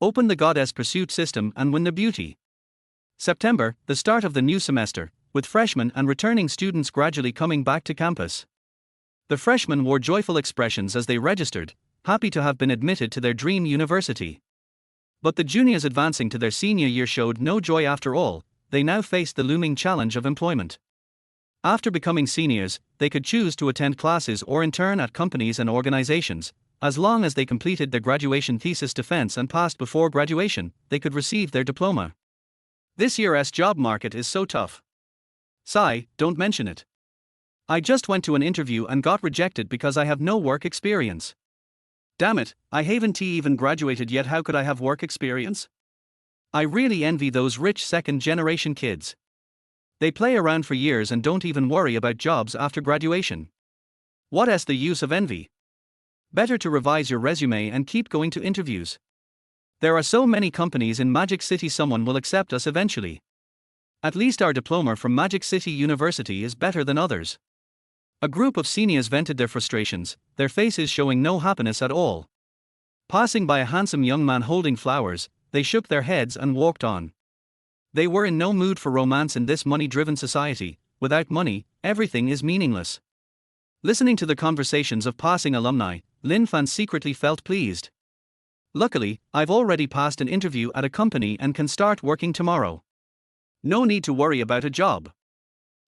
Open the Goddess Pursuit system and win the beauty. September, the start of the new semester, with freshmen and returning students gradually coming back to campus. The freshmen wore joyful expressions as they registered, happy to have been admitted to their dream university. But the juniors advancing to their senior year showed no joy after all. They now faced the looming challenge of employment. After becoming seniors, they could choose to attend classes or intern at companies and organizations. As long as they completed their graduation thesis defense and passed before graduation, they could receive their diploma. This year's job market is so tough. Sigh, don't mention it. I just went to an interview and got rejected because I have no work experience. Damn it, I haven't even graduated yet, how could I have work experience? I really envy those rich second-generation kids. They play around for years and don't even worry about jobs after graduation. What's the use of envy? Better to revise your resume and keep going to interviews. There are so many companies in Magic City, someone will accept us eventually. At least our diploma from Magic City University is better than others. A group of seniors vented their frustrations, their faces showing no happiness at all. Passing by a handsome young man holding flowers, they shook their heads and walked on. They were in no mood for romance in this money-driven society. Without money, everything is meaningless. Listening to the conversations of passing alumni, Lin Fan secretly felt pleased. Luckily, I've already passed an interview at a company and can start working tomorrow. No need to worry about a job.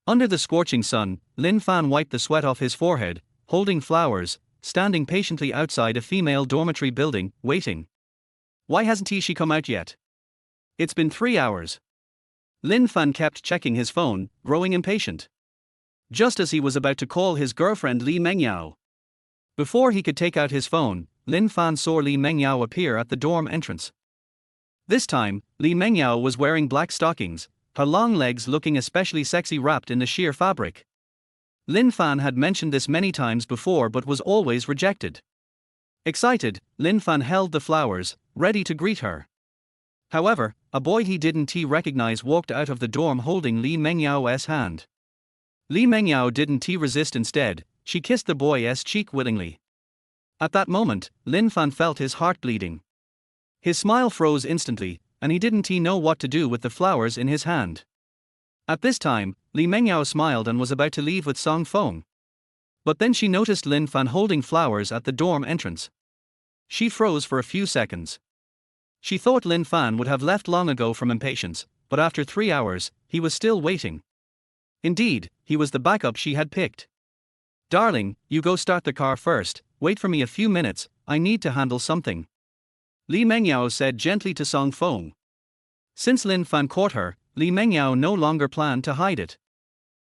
Under the scorching sun, Lin Fan wiped the sweat off his forehead, holding flowers, standing patiently outside a female dormitory building, waiting. Why hasn't she come out yet? It's been 3 hours. Lin Fan kept checking his phone, growing impatient. Just as he was about to call his girlfriend Li Mengyao. Before he could take out his phone, Lin Fan saw Li Mengyao appear at the dorm entrance. This time, Li Mengyao was wearing black stockings, her long legs looking especially sexy wrapped in the sheer fabric. Lin Fan had mentioned this many times before but was always rejected. Excited, Lin Fan held the flowers, ready to greet her. However, a boy he didn't recognize walked out of the dorm holding Li Mengyao's hand. Li Mengyao didn't resist, instead, she kissed the boy's cheek willingly. At that moment, Lin Fan felt his heart bleeding. His smile froze instantly, and he didn't know what to do with the flowers in his hand. At this time, Li Mengyao smiled and was about to leave with Song Feng. But then she noticed Lin Fan holding flowers at the dorm entrance. She froze for a few seconds. She thought Lin Fan would have left long ago from impatience, but after 3 hours, he was still waiting. Indeed, he was the backup she had picked. Darling, you go start the car first, wait for me a few minutes, I need to handle something. Li Mengyao said gently to Song Feng. Since Lin Fan caught her, Li Mengyao no longer planned to hide it.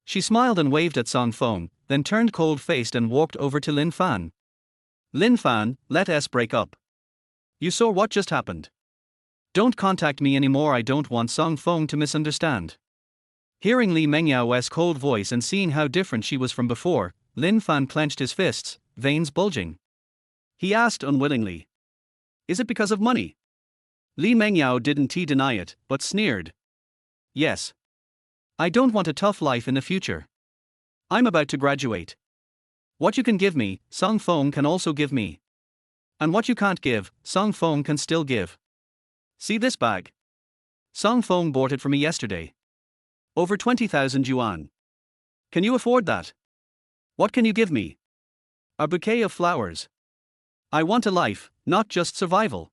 She smiled and waved at Song Feng, then turned cold-faced and walked over to Lin Fan. Lin Fan, let us break up. You saw what just happened. Don't contact me anymore, I don't want Song Feng to misunderstand. Hearing Li Mengyao's cold voice and seeing how different she was from before, Lin Fan clenched his fists, veins bulging. He asked unwillingly. Is it because of money? Li Mengyao didn't deny it, but sneered. Yes. I don't want a tough life in the future. I'm about to graduate. What you can give me, Song Feng can also give me. And what you can't give, Song Feng can still give. See this bag? Song Feng bought it for me yesterday. Over 20,000 yuan. Can you afford that? What can you give me? A bouquet of flowers. I want a life, not just survival.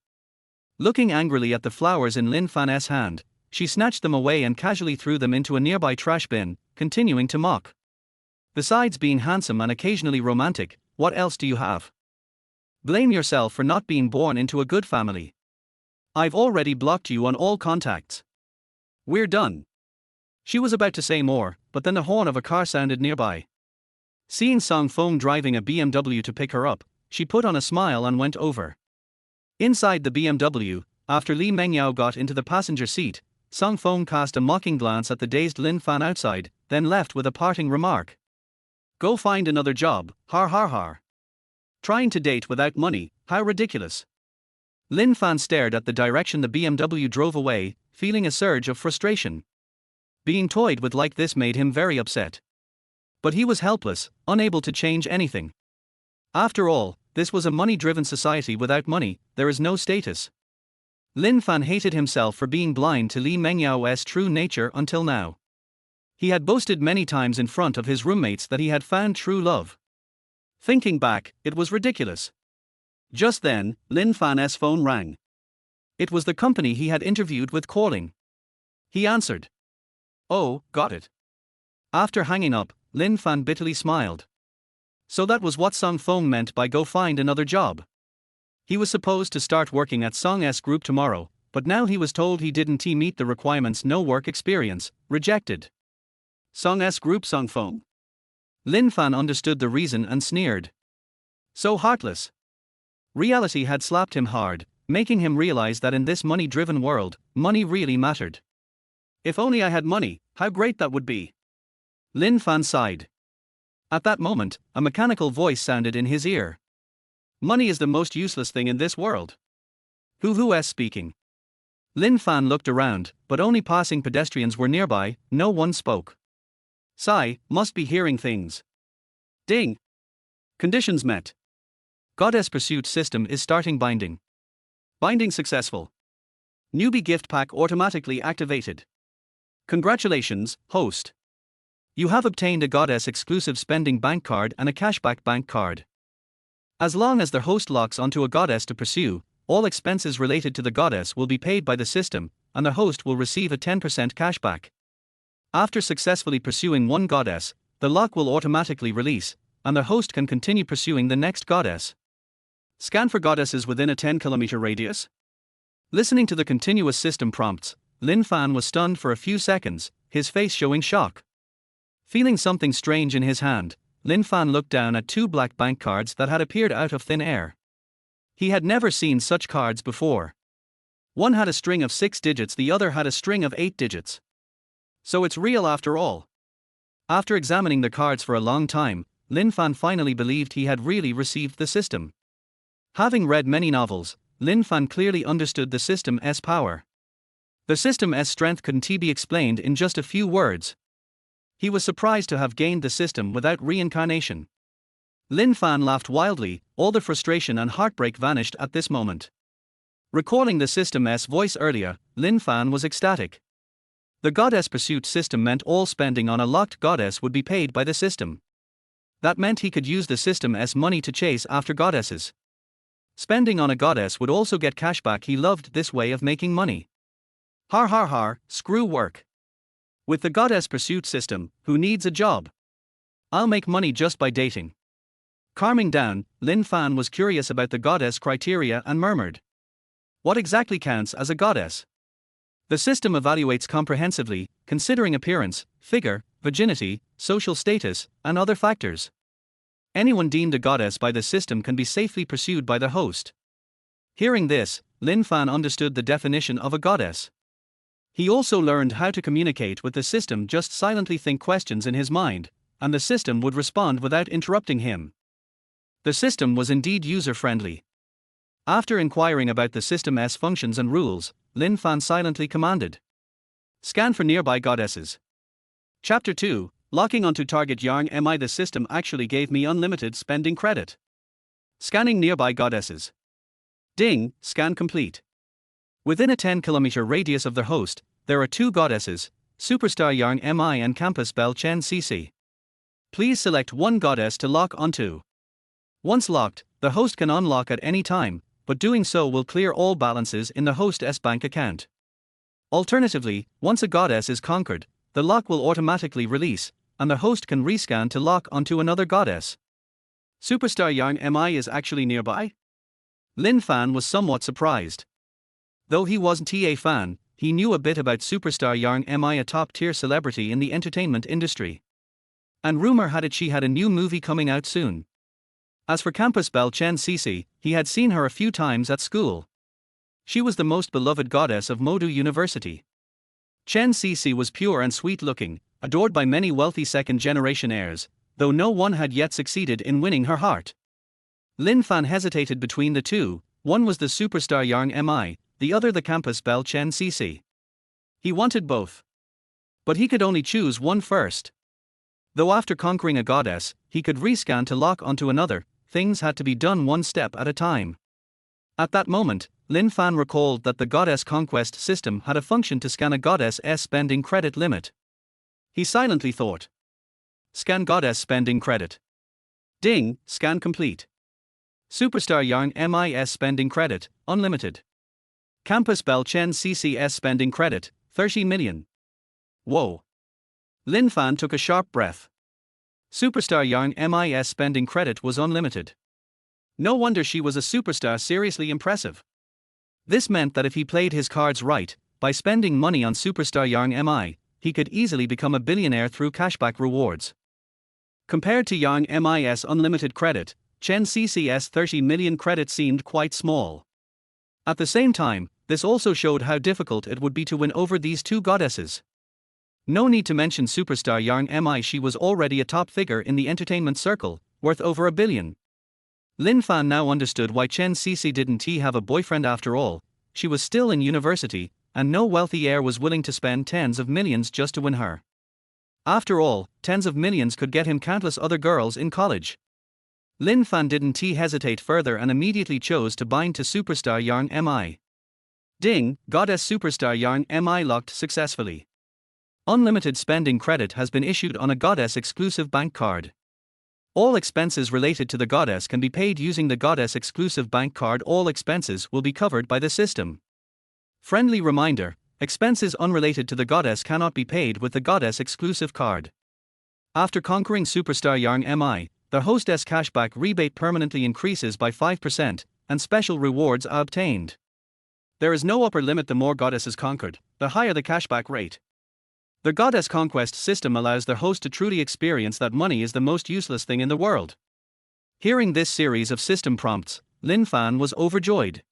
Looking angrily at the flowers in Lin Fan's hand, she snatched them away and casually threw them into a nearby trash bin, continuing to mock. Besides being handsome and occasionally romantic, what else do you have? Blame yourself for not being born into a good family. I've already blocked you on all contacts. We're done. She was about to say more, but then the horn of a car sounded nearby. Seeing Song Feng driving a BMW to pick her up, she put on a smile and went over. Inside the BMW, after Li Mengyao got into the passenger seat, Song Feng cast a mocking glance at the dazed Lin Fan outside, then left with a parting remark. Go find another job, har har har. Trying to date without money, how ridiculous. Lin Fan stared at the direction the BMW drove away, feeling a surge of frustration. Being toyed with like this made him very upset. But he was helpless, unable to change anything. After all, this was a money-driven society. Without money, there is no status. Lin Fan hated himself for being blind to Li Mengyao's true nature until now. He had boasted many times in front of his roommates that he had found true love. Thinking back, it was ridiculous. Just then, Lin Fan's phone rang. It was the company he had interviewed with calling. He answered. Oh, got it. After hanging up, Lin Fan bitterly smiled. So that was what Song Feng meant by go find another job. He was supposed to start working at Song's group tomorrow, but now he was told he didn't meet the requirements, no work experience, rejected. Song's group Song Feng. Lin Fan understood the reason and sneered. So heartless. Reality had slapped him hard, making him realize that in this money-driven world, money really mattered. If only I had money, how great that would be. Lin Fan sighed. At that moment, a mechanical voice sounded in his ear. Money is the most useless thing in this world. Who's speaking? Lin Fan looked around, but only passing pedestrians were nearby, no one spoke. Sigh, must be hearing things. Ding. Conditions met. Goddess Pursuit system is starting binding. Binding successful. Newbie gift pack automatically activated. Congratulations, host. You have obtained a Goddess exclusive spending bank card and a cashback bank card. As long as the host locks onto a goddess to pursue, all expenses related to the goddess will be paid by the system, and the host will receive a 10% cashback. After successfully pursuing one goddess, the lock will automatically release, and the host can continue pursuing the next goddess. Scan for goddesses within a 10-kilometer radius. Listening to the continuous system prompts, Lin Fan was stunned for a few seconds, his face showing shock. Feeling something strange in his hand, Lin Fan looked down at two black bank cards that had appeared out of thin air. He had never seen such cards before. One had a string of 6 digits, the other had a string of 8 digits. So it's real after all. After examining the cards for a long time, Lin Fan finally believed he had really received the system. Having read many novels, Lin Fan clearly understood the system's power. The system's strength couldn't be explained in just a few words. He was surprised to have gained the system without reincarnation. Lin Fan laughed wildly, all the frustration and heartbreak vanished at this moment. Recalling the system's voice earlier, Lin Fan was ecstatic. The Goddess Pursuit system meant all spending on a locked goddess would be paid by the system. That meant he could use the system's money to chase after goddesses. Spending on a goddess would also get cashback. He loved this way of making money. Har har har, screw work. With the Goddess Pursuit system, who needs a job? I'll make money just by dating. Calming down, Lin Fan was curious about the goddess criteria and murmured. What exactly counts as a goddess? The system evaluates comprehensively, considering appearance, figure, virginity, social status, and other factors. Anyone deemed a goddess by the system can be safely pursued by the host. Hearing this, Lin Fan understood the definition of a goddess. He also learned how to communicate with the system, just silently think questions in his mind, and the system would respond without interrupting him. The system was indeed user-friendly. After inquiring about the system's functions and rules, Lin Fan silently commanded. Scan for nearby goddesses. Chapter 2, Locking onto target yarn. The system actually gave me unlimited spending credit. Scanning nearby goddesses. Ding, scan complete. Within a 10-kilometer radius of the host, there are two goddesses, Superstar Yarn Mi and Campus Belle Chen Cece. Please select one goddess to lock onto. Once locked, the host can unlock at any time, but doing so will clear all balances in the host's bank account. Alternatively, once a goddess is conquered, the lock will automatically release, and the host can rescan to lock onto another goddess. Superstar Yarn Mi is actually nearby? Lin Fan was somewhat surprised. Though he wasn't a fan, he knew a bit about Superstar Yarn Mi, a top-tier celebrity in the entertainment industry. And rumor had it she had a new movie coming out soon. As for Campus Belle Chen Cece, he had seen her a few times at school. She was the most beloved goddess of Modu University. Chen Cece was pure and sweet-looking, adored by many wealthy second-generation heirs, though no one had yet succeeded in winning her heart. Lin Fan hesitated between the two. One was the Superstar Yarn Mi, the other the Campus Belle Chen Cece. He wanted both. But he could only choose one first. Though after conquering a goddess, he could rescan to lock onto another, things had to be done one step at a time. At that moment, Lin Fan recalled that the Goddess Conquest system had a function to scan a goddess' spending credit limit. He silently thought. Scan goddess spending credit. Ding, scan complete. Superstar Yarn MIS spending credit, unlimited. Campus Bell Chen CCS spending credit, 30 million. Whoa. Lin Fan took a sharp breath. Superstar Yarn MIS spending credit was unlimited. No wonder she was a superstar. Seriously impressive. This meant that if he played his cards right, by spending money on Superstar Yarn MI, he could easily become a billionaire through cashback rewards. Compared to Yarn MIS unlimited credit, Chen CCS 30 million credit seemed quite small. At the same time, this also showed how difficult it would be to win over these two goddesses. No need to mention Superstar Yarn MI, she was already a top figure in the entertainment circle, worth over $1 billion. Lin Fan now understood why Chen CC didn't have a boyfriend after all. She was still in university, and no wealthy heir was willing to spend tens of millions just to win her. After all, tens of millions could get him countless other girls in college. Lin Fan didn't hesitate further and immediately chose to bind to Superstar Yarn MI. Ding, Goddess Superstar Yarn MI locked successfully. Unlimited spending credit has been issued on a Goddess exclusive bank card. All expenses related to the Goddess can be paid using the Goddess exclusive bank card. All expenses will be covered by the system. Friendly reminder, expenses unrelated to the Goddess cannot be paid with the Goddess exclusive card. After conquering Superstar Yarn MI, the hostess cashback rebate permanently increases by 5%, and special rewards are obtained. There is no upper limit. The more goddesses conquered, the higher the cashback rate. The Goddess Conquest system allows the host to truly experience that money is the most useless thing in the world. Hearing this series of system prompts, Lin Fan was overjoyed.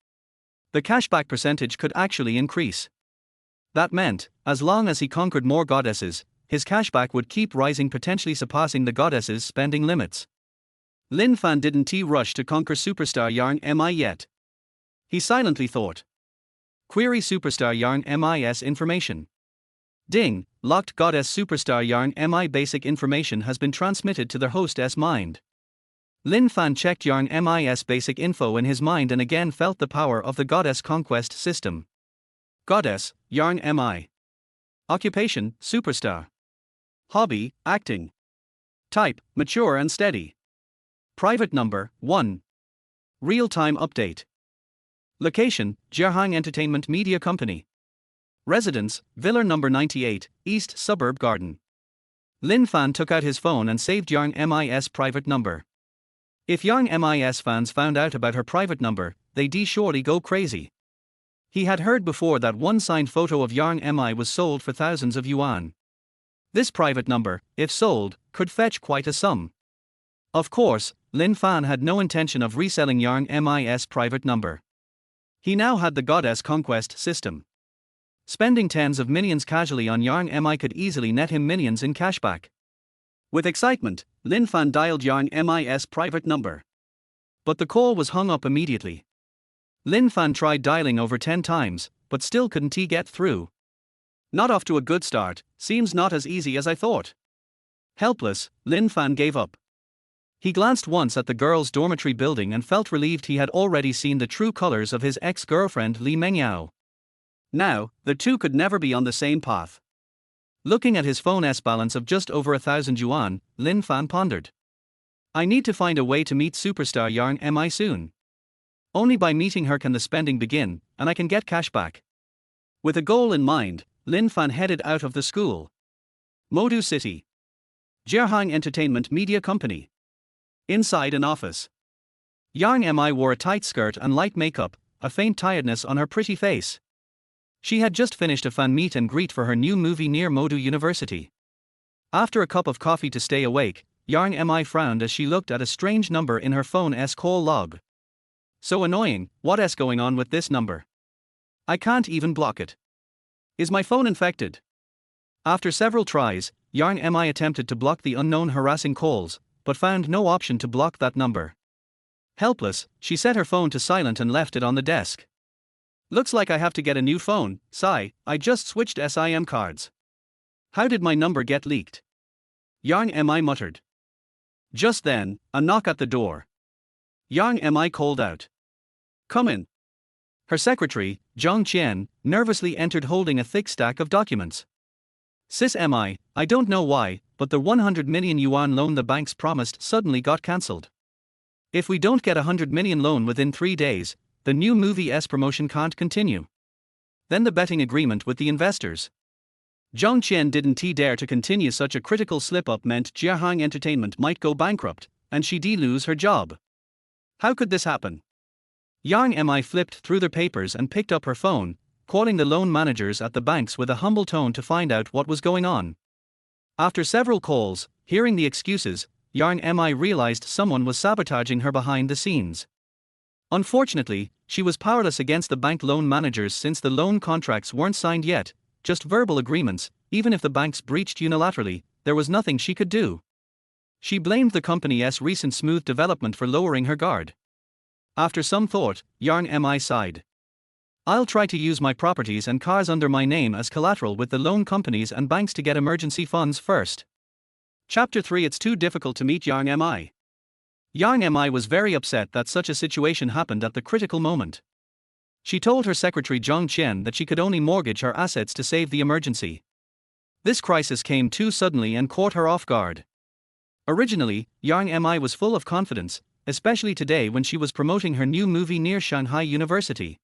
The cashback percentage could actually increase. That meant, as long as he conquered more goddesses, his cashback would keep rising, potentially surpassing the goddesses' spending limits. Lin Fan didn't rush to conquer Superstar Yarn MI yet. He silently thought. Query Superstar Yarn MIS information. Ding, locked Goddess Superstar Yarn MI basic information has been transmitted to the hostess mind. Lin Fan checked Yarn MIS basic info in his mind and again felt the power of the Goddess Conquest system. Goddess, Yarn MI. Occupation, Superstar. Hobby, acting. Type, mature and steady. Private number, 1. Real-time update. Location, Zhejiang Entertainment Media Company. Residence, Villa number 98, East Suburb Garden. Lin Fan took out his phone and saved Yarn MIS private number. If Yarn MIS fans found out about her private number, they'd surely go crazy. He had heard before that one signed photo of Yarn MI was sold for thousands of yuan. This private number, if sold, could fetch quite a sum. Of course, Lin Fan had no intention of reselling Yarn MIS private number. He now had the Goddess Conquest system. Spending tens of millions casually on Yarn MI could easily net him millions in cashback. With excitement, Lin Fan dialed Yarn MIS private number. But the call was hung up immediately. Lin Fan tried dialing over 10 times, but still couldn't get through. Not off to a good start, seems not as easy as I thought. Helpless, Lin Fan gave up. He glanced once at the girls' dormitory building and felt relieved he had already seen the true colors of his ex-girlfriend Li Mengyao. Now, the two could never be on the same path. Looking at his phone's balance of just over 1,000 yuan, Lin Fan pondered. I need to find a way to meet Superstar Yarn MI soon. Only by meeting her can the spending begin, and I can get cash back. With a goal in mind, Lin Fan headed out of the school. Modu City. Zhejiang Entertainment Media Company. Inside an office. Yarn MI wore a tight skirt and light makeup, a faint tiredness on her pretty face. She had just finished a fan meet and greet for her new movie near Modu University. After a cup of coffee to stay awake, Yarn MI frowned as she looked at a strange number in her phone's call log. So annoying, what's going on with this number? I can't even block it. Is my phone infected? After several tries, Yarn MI attempted to block the unknown harassing calls, but found no option to block that number. Helpless, she set her phone to silent and left it on the desk. Looks like I have to get a new phone, Sigh, I just switched SIM cards. How did my number get leaked? Yarn MI muttered. Just then, a knock at the door. Yarn MI called out. Come in. Her secretary, Zhang Qian, nervously entered holding a thick stack of documents. Sis I don't know why, but the 100 million yuan loan the banks promised suddenly got cancelled. If we don't get a 100 million loan within 3 days, the new movie's promotion can't continue. Then the betting agreement with the investors. Zhang Qian didn't dare to continue. Such a critical slip-up meant Jiahang Entertainment might go bankrupt, and she'd lose her job. How could this happen? Yang Mi flipped through the papers and picked up her phone, calling the loan managers at the banks with a humble tone to find out what was going on. After several calls, hearing the excuses, Yang Mi realized someone was sabotaging her behind the scenes. Unfortunately, she was powerless against the bank loan managers since the loan contracts weren't signed yet, just verbal agreements. Even if the banks breached unilaterally, there was nothing she could do. She blamed the company's recent smooth development for lowering her guard. After some thought, Yang Mi sighed. I'll try to use my properties and cars under my name as collateral with the loan companies and banks to get emergency funds first. Chapter 3. It's too difficult to meet Yang Mi. Yang Mi was very upset that such a situation happened at the critical moment. She told her secretary Zhang Qian that she could only mortgage her assets to save the emergency. This crisis came too suddenly and caught her off guard. Originally, Yang Mi was full of confidence, especially today when she was promoting her new movie near Shanghai University.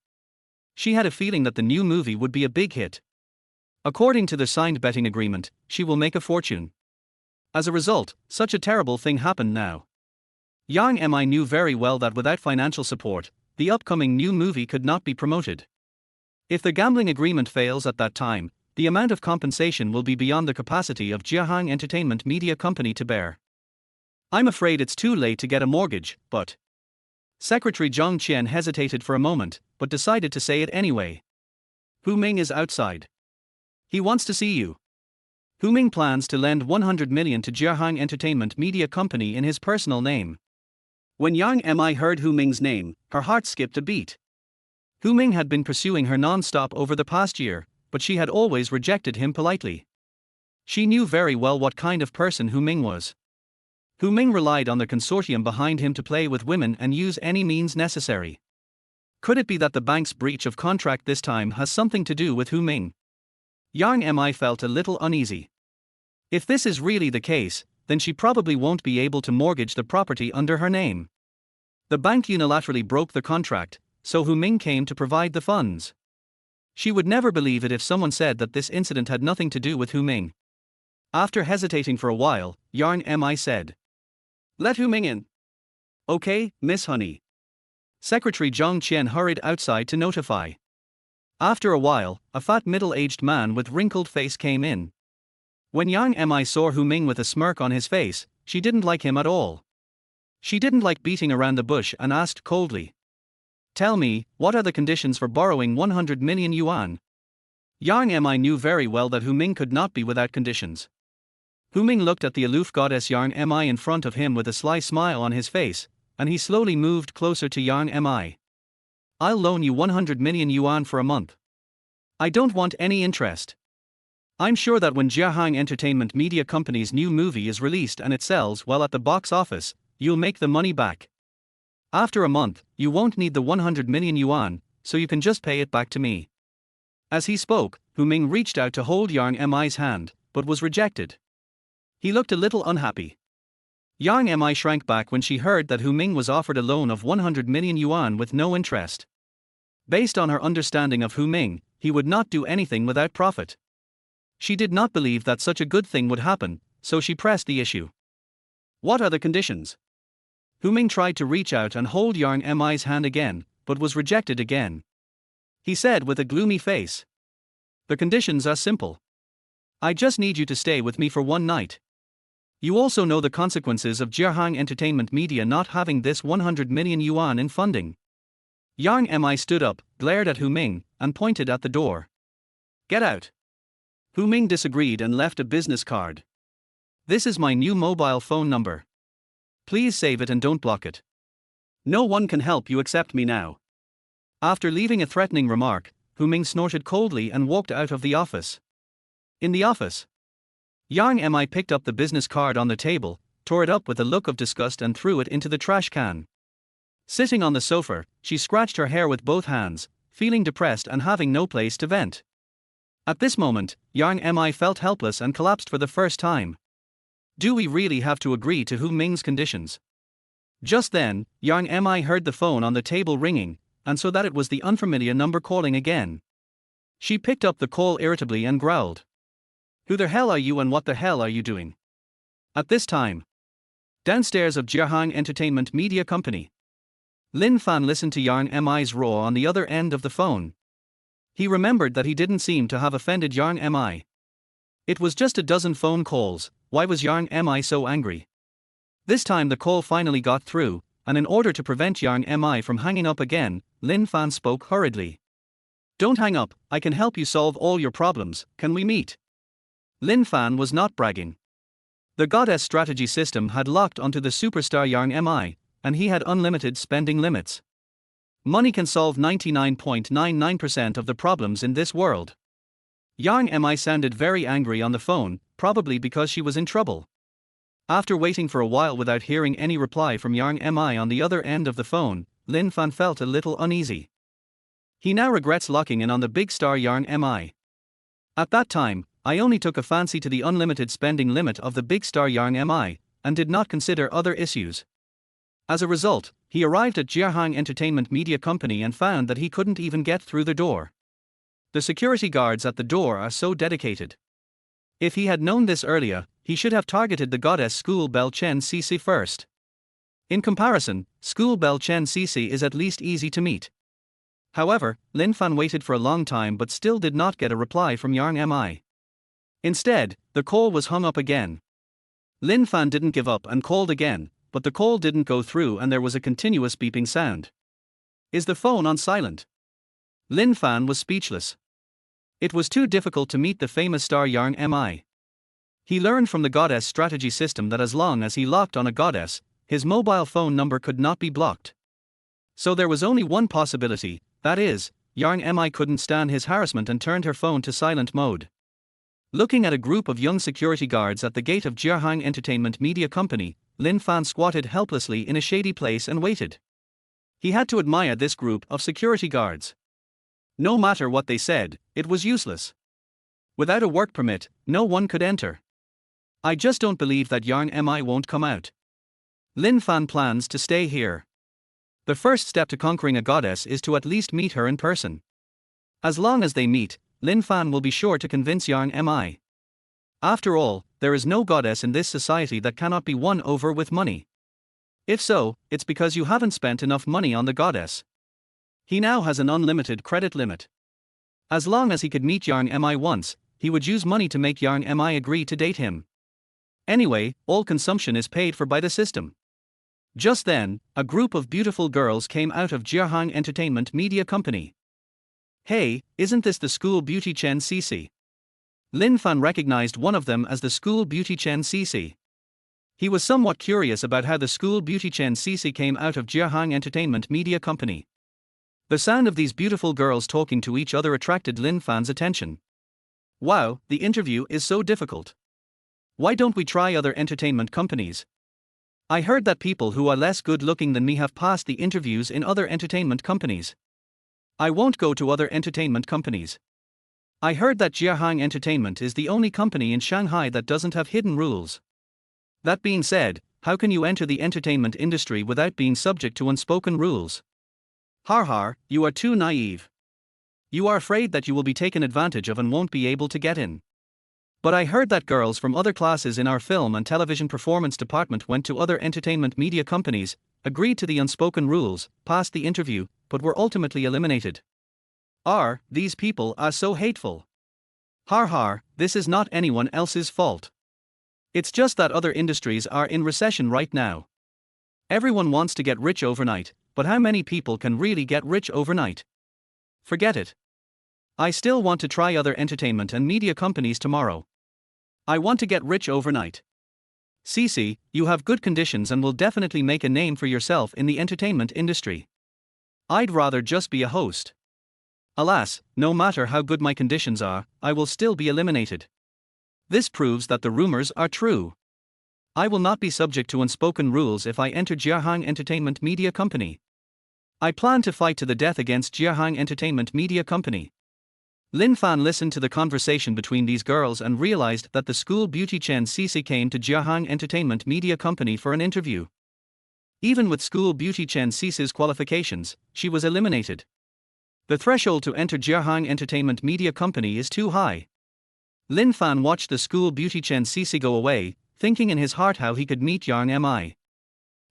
She had a feeling that the new movie would be a big hit. According to the signed betting agreement, she will make a fortune. As a result, such a terrible thing happened now. Yang Mi knew very well that without financial support, the upcoming new movie could not be promoted. If the gambling agreement fails at that time, the amount of compensation will be beyond the capacity of Jiahang Entertainment Media Company to bear. I'm afraid it's too late to get a mortgage, but... Secretary Zhang Qian hesitated for a moment, but decided to say it anyway. Hu Ming is outside. He wants to see you. Hu Ming plans to lend 100 million to Jiahang Entertainment Media Company in his personal name. When Yang Mi heard Hu Ming's name, her heart skipped a beat. Hu Ming had been pursuing her non-stop over the past year, but she had always rejected him politely. She knew very well what kind of person Hu Ming was. Hu Ming relied on the consortium behind him to play with women and use any means necessary. Could it be that the bank's breach of contract this time has something to do with Hu Ming? Yang Mi felt a little uneasy. If this is really the case, then she probably won't be able to mortgage the property under her name. The bank unilaterally broke the contract, so Hu Ming came to provide the funds. She would never believe it if someone said that this incident had nothing to do with Hu Ming. After hesitating for a while, Yang Mi said, "Let Hu Ming in." "Okay, Miss Honey." Secretary Zhang Qian hurried outside to notify. After a while, a fat middle-aged man with wrinkled face came in. When Yang Mi saw Hu Ming with a smirk on his face, she didn't like him at all. She didn't like beating around the bush and asked coldly, "Tell me, what are the conditions for borrowing 100 million yuan?" Yang Mi knew very well that Hu Ming could not be without conditions. Hu Ming looked at the aloof goddess Yang Mi in front of him with a sly smile on his face, and he slowly moved closer to Yang Mi. "I'll loan you 100 million yuan for a month. I don't want any interest. I'm sure that when Jiahang Entertainment Media Company's new movie is released and it sells well at the box office, you'll make the money back. After a month, you won't need the 100 million yuan, so you can just pay it back to me." As he spoke, Hu Ming reached out to hold Yang Mi's hand, but was rejected. He looked a little unhappy. Yang Mi shrank back when she heard that Hu Ming was offered a loan of 100 million yuan with no interest. Based on her understanding of Hu Ming, he would not do anything without profit. She did not believe that such a good thing would happen, so she pressed the issue. "What are the conditions?" Hu Ming tried to reach out and hold Yang Mi's hand again, but was rejected again. He said with a gloomy face, "The conditions are simple. I just need you to stay with me for one night. You also know the consequences of Jiahang Entertainment Media not having this 100 million yuan in funding." Yang Mi stood up, glared at Hu Ming, and pointed at the door. "Get out." Hu Ming disagreed and left a business card. "This is my new mobile phone number. Please save it and don't block it. No one can help you except me now." After leaving a threatening remark, Hu Ming snorted coldly and walked out of the office. In the office, Yang Mi picked up the business card on the table, tore it up with a look of disgust and threw it into the trash can. Sitting on the sofa, she scratched her hair with both hands, feeling depressed and having no place to vent. At this moment, Yang Mi felt helpless and collapsed for the first time. Do we really have to agree to Hu Ming's conditions? Just then, Yang Mi heard the phone on the table ringing, and saw that it was the unfamiliar number calling again. She picked up the call irritably and growled. Who the hell are you and what the hell are you doing? At this time, downstairs of Jiahang Entertainment Media Company, Lin Fan listened to Yang Mi's roar on the other end of the phone. He remembered that he didn't seem to have offended Yang Mi. It was just a dozen phone calls. Why was Yang Mi so angry? This time the call finally got through, and in order to prevent Yang Mi from hanging up again, Lin Fan spoke hurriedly. Don't hang up, I can help you solve all your problems, can we meet? Lin Fan was not bragging. The goddess strategy system had locked onto the superstar Yang Mi, and he had unlimited spending limits. Money can solve 99.99% of the problems in this world. Yang Mi sounded very angry on the phone, probably because she was in trouble. After waiting for a while without hearing any reply from Yang Mi on the other end of the phone, Lin Fan felt a little uneasy. He now regrets locking in on the big star Yang Mi. At that time, I only took a fancy to the unlimited spending limit of the big star Yang Mi, and did not consider other issues. As a result, he arrived at Jiahang Entertainment Media Company and found that he couldn't even get through the door. The security guards at the door are so dedicated. If he had known this earlier, he should have targeted the goddess School Bell Chen Cici first. In comparison, School Bell Chen Cici is at least easy to meet. However, Lin Fan waited for a long time but still did not get a reply from Yang Mi. Instead, the call was hung up again. Lin Fan didn't give up and called again, but the call didn't go through and there was a continuous beeping sound. Is the phone on silent? Lin Fan was speechless. It was too difficult to meet the famous star Yang Mi. He learned from the goddess strategy system that as long as he locked on a goddess, his mobile phone number could not be blocked. So there was only one possibility, that is, Yang Mi couldn't stand his harassment and turned her phone to silent mode. Looking at a group of young security guards at the gate of Jiahang Entertainment Media Company, Lin Fan squatted helplessly in a shady place and waited. He had to admire this group of security guards. No matter what they said, it was useless. Without a work permit, no one could enter. I just don't believe that Yang Mi won't come out. Lin Fan plans to stay here. The first step to conquering a goddess is to at least meet her in person. As long as they meet, Lin Fan will be sure to convince Yang Mi. After all, there is no goddess in this society that cannot be won over with money. If so, it's because you haven't spent enough money on the goddess. He now has an unlimited credit limit. As long as he could meet Yang Mi once, he would use money to make Yang Mi agree to date him. Anyway, all consumption is paid for by the system. Just then, a group of beautiful girls came out of Jiahang Entertainment Media Company. Hey, isn't this the school beauty Chen Cici? Lin Fan recognized one of them as the school beauty Chen Cici. He was somewhat curious about how the school beauty Chen Cici came out of Jiahang Entertainment Media Company. The sound of these beautiful girls talking to each other attracted Lin Fan's attention. Wow, the interview is so difficult. Why don't we try other entertainment companies? I heard that people who are less good looking than me have passed the interviews in other entertainment companies. I won't go to other entertainment companies. I heard that Jiahang Entertainment is the only company in Shanghai that doesn't have hidden rules. That being said, how can you enter the entertainment industry without being subject to unspoken rules? Har har, you are too naive. You are afraid that you will be taken advantage of and won't be able to get in. But I heard that girls from other classes in our film and television performance department went to other entertainment media companies, agreed to the unspoken rules, passed the interview, but were ultimately eliminated. These people are so hateful. Har har, this is not anyone else's fault. It's just that other industries are in recession right now. Everyone wants to get rich overnight, but how many people can really get rich overnight? Forget it. I still want to try other entertainment and media companies tomorrow. I want to get rich overnight. Cici, you have good conditions and will definitely make a name for yourself in the entertainment industry. I'd rather just be a host. Alas, no matter how good my conditions are, I will still be eliminated. This proves that the rumors are true. I will not be subject to unspoken rules if I enter Jiahang Entertainment Media Company. I plan to fight to the death against Jiahang Entertainment Media Company. Lin Fan listened to the conversation between these girls and realized that the school beauty Chen Cece came to Jiahang Entertainment Media Company for an interview. Even with school beauty Chen Cece's qualifications, she was eliminated. The threshold to enter Jiahang Entertainment Media Company is too high. Lin Fan watched the school beauty Chen Cece go away, thinking in his heart how he could meet Yang Mi.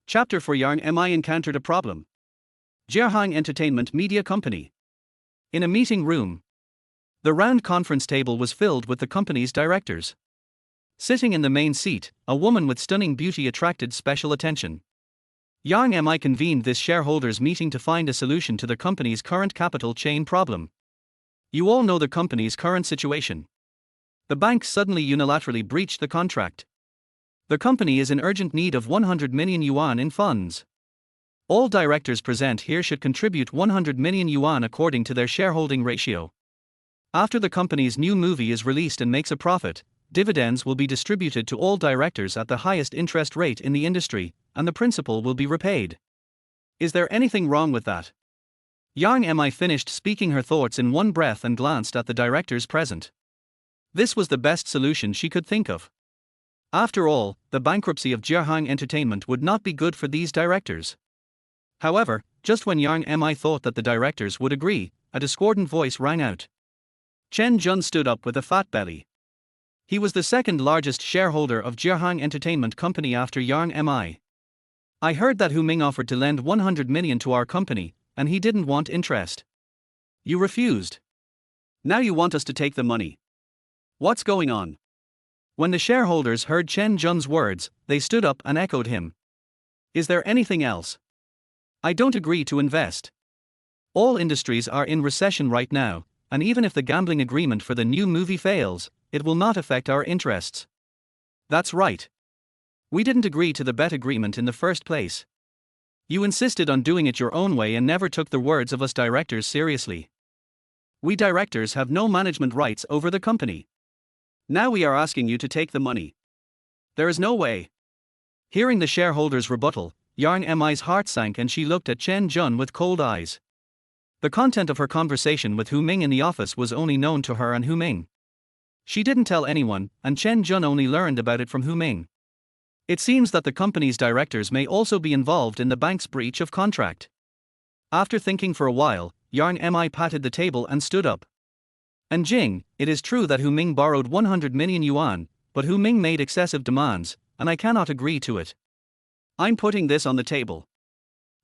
Chapter 4: Yang Mi encountered a problem. Jiahang Entertainment Media Company. In a meeting room, the round conference table was filled with the company's directors. Sitting in the main seat, a woman with stunning beauty attracted special attention. Yang Mi convened this shareholders' meeting to find a solution to the company's current capital chain problem. You all know the company's current situation. The bank suddenly unilaterally breached the contract. The company is in urgent need of 100 million yuan in funds. All directors present here should contribute 100 million yuan according to their shareholding ratio. After the company's new movie is released and makes a profit, dividends will be distributed to all directors at the highest interest rate in the industry, and the principal will be repaid. Is there anything wrong with that? Yang Mi finished speaking her thoughts in one breath and glanced at the directors present. This was the best solution she could think of. After all, the bankruptcy of Jiahang Entertainment would not be good for these directors. However, just when Yang Mi thought that the directors would agree, a discordant voice rang out. Chen Jun stood up with a fat belly. He was the second largest shareholder of Jiahang Entertainment Company after Yang Mi. I heard that Hu Ming offered to lend 100 million to our company, and he didn't want interest. You refused. Now you want us to take the money. What's going on? When the shareholders heard Chen Jun's words, they stood up and echoed him. Is there anything else? I don't agree to invest. All industries are in recession right now, and even if the gambling agreement for the new movie fails, it will not affect our interests. That's right. We didn't agree to the bet agreement in the first place. You insisted on doing it your own way and never took the words of us directors seriously. We directors have no management rights over the company. Now we are asking you to take the money. There is no way. Hearing the shareholders' rebuttal, Yang Mi's heart sank and she looked at Chen Jun with cold eyes. The content of her conversation with Hu Ming in the office was only known to her and Hu Ming. She didn't tell anyone, and Chen Jun only learned about it from Hu Ming. It seems that the company's directors may also be involved in the bank's breach of contract. After thinking for a while, Yang Mi patted the table and stood up. And Jing, it is true that Hu Ming borrowed 100 million yuan, but Hu Ming made excessive demands, and I cannot agree to it. I'm putting this on the table.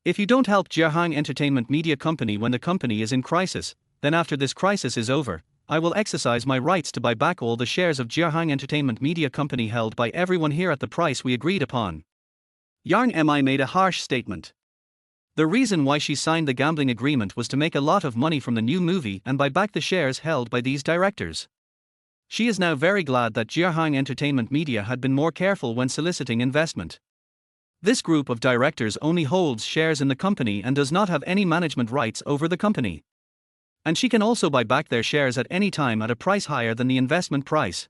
If you don't help Jiahang Entertainment Media Company when the company is in crisis, then after this crisis is over, I will exercise my rights to buy back all the shares of Jiahang Entertainment Media Company held by everyone here at the price we agreed upon. Yang Mi made a harsh statement. The reason why she signed the gambling agreement was to make a lot of money from the new movie and buy back the shares held by these directors. She is now very glad that Jiahang Entertainment Media had been more careful when soliciting investment. This group of directors only holds shares in the company and does not have any management rights over the company. And she can also buy back their shares at any time at a price higher than the investment price.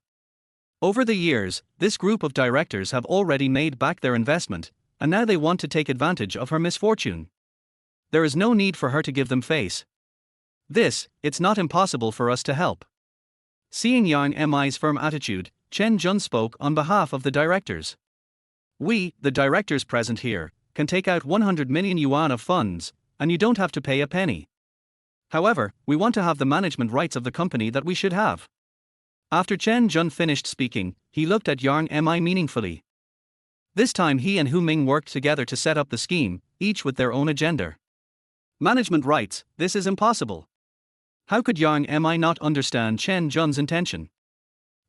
Over the years, this group of directors have already made back their investment, and now they want to take advantage of her misfortune. There is no need for her to give them face. It's not impossible for us to help. Seeing Yang Mi's firm attitude, Chen Jun spoke on behalf of the directors. We, the directors present here, can take out 100 million yuan of funds, and you don't have to pay a penny. However, we want to have the management rights of the company that we should have. After Chen Jun finished speaking, he looked at Yang Mi meaningfully. This time he and Hu Ming worked together to set up the scheme, each with their own agenda. Management rights, this is impossible. How could Yang Mi not understand Chen Jun's intention?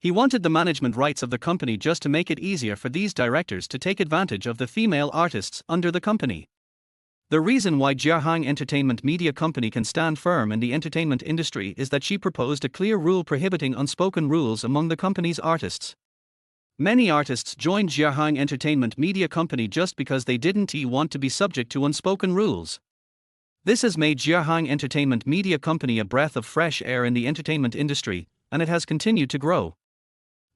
He wanted the management rights of the company just to make it easier for these directors to take advantage of the female artists under the company. The reason why Jiahang Entertainment Media Company can stand firm in the entertainment industry is that she proposed a clear rule prohibiting unspoken rules among the company's artists. Many artists joined Jiahang Entertainment Media Company just because they didn't want to be subject to unspoken rules. This has made Jiahang Entertainment Media Company a breath of fresh air in the entertainment industry, and it has continued to grow.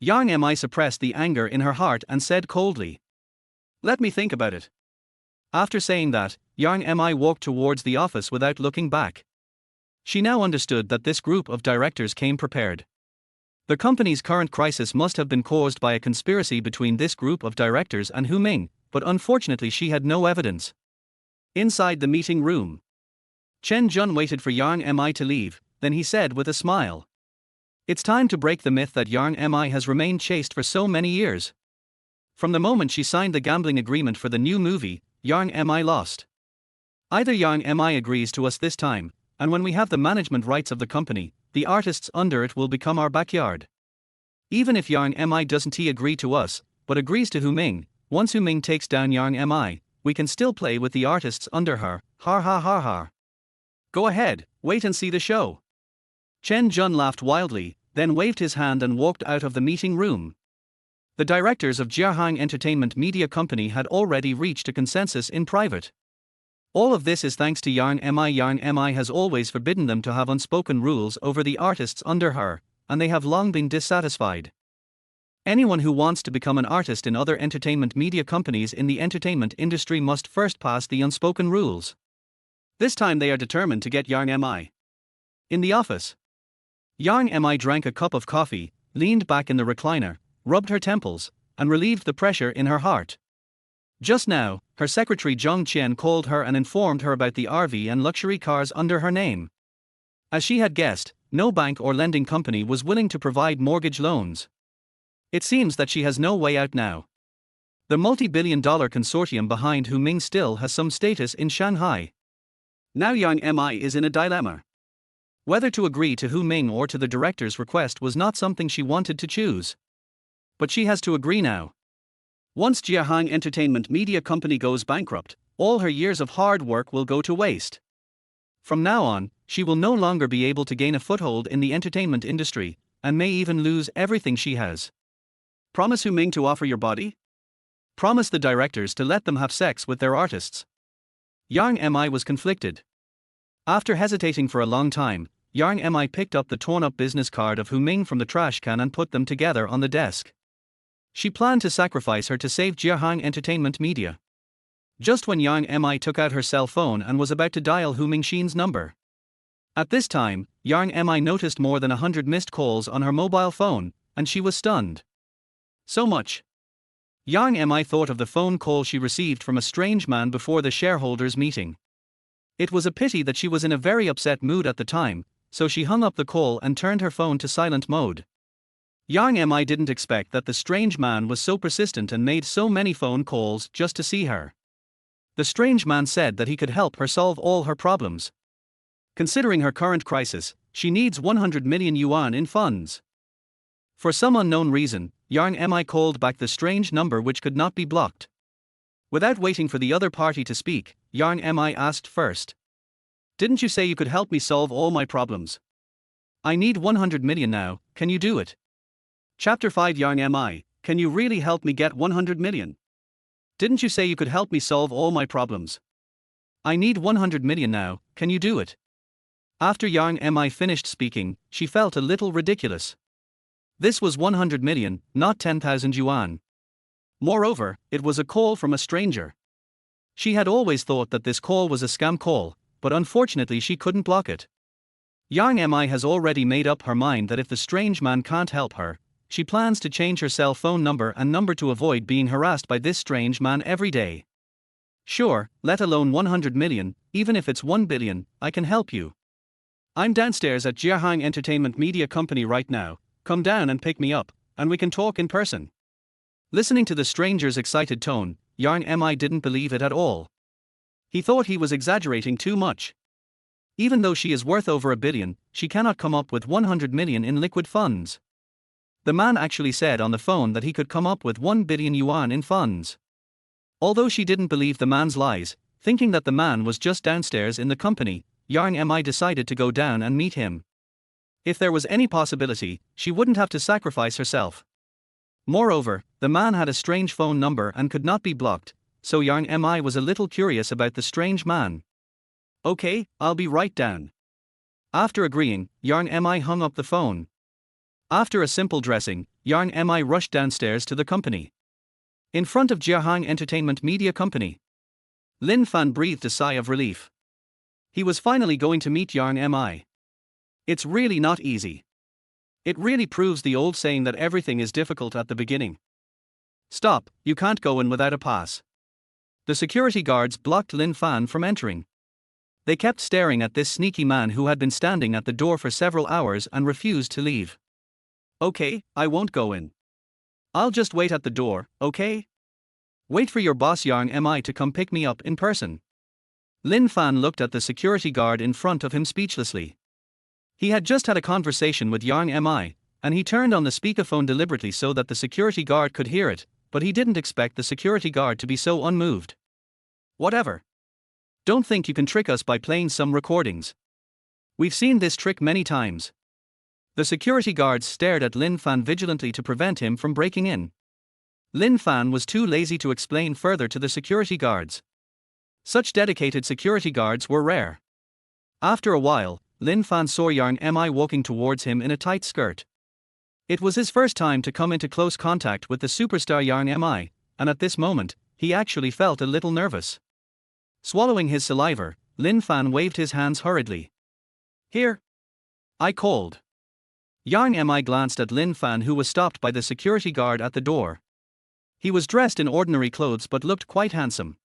Yang Mi suppressed the anger in her heart and said coldly, "Let me think about it. After saying that, Yang Mi walked towards the office without looking back. She now understood that this group of directors came prepared. The company's current crisis must have been caused by a conspiracy between this group of directors and Hu Ming, but unfortunately she had no evidence. Inside the meeting room, Chen Jun waited for Yang Mi to leave, then he said with a smile, "It's time to break the myth that Yang Mi has remained chaste for so many years. From the moment she signed the gambling agreement for the new movie, Yang Mi lost. Either Yang Mi agrees to us this time, and when we have the management rights of the company, the artists under it will become our backyard. Even if Yang Mi doesn't agree to us, but agrees to Hu Ming, once Hu Ming takes down Yang Mi, we can still play with the artists under her, har ha har har. Go ahead, wait and see the show." Chen Jun laughed wildly, then waved his hand and walked out of the meeting room. The directors of Jiahang Entertainment Media Company had already reached a consensus in private. All of this is thanks to Yang Mi. Yang Mi has always forbidden them to have unspoken rules over the artists under her, and they have long been dissatisfied. Anyone who wants to become an artist in other entertainment media companies in the entertainment industry must first pass the unspoken rules. This time they are determined to get Yang Mi. In the office, Yang Mi drank a cup of coffee, leaned back in the recliner, rubbed her temples, and relieved the pressure in her heart. Just now, her secretary Zhang Qian called her and informed her about the RV and luxury cars under her name. As she had guessed, no bank or lending company was willing to provide mortgage loans. It seems that she has no way out now. The multi-billion-dollar consortium behind Hu Ming still has some status in Shanghai. Now Yang Mi is in a dilemma. Whether to agree to Hu Ming or to the director's request was not something she wanted to choose. But she has to agree now. Once Jiahang Entertainment Media Company goes bankrupt, all her years of hard work will go to waste. From now on, she will no longer be able to gain a foothold in the entertainment industry, and may even lose everything she has. Promise Hu Ming to offer your body? Promise the directors to let them have sex with their artists. Yang Mi was conflicted. After hesitating for a long time, Yang Mi picked up the torn-up business card of Hu Ming from the trash can and put them together on the desk. She planned to sacrifice her to save Jiahang Entertainment Media. Just when Yang Mi took out her cell phone and was about to dial Hu Mingxin's number. At this time, Yang Mi noticed more than 100 missed calls on her mobile phone, and she was stunned. So much. Yang Mi thought of the phone call she received from a strange man before the shareholders' meeting. It was a pity that she was in a very upset mood at the time, so she hung up the call and turned her phone to silent mode. Yang Mi didn't expect that the strange man was so persistent and made so many phone calls just to see her. The strange man said that he could help her solve all her problems. Considering her current crisis, she needs 100 million yuan in funds. For some unknown reason, Yang Mi called back the strange number which could not be blocked. Without waiting for the other party to speak, Yang Mi asked first. "Didn't you say you could help me solve all my problems? I need 100 million now, can you do it?" Chapter 5 Yang Mi, can you really help me get 100 million? Didn't you say you could help me solve all my problems? I need 100 million now, can you do it? After Yang Mi finished speaking, she felt a little ridiculous. This was 100 million, not 10,000 yuan. Moreover, it was a call from a stranger. She had always thought that this call was a scam call, but unfortunately she couldn't block it. Yang Mi has already made up her mind that if the strange man can't help her, she plans to change her cell phone number and number to avoid being harassed by this strange man every day. Sure, let alone 100 million, even if it's 1 billion, I can help you. I'm downstairs at Jiahang Entertainment Media Company right now, come down and pick me up, and we can talk in person. Listening to the stranger's excited tone, Yang Mi didn't believe it at all. He thought he was exaggerating too much. Even though she is worth over 1 billion, she cannot come up with 100 million in liquid funds. The man actually said on the phone that he could come up with 1 billion yuan in funds. Although she didn't believe the man's lies, thinking that the man was just downstairs in the company, Yang Mi decided to go down and meet him. If there was any possibility, she wouldn't have to sacrifice herself. Moreover, the man had a strange phone number and could not be blocked, so Yang Mi was a little curious about the strange man. Okay, I'll be right down. After agreeing, Yang Mi hung up the phone. After a simple dressing, Yang Mi rushed downstairs to the company. In front of Jiahang Entertainment Media Company. Lin Fan breathed a sigh of relief. He was finally going to meet Yang Mi. It's really not easy. It really proves the old saying that everything is difficult at the beginning. Stop, you can't go in without a pass. The security guards blocked Lin Fan from entering. They kept staring at this sneaky man who had been standing at the door for several hours and refused to leave. Okay, I won't go in. I'll just wait at the door, okay? Wait for your boss Yang Mi to come pick me up in person. Lin Fan looked at the security guard in front of him speechlessly. He had just had a conversation with Yang Mi, and he turned on the speakerphone deliberately so that the security guard could hear it, but he didn't expect the security guard to be so unmoved. Whatever. Don't think you can trick us by playing some recordings. We've seen this trick many times. The security guards stared at Lin Fan vigilantly to prevent him from breaking in. Lin Fan was too lazy to explain further to the security guards. Such dedicated security guards were rare. After a while, Lin Fan saw Yang Mi walking towards him in a tight skirt. It was his first time to come into close contact with the superstar Yang Mi, and at this moment, he actually felt a little nervous. Swallowing his saliva, Lin Fan waved his hands hurriedly. Here. I called. Yang Mi glanced at Lin Fan, who was stopped by the security guard at the door. He was dressed in ordinary clothes but looked quite handsome.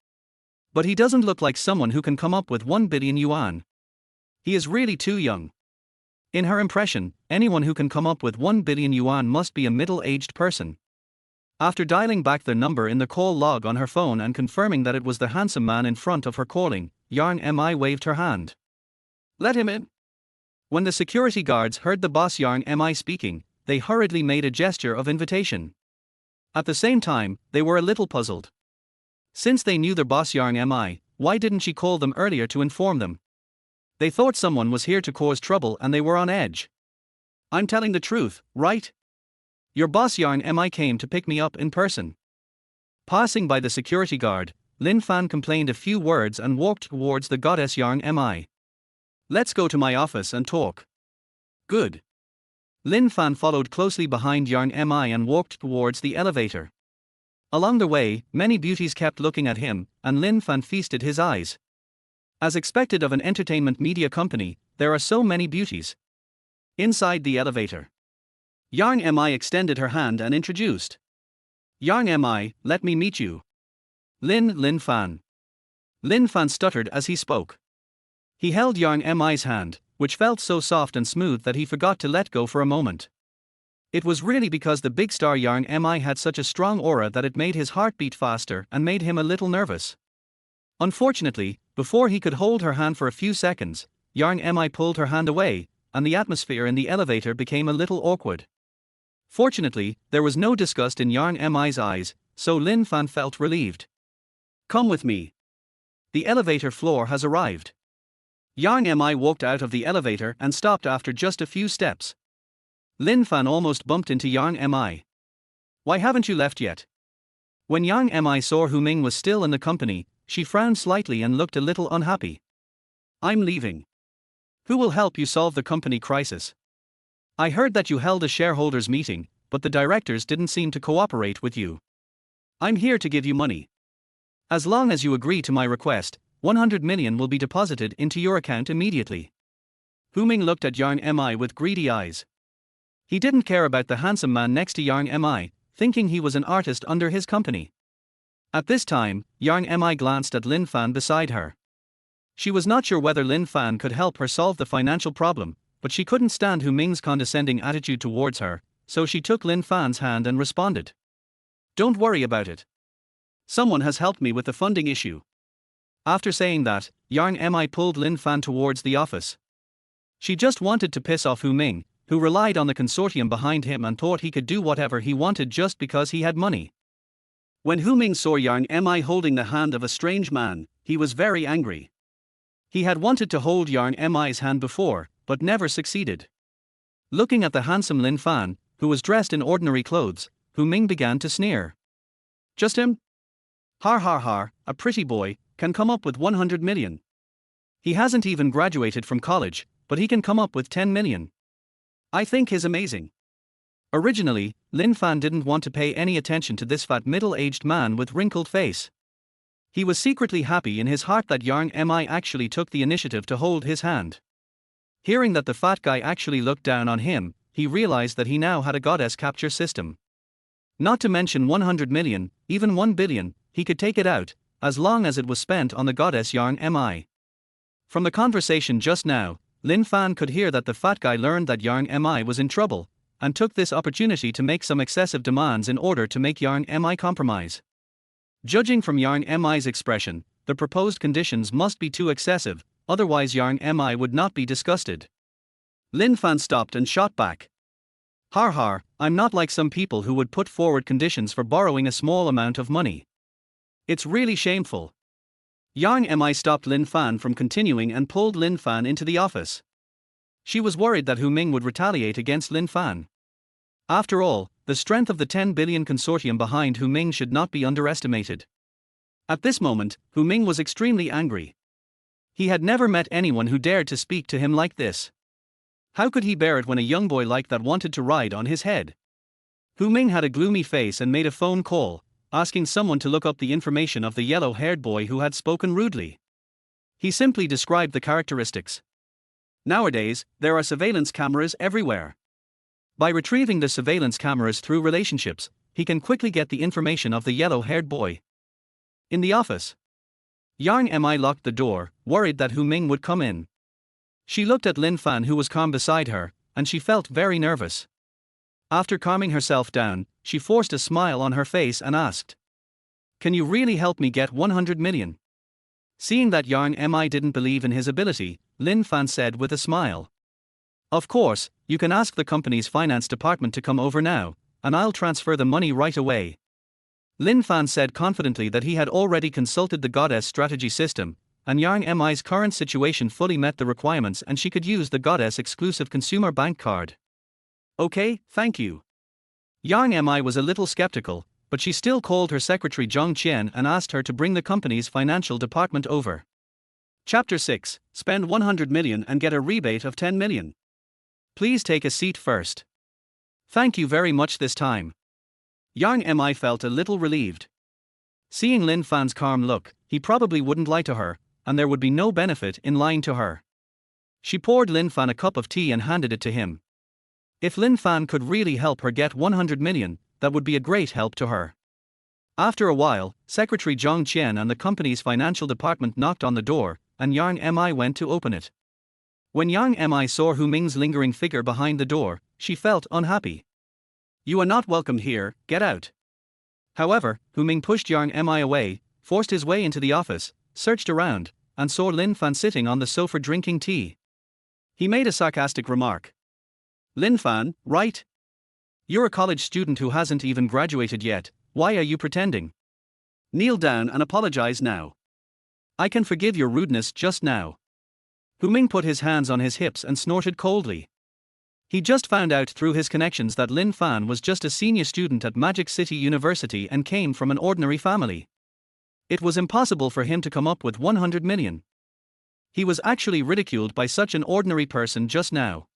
But he doesn't look like someone who can come up with 1 billion yuan. He is really too young. In her impression, anyone who can come up with 1 billion yuan must be a middle-aged person. After dialing back the number in the call log on her phone and confirming that it was the handsome man in front of her calling, Yang Mi waved her hand. Let him in. When the security guards heard the boss Yang Mi speaking, they hurriedly made a gesture of invitation. At the same time, they were a little puzzled. Since they knew their boss Yang Mi, why didn't she call them earlier to inform them? They thought someone was here to cause trouble and they were on edge. I'm telling the truth, right? Your boss Yang Mi came to pick me up in person. Passing by the security guard, Lin Fan complained a few words and walked towards the goddess Yang Mi. Let's go to my office and talk. Good. Lin Fan followed closely behind Yang Mi and walked towards the elevator. Along the way, many beauties kept looking at him, and Lin Fan feasted his eyes. As expected of an entertainment media company, there are so many beauties. Inside the elevator, Yang Mi extended her hand and introduced. Yang Mi, let me meet you. Lin Fan. Lin Fan stuttered as he spoke. He held Yang Mi's hand, which felt so soft and smooth that he forgot to let go for a moment. It was really because the big star Yang Mi had such a strong aura that it made his heart beat faster and made him a little nervous. Unfortunately, before he could hold her hand for a few seconds, Yang Mi pulled her hand away, and the atmosphere in the elevator became a little awkward. Fortunately, there was no disgust in Yang Mi's eyes, so Lin Fan felt relieved. Come with me. The elevator floor has arrived. Yang Mi walked out of the elevator and stopped after just a few steps. Lin Fan almost bumped into Yang Mi. Why haven't you left yet? When Yang Mi saw Hu Ming was still in the company, she frowned slightly and looked a little unhappy. I'm leaving. Who will help you solve the company crisis? I heard that you held a shareholders meeting, but the directors didn't seem to cooperate with you. I'm here to give you money. As long as you agree to my request, 100 million will be deposited into your account immediately. Hu Ming looked at Yang Mi with greedy eyes. He didn't care about the handsome man next to Yang Mi, thinking he was an artist under his company. At this time, Yang Mi glanced at Lin Fan beside her. She was not sure whether Lin Fan could help her solve the financial problem, but she couldn't stand Hu Ming's condescending attitude towards her, so she took Lin Fan's hand and responded. Don't worry about it. Someone has helped me with the funding issue. After saying that, Yang Mi pulled Lin Fan towards the office. She just wanted to piss off Hu Ming, who relied on the consortium behind him and thought he could do whatever he wanted just because he had money. When Hu Ming saw Yang Mi holding the hand of a strange man, he was very angry. He had wanted to hold Yang Mi's hand before, but never succeeded. Looking at the handsome Lin Fan, who was dressed in ordinary clothes, Hu Ming began to sneer. Just him? Har har har, a pretty boy, can come up with 100 million. He hasn't even graduated from college, but he can come up with 10 million. I think he's amazing. Originally, Lin Fan didn't want to pay any attention to this fat middle-aged man with wrinkled face. He was secretly happy in his heart that Yang Mi actually took the initiative to hold his hand. Hearing that the fat guy actually looked down on him, he realized that he now had a goddess capture system. Not to mention 100 million, even 1 billion, he could take it out, as long as it was spent on the goddess Yang Mi. From the conversation just now, Lin Fan could hear that the fat guy learned that Yang Mi was in trouble, and took this opportunity to make some excessive demands in order to make Yang Mi compromise. Judging from Yang Mi's expression, the proposed conditions must be too excessive, otherwise Yang Mi would not be disgusted. Lin Fan stopped and shot back. Har har, I'm not like some people who would put forward conditions for borrowing a small amount of money. It's really shameful. Yang Mi stopped Lin Fan from continuing and pulled Lin Fan into the office. She was worried that Hu Ming would retaliate against Lin Fan. After all, the strength of the 10 billion consortium behind Hu Ming should not be underestimated. At this moment, Hu Ming was extremely angry. He had never met anyone who dared to speak to him like this. How could he bear it when a young boy like that wanted to ride on his head? Hu Ming had a gloomy face and made a phone call, asking someone to look up the information of the yellow-haired boy who had spoken rudely. He simply described the characteristics. Nowadays, there are surveillance cameras everywhere. By retrieving the surveillance cameras through relationships, he can quickly get the information of the yellow-haired boy. In the office, Yang Mi locked the door, worried that Hu Ming would come in. She looked at Lin Fan, who was calm beside her, and she felt very nervous. After calming herself down, she forced a smile on her face and asked, "Can you really help me get 100 million? Seeing that Yang Mi didn't believe in his ability, Lin Fan said with a smile, "Of course, you can ask the company's finance department to come over now, and I'll transfer the money right away." Lin Fan said confidently that he had already consulted the goddess strategy system, and Yang Mi's current situation fully met the requirements and she could use the goddess exclusive consumer bank card. "Okay, thank you." Yang Mi was a little skeptical, but she still called her secretary Zhang Qian and asked her to bring the company's financial department over. Chapter 6, Spend 100 million and get a rebate of 10 million. Please take a seat first. Thank you very much this time. Yang Mi felt a little relieved. Seeing Lin Fan's calm look, he probably wouldn't lie to her, and there would be no benefit in lying to her. She poured Lin Fan a cup of tea and handed it to him. If Lin Fan could really help her get 100 million, that would be a great help to her. After a while, Secretary Zhang Qian and the company's financial department knocked on the door, and Yang Mi went to open it. When Yang Mi saw Hu Ming's lingering figure behind the door, she felt unhappy. "You are not welcome here, get out." However, Hu Ming pushed Yang Mi away, forced his way into the office, searched around, and saw Lin Fan sitting on the sofa drinking tea. He made a sarcastic remark. "Lin Fan, right? You're a college student who hasn't even graduated yet, why are you pretending? Kneel down and apologize now. I can forgive your rudeness just now." Hu Ming put his hands on his hips and snorted coldly. He just found out through his connections that Lin Fan was just a senior student at Magic City University and came from an ordinary family. It was impossible for him to come up with 100 million. He was actually ridiculed by such an ordinary person just now.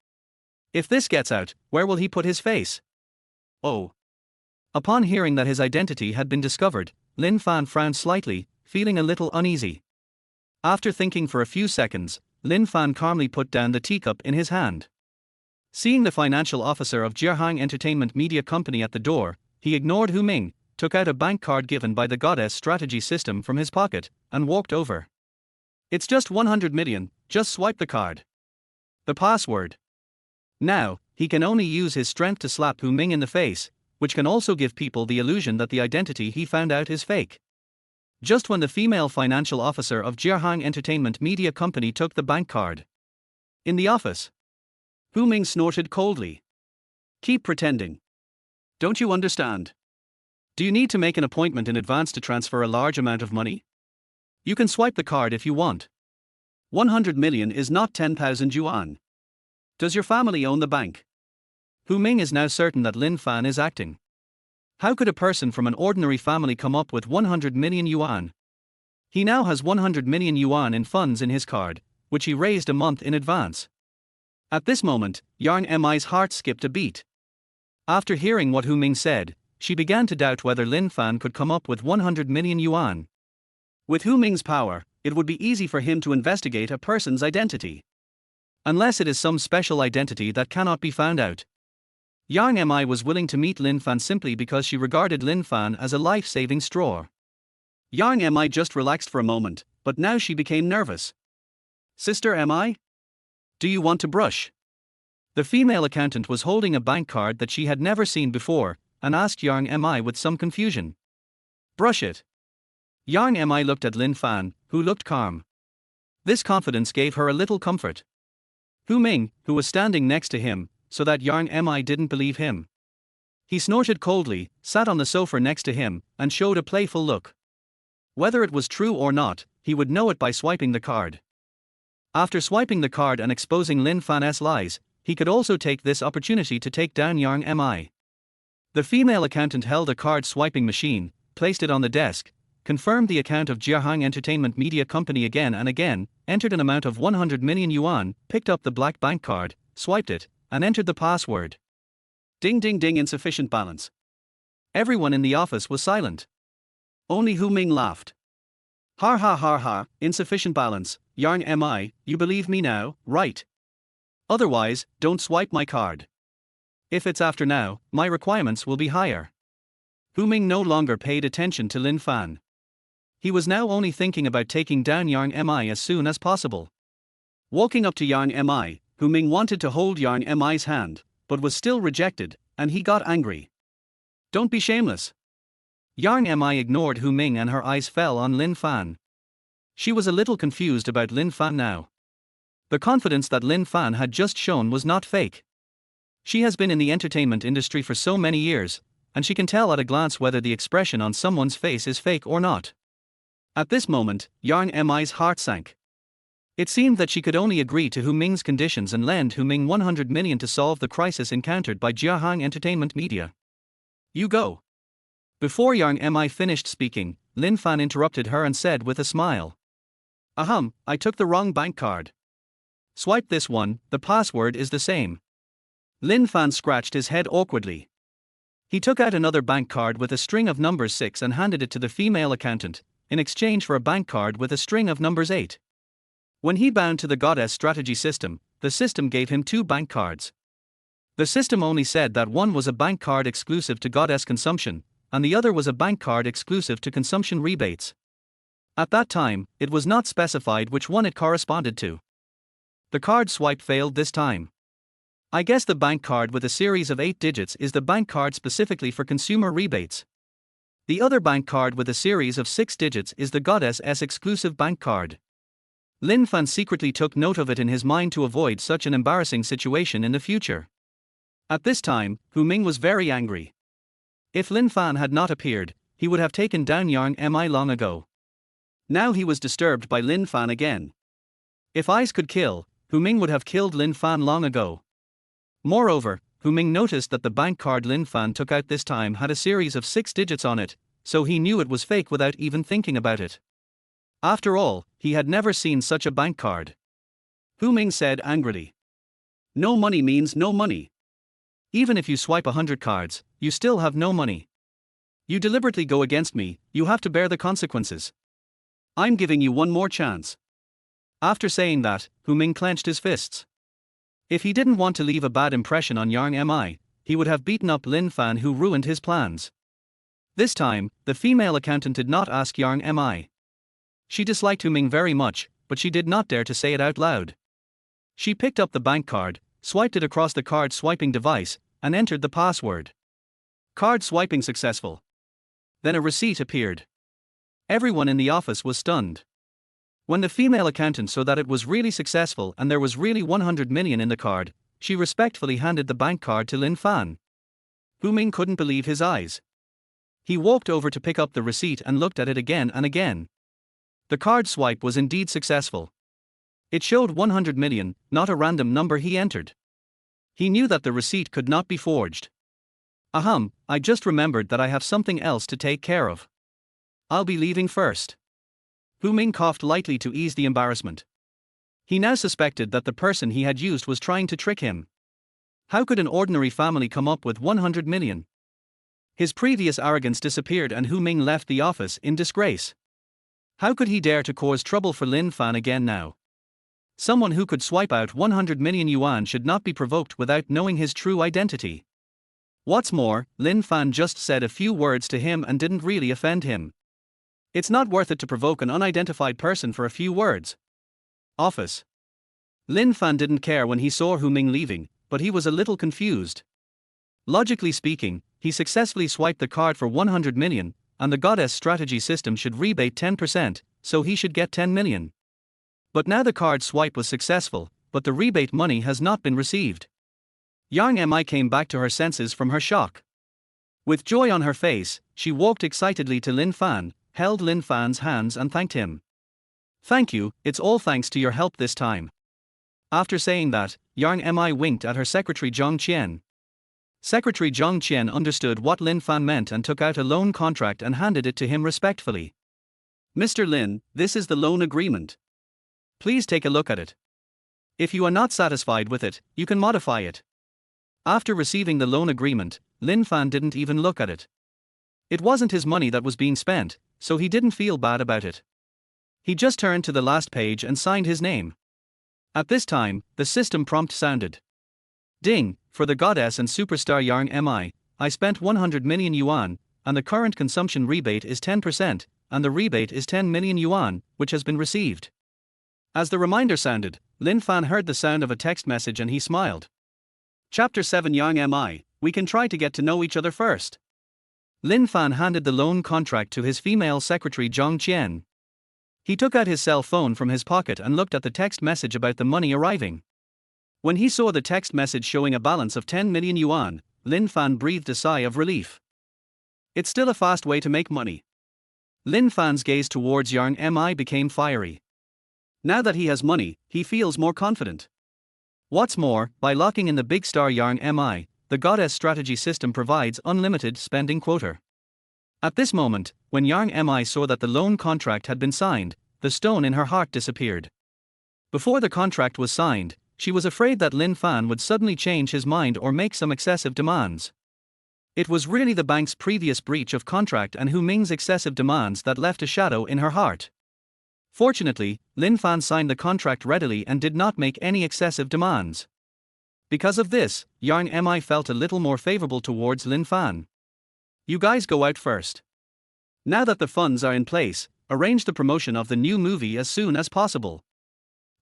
If this gets out, where will he put his face? Oh. Upon hearing that his identity had been discovered, Lin Fan frowned slightly, feeling a little uneasy. After thinking for a few seconds, Lin Fan calmly put down the teacup in his hand. Seeing the financial officer of Jiahang Entertainment Media Company at the door, he ignored Hu Ming, took out a bank card given by the goddess strategy system from his pocket, and walked over. "It's just 100 million, just swipe the card. The password." Now, he can only use his strength to slap Hu Ming in the face, which can also give people the illusion that the identity he found out is fake. Just when the female financial officer of Jiahang Entertainment Media Company took the bank card. In the office, Hu Ming snorted coldly. "Keep pretending. Don't you understand? Do you need to make an appointment in advance to transfer a large amount of money? You can swipe the card if you want. 100 million is not 10,000 yuan. Does your family own the bank?" Hu Ming is now certain that Lin Fan is acting. How could a person from an ordinary family come up with 100 million yuan? He now has 100 million yuan in funds in his card, which he raised a month in advance. At this moment, Yang Mi's heart skipped a beat. After hearing what Hu Ming said, she began to doubt whether Lin Fan could come up with 100 million yuan. With Hu Ming's power, it would be easy for him to investigate a person's identity. Unless it is some special identity that cannot be found out. Yang Mi was willing to meet Lin Fan simply because she regarded Lin Fan as a life-saving straw. Yang Mi just relaxed for a moment, but now she became nervous. Sister Mi? Do you want to brush? The female accountant was holding a bank card that she had never seen before, and asked Yang Mi with some confusion. Brush it. Yang Mi looked at Lin Fan, who looked calm. This confidence gave her a little comfort. Hu Ming, who was standing next to him, so that Yang Mi didn't believe him. He snorted coldly, sat on the sofa next to him, and showed a playful look. Whether it was true or not, he would know it by swiping the card. After swiping the card and exposing Lin Fan's lies, he could also take this opportunity to take down Yang Mi. The female accountant held a card swiping machine, placed it on the desk, confirmed the account of Jiahang Entertainment Media Company again and again, entered an amount of 100 million yuan, picked up the black bank card, swiped it, and entered the password. Ding ding ding, insufficient balance. Everyone in the office was silent. Only Hu Ming laughed. Ha ha ha ha, insufficient balance. Yang Mi, you believe me now, right? Otherwise, don't swipe my card. If it's after now, my requirements will be higher. Hu Ming no longer paid attention to Lin Fan. He was now only thinking about taking down Yang Mi as soon as possible. Walking up to Yang Mi, Hu Ming wanted to hold Yang Mi's hand, but was still rejected, and he got angry. Don't be shameless. Yang Mi ignored Hu Ming and her eyes fell on Lin Fan. She was a little confused about Lin Fan now. The confidence that Lin Fan had just shown was not fake. She has been in the entertainment industry for so many years, and she can tell at a glance whether the expression on someone's face is fake or not. At this moment, Yang Mi's heart sank. It seemed that she could only agree to Hu Ming's conditions and lend Hu Ming 100 million to solve the crisis encountered by Jiahang Entertainment Media. You go. Before Yang Mi finished speaking, Lin Fan interrupted her and said with a smile. I took the wrong bank card. Swipe this one, the password is the same. Lin Fan scratched his head awkwardly. He took out another bank card with a string of numbers 6 and handed it to the female accountant, in exchange for a bank card with a string of numbers 8. When he bound to the goddess strategy system, the system gave him 2 bank cards. The system only said that one was a bank card exclusive to goddess consumption, and the other was a bank card exclusive to consumption rebates. At that time, it was not specified which one it corresponded to. The card swipe failed this time. I guess the bank card with a series of 8 digits is the bank card specifically for consumer rebates. The other bank card with a series of 6 digits is the Goddess S exclusive bank card. Lin Fan secretly took note of it in his mind to avoid such an embarrassing situation in the future. At this time, Hu Ming was very angry. If Lin Fan had not appeared, he would have taken down Yang Mi long ago. Now he was disturbed by Lin Fan again. If eyes could kill, Hu Ming would have killed Lin Fan long ago. Moreover, Hu Ming noticed that the bank card Lin Fan took out this time had a series of 6 digits on it, so he knew it was fake without even thinking about it. After all, he had never seen such a bank card. Hu Ming said angrily. No money means no money. Even if you swipe 100 cards, you still have no money. You deliberately go against me, you have to bear the consequences. I'm giving you one more chance. After saying that, Hu Ming clenched his fists. If he didn't want to leave a bad impression on Yang Mi, he would have beaten up Lin Fan who ruined his plans. This time, the female accountant did not ask Yang Mi. She disliked Hu Ming very much, but she did not dare to say it out loud. She picked up the bank card, swiped it across the card swiping device, and entered the password. Card swiping successful. Then a receipt appeared. Everyone in the office was stunned. When the female accountant saw that it was really successful and there was really 100 million in the card, she respectfully handed the bank card to Lin Fan. Hu Ming couldn't believe his eyes. He walked over to pick up the receipt and looked at it again and again. The card swipe was indeed successful. It showed 100 million, not a random number he entered. He knew that the receipt could not be forged. I just remembered that I have something else to take care of. I'll be leaving first. Hu Ming coughed lightly to ease the embarrassment. He now suspected that the person he had used was trying to trick him. How could an ordinary family come up with 100 million? His previous arrogance disappeared and Hu Ming left the office in disgrace. How could he dare to cause trouble for Lin Fan again now? Someone who could swipe out 100 million yuan should not be provoked without knowing his true identity. What's more, Lin Fan just said a few words to him and didn't really offend him. It's not worth it to provoke an unidentified person for a few words. Office. Lin Fan didn't care when he saw Hu Ming leaving, but he was a little confused. Logically speaking, he successfully swiped the card for 100 million, and the goddess strategy system should rebate 10%, so he should get 10 million. But now the card swipe was successful, but the rebate money has not been received. Yang Mi came back to her senses from her shock. With joy on her face, she walked excitedly to Lin Fan, held Lin Fan's hands and thanked him. Thank you, it's all thanks to your help this time. After saying that, Yang Mi winked at her secretary Zhang Qian. Secretary Zhang Qian understood what Lin Fan meant and took out a loan contract and handed it to him respectfully. Mr. Lin, this is the loan agreement. Please take a look at it. If you are not satisfied with it, you can modify it. After receiving the loan agreement, Lin Fan didn't even look at it. It wasn't his money that was being spent, so he didn't feel bad about it. He just turned to the last page and signed his name. At this time, the system prompt sounded. Ding, for the goddess and superstar Yang Mi, I spent 100 million yuan, and the current consumption rebate is 10%, and the rebate is 10 million yuan, which has been received. As the reminder sounded, Lin Fan heard the sound of a text message and he smiled. Chapter 7 Yang Mi, we can try to get to know each other first. Lin Fan handed the loan contract to his female secretary Zhang Qian. He took out his cell phone from his pocket and looked at the text message about the money arriving. When he saw the text message showing a balance of 10 million yuan, Lin Fan breathed a sigh of relief. It's still a fast way to make money. Lin Fan's gaze towards Yang Mi became fiery. Now that he has money, he feels more confident. What's more, by locking in the big star Yang Mi, the goddess strategy system provides unlimited spending quota. At this moment, when Yang Mi saw that the loan contract had been signed, the stone in her heart disappeared. Before the contract was signed, she was afraid that Lin Fan would suddenly change his mind or make some excessive demands. It was really the bank's previous breach of contract and Hu Ming's excessive demands that left a shadow in her heart. Fortunately, Lin Fan signed the contract readily and did not make any excessive demands. Because of this, Yang Mi felt a little more favorable towards Lin Fan. You guys go out first. Now that the funds are in place, arrange the promotion of the new movie as soon as possible.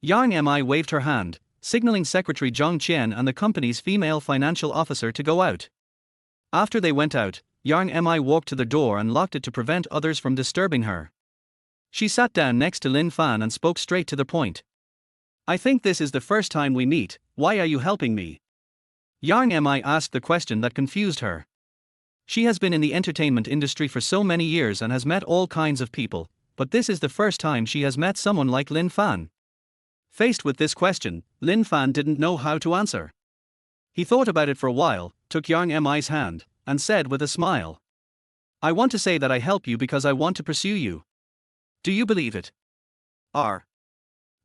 Yang Mi waved her hand, signaling Secretary Zhang Qian and the company's female financial officer to go out. After they went out, Yang Mi walked to the door and locked it to prevent others from disturbing her. She sat down next to Lin Fan and spoke straight to the point. I think this is the first time we meet, why are you helping me? Yang Mi asked the question that confused her. She has been in the entertainment industry for so many years and has met all kinds of people, but this is the first time she has met someone like Lin Fan. Faced with this question, Lin Fan didn't know how to answer. He thought about it for a while, took Yang Mi's hand, and said with a smile. I want to say that I help you because I want to pursue you. Do you believe it?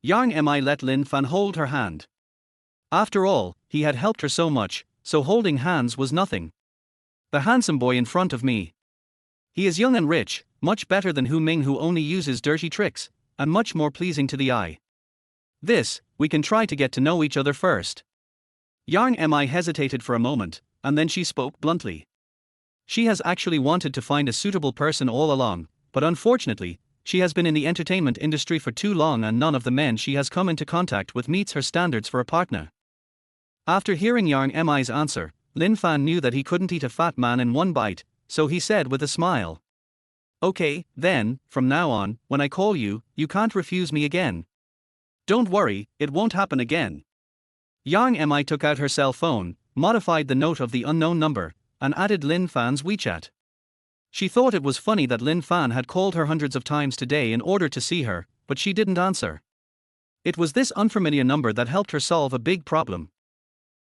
Yang Mi let Lin Fan hold her hand. After all, he had helped her so much, so holding hands was nothing. The handsome boy in front of me. He is young and rich, much better than Hu Ming who only uses dirty tricks, and much more pleasing to the eye. We can try to get to know each other first. Yang Mi hesitated for a moment, and then she spoke bluntly. She has actually wanted to find a suitable person all along, but unfortunately, she has been in the entertainment industry for too long and none of the men she has come into contact with meets her standards for a partner. After hearing Yang Mi's answer, Lin Fan knew that he couldn't eat a fat man in one bite, so he said with a smile. Okay, then, from now on, when I call you, you can't refuse me again. Don't worry, it won't happen again. Yang Mi took out her cell phone, modified the note of the unknown number, and added Lin Fan's WeChat. She thought it was funny that Lin Fan had called her hundreds of times today in order to see her, but she didn't answer. It was this unfamiliar number that helped her solve a big problem.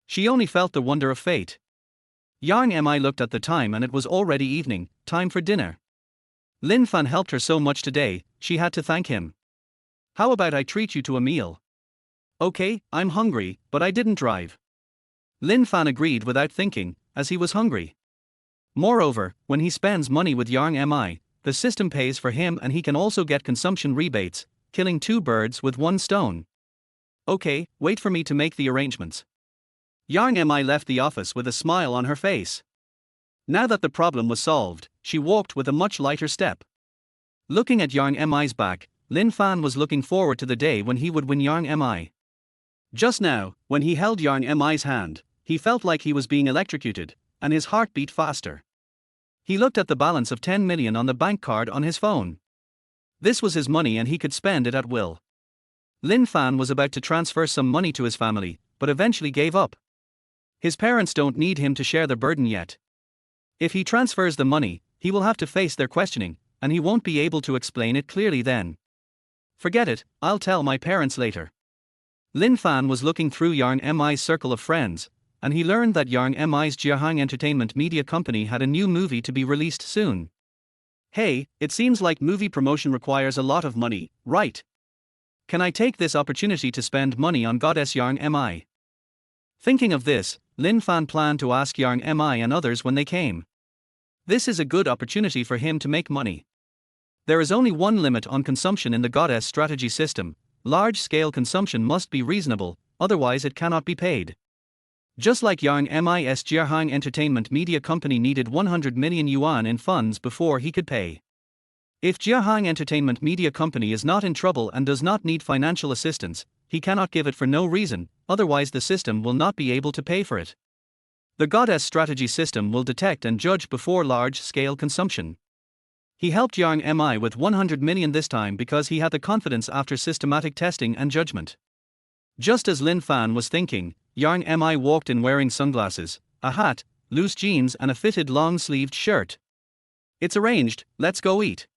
She only felt the wonder of fate. Yang Mi looked at the time and it was already evening, time for dinner. Lin Fan helped her so much today, she had to thank him. How about I treat you to a meal? Okay, I'm hungry, but I didn't drive. Lin Fan agreed without thinking, as he was hungry. Moreover, when he spends money with Yang Mi, the system pays for him and he can also get consumption rebates, killing two birds with one stone. Okay, wait for me to make the arrangements. Yang Mi left the office with a smile on her face. Now that the problem was solved, she walked with a much lighter step. Looking at Yang Mi's back, Lin Fan was looking forward to the day when he would win Yang Mi. Just now, when he held Yang Mi's hand, he felt like he was being electrocuted, and his heart beat faster. He looked at the balance of 10 million on the bank card on his phone. This was his money and he could spend it at will. Lin Fan was about to transfer some money to his family, but eventually gave up. His parents don't need him to share the burden yet. If he transfers the money, he will have to face their questioning, and he won't be able to explain it clearly then. Forget it, I'll tell my parents later. Lin Fan was looking through Yang Mi's circle of friends, and he learned that Yang Mi's Jiahang Entertainment Media Company had a new movie to be released soon. Hey, it seems like movie promotion requires a lot of money, right? Can I take this opportunity to spend money on Goddess Yang Mi? Thinking of this, Lin Fan planned to ask Yang Mi and others when they came. This is a good opportunity for him to make money. There is only one limit on consumption in the Goddess strategy system: large-scale consumption must be reasonable, otherwise it cannot be paid. Just like Yang Mi's Jiahang Entertainment Media Company needed 100 million yuan in funds before he could pay. If Jiahang Entertainment Media Company is not in trouble and does not need financial assistance, he cannot give it for no reason, otherwise the system will not be able to pay for it. The Goddess strategy system will detect and judge before large-scale consumption. He helped Yang Mi with 100 million this time because he had the confidence after systematic testing and judgment. Just as Lin Fan was thinking, Yang Mi walked in wearing sunglasses, a hat, loose jeans and a fitted long-sleeved shirt. It's arranged, let's go eat.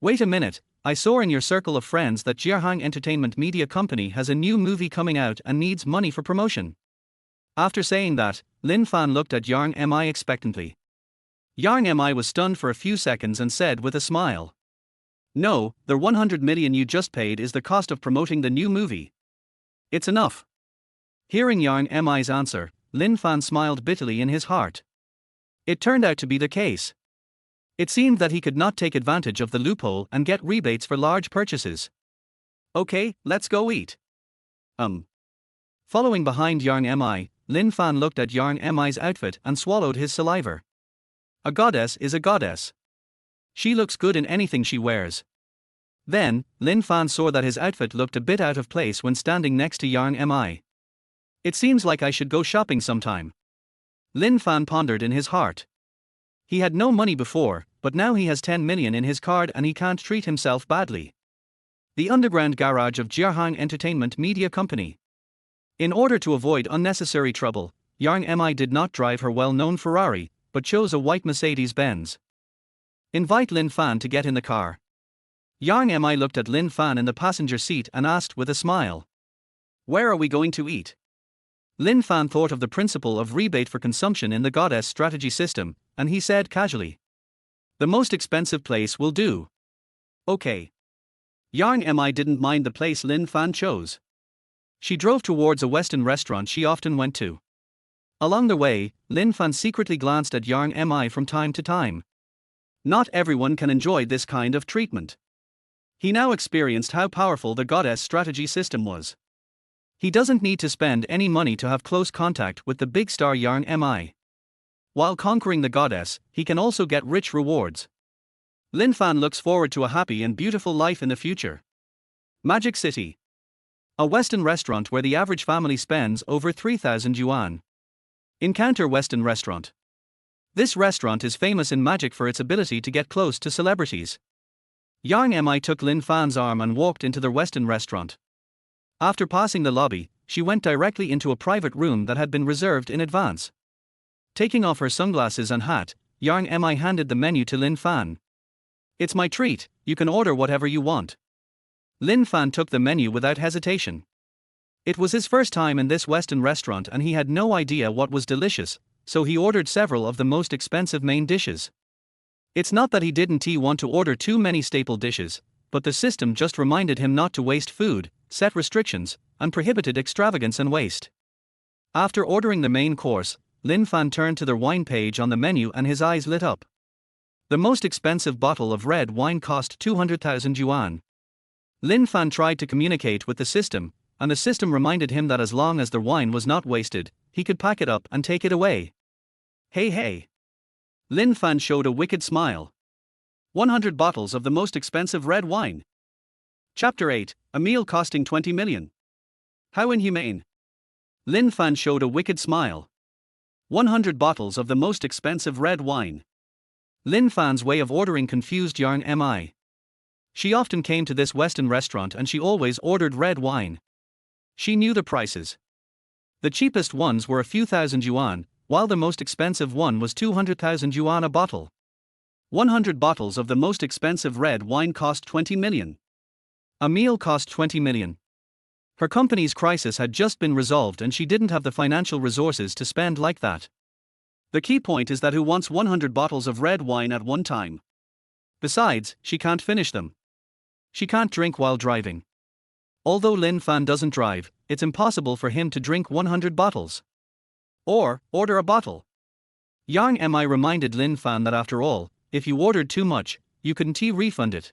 Wait a minute, I saw in your circle of friends that Jiahang Entertainment Media Company has a new movie coming out and needs money for promotion. After saying that, Lin Fan looked at Yang Mi expectantly. Yang Mi was stunned for a few seconds and said with a smile, "No, the 100 million you just paid is the cost of promoting the new movie. It's enough." Hearing Yang Mi's answer, Lin Fan smiled bitterly in his heart. It turned out to be the case. It seemed that he could not take advantage of the loophole and get rebates for large purchases. Okay, let's go eat. Following behind Yang Mi, Lin Fan looked at Yang Mi's outfit and swallowed his saliva. A goddess is a goddess. She looks good in anything she wears. Then, Lin Fan saw that his outfit looked a bit out of place when standing next to Yang Mi. It seems like I should go shopping sometime. Lin Fan pondered in his heart. He had no money before, but now he has 10 million in his card and he can't treat himself badly. The underground garage of Jiahang Entertainment Media Company. In order to avoid unnecessary trouble, Yang Mi did not drive her well-known Ferrari, but chose a white Mercedes-Benz. Invite Lin Fan to get in the car. Yang Mi looked at Lin Fan in the passenger seat and asked with a smile, "Where are we going to eat?" Lin Fan thought of the principle of rebate for consumption in the Goddess strategy system, and he said casually, "The most expensive place will do." Okay. Yang Mi didn't mind the place Lin Fan chose. She drove towards a Western restaurant she often went to. Along the way, Lin Fan secretly glanced at Yang Mi from time to time. Not everyone can enjoy this kind of treatment. He now experienced how powerful the Goddess strategy system was. He doesn't need to spend any money to have close contact with the big star Yang Mi. While conquering the goddess, he can also get rich rewards. Lin Fan looks forward to a happy and beautiful life in the future. Magic City. A Western restaurant where the average family spends over 3,000 yuan. Encounter Western Restaurant. This restaurant is famous in magic for its ability to get close to celebrities. Yang Mi took Lin Fan's arm and walked into the Western restaurant. After passing the lobby, she went directly into a private room that had been reserved in advance. Taking off her sunglasses and hat, Yang Mi handed the menu to Lin Fan. "It's my treat, you can order whatever you want." Lin Fan took the menu without hesitation. It was his first time in this Western restaurant and he had no idea what was delicious, so he ordered several of the most expensive main dishes. It's not that he didn't want to order too many staple dishes, but the system just reminded him not to waste food, set restrictions, and prohibited extravagance and waste. After ordering the main course, Lin Fan turned to the wine page on the menu and his eyes lit up. The most expensive bottle of red wine cost 200,000 yuan. Lin Fan tried to communicate with the system, and the system reminded him that as long as the wine was not wasted, he could pack it up and take it away. Hey hey. Lin Fan showed a wicked smile. 100 bottles of the most expensive red wine. Chapter 8, a meal costing 20 million. How inhumane. Lin Fan showed a wicked smile. 100 bottles of the most expensive red wine. Lin Fan's way of ordering confused Yang Mi. She often came to this Western restaurant and she always ordered red wine. She knew the prices. The cheapest ones were a few thousand yuan, while the most expensive one was 200,000 yuan a bottle. 100 bottles of the most expensive red wine cost 20 million. A meal cost 20 million. Her company's crisis had just been resolved and she didn't have the financial resources to spend like that. The key point is that who wants 100 bottles of red wine at one time? Besides, she can't finish them. She can't drink while driving. Although Lin Fan doesn't drive, it's impossible for him to drink 100 bottles. Or, order a bottle. Yang Mi reminded Lin Fan that after all, if you ordered too much, you couldn't refund it.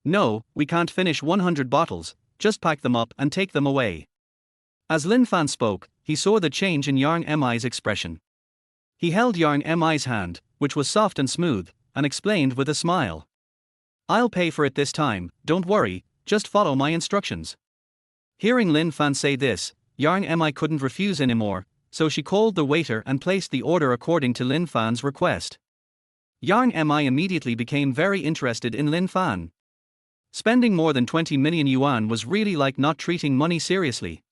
No, we can't finish 100 bottles, just pack them up and take them away. As Lin Fan spoke, he saw the change in Yang Mi's expression. He held Yang Mi's hand, which was soft and smooth, and explained with a smile. I'll pay for it this time, don't worry, just follow my instructions. Hearing Lin Fan say this, Yang Mi couldn't refuse anymore, so she called the waiter and placed the order according to Lin Fan's request. Yang Mi immediately became very interested in Lin Fan. Spending more than 20 million yuan was really like not treating money seriously.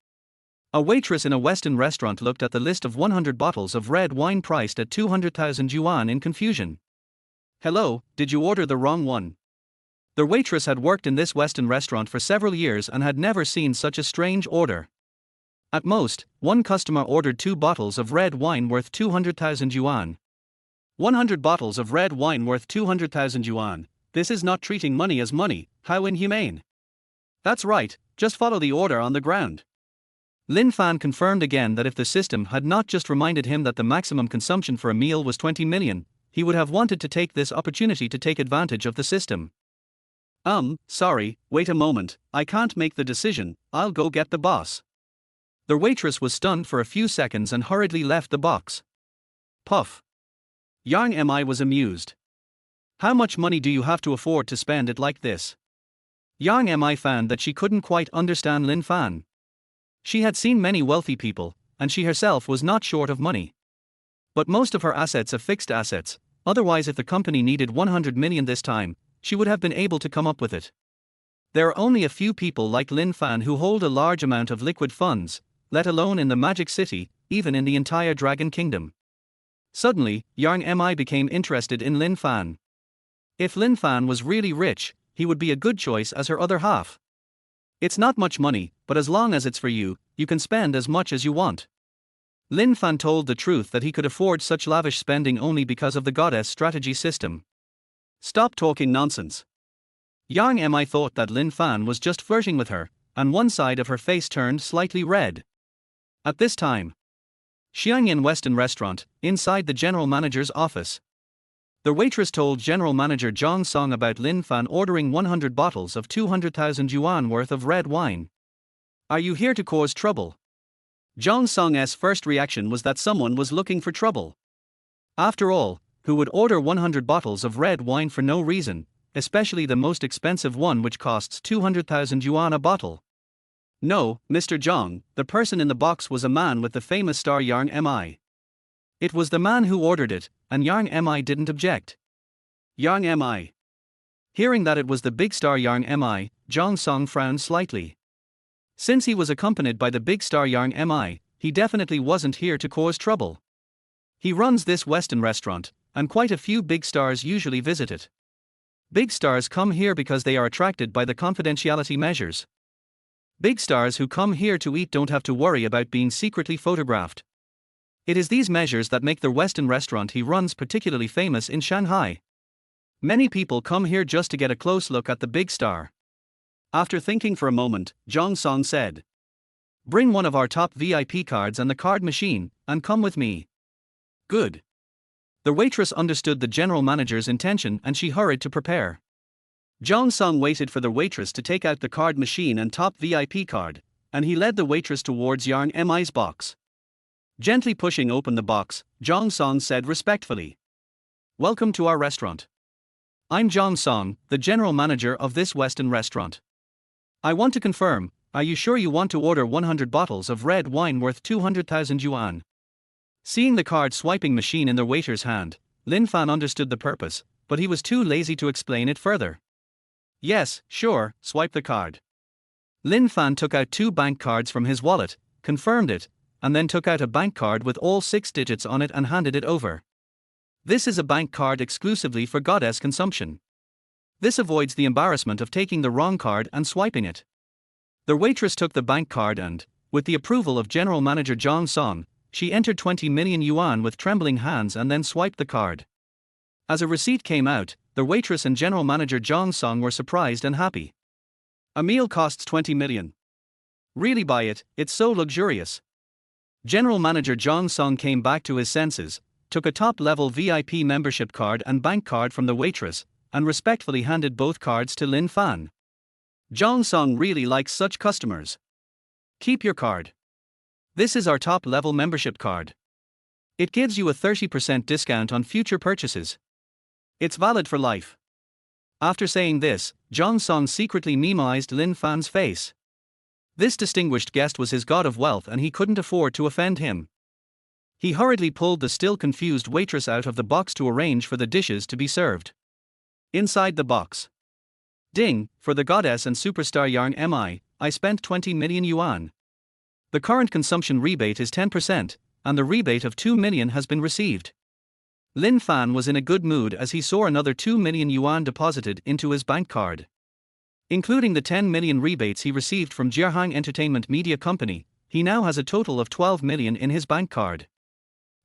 A waitress in a Western restaurant looked at the list of 100 bottles of red wine priced at 200,000 yuan in confusion. Hello, did you order the wrong one? The waitress had worked in this Western restaurant for several years and had never seen such a strange order. At most, one customer ordered 2 bottles of red wine worth 200,000 yuan. 100 bottles of red wine worth 200,000 yuan. This is not treating money as money, how inhumane. That's right, just follow the order on the ground. Lin Fan confirmed again that if the system had not just reminded him that the maximum consumption for a meal was 20 million, he would have wanted to take this opportunity to take advantage of the system. Sorry, wait a moment, I can't make the decision, I'll go get the boss. The waitress was stunned for a few seconds and hurriedly left the box. Puff. Yang Mi was amused. How much money do you have to afford to spend it like this? Yang Mi found that she couldn't quite understand Lin Fan. She had seen many wealthy people, and she herself was not short of money. But most of her assets are fixed assets, otherwise if the company needed 100 million this time, she would have been able to come up with it. There are only a few people like Lin Fan who hold a large amount of liquid funds, let alone in the Magic City, even in the entire Dragon Kingdom. Suddenly, Yang Mi became interested in Lin Fan. If Lin Fan was really rich, he would be a good choice as her other half. It's not much money, but as long as it's for you, you can spend as much as you want. Lin Fan told the truth that he could afford such lavish spending only because of the goddess strategy system. Stop talking nonsense. Yang Mi thought that Lin Fan was just flirting with her, and one side of her face turned slightly red. At this time, Xiangyan Western Restaurant, inside the general manager's office. The waitress told General Manager Zhang Song about Lin Fan ordering 100 bottles of 200,000 yuan worth of red wine. Are you here to cause trouble? Zhang Song's first reaction was that someone was looking for trouble. After all, who would order 100 bottles of red wine for no reason, especially the most expensive one which costs 200,000 yuan a bottle? No, Mr. Zhang, the person in the box was a man with the famous star Yang Mi. It was the man who ordered it, and Yang Mi didn't object. Yang Mi. Hearing that it was the big star Yang Mi, Zhang Song frowned slightly. Since he was accompanied by the big star Yang Mi, he definitely wasn't here to cause trouble. He runs this Western restaurant, and quite a few big stars usually visit it. Big stars come here because they are attracted by the confidentiality measures. Big stars who come here to eat don't have to worry about being secretly photographed. It is these measures that make the Western restaurant he runs particularly famous in Shanghai. Many people come here just to get a close look at the big star. After thinking for a moment, Zhang Song said, "Bring one of our top VIP cards and the card machine, and come with me." Good. The waitress understood the general manager's intention and she hurried to prepare. Jong Sung waited for the waitress to take out the card machine and top VIP card, and he led the waitress towards Yang Mi's box. Gently pushing open the box, Jong Sung said respectfully, "Welcome to our restaurant. I'm Jong Sung, the general manager of this Western restaurant. I want to confirm, are you sure you want to order 100 bottles of red wine worth 200,000 yuan? Seeing the card swiping machine in the waiter's hand, Lin Fan understood the purpose, but he was too lazy to explain it further. Yes, sure, swipe the card. Lin Fan took out 2 bank cards from his wallet, confirmed it, and then took out a bank card with all 6 digits on it and handed it over. This is a bank card exclusively for goddess consumption. This avoids the embarrassment of taking the wrong card and swiping it. The waitress took the bank card and, with the approval of General Manager Jong Song, she entered 20 million yuan with trembling hands and then swiped the card. As a receipt came out, the waitress and General Manager Jong Song were surprised and happy. A meal costs 20 million. Really buy it, it's so luxurious. General Manager Jong Song came back to his senses, took a top-level VIP membership card and bank card from the waitress, and respectfully handed both cards to Lin Fan. Jong Song really likes such customers. Keep your card. This is our top-level membership card. It gives you a 30% discount on future purchases. It's valid for life. After saying this, Jong Song secretly memeized Lin Fan's face. This distinguished guest was his god of wealth and he couldn't afford to offend him. He hurriedly pulled the still confused waitress out of the box to arrange for the dishes to be served. Inside the box. Ding, for the goddess and superstar Yang Mi, I spent 20 million yuan. The current consumption rebate is 10%, and the rebate of 2 million has been received. Lin Fan was in a good mood as he saw another 2 million yuan deposited into his bank card. Including the 10 million rebates he received from Jiahang Entertainment Media Company, he now has a total of 12 million in his bank card.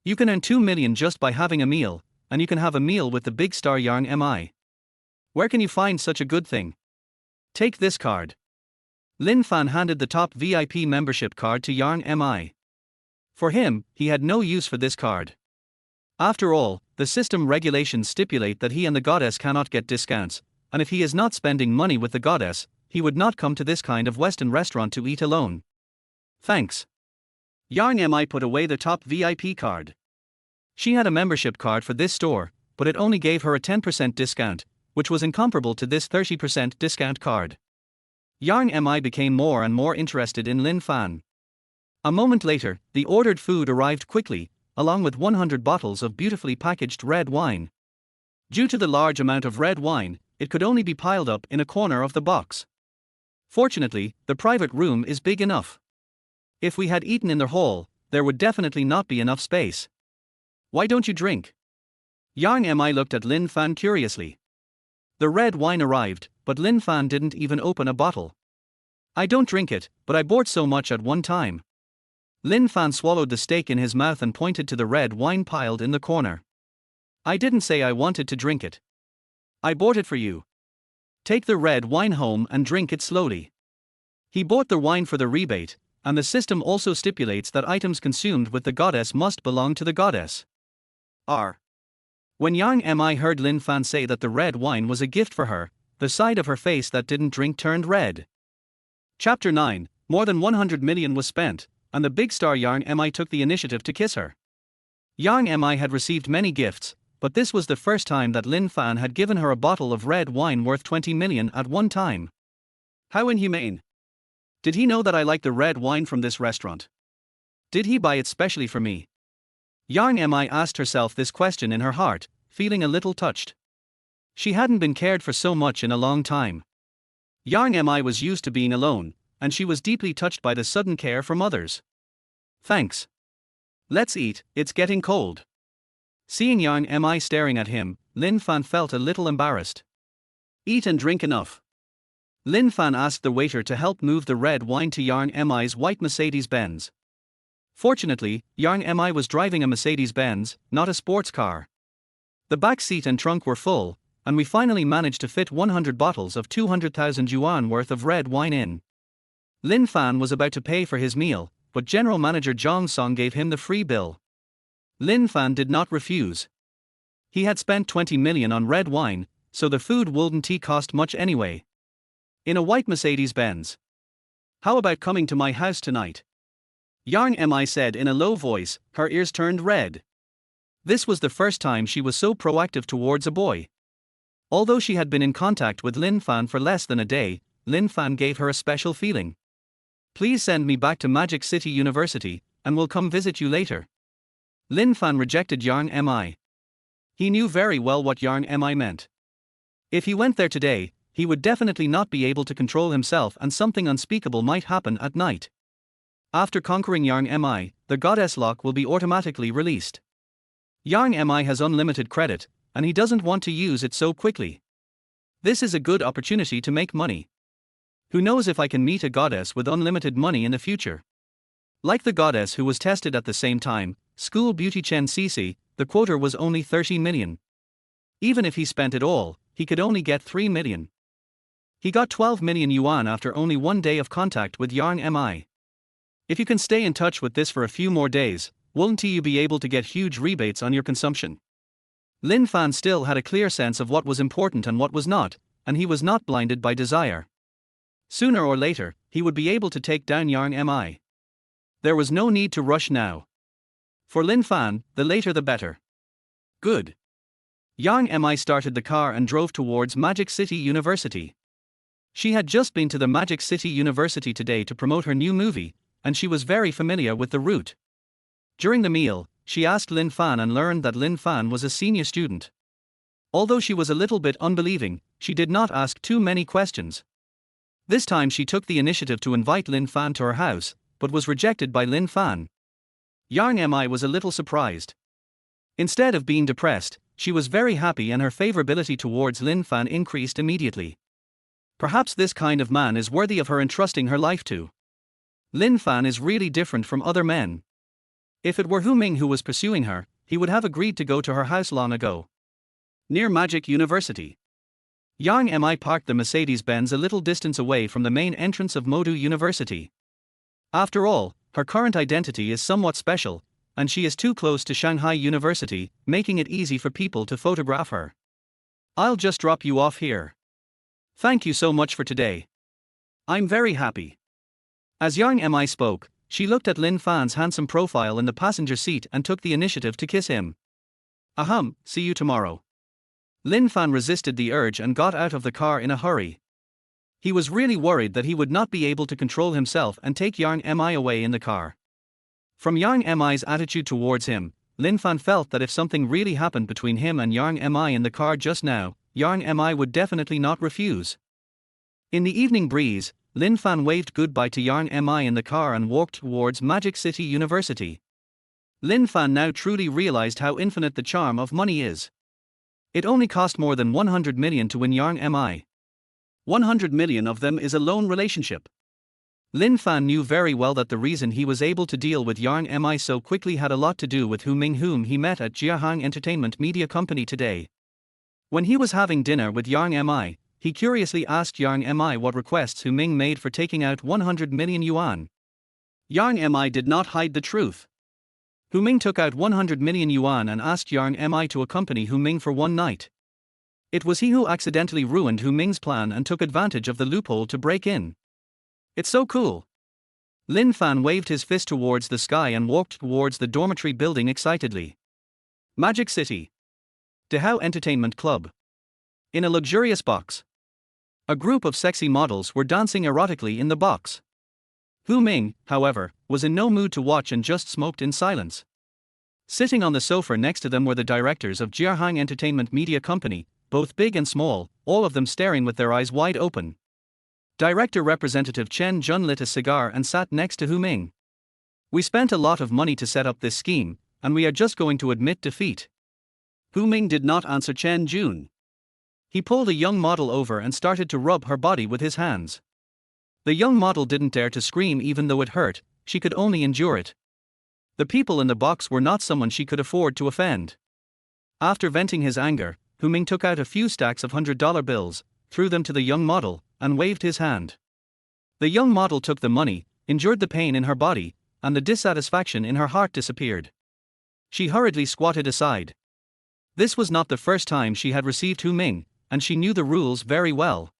You can earn 2 million just by having a meal, and you can have a meal with the big star Yang Mi. Where can you find such a good thing? Take this card. Lin Fan handed the top VIP membership card to Yang Mi. For him, he had no use for this card. After all, the system regulations stipulate that he and the goddess cannot get discounts, and if he is not spending money with the goddess, he would not come to this kind of Western restaurant to eat alone. Thanks. Yang Mi put away the top VIP card. She had a membership card for this store, but it only gave her a 10% discount, which was incomparable to this 30% discount card. Yang Mi became more and more interested in Lin Fan. A moment later, the ordered food arrived quickly, along with 100 bottles of beautifully packaged red wine. Due to the large amount of red wine, it could only be piled up in a corner of the box. Fortunately, the private room is big enough. If we had eaten in the hall, there would definitely not be enough space. Why don't you drink? Yang Mi looked at Lin Fan curiously. The red wine arrived, but Lin Fan didn't even open a bottle. I don't drink it, but I bought so much at one time. Lin Fan swallowed the steak in his mouth and pointed to the red wine piled in the corner. I didn't say I wanted to drink it. I bought it for you. Take the red wine home and drink it slowly. He bought the wine for the rebate, and the system also stipulates that items consumed with the goddess must belong to the goddess. R. When Yang Mi heard Lin Fan say that the red wine was a gift for her, the side of her face that didn't drink turned red. Chapter 9, more than 100 million was spent, and the big star Yang Mi took the initiative to kiss her. Yang Mi had received many gifts, but this was the first time that Lin Fan had given her a bottle of red wine worth 20 million at one time. How inhumane. Did he know that I like the red wine from this restaurant? Did he buy it specially for me? Yang Mi asked herself this question in her heart, feeling a little touched. She hadn't been cared for so much in a long time. Yang Mi was used to being alone, and she was deeply touched by the sudden care from others. Thanks. Let's eat, it's getting cold. Seeing Yang Mi staring at him, Lin Fan felt a little embarrassed. Eat and drink enough. Lin Fan asked the waiter to help move the red wine to Yang Mi's white Mercedes-Benz. Fortunately, Yang Mi was driving a Mercedes-Benz, not a sports car. The back seat and trunk were full, and we finally managed to fit 100 bottles of 200,000 yuan worth of red wine in. Lin Fan was about to pay for his meal, but General Manager Jong Song gave him the free bill. Lin Fan did not refuse. He had spent 20 million on red wine, so the food wouldn't cost much anyway. In a white Mercedes-Benz. How about coming to my house tonight? Yarn Mi said in a low voice, her ears turned red. This was the first time she was so proactive towards a boy. Although she had been in contact with Lin Fan for less than a day, Lin Fan gave her a special feeling. Please send me back to Magic City University, and we'll come visit you later. Lin Fan rejected Yarn Mi. He knew very well what Yarn Mi meant. If he went there today, he would definitely not be able to control himself and something unspeakable might happen at night. After conquering Yarn Mi, the goddess lock will be automatically released. Yarn Mi has unlimited credit, and he doesn't want to use it so quickly. This is a good opportunity to make money. Who knows if I can meet a goddess with unlimited money in the future? Like the goddess who was tested at the same time, school beauty Chen Cece, the quota was only 30 million. Even if he spent it all, he could only get 3 million. He got 12 million yuan after only 1 day of contact with Yarn Mi. If you can stay in touch with this for a few more days, won't you be able to get huge rebates on your consumption? Lin Fan still had a clear sense of what was important and what was not, and he was not blinded by desire. Sooner or later, he would be able to take down Yarn Mi. There was no need to rush now. For Lin Fan, the later the better. Good. Yarn Mi started the car and drove towards Magic City University. She had just been to the Magic City University today to promote her new movie, and she was very familiar with the route. During the meal, she asked Lin Fan and learned that Lin Fan was a senior student. Although she was a little bit unbelieving, she did not ask too many questions. This time she took the initiative to invite Lin Fan to her house, but was rejected by Lin Fan. Yarn Mi was a little surprised. Instead of being depressed, she was very happy and her favorability towards Lin Fan increased immediately. Perhaps this kind of man is worthy of her entrusting her life to. Lin Fan is really different from other men. If it were Hu Ming who was pursuing her, he would have agreed to go to her house long ago. Near Magic University. Yarn Mi parked the Mercedes-Benz a little distance away from the main entrance of Modu University. After all, her current identity is somewhat special, and she is too close to Shanghai University, making it easy for people to photograph her. I'll just drop you off here. Thank you so much for today. I'm very happy. As Yarn Mi spoke, she looked at Lin Fan's handsome profile in the passenger seat and took the initiative to kiss him. Ahem, see you tomorrow. Lin Fan resisted the urge and got out of the car in a hurry. He was really worried that he would not be able to control himself and take Yarn Mi away in the car. From Yarn Mi's attitude towards him, Lin Fan felt that if something really happened between him and Yarn Mi in the car just now, Yarn Mi would definitely not refuse. In the evening breeze, Lin Fan waved goodbye to Yarn Mi in the car and walked towards Magic City University. Lin Fan now truly realized how infinite the charm of money is. It only cost more than 100 million to win Yarn Mi. 100 million of them is a loan relationship. Lin Fan knew very well that the reason he was able to deal with Yarn Mi so quickly had a lot to do with Hu Ming, whom he met at Jiahang Entertainment Media Company today. When he was having dinner with Yarn Mi, he curiously asked Yarn Mi what requests Hu Ming made for taking out 100 million yuan. Yarn Mi did not hide the truth. Hu Ming took out 100 million yuan and asked Yarn Mi to accompany Hu Ming for one night. It was he who accidentally ruined Hu Ming's plan and took advantage of the loophole to break in. It's so cool. Lin Fan waved his fist towards the sky and walked towards the dormitory building excitedly. Magic City. Dehao Entertainment Club. In a luxurious box. A group of sexy models were dancing erotically in the box. Hu Ming, however, was in no mood to watch and just smoked in silence. Sitting on the sofa next to them were the directors of Jiahang Entertainment Media Company, both big and small, all of them staring with their eyes wide open. Director Representative Chen Jun lit a cigar and sat next to Hu Ming. We spent a lot of money to set up this scheme, and we are just going to admit defeat. Hu Ming did not answer Chen Jun. He pulled a young model over and started to rub her body with his hands. The young model didn't dare to scream even though it hurt, she could only endure it. The people in the box were not someone she could afford to offend. After venting his anger, Hu Ming took out a few stacks of $100 bills, threw them to the young model, and waved his hand. The young model took the money, endured the pain in her body, and the dissatisfaction in her heart disappeared. She hurriedly squatted aside. This was not the first time she had received Hu Ming, and she knew the rules very well.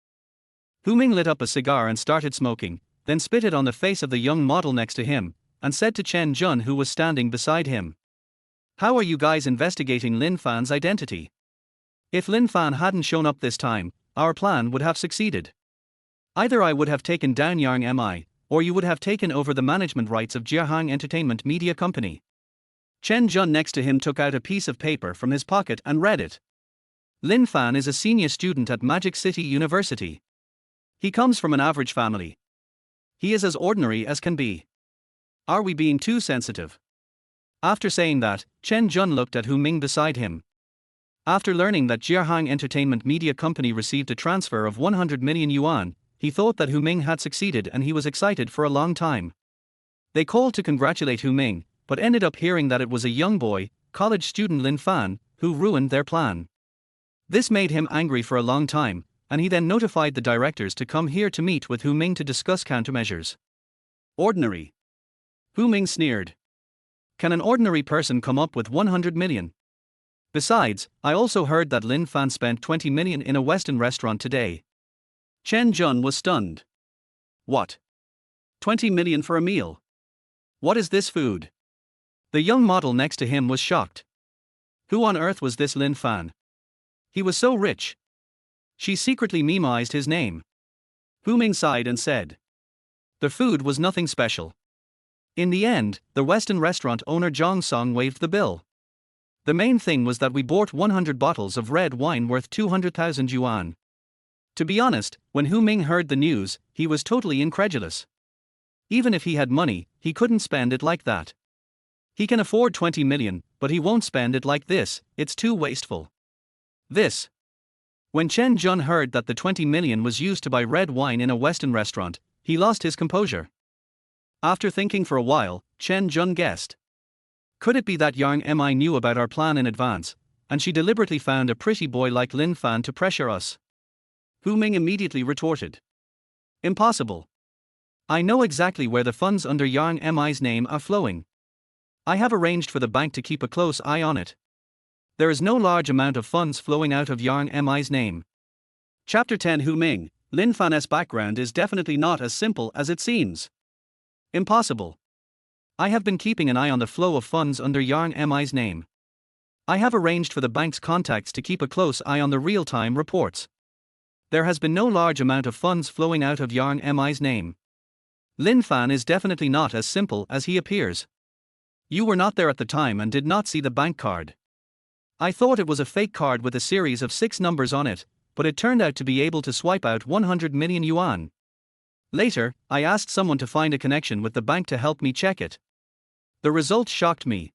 Hu Ming lit up a cigar and started smoking, then spit it on the face of the young model next to him, and said to Chen Jun, who was standing beside him, "How are you guys investigating Lin Fan's identity? If Lin Fan hadn't shown up this time, our plan would have succeeded. Either I would have taken down Yang Mi, or you would have taken over the management rights of Jiahang Entertainment Media Company." Chen Jun next to him took out a piece of paper from his pocket and read it. Lin Fan is a senior student at Magic City University. He comes from an average family. He is as ordinary as can be. Are we being too sensitive? After saying that, Chen Jun looked at Hu Ming beside him. After learning that Jiahang Entertainment Media Company received a transfer of 100 million yuan, he thought that Hu Ming had succeeded and he was excited for a long time. They called to congratulate Hu Ming, but ended up hearing that it was a young boy, college student Lin Fan, who ruined their plan. This made him angry for a long time, and he then notified the directors to come here to meet with Hu Ming to discuss countermeasures. Ordinary. Hu Ming sneered. Can an ordinary person come up with 100 million? Besides, I also heard that Lin Fan spent 20 million in a Western restaurant today. Chen Jun was stunned. What? 20 million for a meal? What is this food? The young model next to him was shocked. Who on earth was this Lin Fan? He was so rich. She secretly memoized his name. Hu Ming sighed and said, "The food was nothing special." In the end, the Western restaurant owner Zhang Song waived the bill. The main thing was that we bought 100 bottles of red wine worth 200,000 yuan. To be honest, when Hu Ming heard the news, he was totally incredulous. Even if he had money, he couldn't spend it like that. He can afford 20 million, but he won't spend it like this, it's too wasteful. This. When Chen Jun heard that the 20 million was used to buy red wine in a Western restaurant, he lost his composure. After thinking for a while, Chen Jun guessed. Could it be that Yang Mi knew about our plan in advance, and she deliberately found a pretty boy like Lin Fan to pressure us? Hu Ming immediately retorted. Impossible. I know exactly where the funds under Yang Mi's name are flowing. I have arranged for the bank to keep a close eye on it. There is no large amount of funds flowing out of Yang Mi's name. Chapter 10 Hu Ming, Lin Fan's background is definitely not as simple as it seems. Impossible. I have been keeping an eye on the flow of funds under Yang Mi's name. I have arranged for the bank's contacts to keep a close eye on the real-time reports. There has been no large amount of funds flowing out of Yang Mi's name. Lin Fan is definitely not as simple as he appears. You were not there at the time and did not see the bank card. I thought it was a fake card with a series of 6 numbers on it, but it turned out to be able to swipe out 100 million yuan. Later, I asked someone to find a connection with the bank to help me check it. The results shocked me.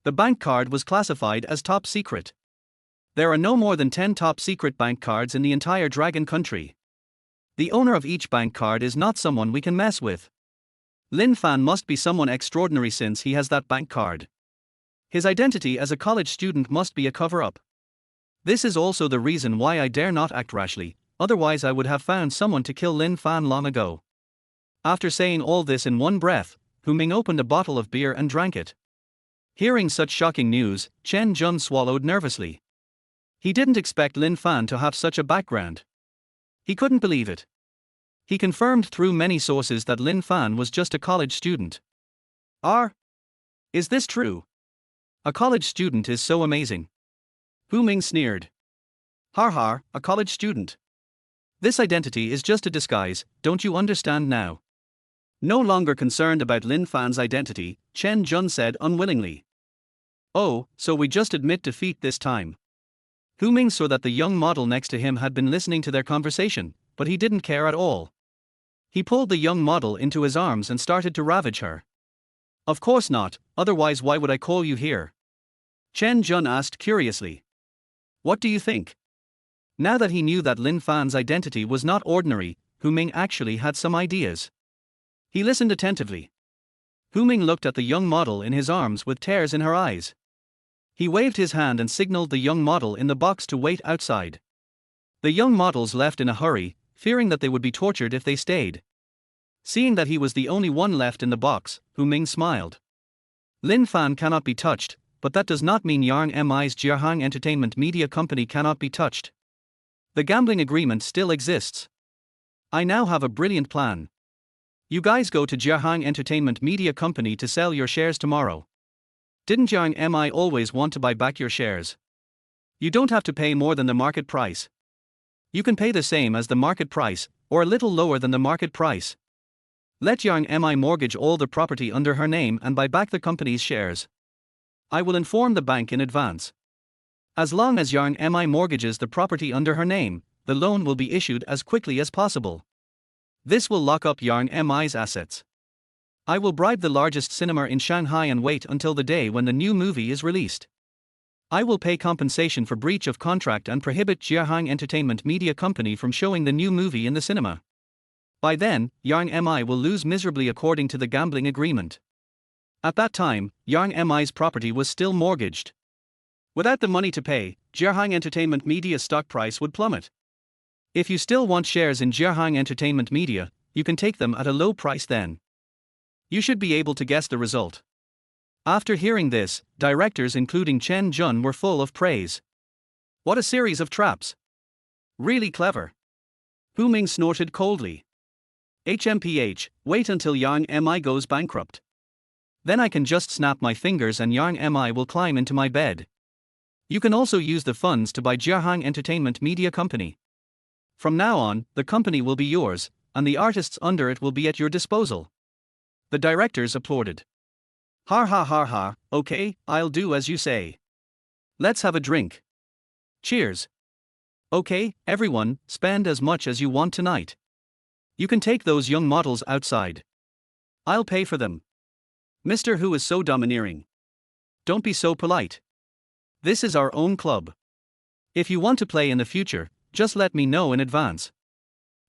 The bank card was classified as top secret. There are no more than 10 top secret bank cards in the entire Dragon country. The owner of each bank card is not someone we can mess with. Lin Fan must be someone extraordinary since he has that bank card. His identity as a college student must be a cover-up. This is also the reason why I dare not act rashly, otherwise I would have found someone to kill Lin Fan long ago. After saying all this in one breath, Hu Ming opened a bottle of beer and drank it. Hearing such shocking news, Chen Jun swallowed nervously. He didn't expect Lin Fan to have such a background. He couldn't believe it. He confirmed through many sources that Lin Fan was just a college student. Is this true? A college student is so amazing. Hu Ming sneered. Har har, a college student. This identity is just a disguise, don't you understand now? No longer concerned about Lin Fan's identity, Chen Jun said unwillingly. Oh, so we just admit defeat this time. Hu Ming saw that the young model next to him had been listening to their conversation, but he didn't care at all. He pulled the young model into his arms and started to ravage her. Of course not, otherwise why would I call you here? Chen Jun asked curiously. What do you think? Now that he knew that Lin Fan's identity was not ordinary, Hu Ming actually had some ideas. He listened attentively. Hu Ming looked at the young model in his arms with tears in her eyes. He waved his hand and signaled the young model in the box to wait outside. The young models left in a hurry, fearing that they would be tortured if they stayed. Seeing that he was the only one left in the box, Hu Ming smiled. Lin Fan cannot be touched, but that does not mean Yang MI's Jiahang Entertainment Media Company cannot be touched. The gambling agreement still exists. I now have a brilliant plan. You guys go to Jiahang Entertainment Media Company to sell your shares tomorrow. Didn't Yang MI always want to buy back your shares? You don't have to pay more than the market price. You can pay the same as the market price, or a little lower than the market price. Let Yang MI mortgage all the property under her name and buy back the company's shares. I will inform the bank in advance. As long as Yang MI mortgages the property under her name, the loan will be issued as quickly as possible. This will lock up Yang MI's assets. I will bribe the largest cinema in Shanghai and wait until the day when the new movie is released. I will pay compensation for breach of contract and prohibit Jiahang Entertainment Media Company from showing the new movie in the cinema. By then, Yang MI will lose miserably according to the gambling agreement. At that time, Yang MI's property was still mortgaged. Without the money to pay, Jiahang Entertainment Media's stock price would plummet. If you still want shares in Jiahang Entertainment Media, you can take them at a low price then. You should be able to guess the result. After hearing this, directors including Chen Jun were full of praise. What a series of traps! Really clever. Hu Ming snorted coldly. HMPH, wait until Yang MI goes bankrupt. Then I can just snap my fingers and Yang MI will climb into my bed. You can also use the funds to buy Jiahang Entertainment Media Company. From now on, the company will be yours, and the artists under it will be at your disposal. The directors applauded. Ha ha ha ha, okay, I'll do as you say. Let's have a drink. Cheers. Okay, everyone, spend as much as you want tonight. You can take those young models outside. I'll pay for them. Mr. Who is so domineering? Don't be so polite. This is our own club. If you want to play in the future, just let me know in advance.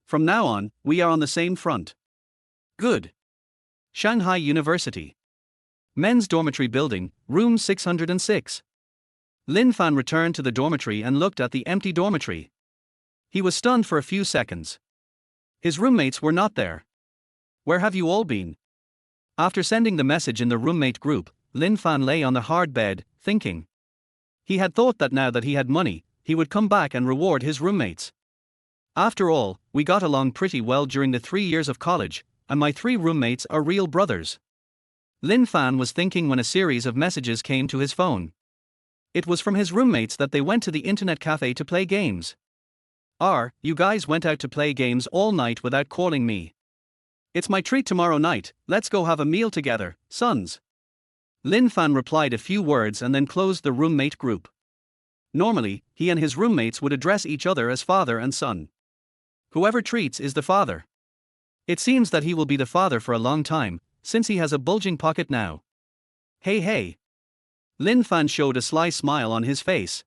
From now on, we are on the same front. Good. Shanghai University. Men's Dormitory Building, Room 606. Lin Fan returned to the dormitory and looked at the empty dormitory. He was stunned for a few seconds. His roommates were not there. Where have you all been? After sending the message in the roommate group, Lin Fan lay on the hard bed, thinking. He had thought that now that he had money, he would come back and reward his roommates. After all, we got along pretty well during the 3 years of college, and my 3 roommates are real brothers. Lin Fan was thinking when a series of messages came to his phone. It was from his roommates that they went to the internet cafe to play games. You guys went out to play games all night without calling me. It's my treat tomorrow night, let's go have a meal together, sons. Lin Fan replied a few words and then closed the roommate group. Normally, he and his roommates would address each other as father and son. Whoever treats is the father. It seems that he will be the father for a long time, since he has a bulging pocket now. Hey. Lin Fan showed a sly smile on his face.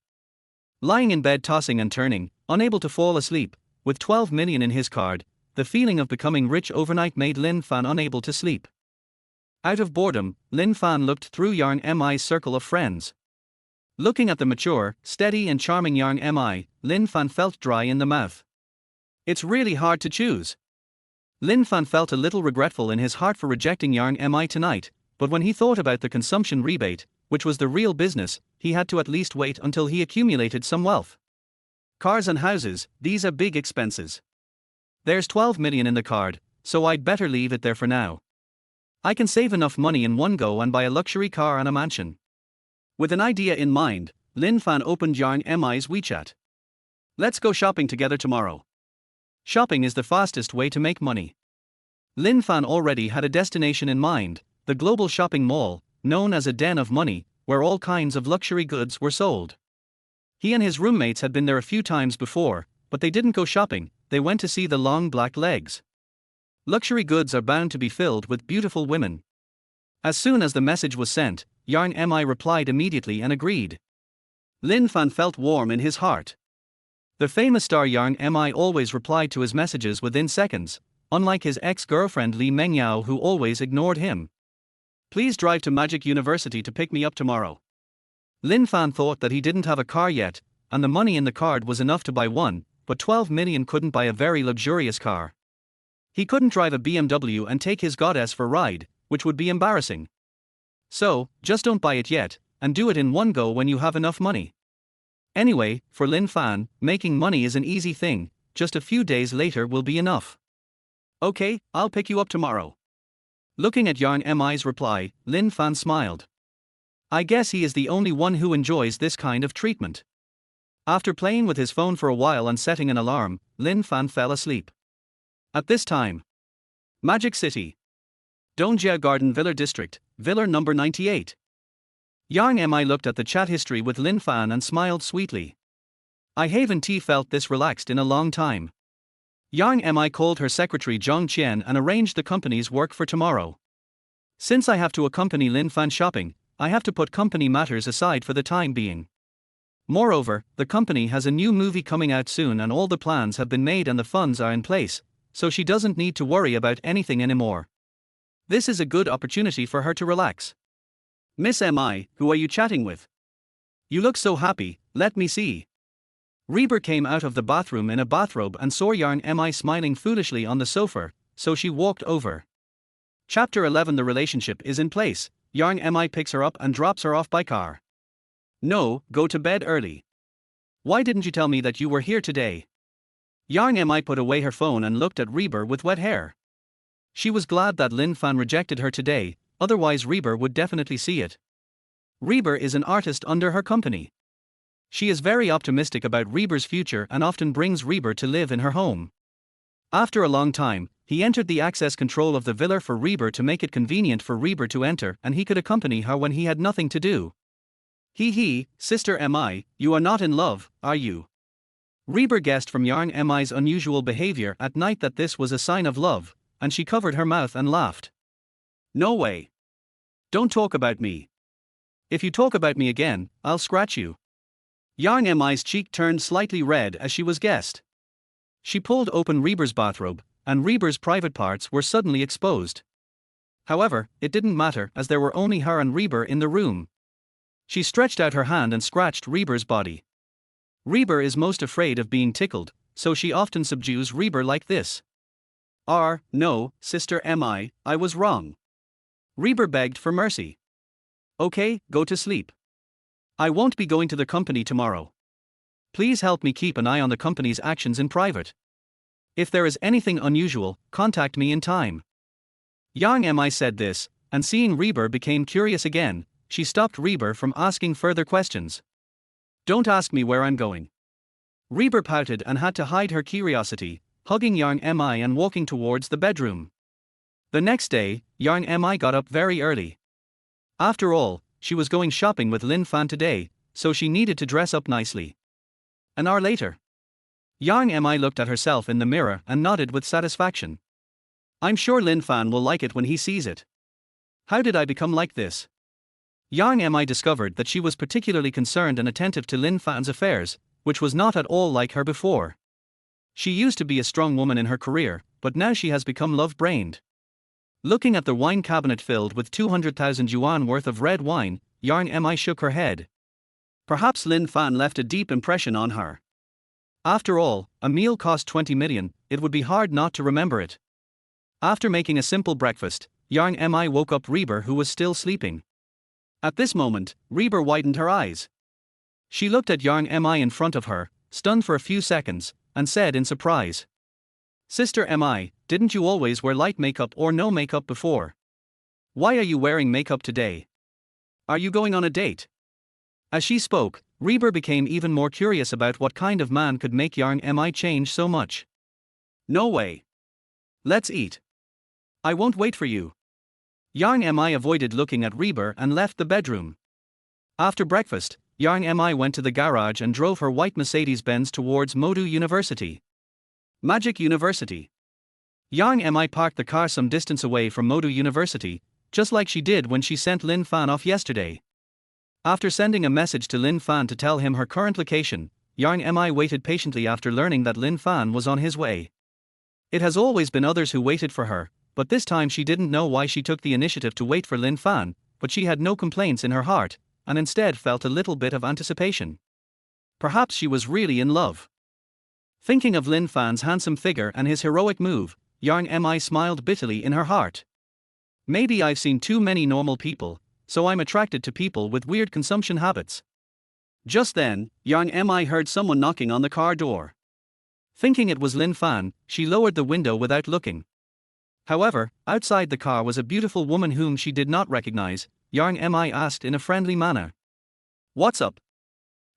Lying in bed tossing and turning, unable to fall asleep, with 12 million in his card, the feeling of becoming rich overnight made Lin Fan unable to sleep. Out of boredom, Lin Fan looked through Yang MI's circle of friends. Looking at the mature, steady and charming Yang MI, Lin Fan felt dry in the mouth. It's really hard to choose. Lin Fan felt a little regretful in his heart for rejecting Yang MI tonight, but when he thought about the consumption rebate, which was the real business, he had to at least wait until he accumulated some wealth. Cars and houses, these are big expenses. There's 12 million in the card, so I'd better leave it there for now. I can save enough money in one go and buy a luxury car and a mansion. With an idea in mind, Lin Fan opened Yang MI's WeChat. Let's go shopping together tomorrow. Shopping is the fastest way to make money. Lin Fan already had a destination in mind, the global shopping mall, known as a den of money, where all kinds of luxury goods were sold. He and his roommates had been there a few times before, but they didn't go shopping, they went to see the long black legs. Luxury goods are bound to be filled with beautiful women. As soon as the message was sent, Yang MI replied immediately and agreed. Lin Fan felt warm in his heart. The famous star Yang MI always replied to his messages within seconds, unlike his ex-girlfriend Li Mengyao who always ignored him. Please drive to Magic University to pick me up tomorrow. Lin Fan thought that he didn't have a car yet, and the money in the card was enough to buy one, but 12 million couldn't buy a very luxurious car. He couldn't drive a BMW and take his goddess for a ride, which would be embarrassing. So, just don't buy it yet, and do it in one go when you have enough money. Anyway, for Lin Fan, making money is an easy thing, just a few days later will be enough. Okay, I'll pick you up tomorrow. Looking at Yang Mi's reply, Lin Fan smiled. I guess he is the only one who enjoys this kind of treatment. After playing with his phone for a while and setting an alarm, Lin Fan fell asleep. At this time, Magic City, Dongjia Garden Villa District, Villa number 98. Yang Mi looked at the chat history with Lin Fan and smiled sweetly. I haven't felt this relaxed in a long time. Yang Mi called her secretary Zhang Qian and arranged the company's work for tomorrow. Since I have to accompany Lin Fan shopping, I have to put company matters aside for the time being. Moreover, the company has a new movie coming out soon and all the plans have been made and the funds are in place, so she doesn't need to worry about anything anymore. This is a good opportunity for her to relax. Miss Mi, who are you chatting with? You look so happy, let me see. Reber came out of the bathroom in a bathrobe and saw Yang Mi smiling foolishly on the sofa, so she walked over. Chapter 11. The relationship is in place. Yang Mi picks her up and drops her off by car. No, go to bed early. Why didn't you tell me that you were here today? Yang Mi put away her phone and looked at Reber with wet hair. She was glad that Lin Fan rejected her today, otherwise Reber would definitely see it. Reber is an artist under her company. She is very optimistic about Reber's future and often brings Reber to live in her home. After a long time, he entered the access control of the villa for Reber to make it convenient for Reber to enter and he could accompany her when he had nothing to do. Sister Mi, you are not in love, are you? Reber guessed from Yang Mi's unusual behavior at night that this was a sign of love, and she covered her mouth and laughed. No way. Don't talk about me. If you talk about me again, I'll scratch you. Yang Mi's cheek turned slightly red as she was guessed. She pulled open Reber's bathrobe, and Reber's private parts were suddenly exposed. However, it didn't matter as there were only her and Reber in the room. She stretched out her hand and scratched Reber's body. Reber is most afraid of being tickled, so she often subdues Reber like this. No, Sister Mi, I was wrong. Reber begged for mercy. Okay, go to sleep. I won't be going to the company tomorrow. Please help me keep an eye on the company's actions in private. If there is anything unusual, contact me in time. Yang Mi said this, and seeing Reber became curious again, she stopped Reber from asking further questions. Don't ask me where I'm going. Reber pouted and had to hide her curiosity, hugging Yang Mi and walking towards the bedroom. The next day, Yang Mi got up very early. After all, she was going shopping with Lin Fan today, so she needed to dress up nicely. An hour later, Yang Mi looked at herself in the mirror and nodded with satisfaction. I'm sure Lin Fan will like it when he sees it. How did I become like this? Yang Mi discovered that she was particularly concerned and attentive to Lin Fan's affairs, which was not at all like her before. She used to be a strong woman in her career, but now she has become love-brained. Looking at the wine cabinet filled with 200,000 yuan worth of red wine, Yang Mi shook her head. Perhaps Lin Fan left a deep impression on her. After all, a meal cost 20 million, it would be hard not to remember it. After making a simple breakfast, Yang Mi woke up Reber who was still sleeping. At this moment, Reber widened her eyes. She looked at Yang Mi in front of her, stunned for a few seconds, and said in surprise. Sister Mi, didn't you always wear light makeup or no makeup before? Why are you wearing makeup today? Are you going on a date? As she spoke, Reber became even more curious about what kind of man could make Yang Mi change so much. No way. Let's eat. I won't wait for you. Yang Mi avoided looking at Reber and left the bedroom. After breakfast, Yang Mi went to the garage and drove her white Mercedes-Benz towards Modu University. Magic University. Yang Mi parked the car some distance away from Modu University, just like she did when she sent Lin Fan off yesterday. After sending a message to Lin Fan to tell him her current location, Yang Mi waited patiently after learning that Lin Fan was on his way. It has always been others who waited for her, but this time she didn't know why she took the initiative to wait for Lin Fan, but she had no complaints in her heart, and instead felt a little bit of anticipation. Perhaps she was really in love. Thinking of Lin Fan's handsome figure and his heroic move, Yang Mi smiled bitterly in her heart. Maybe I've seen too many normal people, so I'm attracted to people with weird consumption habits. Just then, Yang Mi heard someone knocking on the car door. Thinking it was Lin Fan, she lowered the window without looking. However, outside the car was a beautiful woman whom she did not recognize. Yang Mi asked in a friendly manner, "What's up?"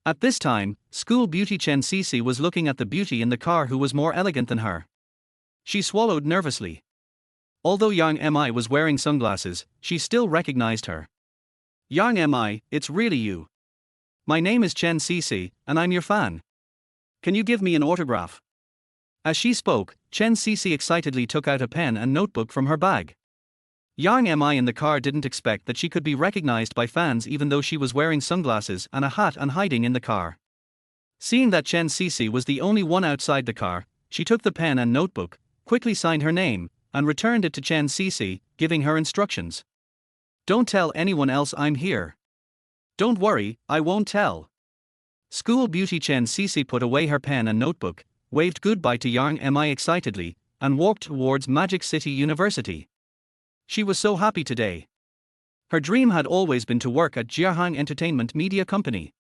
At this time, school beauty Chen Cece was looking at the beauty in the car who was more elegant than her. She swallowed nervously. Although Yang Mi was wearing sunglasses, she still recognized her. "Yang Mi, it's really you. My name is Chen Cece, and I'm your fan. Can you give me an autograph?" As she spoke, Chen Cece excitedly took out a pen and notebook from her bag. Yang Mi in the car didn't expect that she could be recognized by fans even though she was wearing sunglasses and a hat and hiding in the car. Seeing that Chen Cece was the only one outside the car, she took the pen and notebook, quickly signed her name, and returned it to Chen Cece, giving her instructions. "Don't tell anyone else I'm here." "Don't worry, I won't tell." School beauty Chen Cece put away her pen and notebook, waved goodbye to Yang Mi excitedly, and walked towards Magic City University. She was so happy today. Her dream had always been to work at Jiahang Entertainment Media Company.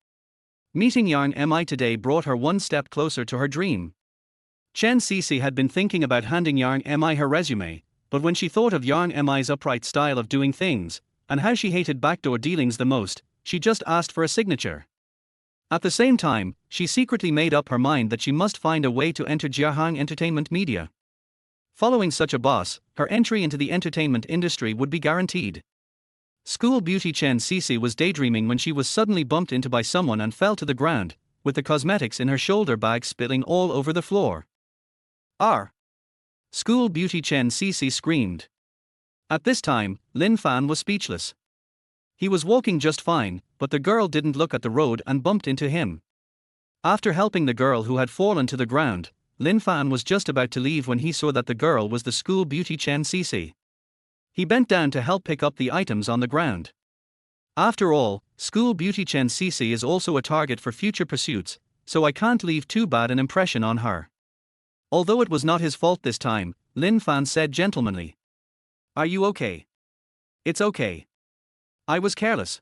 Meeting Yang Mi today brought her one step closer to her dream. Chen Cece had been thinking about handing Yang Mi her resume, but when she thought of Yang Mi's upright style of doing things, and how she hated backdoor dealings the most, she just asked for a signature. At the same time, she secretly made up her mind that she must find a way to enter Jiahang Entertainment Media. Following such a boss, her entry into the entertainment industry would be guaranteed. School beauty Chen Cece was daydreaming when she was suddenly bumped into by someone and fell to the ground, with the cosmetics in her shoulder bag spilling all over the floor. "R!" School beauty Chen Cece screamed. At this time, Lin Fan was speechless. He was walking just fine, but the girl didn't look at the road and bumped into him. After helping the girl who had fallen to the ground, Lin Fan was just about to leave when he saw that the girl was the school beauty Chen Cece. He bent down to help pick up the items on the ground. After all, school beauty Chen Cece is also a target for future pursuits, so I can't leave too bad an impression on her. Although it was not his fault this time, Lin Fan said gentlemanly. "Are you okay?" "It's okay. I was careless.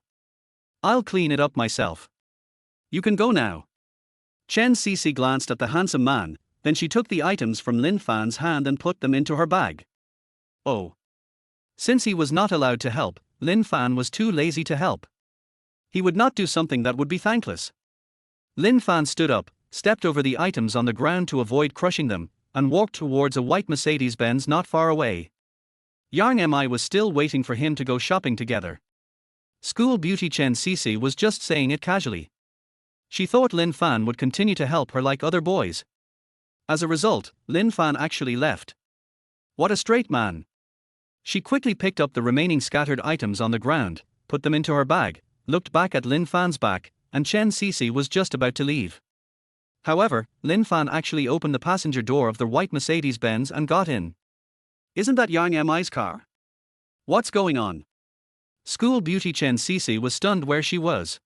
I'll clean it up myself. You can go now." Chen Cece glanced at the handsome man, then she took the items from Lin Fan's hand and put them into her bag. Oh. Since he was not allowed to help, Lin Fan was too lazy to help. He would not do something that would be thankless. Lin Fan stood up, stepped over the items on the ground to avoid crushing them, and walked towards a white Mercedes-Benz not far away. Yang Mi was still waiting for him to go shopping together. School beauty Chen Cece was just saying it casually. She thought Lin Fan would continue to help her like other boys. As a result, Lin Fan actually left. What a straight man. She quickly picked up the remaining scattered items on the ground, put them into her bag, looked back at Lin Fan's back, and Chen Cece was just about to leave. However, Lin Fan actually opened the passenger door of the white Mercedes-Benz and got in. "Isn't that Yang Mi's car? What's going on?" School beauty Chen Cece was stunned where she was.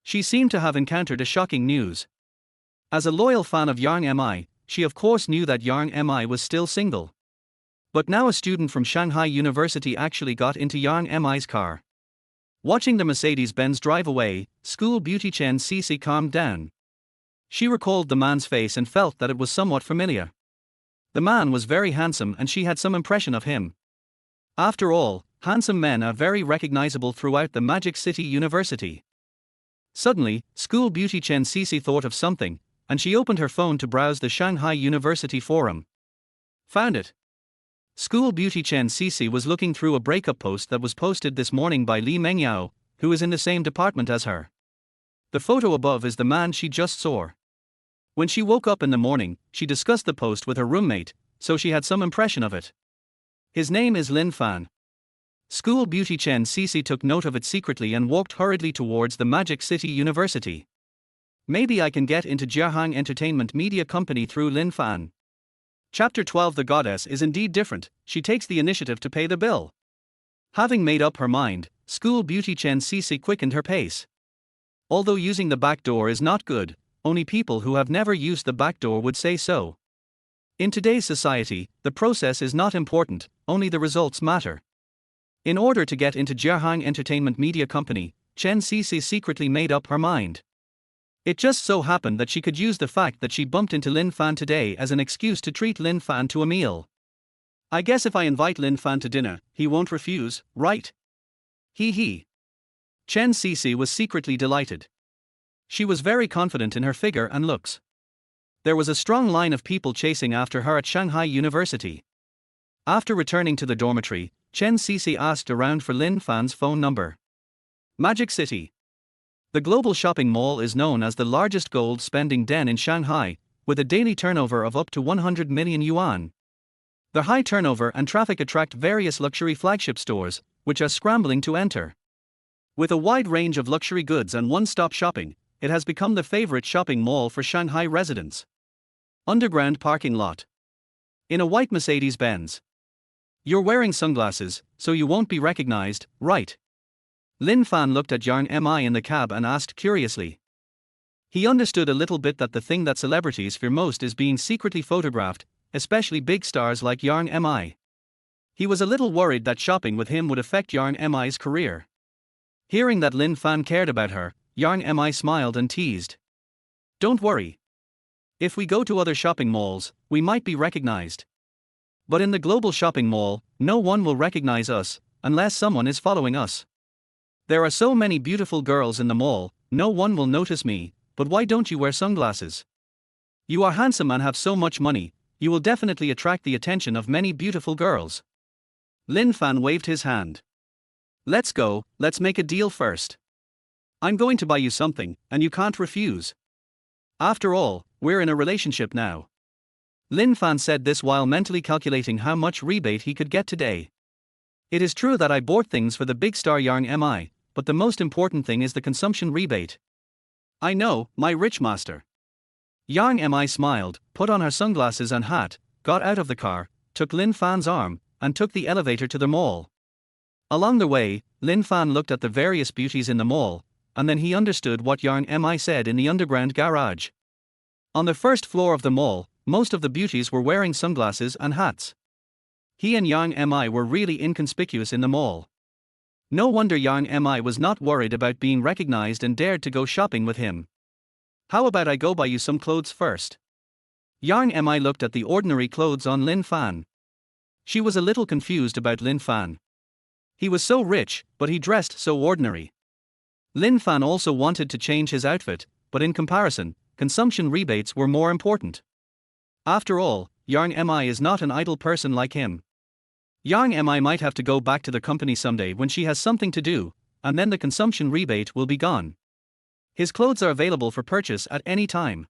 She seemed to have encountered a shocking news. As a loyal fan of Yang Mi, she of course knew that Yang Mi was still single. But now a student from Shanghai University actually got into Yang Mi's car. Watching the Mercedes-Benz drive away, school beauty Chen Cece calmed down. She recalled the man's face and felt that it was somewhat familiar. The man was very handsome and she had some impression of him. After all, handsome men are very recognizable throughout the Magic City University. Suddenly, school beauty Chen Cece thought of something, and she opened her phone to browse the Shanghai University forum. Found it. School beauty Chen Cece was looking through a breakup post that was posted this morning by Li Mengyao, who is in the same department as her. The photo above is the man she just saw. When she woke up in the morning, she discussed the post with her roommate, so she had some impression of it. His name is Lin Fan. School beauty Chen Cece took note of it secretly and walked hurriedly towards the Magic City University. Maybe I can get into Jiahang Entertainment Media Company through Lin Fan. Chapter 12. The goddess is indeed different, she takes the initiative to pay the bill. Having made up her mind, school beauty Chen Cece quickened her pace. Although using the back door is not good, only people who have never used the back door would say so. In today's society, the process is not important, only the results matter. In order to get into Jiahang Entertainment Media Company, Chen Cece secretly made up her mind. It just so happened that she could use the fact that she bumped into Lin Fan today as an excuse to treat Lin Fan to a meal. I guess if I invite Lin Fan to dinner, he won't refuse, right? Hee hee. Chen Cece was secretly delighted. She was very confident in her figure and looks. There was a strong line of people chasing after her at Shanghai University. After returning to the dormitory, Chen Cece asked around for Lin Fan's phone number. Magic City. The global shopping mall is known as the largest gold spending den in Shanghai, with a daily turnover of up to 100 million yuan. The high turnover and traffic attract various luxury flagship stores, which are scrambling to enter. With a wide range of luxury goods and one-stop shopping, it has become the favorite shopping mall for Shanghai residents. Underground parking lot. In a white Mercedes-Benz. You're wearing sunglasses, so you won't be recognized, right? Lin Fan looked at Yang Mi in the cab and asked curiously. He understood a little bit that the thing that celebrities fear most is being secretly photographed, especially big stars like Yang Mi. He was a little worried that shopping with him would affect Yang Mi's career. Hearing that Lin Fan cared about her, Yang Mi smiled and teased. Don't worry. If we go to other shopping malls, we might be recognized. But in the global shopping mall, no one will recognize us, unless someone is following us. There are so many beautiful girls in the mall, no one will notice me, but why don't you wear sunglasses? You are handsome and have so much money, you will definitely attract the attention of many beautiful girls. Lin Fan waved his hand. Let's go, let's make a deal first. I'm going to buy you something, and you can't refuse. After all, we're in a relationship now. Lin Fan said this while mentally calculating how much rebate he could get today. It is true that I bought things for the big star Yang Mi, but the most important thing is the consumption rebate. I know, my rich master. Yang Mi smiled, put on her sunglasses and hat, got out of the car, took Lin Fan's arm, and took the elevator to the mall. Along the way, Lin Fan looked at the various beauties in the mall, and then he understood what Yang Mi said in the underground garage. On the first floor of the mall, most of the beauties were wearing sunglasses and hats. He and Yang Mi were really inconspicuous in the mall. No wonder Yang Mi was not worried about being recognized and dared to go shopping with him. How about I go buy you some clothes first? Yang Mi looked at the ordinary clothes on Lin Fan. She was a little confused about Lin Fan. He was so rich, but he dressed so ordinary. Lin Fan also wanted to change his outfit, but in comparison, consumption rebates were more important. After all, Yang Mi is not an idle person like him. Yang Mi might have to go back to the company someday when she has something to do, and then the consumption rebate will be gone. His clothes are available for purchase at any time.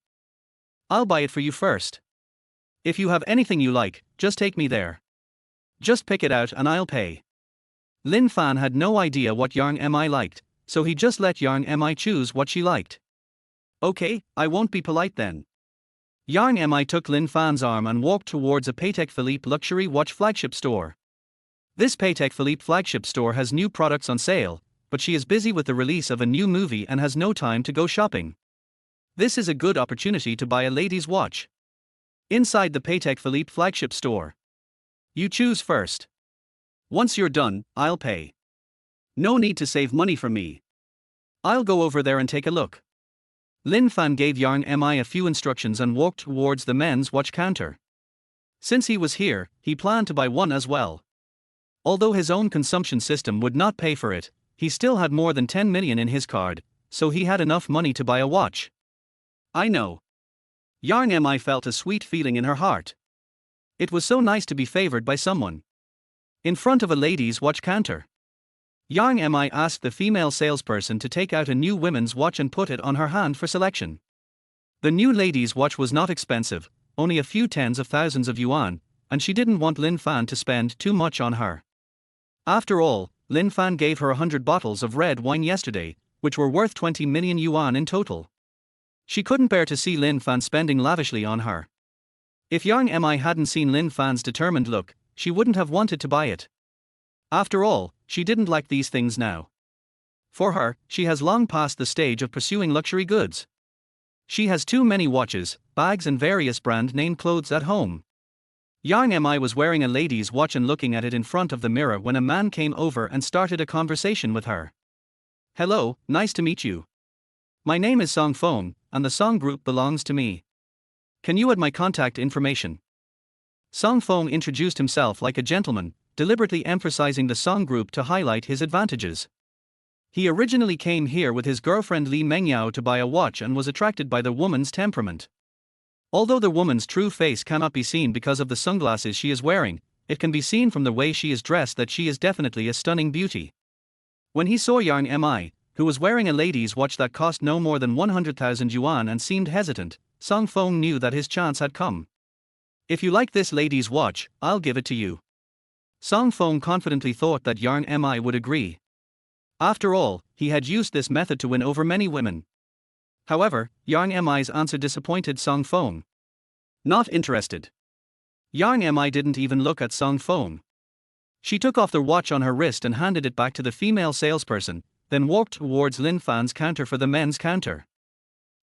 I'll buy it for you first. If you have anything you like, just take me there. Just pick it out and I'll pay. Lin Fan had no idea what Yang Mi liked, so he just let Yang Mi choose what she liked. Okay, I won't be polite then. Yang Mi took Lin Fan's arm and walked towards a Patek Philippe luxury watch flagship store. This Patek Philippe flagship store has new products on sale, but she is busy with the release of a new movie and has no time to go shopping. This is a good opportunity to buy a lady's watch. Inside the Patek Philippe flagship store. You choose first. Once you're done, I'll pay. No need to save money from me. I'll go over there and take a look. Lin Fan gave Yang Mi a few instructions and walked towards the men's watch counter. Since he was here, he planned to buy one as well. Although his own consumption system would not pay for it, he still had more than 10 million in his card, so he had enough money to buy a watch. I know. Yang Mi felt a sweet feeling in her heart. It was so nice to be favored by someone. In front of a lady's watch counter. Yang Mi asked the female salesperson to take out a new women's watch and put it on her hand for selection. The new lady's watch was not expensive, only a few tens of thousands of yuan, and she didn't want Lin Fan to spend too much on her. After all, Lin Fan gave her 100 bottles of red wine yesterday, which were worth 20 million yuan in total. She couldn't bear to see Lin Fan spending lavishly on her. If Yang Mi hadn't seen Lin Fan's determined look, she wouldn't have wanted to buy it. After all, she didn't like these things now. For her, she has long passed the stage of pursuing luxury goods. She has too many watches, bags and various brand name clothes at home. Yang Mi was wearing a lady's watch and looking at it in front of the mirror when a man came over and started a conversation with her. "Hello, nice to meet you. My name is Song Fong, and the Song group belongs to me. Can you add my contact information?" Song Fong introduced himself like a gentleman, deliberately emphasizing the Song group to highlight his advantages. He originally came here with his girlfriend Li Mengyao to buy a watch and was attracted by the woman's temperament. Although the woman's true face cannot be seen because of the sunglasses she is wearing, it can be seen from the way she is dressed that she is definitely a stunning beauty. When he saw Yang Mi, who was wearing a lady's watch that cost no more than 100,000 yuan and seemed hesitant, Song Fong knew that his chance had come. "If you like this lady's watch, I'll give it to you." Song Fong confidently thought that Yang Mi would agree. After all, he had used this method to win over many women. However, Yang Mi's answer disappointed Song Fong. "Not interested." Yang Mi didn't even look at Song Fong. She took off the watch on her wrist and handed it back to the female salesperson, then walked towards Lin Fan's counter for the men's counter.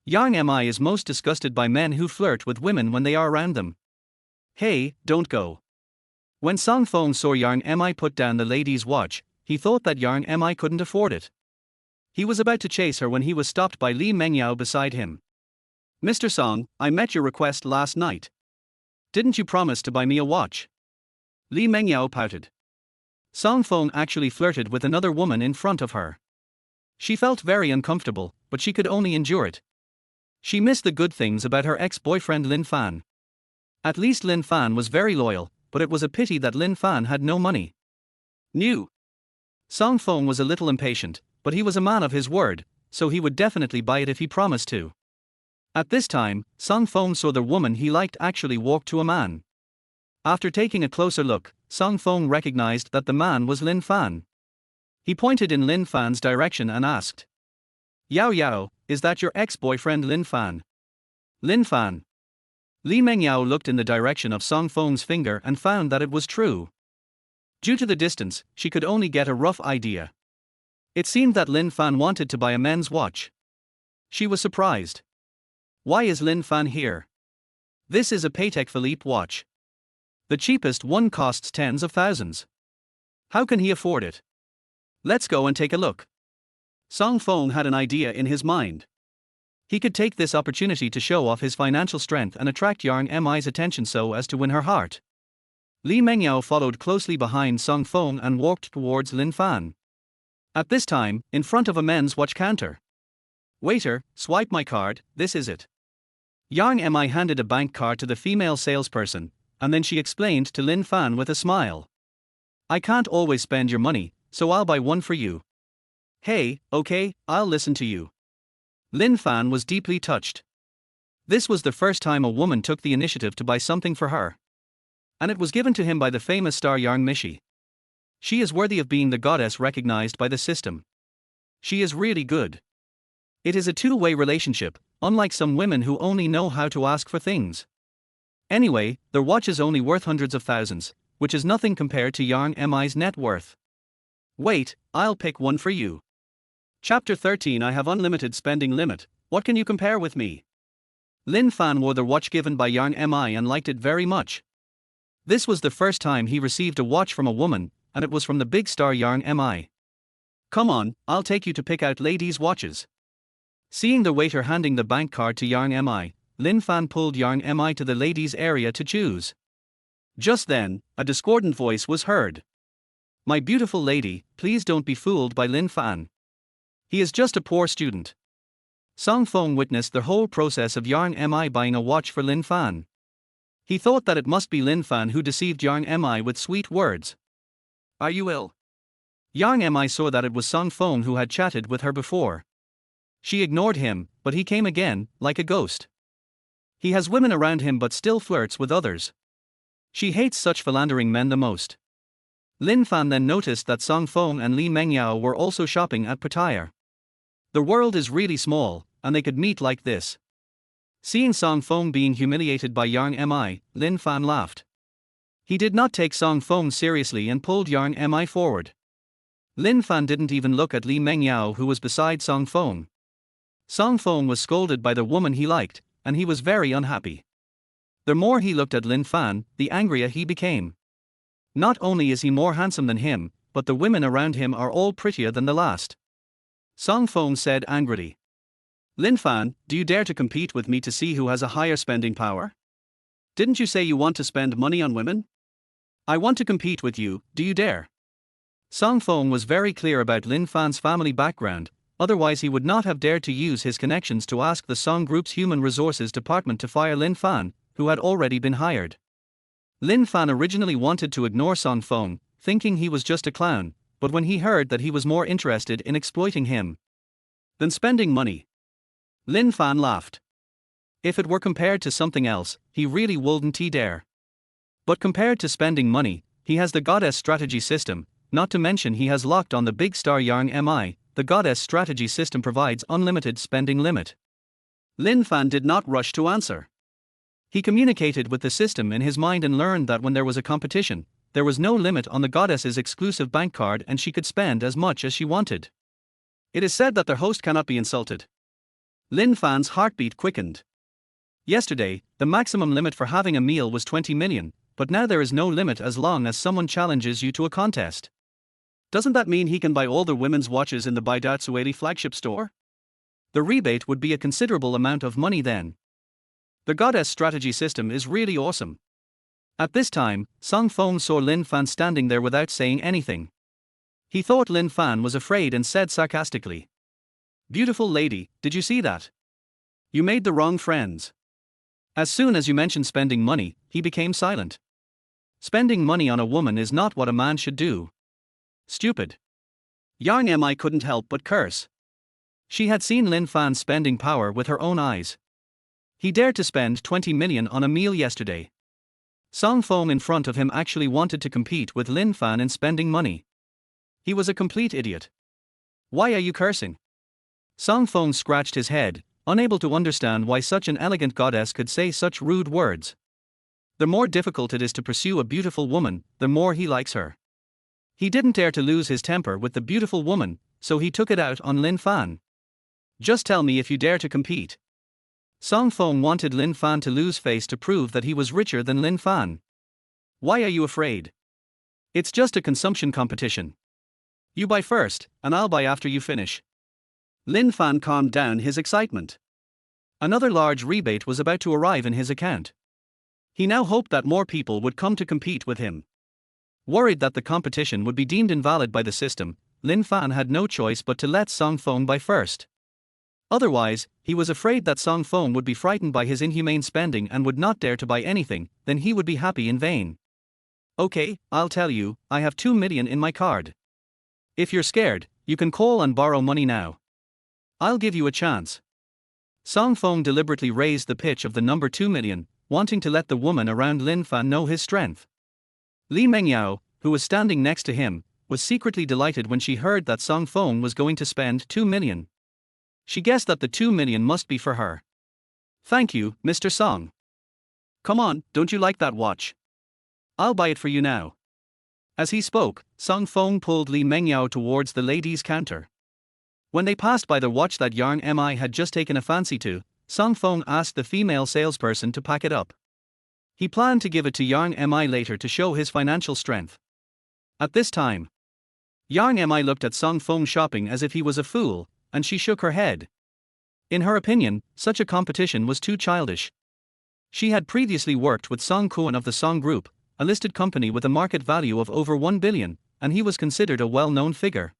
Yang Mi is most disgusted by men who flirt with women when they are around them. "Hey, don't go." When Song Fong saw Yang Mi put down the lady's watch, he thought that Yang Mi couldn't afford it. He was about to chase her when he was stopped by Li Mengyao beside him. "Mr. Song, I met your request last night. Didn't you promise to buy me a watch?" Li Mengyao pouted. Song Fong actually flirted with another woman in front of her. She felt very uncomfortable, but she could only endure it. She missed the good things about her ex-boyfriend Lin Fan. At least Lin Fan was very loyal, but it was a pity that Lin Fan had no money. New. Song Fong was a little impatient, but he was a man of his word, so he would definitely buy it if he promised to. At this time, Song Fong saw the woman he liked actually walk to a man. After taking a closer look, Song Fong recognized that the man was Lin Fan. He pointed in Lin Fan's direction and asked, "Yao Yao, is that your ex-boyfriend Lin Fan?" "Lin Fan." Li Mengyao looked in the direction of Song Fong's finger and found that it was true. Due to the distance, she could only get a rough idea. It seemed that Lin Fan wanted to buy a men's watch. She was surprised. "Why is Lin Fan here? This is a Patek Philippe watch. The cheapest one costs tens of thousands. How can he afford it? Let's go and take a look." Song Fong had an idea in his mind. He could take this opportunity to show off his financial strength and attract Yang Mi's attention so as to win her heart. Li Mengyao followed closely behind Song Fong and walked towards Lin Fan. At this time, in front of a men's watch counter. "Waiter, swipe my card, this is it." Yang Mi handed a bank card to the female salesperson, and then she explained to Lin Fan with a smile. "I can't always spend your money, so I'll buy one for you." "Hey, okay, I'll listen to you." Lin Fan was deeply touched. This was the first time a woman took the initiative to buy something for her. And it was given to him by the famous star Yang Mi. She is worthy of being the goddess recognized by the system. She is really good. It is a two-way relationship, unlike some women who only know how to ask for things. Anyway, their watch is only worth hundreds of thousands, which is nothing compared to Yang Mi's net worth. "Wait, I'll pick one for you." Chapter 13. I have unlimited spending limit, what can you compare with me? Lin Fan wore the watch given by Yang Mi and liked it very much. This was the first time he received a watch from a woman, and it was from the big star Yang Mi. "Come on, I'll take you to pick out ladies' watches." Seeing the waiter handing the bank card to Yang Mi, Lin Fan pulled Yang Mi to the ladies' area to choose. Just then, a discordant voice was heard. "My beautiful lady, please don't be fooled by Lin Fan. He is just a poor student." Song Fong witnessed the whole process of Yang Mi buying a watch for Lin Fan. He thought that it must be Lin Fan who deceived Yang Mi with sweet words. "Are you ill?" Yang Mi saw that it was Song Fong who had chatted with her before. She ignored him, but he came again, like a ghost. He has women around him but still flirts with others. She hates such philandering men the most. Lin Fan then noticed that Song Fong and Li Mengyao were also shopping at Pattaya. The world is really small, and they could meet like this. Seeing Song Fong being humiliated by Yang Mi, Lin Fan laughed. He did not take Song Fong seriously and pulled Yang Mi forward. Lin Fan didn't even look at Li Mengyao who was beside Song Fong. Song Fong was scolded by the woman he liked, and he was very unhappy. The more he looked at Lin Fan, the angrier he became. Not only is he more handsome than him, but the women around him are all prettier than the last. Song Fong said angrily. Lin Fan, do you dare to compete with me to see who has a higher spending power? Didn't you say you want to spend money on women? I want to compete with you, do you dare? Song Fong was very clear about Lin Fan's family background, otherwise he would not have dared to use his connections to ask the Song Group's human resources department to fire Lin Fan, who had already been hired. Lin Fan originally wanted to ignore Song Fong, thinking he was just a clown, but when he heard that he was more interested in exploiting him than spending money, Lin Fan laughed. If it were compared to something else, he really wouldn't dare. But compared to spending money, he has the goddess strategy system, not to mention he has locked on the big star Yang Mi. The goddess strategy system provides unlimited spending limit. Lin Fan did not rush to answer. He communicated with the system in his mind and learned that when there was a competition, there was no limit on the goddess's exclusive bank card and she could spend as much as she wanted. It is said that their host cannot be insulted. Lin Fan's heartbeat quickened. Yesterday, the maximum limit for having a meal was 20 million, but now there is no limit as long as someone challenges you to a contest. Doesn't that mean he can buy all the women's watches in the Baidatsueli flagship store? The rebate would be a considerable amount of money then. The goddess strategy system is really awesome. At this time, Song Fong saw Lin Fan standing there without saying anything. He thought Lin Fan was afraid and said sarcastically, "Beautiful lady, did you see that? You made the wrong friends." As soon as you mentioned spending money, he became silent. Spending money on a woman is not what a man should do. Stupid. Yang Mi couldn't help but curse. She had seen Lin Fan's spending power with her own eyes. He dared to spend 20 million on a meal yesterday. Song Fong in front of him actually wanted to compete with Lin Fan in spending money. He was a complete idiot. Why are you cursing? Song Fong scratched his head, unable to understand why such an elegant goddess could say such rude words. The more difficult it is to pursue a beautiful woman, the more he likes her. He didn't dare to lose his temper with the beautiful woman, so he took it out on Lin Fan. Just tell me if you dare to compete. Song Fong wanted Lin Fan to lose face to prove that he was richer than Lin Fan. Why are you afraid? It's just a consumption competition. You buy first, and I'll buy after you finish. Lin Fan calmed down his excitement. Another large rebate was about to arrive in his account. He now hoped that more people would come to compete with him. Worried that the competition would be deemed invalid by the system, Lin Fan had no choice but to let Song Fong buy first. Otherwise, he was afraid that Song Fong would be frightened by his inhumane spending and would not dare to buy anything, then he would be happy in vain. Okay, I'll tell you, I have 2 million in my card. If you're scared, you can call and borrow money now. I'll give you a chance. Song Fong deliberately raised the pitch of the number 2 million, wanting to let the woman around Lin Fan know his strength. Li Mengyao, who was standing next to him, was secretly delighted when she heard that Song Fong was going to spend 2 million. She guessed that the 2 million must be for her. Thank you, Mr. Song. Come on, don't you like that watch? I'll buy it for you now. As he spoke, Song Fong pulled Li Mengyao towards the ladies' counter. When they passed by the watch that Yang Mi had just taken a fancy to, Song Fong asked the female salesperson to pack it up. He planned to give it to Yang Mi later to show his financial strength. At this time, Yang Mi looked at Song Fong shopping as if he was a fool, and she shook her head. In her opinion, such a competition was too childish. She had previously worked with Song Kuan of the Song Group, a listed company with a market value of over 1 billion, and he was considered a well-known figure.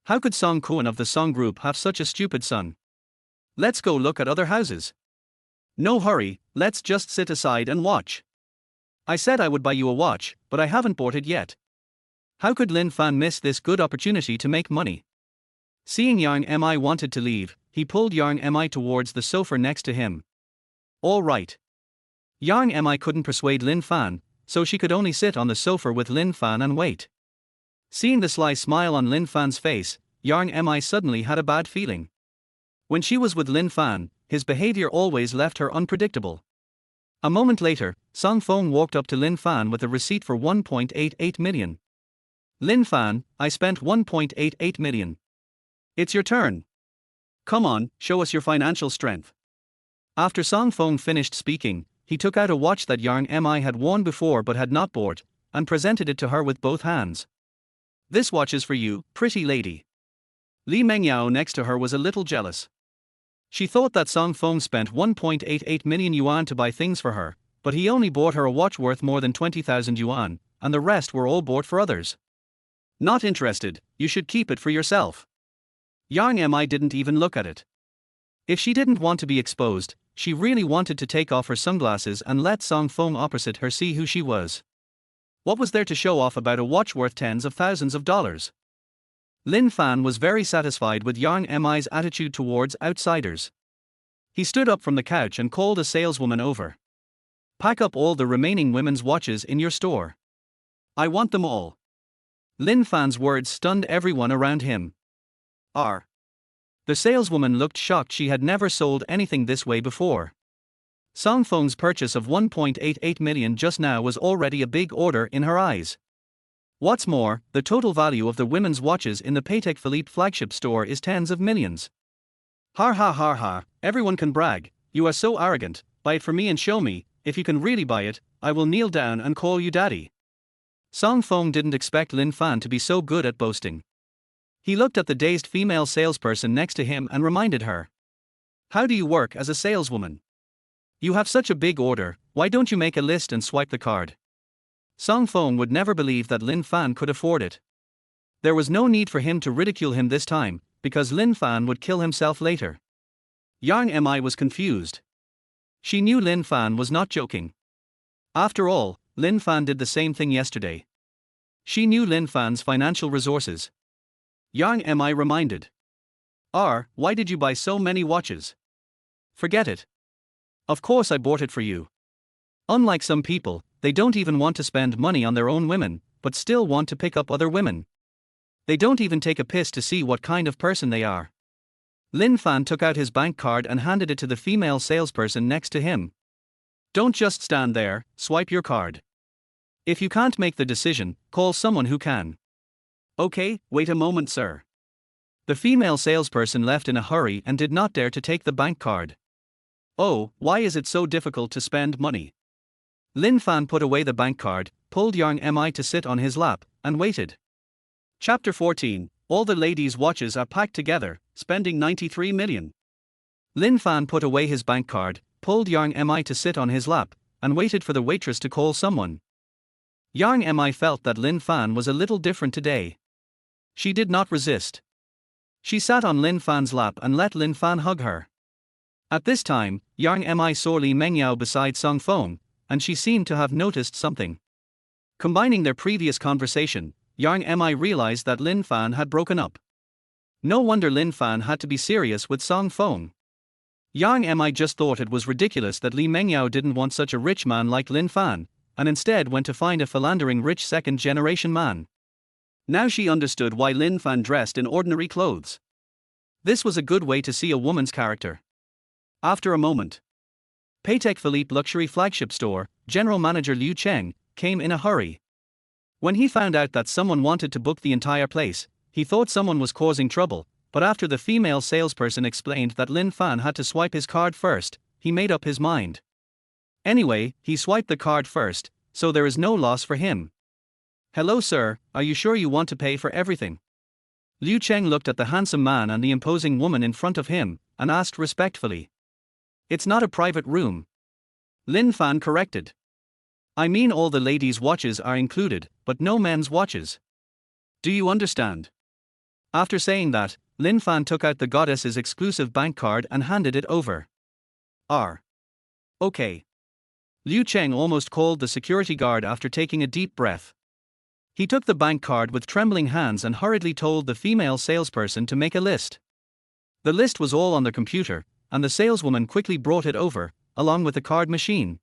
How could Song Kuan of the Song Group have such a stupid son? Let's go look at other houses. No hurry, let's just sit aside and watch. I said I would buy you a watch, but I haven't bought it yet. How could Lin Fan miss this good opportunity to make money? Seeing Yang Mi wanted to leave, he pulled Yang Mi towards the sofa next to him. All right. Yang Mi couldn't persuade Lin Fan, so she could only sit on the sofa with Lin Fan and wait. Seeing the sly smile on Lin Fan's face, Yang Mi suddenly had a bad feeling. When she was with Lin Fan, his behavior always left her unpredictable. A moment later, Song Fong walked up to Lin Fan with a receipt for 1.88 million. Lin Fan, I spent 1.88 million. It's your turn. Come on, show us your financial strength. After Song Fong finished speaking, he took out a watch that Yang Mi had worn before but had not bought, and presented it to her with both hands. "This watch is for you, pretty lady." Li Mengyao next to her was a little jealous. She thought that Song Feng spent 1.88 million yuan to buy things for her, but he only bought her a watch worth more than 20,000 yuan, and the rest were all bought for others. "Not interested, you should keep it for yourself." Yang Mi didn't even look at it. If she didn't want to be exposed, she really wanted to take off her sunglasses and let Song Feng opposite her see who she was. What was there to show off about a watch worth tens of thousands of dollars? Lin Fan was very satisfied with Yang Mi's attitude towards outsiders. He stood up from the couch and called a saleswoman over. "Pack up all the remaining women's watches in your store. I want them all." Lin Fan's words stunned everyone around him. The saleswoman looked shocked. She had never sold anything this way before. Song Feng's purchase of 1.88 million just now was already a big order in her eyes. What's more, the total value of the women's watches in the Patek Philippe flagship store is tens of millions. "Ha ha ha ha, everyone can brag, you are so arrogant, buy it for me and show me, if you can really buy it, I will kneel down and call you daddy." Song Feng didn't expect Lin Fan to be so good at boasting. He looked at the dazed female salesperson next to him and reminded her. "How do you work as a saleswoman? You have such a big order, why don't you make a list and swipe the card?" Song Feng would never believe that Lin Fan could afford it. There was no need for him to ridicule him this time, because Lin Fan would kill himself later. Yang Mi was confused. She knew Lin Fan was not joking. After all, Lin Fan did the same thing yesterday. She knew Lin Fan's financial resources. Yang Mi reminded. Why did you buy so many watches?" "Forget it. Of course I bought it for you. Unlike some people, they don't even want to spend money on their own women, but still want to pick up other women. They don't even take a piss to see what kind of person they are." Lin Fan took out his bank card and handed it to the female salesperson next to him. "Don't just stand there, swipe your card. If you can't make the decision, call someone who can." "Okay, wait a moment, sir." The female salesperson left in a hurry and did not dare to take the bank card. "Oh, why is it so difficult to spend money?" Lin Fan put away the bank card, pulled Yang Mi to sit on his lap, and waited. Chapter 14. All the ladies' watches are packed together, spending 93 million. Lin Fan put away his bank card, pulled Yang Mi to sit on his lap, and waited for the waitress to call someone. Yang Mi felt that Lin Fan was a little different today. She did not resist. She sat on Lin Fan's lap and let Lin Fan hug her. At this time, Yang Mi saw Li Mengyao beside Song Feng, and she seemed to have noticed something. Combining their previous conversation, Yang Mi realized that Lin Fan had broken up. No wonder Lin Fan had to be serious with Song Feng. Yang Mi just thought it was ridiculous that Li Mengyao didn't want such a rich man like Lin Fan, and instead went to find a philandering rich second-generation man. Now she understood why Lin Fan dressed in ordinary clothes. This was a good way to see a woman's character. After a moment, Patek Philippe luxury flagship store, General Manager Liu Cheng, came in a hurry. When he found out that someone wanted to book the entire place, he thought someone was causing trouble, but after the female salesperson explained that Lin Fan had to swipe his card first, he made up his mind. Anyway, he swiped the card first, so there is no loss for him. "Hello sir, are you sure you want to pay for everything?" Liu Cheng looked at the handsome man and the imposing woman in front of him, and asked respectfully. "It's not a private room," Lin Fan corrected. "I mean all the ladies' watches are included, but no men's watches. Do you understand?" After saying that, Lin Fan took out the goddess's exclusive bank card and handed it over. Okay. Liu Cheng almost called the security guard after taking a deep breath. He took the bank card with trembling hands and hurriedly told the female salesperson to make a list. The list was all on the computer, and the saleswoman quickly brought it over, along with the card machine.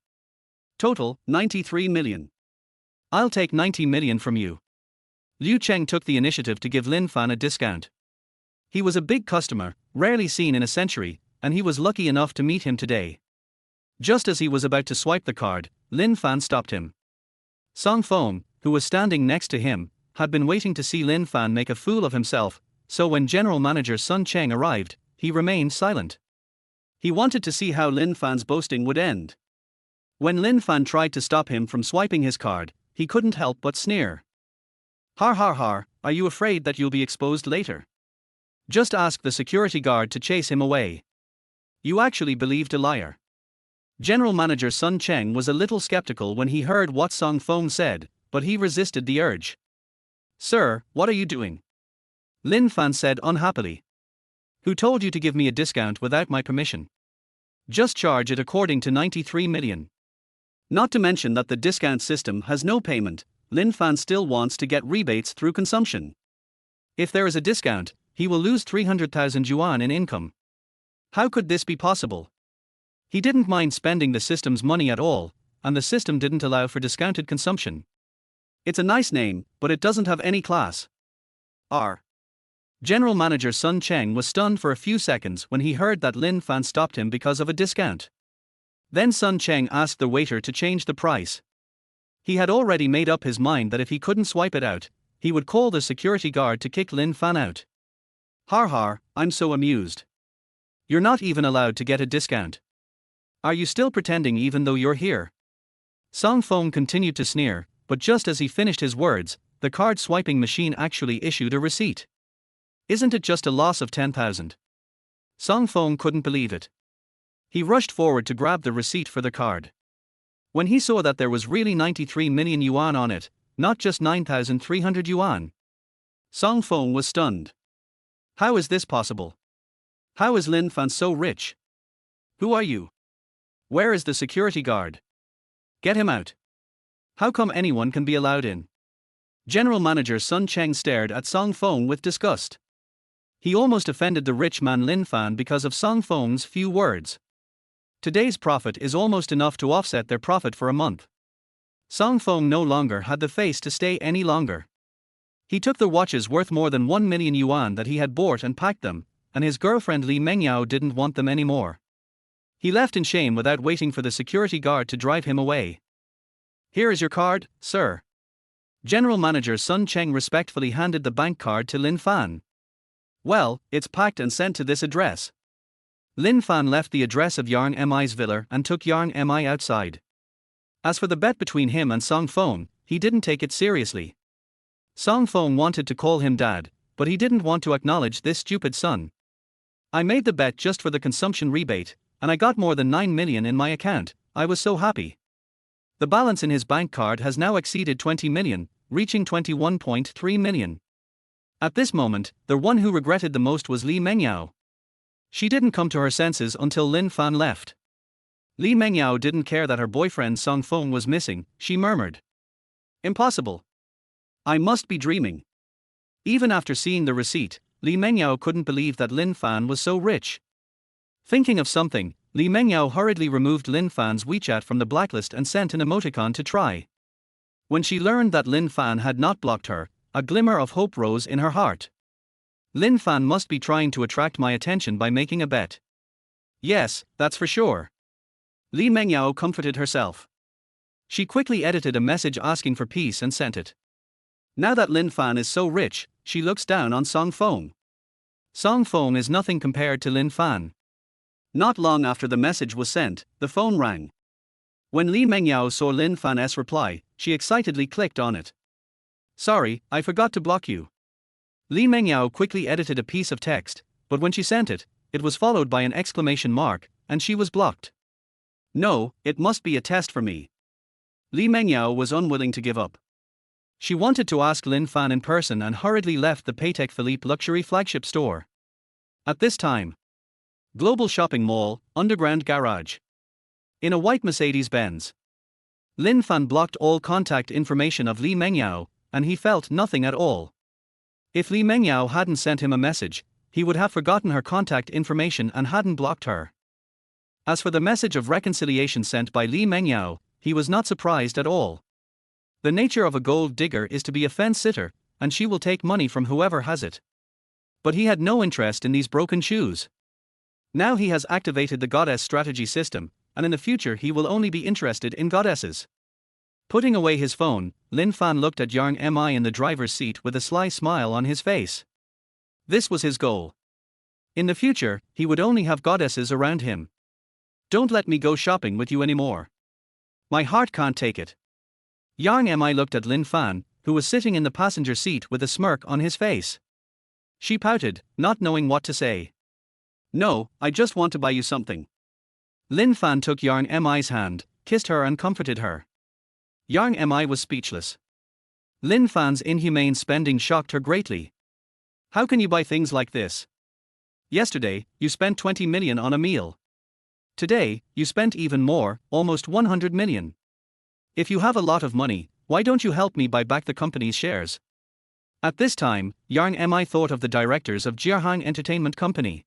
"Total, 93 million. I'll take 90 million from you." Liu Cheng took the initiative to give Lin Fan a discount. He was a big customer, rarely seen in a century, and he was lucky enough to meet him today. Just as he was about to swipe the card, Lin Fan stopped him. Song Feng, who was standing next to him, had been waiting to see Lin Fan make a fool of himself, so when General Manager Sun Cheng arrived, he remained silent. He wanted to see how Lin Fan's boasting would end. When Lin Fan tried to stop him from swiping his card, he couldn't help but sneer. Har har har, are you afraid that you'll be exposed later? Just ask the security guard to chase him away. You actually believed a liar. General Manager Sun Cheng was a little skeptical when he heard what Song Fong said, but he resisted the urge. Sir, what are you doing? Lin Fan said unhappily. Who told you to give me a discount without my permission? Just charge it according to 93 million. Not to mention that the discount system has no payment, Lin Fan still wants to get rebates through consumption. If there is a discount, he will lose 300,000 yuan in income. How could this be possible? He didn't mind spending the system's money at all, and the system didn't allow for discounted consumption. It's a nice name, but it doesn't have any class. General Manager Sun Cheng was stunned for a few seconds when he heard that Lin Fan stopped him because of a discount. Then Sun Cheng asked the waiter to change the price. He had already made up his mind that if he couldn't swipe it out, he would call the security guard to kick Lin Fan out. Har har, I'm so amused. You're not even allowed to get a discount. Are you still pretending even though you're here? Song Fong continued to sneer, but just as he finished his words, the card swiping machine actually issued a receipt. Isn't it just a loss of 10,000? Song Fong couldn't believe it. He rushed forward to grab the receipt for the card. When he saw that there was really 93 million yuan on it, not just 9,300 yuan. Song Fong was stunned. How is this possible? How is Lin Fan so rich? Who are you? Where is the security guard? Get him out. How come anyone can be allowed in? General Manager Sun Cheng stared at Song Fong with disgust. He almost offended the rich man Lin Fan because of Song Fong's few words. Today's profit is almost enough to offset their profit for a month. Song Fong no longer had the face to stay any longer. He took the watches worth more than 1 million yuan that he had bought and packed them, and his girlfriend Li Mengyao didn't want them anymore. He left in shame without waiting for the security guard to drive him away. Here is your card, sir. General Manager Sun Cheng respectfully handed the bank card to Lin Fan. Well, it's packed and sent to this address. Lin Fan left the address of Yang Mi's villa and took Yang Mi outside. As for the bet between him and Song Fong, he didn't take it seriously. Song Fong wanted to call him dad, but he didn't want to acknowledge this stupid son. I made the bet just for the consumption rebate, and I got more than 9 million in my account. I was so happy. The balance in his bank card has now exceeded 20 million, reaching 21.3 million. At this moment, the one who regretted the most was Li Mengyao. She didn't come to her senses until Lin Fan left. Li Mengyao didn't care that her boyfriend Song Fong was missing, she murmured. Impossible. I must be dreaming. Even after seeing the receipt, Li Mengyao couldn't believe that Lin Fan was so rich. Thinking of something, Li Mengyao hurriedly removed Lin Fan's WeChat from the blacklist and sent an emoticon to try. When she learned that Lin Fan had not blocked her, a glimmer of hope rose in her heart. Lin Fan must be trying to attract my attention by making a bet. Yes, that's for sure. Li Mengyao comforted herself. She quickly edited a message asking for peace and sent it. Now that Lin Fan is so rich, she looks down on Song Fong. Song Fong is nothing compared to Lin Fan. Not long after the message was sent, the phone rang. When Li Mengyao saw Lin Fan's reply, she excitedly clicked on it. Sorry, I forgot to block you. Li Mengyao quickly edited a piece of text, but when she sent it, it was followed by an exclamation mark, and she was blocked. No, it must be a test for me. Li Mengyao was unwilling to give up. She wanted to ask Lin Fan in person and hurriedly left the Patek Philippe luxury flagship store. At this time, Global Shopping Mall, Underground Garage. In a white Mercedes-Benz. Lin Fan blocked all contact information of Li Mengyao, and he felt nothing at all. If Li Mengyao hadn't sent him a message, he would have forgotten her contact information and hadn't blocked her. As for the message of reconciliation sent by Li Mengyao, he was not surprised at all. The nature of a gold digger is to be a fence-sitter, and she will take money from whoever has it. But he had no interest in these broken shoes. Now he has activated the goddess strategy system, and in the future he will only be interested in goddesses. Putting away his phone, Lin Fan looked at Yang Mi in the driver's seat with a sly smile on his face. This was his goal. In the future, he would only have goddesses around him. Don't let me go shopping with you anymore. My heart can't take it. Yang Mi looked at Lin Fan, who was sitting in the passenger seat with a smirk on his face. She pouted, not knowing what to say. No, I just want to buy you something. Lin Fan took Yang Mi's hand, kissed her and comforted her. Yang Mi was speechless. Lin Fan's inhumane spending shocked her greatly. How can you buy things like this? Yesterday, you spent 20 million on a meal. Today, you spent even more, almost 100 million. If you have a lot of money, why don't you help me buy back the company's shares? At this time, Yang Mi thought of the directors of Jiahang Entertainment Company.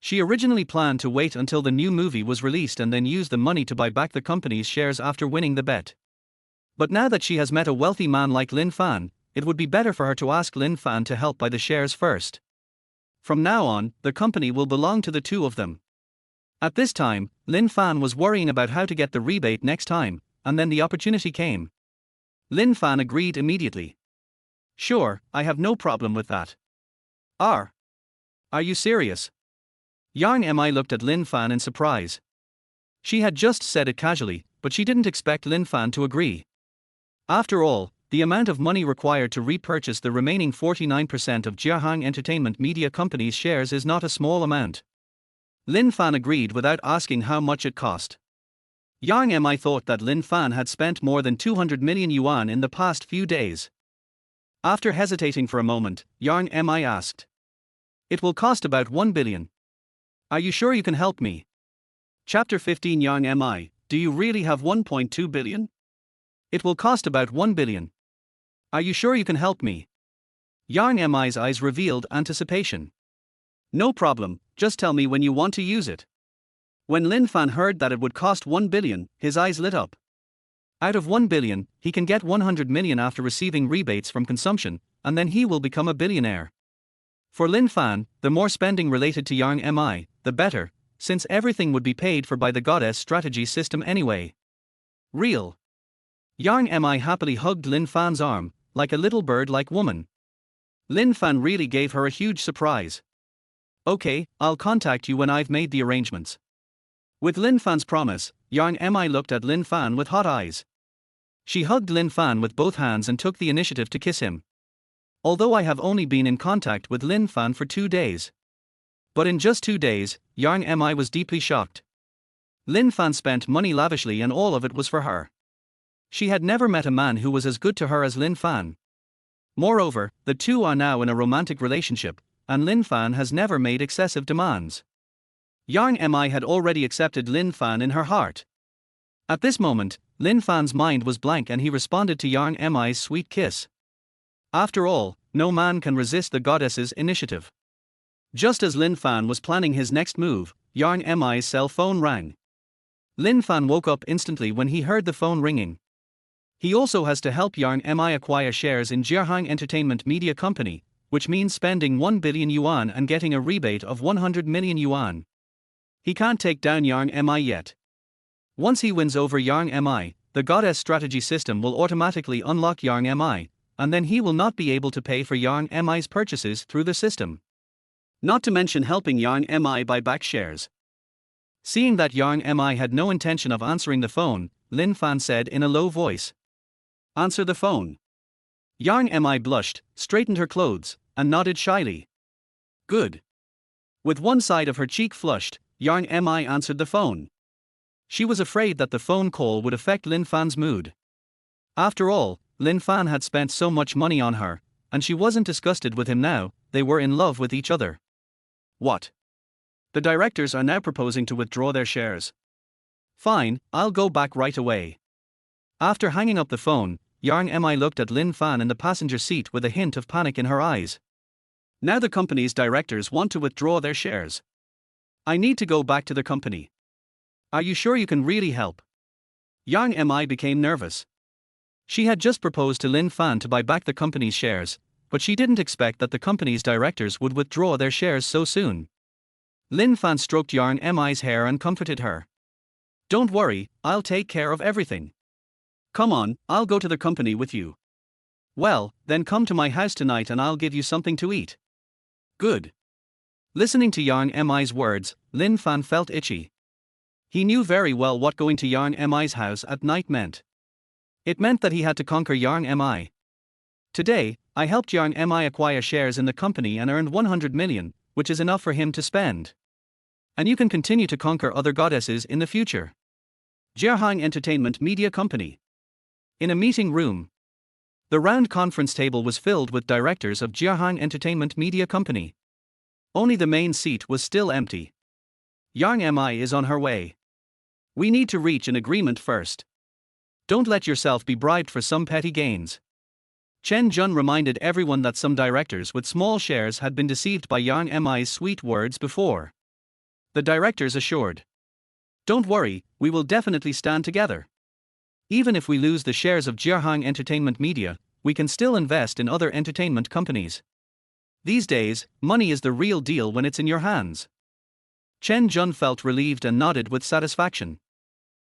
She originally planned to wait until the new movie was released and then use the money to buy back the company's shares after winning the bet. But now that she has met a wealthy man like Lin Fan, it would be better for her to ask Lin Fan to help buy the shares first. From now on, the company will belong to the two of them. At this time, Lin Fan was worrying about how to get the rebate next time, and then the opportunity came. Lin Fan agreed immediately. Sure, I have no problem with that. Are you serious? Yang Mi looked at Lin Fan in surprise. She had just said it casually, but she didn't expect Lin Fan to agree. After all, the amount of money required to repurchase the remaining 49% of Jiahang Entertainment Media Company's shares is not a small amount. Lin Fan agreed without asking how much it cost. Yang Mi thought that Lin Fan had spent more than 200 million yuan in the past few days. After hesitating for a moment, Yang Mi asked. It will cost about 1 billion. Are you sure you can help me? Chapter 15 Yang Mi, do you really have 1.2 billion? It will cost about 1 billion. Are you sure you can help me? Yang Mi's eyes revealed anticipation. No problem, just tell me when you want to use it. When Lin Fan heard that it would cost 1 billion, his eyes lit up. Out of 1 billion, he can get 100 million after receiving rebates from consumption, and then he will become a billionaire. For Lin Fan, the more spending related to Yang Mi, the better, since everything would be paid for by the goddess strategy system anyway. Real. Yang Mi happily hugged Lin Fan's arm, like a little bird-like woman. Lin Fan really gave her a huge surprise. Okay, I'll contact you when I've made the arrangements. With Lin Fan's promise, Yang Mi looked at Lin Fan with hot eyes. She hugged Lin Fan with both hands and took the initiative to kiss him. Although I have only been in contact with Lin Fan for 2 days. But in just 2 days, Yang Mi was deeply shocked. Lin Fan spent money lavishly and all of it was for her. She had never met a man who was as good to her as Lin Fan. Moreover, the two are now in a romantic relationship, and Lin Fan has never made excessive demands. Yang Mi had already accepted Lin Fan in her heart. At this moment, Lin Fan's mind was blank and he responded to Yang Mi's sweet kiss. After all, no man can resist the goddess's initiative. Just as Lin Fan was planning his next move, Yang Mi's cell phone rang. Lin Fan woke up instantly when he heard the phone ringing. He also has to help Yang Mi acquire shares in Jiahang Entertainment Media Company, which means spending 1 billion yuan and getting a rebate of 100 million yuan. He can't take down Yang Mi yet. Once he wins over Yang Mi, the goddess strategy system will automatically unlock Yang Mi, and then he will not be able to pay for Yang Mi's purchases through the system. Not to mention helping Yang Mi buy back shares. Seeing that Yang Mi had no intention of answering the phone, Lin Fan said in a low voice. Answer the phone. Yang Mi blushed, straightened her clothes, and nodded shyly. Good. With one side of her cheek flushed, Yang Mi answered the phone. She was afraid that the phone call would affect Lin Fan's mood. After all, Lin Fan had spent so much money on her, and she wasn't disgusted with him now, they were in love with each other. What? The directors are now proposing to withdraw their shares. Fine, I'll go back right away. After hanging up the phone, Yang Mi looked at Lin Fan in the passenger seat with a hint of panic in her eyes. Now the company's directors want to withdraw their shares. I need to go back to the company. Are you sure you can really help? Yang Mi became nervous. She had just proposed to Lin Fan to buy back the company's shares, but she didn't expect that the company's directors would withdraw their shares so soon. Lin Fan stroked Yang Mi's hair and comforted her. Don't worry, I'll take care of everything. Come on, I'll go to the company with you. Well, then come to my house tonight and I'll give you something to eat. Good. Listening to Yang Mi's words, Lin Fan felt itchy. He knew very well what going to Yarn MI's house at night meant. It meant that he had to conquer Yarn MI. Today, I helped Yarn MI acquire shares in the company and earned 100 million, which is enough for him to spend. And you can continue to conquer other goddesses in the future. Jiahang Entertainment Media Company. In a meeting room. The round conference table was filled with directors of Jiahang Entertainment Media Company. Only the main seat was still empty. Yarn MI is on her way. We need to reach an agreement first. Don't let yourself be bribed for some petty gains. Chen Jun reminded everyone that some directors with small shares had been deceived by Yarn MI's sweet words before. The directors assured. Don't worry, we will definitely stand together. Even if we lose the shares of Jiahang Entertainment Media, we can still invest in other entertainment companies. These days, money is the real deal when it's in your hands. Chen Jun felt relieved and nodded with satisfaction.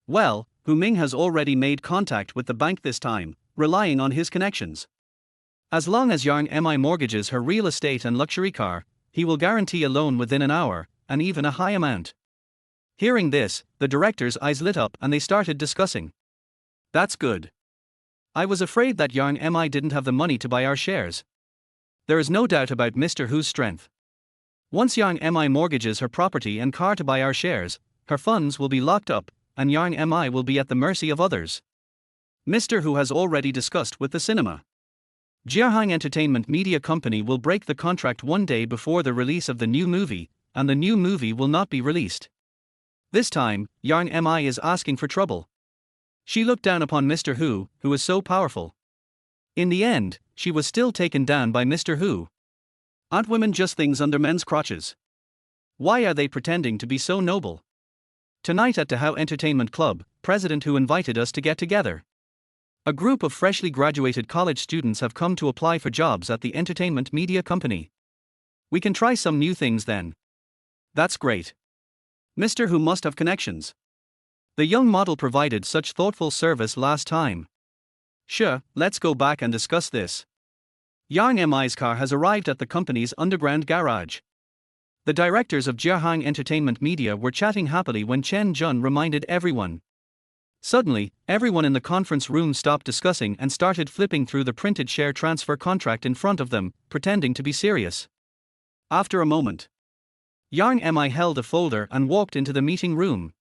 Well, Hu Ming has already made contact with the bank this time, relying on his connections. As long as Yarn MI mortgages her real estate and luxury car, he will guarantee a loan within an hour, and even a high amount. Hearing this, the directors' eyes lit up and they started discussing. That's good. I was afraid that Yarn MI didn't have the money to buy our shares. There is no doubt about Mr. Hu's strength. Once Yarn MI mortgages her property and car to buy our shares, her funds will be locked up, and Yarn MI will be at the mercy of others. Mr. Hu has already discussed with the cinema. Jiahang Entertainment Media Company will break the contract one day before the release of the new movie, and the new movie will not be released. This time, Yarn MI is asking for trouble. She looked down upon Mr. Hu is so powerful. In the end, she was still taken down by Mr. Hu. Aren't women just things under men's crotches? Why are they pretending to be so noble? Tonight at the How Entertainment Club, President Hu invited us to get together. A group of freshly graduated college students have come to apply for jobs at the entertainment media company. We can try some new things then. That's great. Mr. Hu must have connections. The young model provided such thoughtful service last time. Sure, let's go back and discuss this. Yarn MI's car has arrived at the company's underground garage. The directors of Jiahang Entertainment Media were chatting happily when Chen Jun reminded everyone. Suddenly, everyone in the conference room stopped discussing and started flipping through the printed share transfer contract in front of them, pretending to be serious. After a moment, Yarn MI held a folder and walked into the meeting room.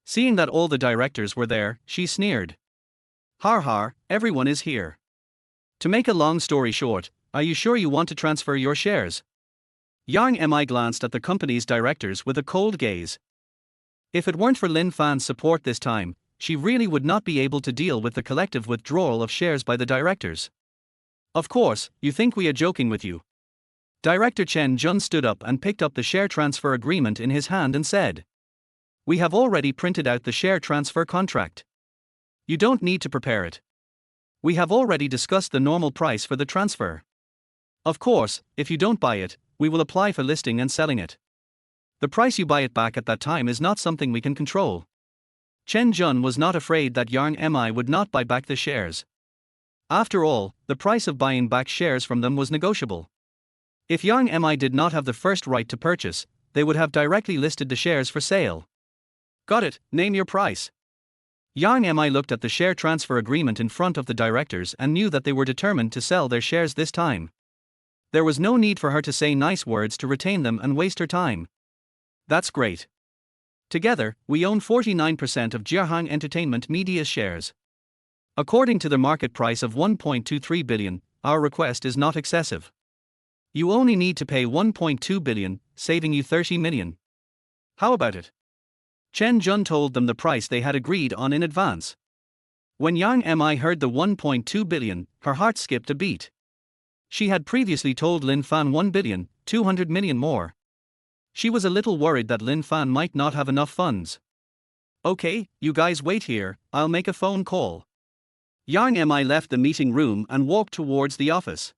Seeing that all the directors were there, she sneered. Har har, everyone is here. To make a long story short, are you sure you want to transfer your shares? Yarn MI glanced at the company's directors with a cold gaze. If it weren't for Lin Fan's support this time, she really would not be able to deal with the collective withdrawal of shares by the directors. Of course, you think we are joking with you. Director Chen Jun stood up and picked up the share transfer agreement in his hand and said. We have already printed out the share transfer contract. You don't need to prepare it. We have already discussed the normal price for the transfer. Of course, if you don't buy it, we will apply for listing and selling it. The price you buy it back at that time is not something we can control. Chen Jun was not afraid that Yarn MI would not buy back the shares. After all, the price of buying back shares from them was negotiable. If Yarn MI did not have the first right to purchase, they would have directly listed the shares for sale. Got it, name your price. Yarn MI looked at the share transfer agreement in front of the directors and knew that they were determined to sell their shares this time. There was no need for her to say nice words to retain them and waste her time. That's great. Together, we own 49% of Jiahang Entertainment Media's shares. According to the market price of 1.23 billion, our request is not excessive. You only need to pay 1.2 billion, saving you 30 million. How about it? Chen Jun told them the price they had agreed on in advance. When Yarn MI heard the 1.2 billion, her heart skipped a beat. She had previously told Lin Fan 1 billion, 200 million more. She was a little worried that Lin Fan might not have enough funds. Okay, you guys wait here, I'll make a phone call. Yarn MI left the meeting room and walked towards the office.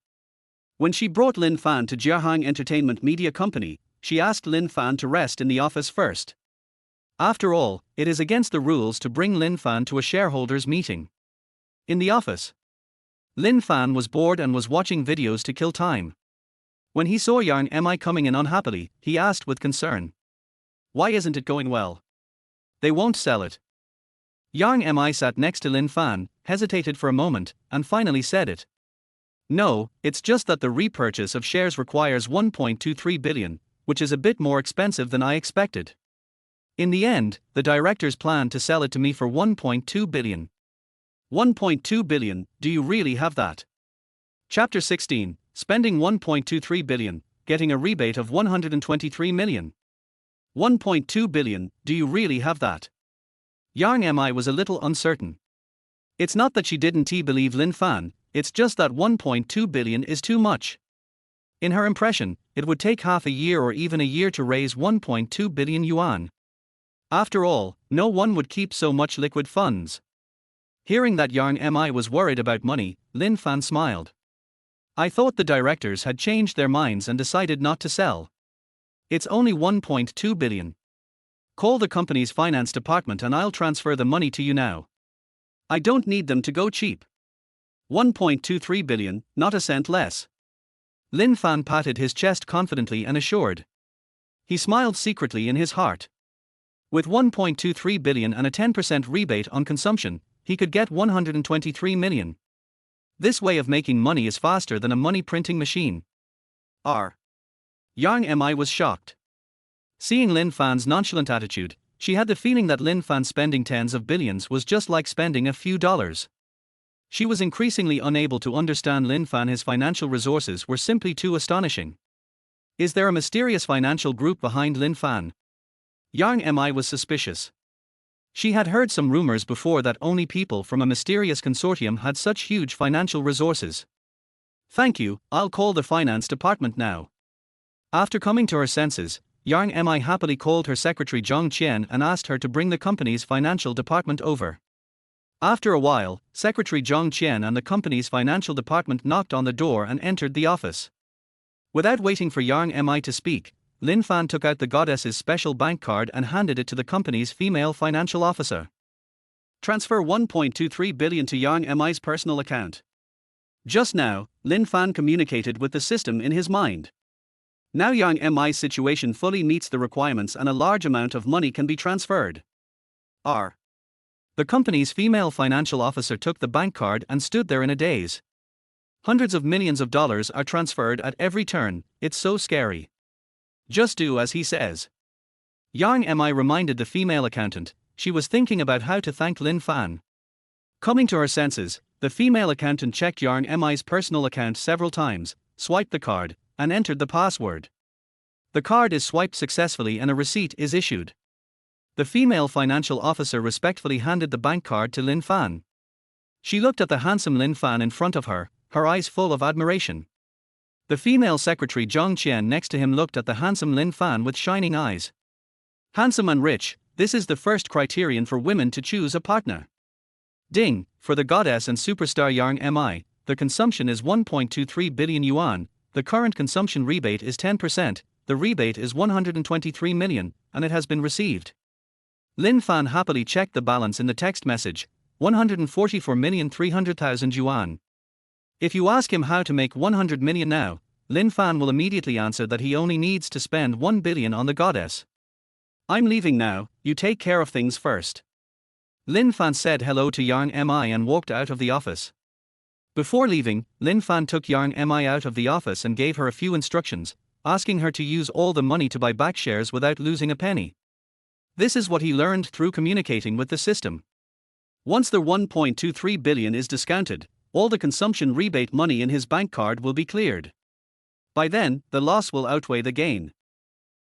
When she brought Lin Fan to Jiahang Entertainment Media Company, she asked Lin Fan to rest in the office first. After all, it is against the rules to bring Lin Fan to a shareholders' meeting. In the office, Lin Fan was bored and was watching videos to kill time. When he saw Yarn MI coming in unhappily, he asked with concern. Why isn't it going well? They won't sell it. Yang Mi sat next to Lin Fan, hesitated for a moment, and finally said it. No, it's just that the repurchase of shares requires 1.23 billion, which is a bit more expensive than I expected. In the end, the directors plan to sell it to me for 1.2 billion. 1.2 billion, do you really have that? Chapter 16, spending 1.23 billion, getting a rebate of 123 million. 1.2 billion, do you really have that? Yang Mi was a little uncertain. It's not that she didn't believe Lin Fan, it's just that 1.2 billion is too much. In her impression, it would take half a year or even a year to raise 1.2 billion yuan. After all, no one would keep so much liquid funds. Hearing that Yang Mi was worried about money, Lin Fan smiled. I thought the directors had changed their minds and decided not to sell. It's only 1.2 billion. Call the company's finance department and I'll transfer the money to you now. I don't need them to go cheap. 1.23 billion, not a cent less. Lin Fan patted his chest confidently and assured. He smiled secretly in his heart. With 1.23 billion and a 10% rebate on consumption, he could get 123 million. This way of making money is faster than a money printing machine. Yang Mi was shocked. Seeing Lin Fan's nonchalant attitude, she had the feeling that Lin Fan spending tens of billions was just like spending a few dollars. She was increasingly unable to understand Lin Fan. His financial resources were simply too astonishing. Is there a mysterious financial group behind Lin Fan? Yang Mi was suspicious. She had heard some rumors before that only people from a mysterious consortium had such huge financial resources. Thank you, I'll call the finance department now. After coming to her senses, Yang Mi happily called her secretary Zhang Qian and asked her to bring the company's financial department over. After a while, Secretary Zhang Qian and the company's financial department knocked on the door and entered the office. Without waiting for Yang Mi to speak, Lin Fan took out the goddess's special bank card and handed it to the company's female financial officer. Transfer 1.23 billion to Yang Mi's personal account. Just now, Lin Fan communicated with the system in his mind. Now Yang Mi's situation fully meets the requirements and a large amount of money can be transferred. The company's female financial officer took the bank card and stood there in a daze. Hundreds of millions of dollars are transferred at every turn, it's so scary. Just do as he says. Yang Mi reminded the female accountant, she was thinking about how to thank Lin Fan. Coming to her senses, the female accountant checked Yang Mi's personal account several times, swiped the card, and entered the password. The card is swiped successfully and a receipt is issued. The female financial officer respectfully handed the bank card to Lin Fan. She looked at the handsome Lin Fan in front of her, her eyes full of admiration. The female secretary Zhang Qian next to him looked at the handsome Lin Fan with shining eyes. Handsome and rich, this is the first criterion for women to choose a partner. Ding, for the goddess and superstar Yang Mi, the consumption is 1.23 billion yuan, the current consumption rebate is 10%, the rebate is 123 million, and it has been received. Lin Fan happily checked the balance in the text message, 144,300,000 yuan. If you ask him how to make 100 million now, Lin Fan will immediately answer that he only needs to spend 1 billion on the goddess. I'm leaving now, you take care of things first. Lin Fan said hello to Yang Mi and walked out of the office. Before leaving, Lin Fan took Yang Mi out of the office and gave her a few instructions, asking her to use all the money to buy back shares without losing a penny. This is what he learned through communicating with the system. Once the 1.23 billion is discounted, all the consumption rebate money in his bank card will be cleared. By then, the loss will outweigh the gain.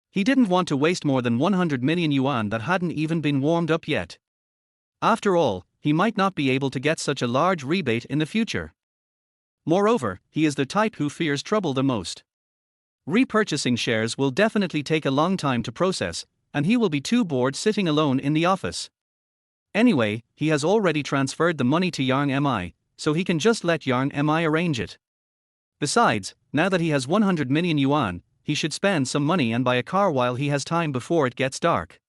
He didn't want to waste more than 100 million yuan that hadn't even been warmed up yet. After all, he might not be able to get such a large rebate in the future. Moreover, he is the type who fears trouble the most. Repurchasing shares will definitely take a long time to process, and he will be too bored sitting alone in the office. Anyway, he has already transferred the money to Yang Mi, so he can just let Yang Mi arrange it. Besides, now that he has 100 million yuan, he should spend some money and buy a car while he has time before it gets dark.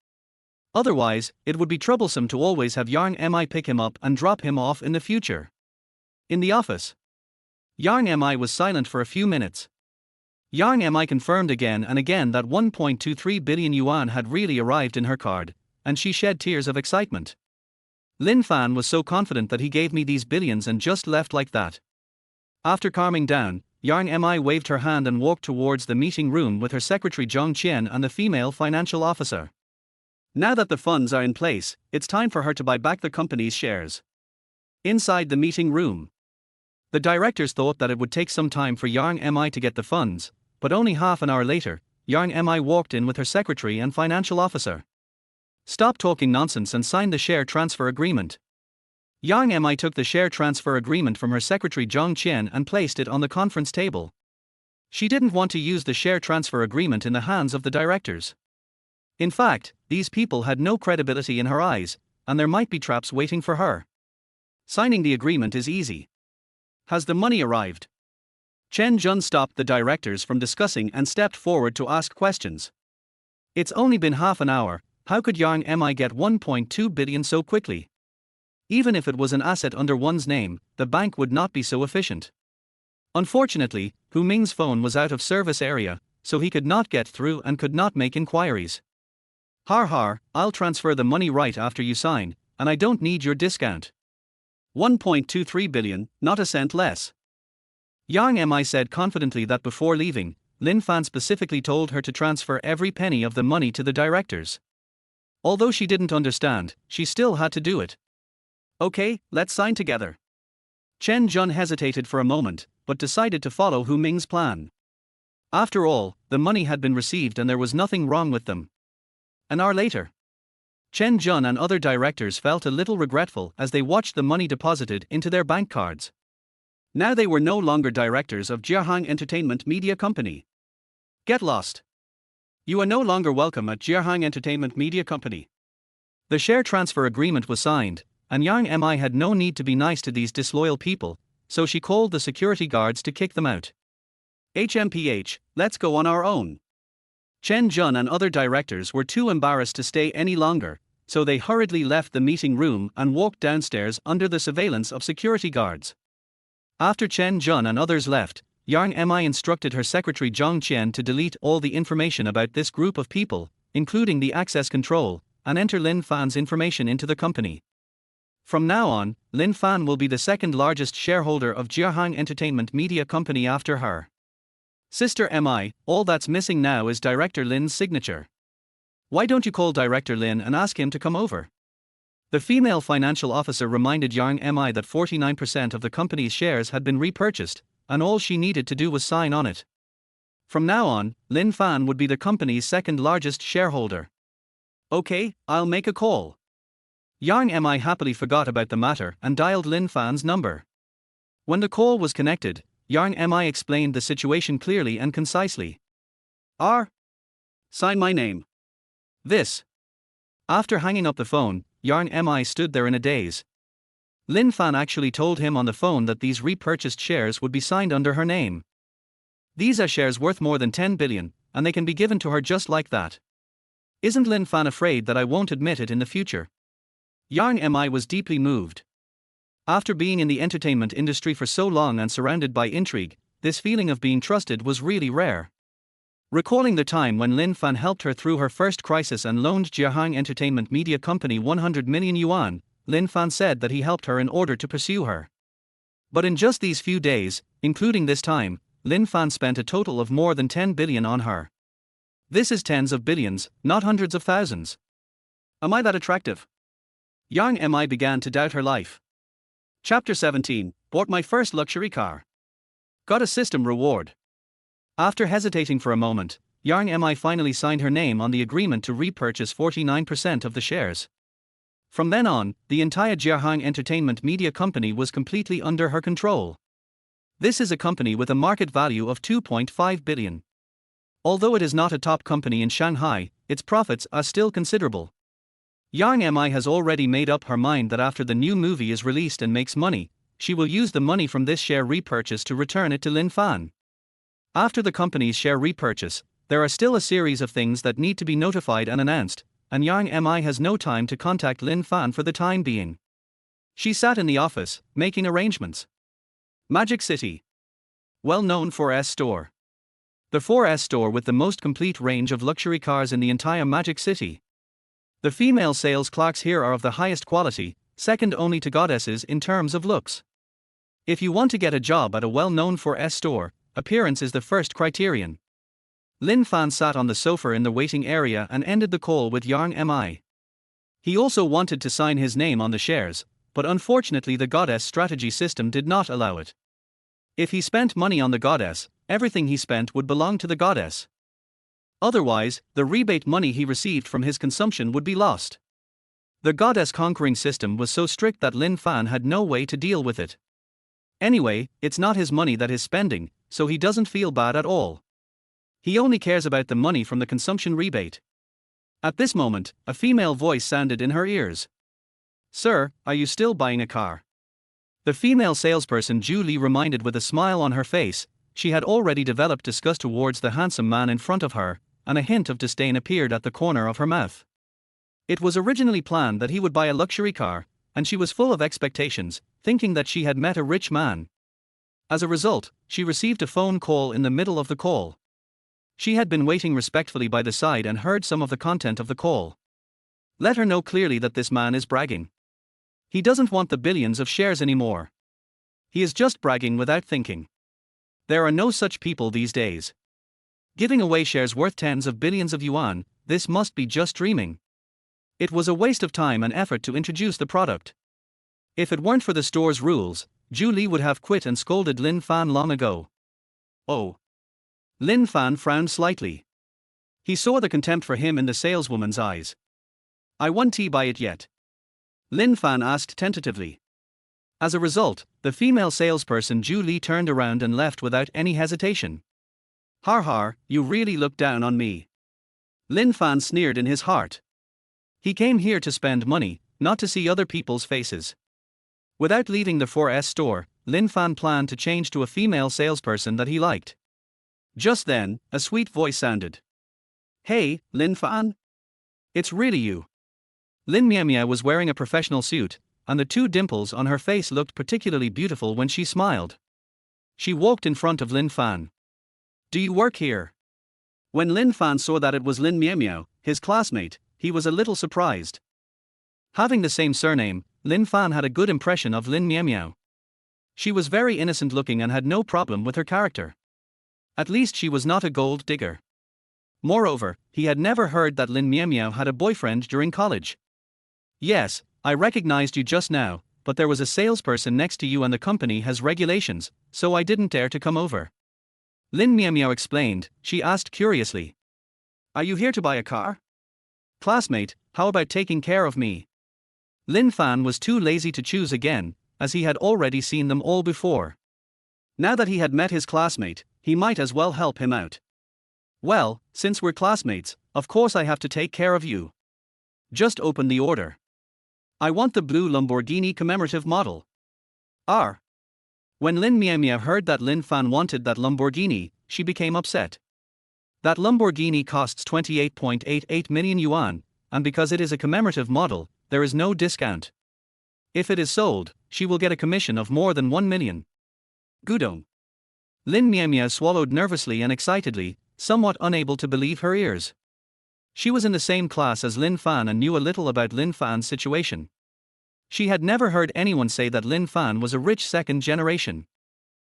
Otherwise, it would be troublesome to always have Yang Mi pick him up and drop him off in the future. In the office, Yang Mi was silent for a few minutes. Yang Mi confirmed again and again that 1.23 billion yuan had really arrived in her card, and she shed tears of excitement. Lin Fan was so confident that he gave me these billions and just left like that. After calming down, Yang Mi waved her hand and walked towards the meeting room with her secretary Zhang Qian and the female financial officer. Now that the funds are in place, it's time for her to buy back the company's shares. Inside the meeting room, the directors thought that it would take some time for Yang Mi to get the funds, but only half an hour later, Yang Mi walked in with her secretary and financial officer. Stop talking nonsense and sign the share transfer agreement. Yang Mi took the share transfer agreement from her secretary Zhang Qian and placed it on the conference table. She didn't want to use the share transfer agreement in the hands of the directors. In fact, these people had no credibility in her eyes, and there might be traps waiting for her. Signing the agreement is easy. Has the money arrived? Chen Jun stopped the directors from discussing and stepped forward to ask questions. It's only been half an hour, how could Yang Mi get 1.2 billion so quickly? Even if it was an asset under one's name, the bank would not be so efficient. Unfortunately, Hu Ming's phone was out of service area, so he could not get through and could not make inquiries. Har, I'll transfer the money right after you sign, and I don't need your discount. 1.23 billion, not a cent less. Yang Mi said confidently that before leaving, Lin Fan specifically told her to transfer every penny of the money to the directors. Although she didn't understand, she still had to do it. Okay, let's sign together. Chen Jun hesitated for a moment, but decided to follow Hu Ming's plan. After all, the money had been received and there was nothing wrong with them. An hour later, Chen Jun and other directors felt a little regretful as they watched the money deposited into their bank cards. Now they were no longer directors of Jiahang Entertainment Media Company. Get lost. You are no longer welcome at Jiahang Entertainment Media Company. The share transfer agreement was signed, and Yang Mi had no need to be nice to these disloyal people, so she called the security guards to kick them out. HMPH, let's go on our own. Chen Jun and other directors were too embarrassed to stay any longer, so they hurriedly left the meeting room and walked downstairs under the surveillance of security guards. After Chen Jun and others left, Yang Mi instructed her secretary Zhang Qian to delete all the information about this group of people, including the access control, and enter Lin Fan's information into the company. From now on, Lin Fan will be the second largest shareholder of Jiahang Entertainment Media Company after her. Sister Mi, all that's missing now is Director Lin's signature. Why don't you call Director Lin and ask him to come over? The female financial officer reminded Yang Mi that 49% of the company's shares had been repurchased, and all she needed to do was sign on it. From now on, Lin Fan would be the company's second largest shareholder. Okay, I'll make a call. Yang Mi happily forgot about the matter and dialed Lin Fan's number. When the call was connected, Yang Mi explained the situation clearly and concisely. Sign my name. This. After hanging up the phone, Yang Mi stood there in a daze. Lin Fan actually told him on the phone that these repurchased shares would be signed under her name. These are shares worth more than 10 billion, and they can be given to her just like that. Isn't Lin Fan afraid that I won't admit it in the future? Yang Mi was deeply moved. After being in the entertainment industry for so long and surrounded by intrigue, this feeling of being trusted was really rare. Recalling the time when Lin Fan helped her through her first crisis and loaned Jiahang Entertainment Media Company 100 million yuan, Lin Fan said that he helped her in order to pursue her. But in just these few days, including this time, Lin Fan spent a total of more than 10 billion on her. This is tens of billions, not hundreds of thousands. Am I that attractive? Yang Mi began to doubt her life. Chapter 17, bought my first luxury car. Got a system reward. After hesitating for a moment, Yang Mi finally signed her name on the agreement to repurchase 49% of the shares. From then on, the entire Jiahang Entertainment Media Company was completely under her control. This is a company with a market value of 2.5 billion. Although it is not a top company in Shanghai, its profits are still considerable. Yang Mi has already made up her mind that after the new movie is released and makes money, she will use the money from this share repurchase to return it to Lin Fan. After the company's share repurchase, there are still a series of things that need to be notified and announced, and Yang Mi has no time to contact Lin Fan for the time being. She sat in the office, making arrangements. Magic City. Well known 4S store. The 4S store with the most complete range of luxury cars in the entire Magic City. The female sales clerks here are of the highest quality, second only to goddesses in terms of looks. If you want to get a job at a well-known 4S store, appearance is the first criterion. Lin Fan sat on the sofa in the waiting area and ended the call with Yang Mi. He also wanted to sign his name on the shares, but unfortunately the goddess strategy system did not allow it. If he spent money on the goddess, everything he spent would belong to the goddess. Otherwise, the rebate money he received from his consumption would be lost. The goddess conquering system was so strict that Lin Fan had no way to deal with it. Anyway, it's not his money that he's spending, so he doesn't feel bad at all. He only cares about the money from the consumption rebate. At this moment, a female voice sounded in her ears. "Sir, are you still buying a car?" The female salesperson Julie reminded with a smile on her face. She had already developed disgust towards the handsome man in front of her, and a hint of disdain appeared at the corner of her mouth. It was originally planned that he would buy a luxury car, and she was full of expectations, thinking that she had met a rich man. As a result, she received a phone call in the middle of the call. She had been waiting respectfully by the side and heard some of the content of the call. Let her know clearly that this man is bragging. He doesn't want the billions of shares anymore. He is just bragging without thinking. There are no such people these days. Giving away shares worth tens of billions of yuan, this must be just dreaming. It was a waste of time and effort to introduce the product. If it weren't for the store's rules, Julie would have quit and scolded Lin Fan long ago. Oh. Lin Fan frowned slightly. He saw the contempt for him in the saleswoman's eyes. "I won't buy it yet?" Lin Fan asked tentatively. As a result, the female salesperson Julie turned around and left without any hesitation. "Har har, you really look down on me." Lin Fan sneered in his heart. He came here to spend money, not to see other people's faces. Without leaving the 4S store, Lin Fan planned to change to a female salesperson that he liked. Just then, a sweet voice sounded. "Hey, Lin Fan? It's really you." Lin Miao was wearing a professional suit, and the two dimples on her face looked particularly beautiful when she smiled. She walked in front of Lin Fan. "Do you work here?" When Lin Fan saw that it was Lin Miao, his classmate, he was a little surprised. Having the same surname, Lin Fan had a good impression of Lin Miao. She was very innocent looking and had no problem with her character. At least she was not a gold digger. Moreover, he had never heard that Lin Miao had a boyfriend during college. "Yes, I recognized you just now, but there was a salesperson next to you and the company has regulations, so I didn't dare to come over." Lin Miao explained. She asked curiously. "Are you here to buy a car?" "Classmate, how about taking care of me?" Lin Fan was too lazy to choose again, as he had already seen them all before. Now that he had met his classmate, he might as well help him out. "Well, since we're classmates, of course I have to take care of you. Just open the order. I want the blue Lamborghini commemorative model." R. When Lin Miao heard that Lin Fan wanted that Lamborghini, she became upset. That Lamborghini costs 28.88 million yuan, and because it is a commemorative model, there is no discount. If it is sold, she will get a commission of more than 1 million. Gudong. Lin Miao swallowed nervously and excitedly, somewhat unable to believe her ears. She was in the same class as Lin Fan and knew a little about Lin Fan's situation. She had never heard anyone say that Lin Fan was a rich second generation.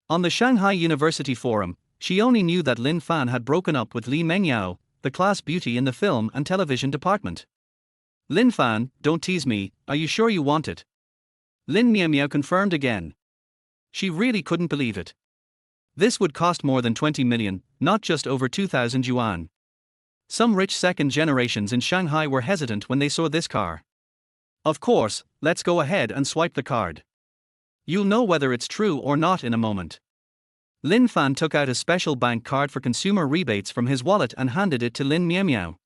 On the Shanghai University Forum, she only knew that Lin Fan had broken up with Li Mengyao, the class beauty in the film and television department. "Lin Fan, don't tease me, are you sure you want it?" Lin Miao confirmed again. She really couldn't believe it. This would cost more than 20 million, not just over 2,000 yuan. Some rich second generations in Shanghai were hesitant when they saw this car. "Of course, let's go ahead and swipe the card. You'll know whether it's true or not in a moment." Lin Fan took out a special bank card for consumer rebates from his wallet and handed it to Lin Miao.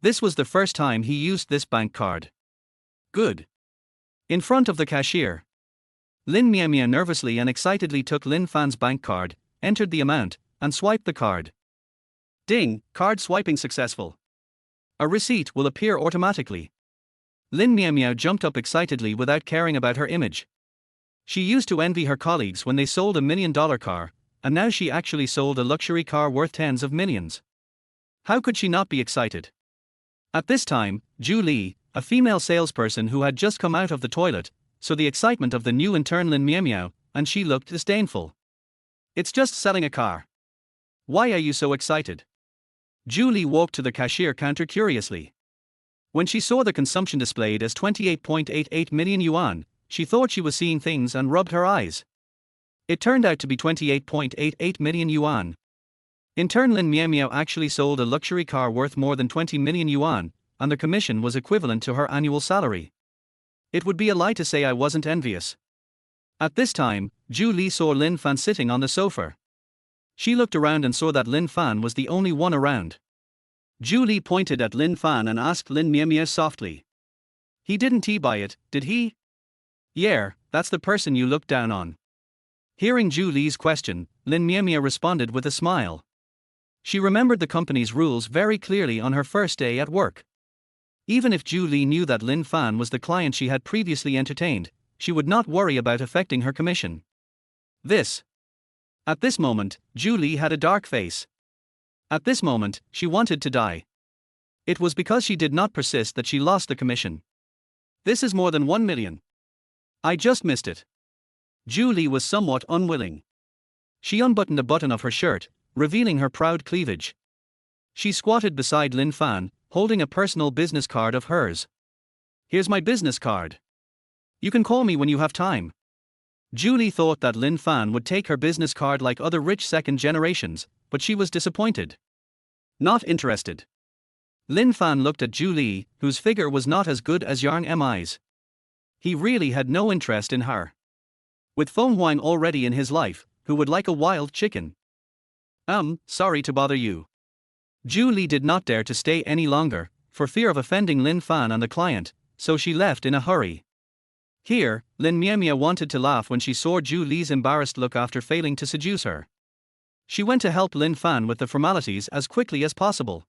This was the first time he used this bank card. "Good." In front of the cashier, Lin Miao nervously and excitedly took Lin Fan's bank card, entered the amount, and swiped the card. Ding, card swiping successful. A receipt will appear automatically. Lin Miao jumped up excitedly without caring about her image. She used to envy her colleagues when they sold $1 million car, and now she actually sold a luxury car worth tens of millions. How could she not be excited? At this time, Ju Lee, a female salesperson who had just come out of the toilet, saw the excitement of the new intern Lin Miao, and she looked disdainful. It's just selling a car. Why are you so excited? Ju Lee walked to the cashier counter curiously. When she saw the consumption displayed as 28.88 million yuan, she thought she was seeing things and rubbed her eyes. It turned out to be 28.88 million yuan. Intern Lin Miao actually sold a luxury car worth more than 20 million yuan, and the commission was equivalent to her annual salary. It would be a lie to say I wasn't envious. At this time, Ju Lee saw Lin Fan sitting on the sofa. She looked around and saw that Lin Fan was the only one around. Ju Lee pointed at Lin Fan and asked Lin Miao softly. He didn't buy it, did he? Yeah, that's the person you looked down on. Hearing Ju Lee's question, Lin Miao responded with a smile. She remembered the company's rules very clearly on her first day at work. Even if Ju Lee knew that Lin Fan was the client she had previously entertained, she would not worry about affecting her commission. At this moment, Ju Lee had a dark face. At this moment, she wanted to die. It was because she did not persist that she lost the commission. This is more than 1 million. I just missed it. Ju Lee was somewhat unwilling. She unbuttoned a button of her shirt, revealing her proud cleavage. She squatted beside Lin Fan, holding a personal business card of hers. Here's my business card. You can call me when you have time. Ju Lee thought that Lin Fan would take her business card like other rich second generations, but she was disappointed. Not interested. Lin Fan looked at Ju Lee, whose figure was not as good as Yang Mi's. He really had no interest in her. With Feng Huang already in his life, who would like a wild chicken? Sorry to bother you. Ju Lee did not dare to stay any longer, for fear of offending Lin Fan and the client, so she left in a hurry. Here, Lin Miao wanted to laugh when she saw Ju Lee's embarrassed look after failing to seduce her. She went to help Lin Fan with the formalities as quickly as possible.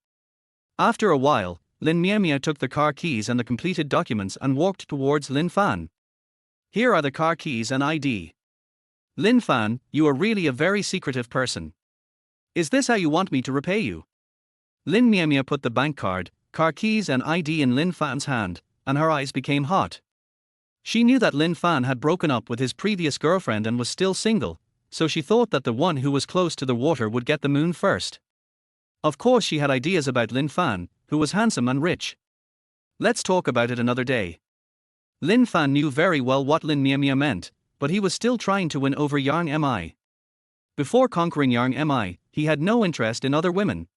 After a while, Lin Miao took the car keys and the completed documents and walked towards Lin Fan. Here are the car keys and ID. Lin Fan, you are really a very secretive person. Is this how you want me to repay you? Lin Miao put the bank card, car keys and ID in Lin Fan's hand, and her eyes became hot. She knew that Lin Fan had broken up with his previous girlfriend and was still single, so she thought that the one who was close to the water would get the moon first. Of course she had ideas about Lin Fan, who was handsome and rich. Let's talk about it another day. Lin Fan knew very well what Lin Miao meant, but he was still trying to win over Yang Mi. Before conquering Yang Mi, he had no interest in other women.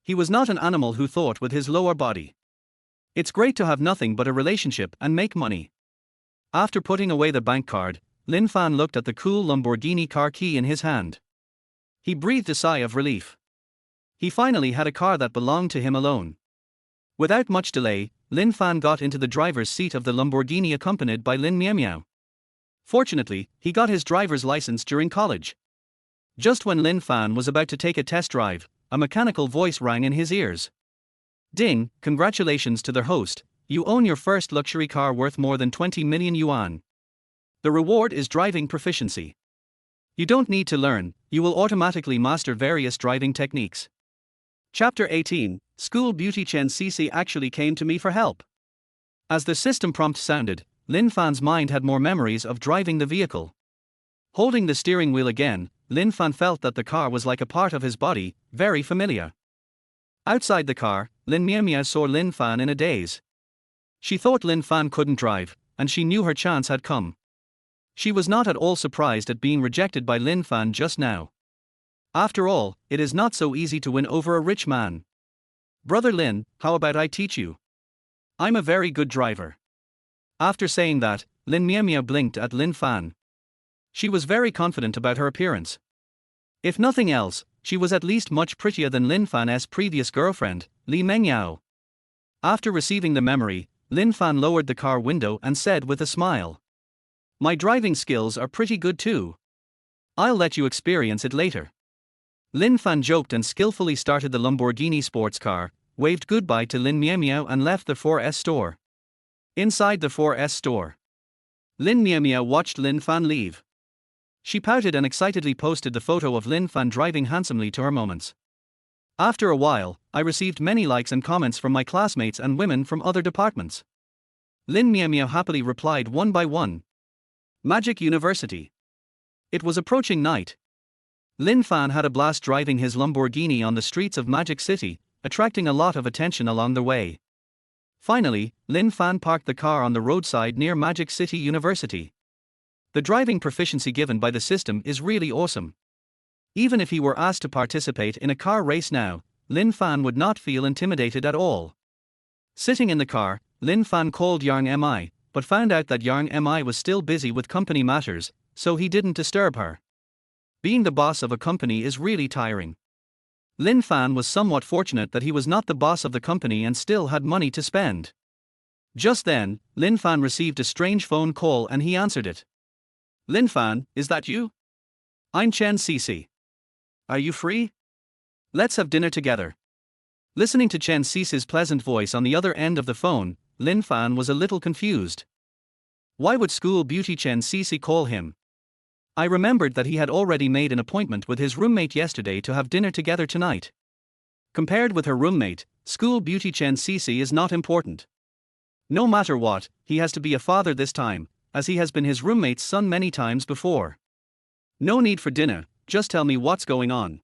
He was not an animal who thought with his lower body. It's great to have nothing but a relationship and make money. After putting away the bank card, Lin Fan looked at the cool Lamborghini car key in his hand. He breathed a sigh of relief. He finally had a car that belonged to him alone. Without much delay, Lin Fan got into the driver's seat of the Lamborghini accompanied by Lin Miao. Fortunately, he got his driver's license during college. Just when Lin Fan was about to take a test drive, a mechanical voice rang in his ears. Ding, congratulations to the host, you own your first luxury car worth more than 20 million yuan. The reward is driving proficiency. You don't need to learn, you will automatically master various driving techniques. Chapter 18, School Beauty Chen Cici actually came to me for help. As the system prompt sounded, Lin Fan's mind had more memories of driving the vehicle. Holding the steering wheel again, Lin Fan felt that the car was like a part of his body, very familiar. Outside the car, Lin Miao saw Lin Fan in a daze. She thought Lin Fan couldn't drive, and she knew her chance had come. She was not at all surprised at being rejected by Lin Fan just now. After all, it is not so easy to win over a rich man. Brother Lin, how about I teach you? I'm a very good driver. After saying that, Lin Miao blinked at Lin Fan. She was very confident about her appearance. If nothing else, she was at least much prettier than Lin Fan's previous girlfriend, Li Mengyao. After receiving the memory, Lin Fan lowered the car window and said with a smile, "My driving skills are pretty good too. I'll let you experience it later." Lin Fan joked and skillfully started the Lamborghini sports car, waved goodbye to Lin Miao and left the 4S store. Inside the 4S store, Lin Miao watched Lin Fan leave. She pouted and excitedly posted the photo of Lin Fan driving handsomely to her moments. After a while, I received many likes and comments from my classmates and women from other departments. Lin Meow Meow happily replied one by one. Magic University. It was approaching night. Lin Fan had a blast driving his Lamborghini on the streets of Magic City, attracting a lot of attention along the way. Finally, Lin Fan parked the car on the roadside near Magic City University. The driving proficiency given by the system is really awesome. Even if he were asked to participate in a car race now, Lin Fan would not feel intimidated at all. Sitting in the car, Lin Fan called Yang Mi, but found out that Yang Mi was still busy with company matters, so he didn't disturb her. Being the boss of a company is really tiring. Lin Fan was somewhat fortunate that he was not the boss of the company and still had money to spend. Just then, Lin Fan received a strange phone call and he answered it. Lin Fan, is that you? I'm Chen Cece. Are you free? Let's have dinner together. Listening to Chen Cece's pleasant voice on the other end of the phone, Lin Fan was a little confused. Why would school beauty Chen Cece call him? I remembered that he had already made an appointment with his roommate yesterday to have dinner together tonight. Compared with her roommate, school beauty Chen Cece is not important. No matter what, he has to be a father this time, as he has been his roommate's son many times before. No need for dinner, just tell me what's going on.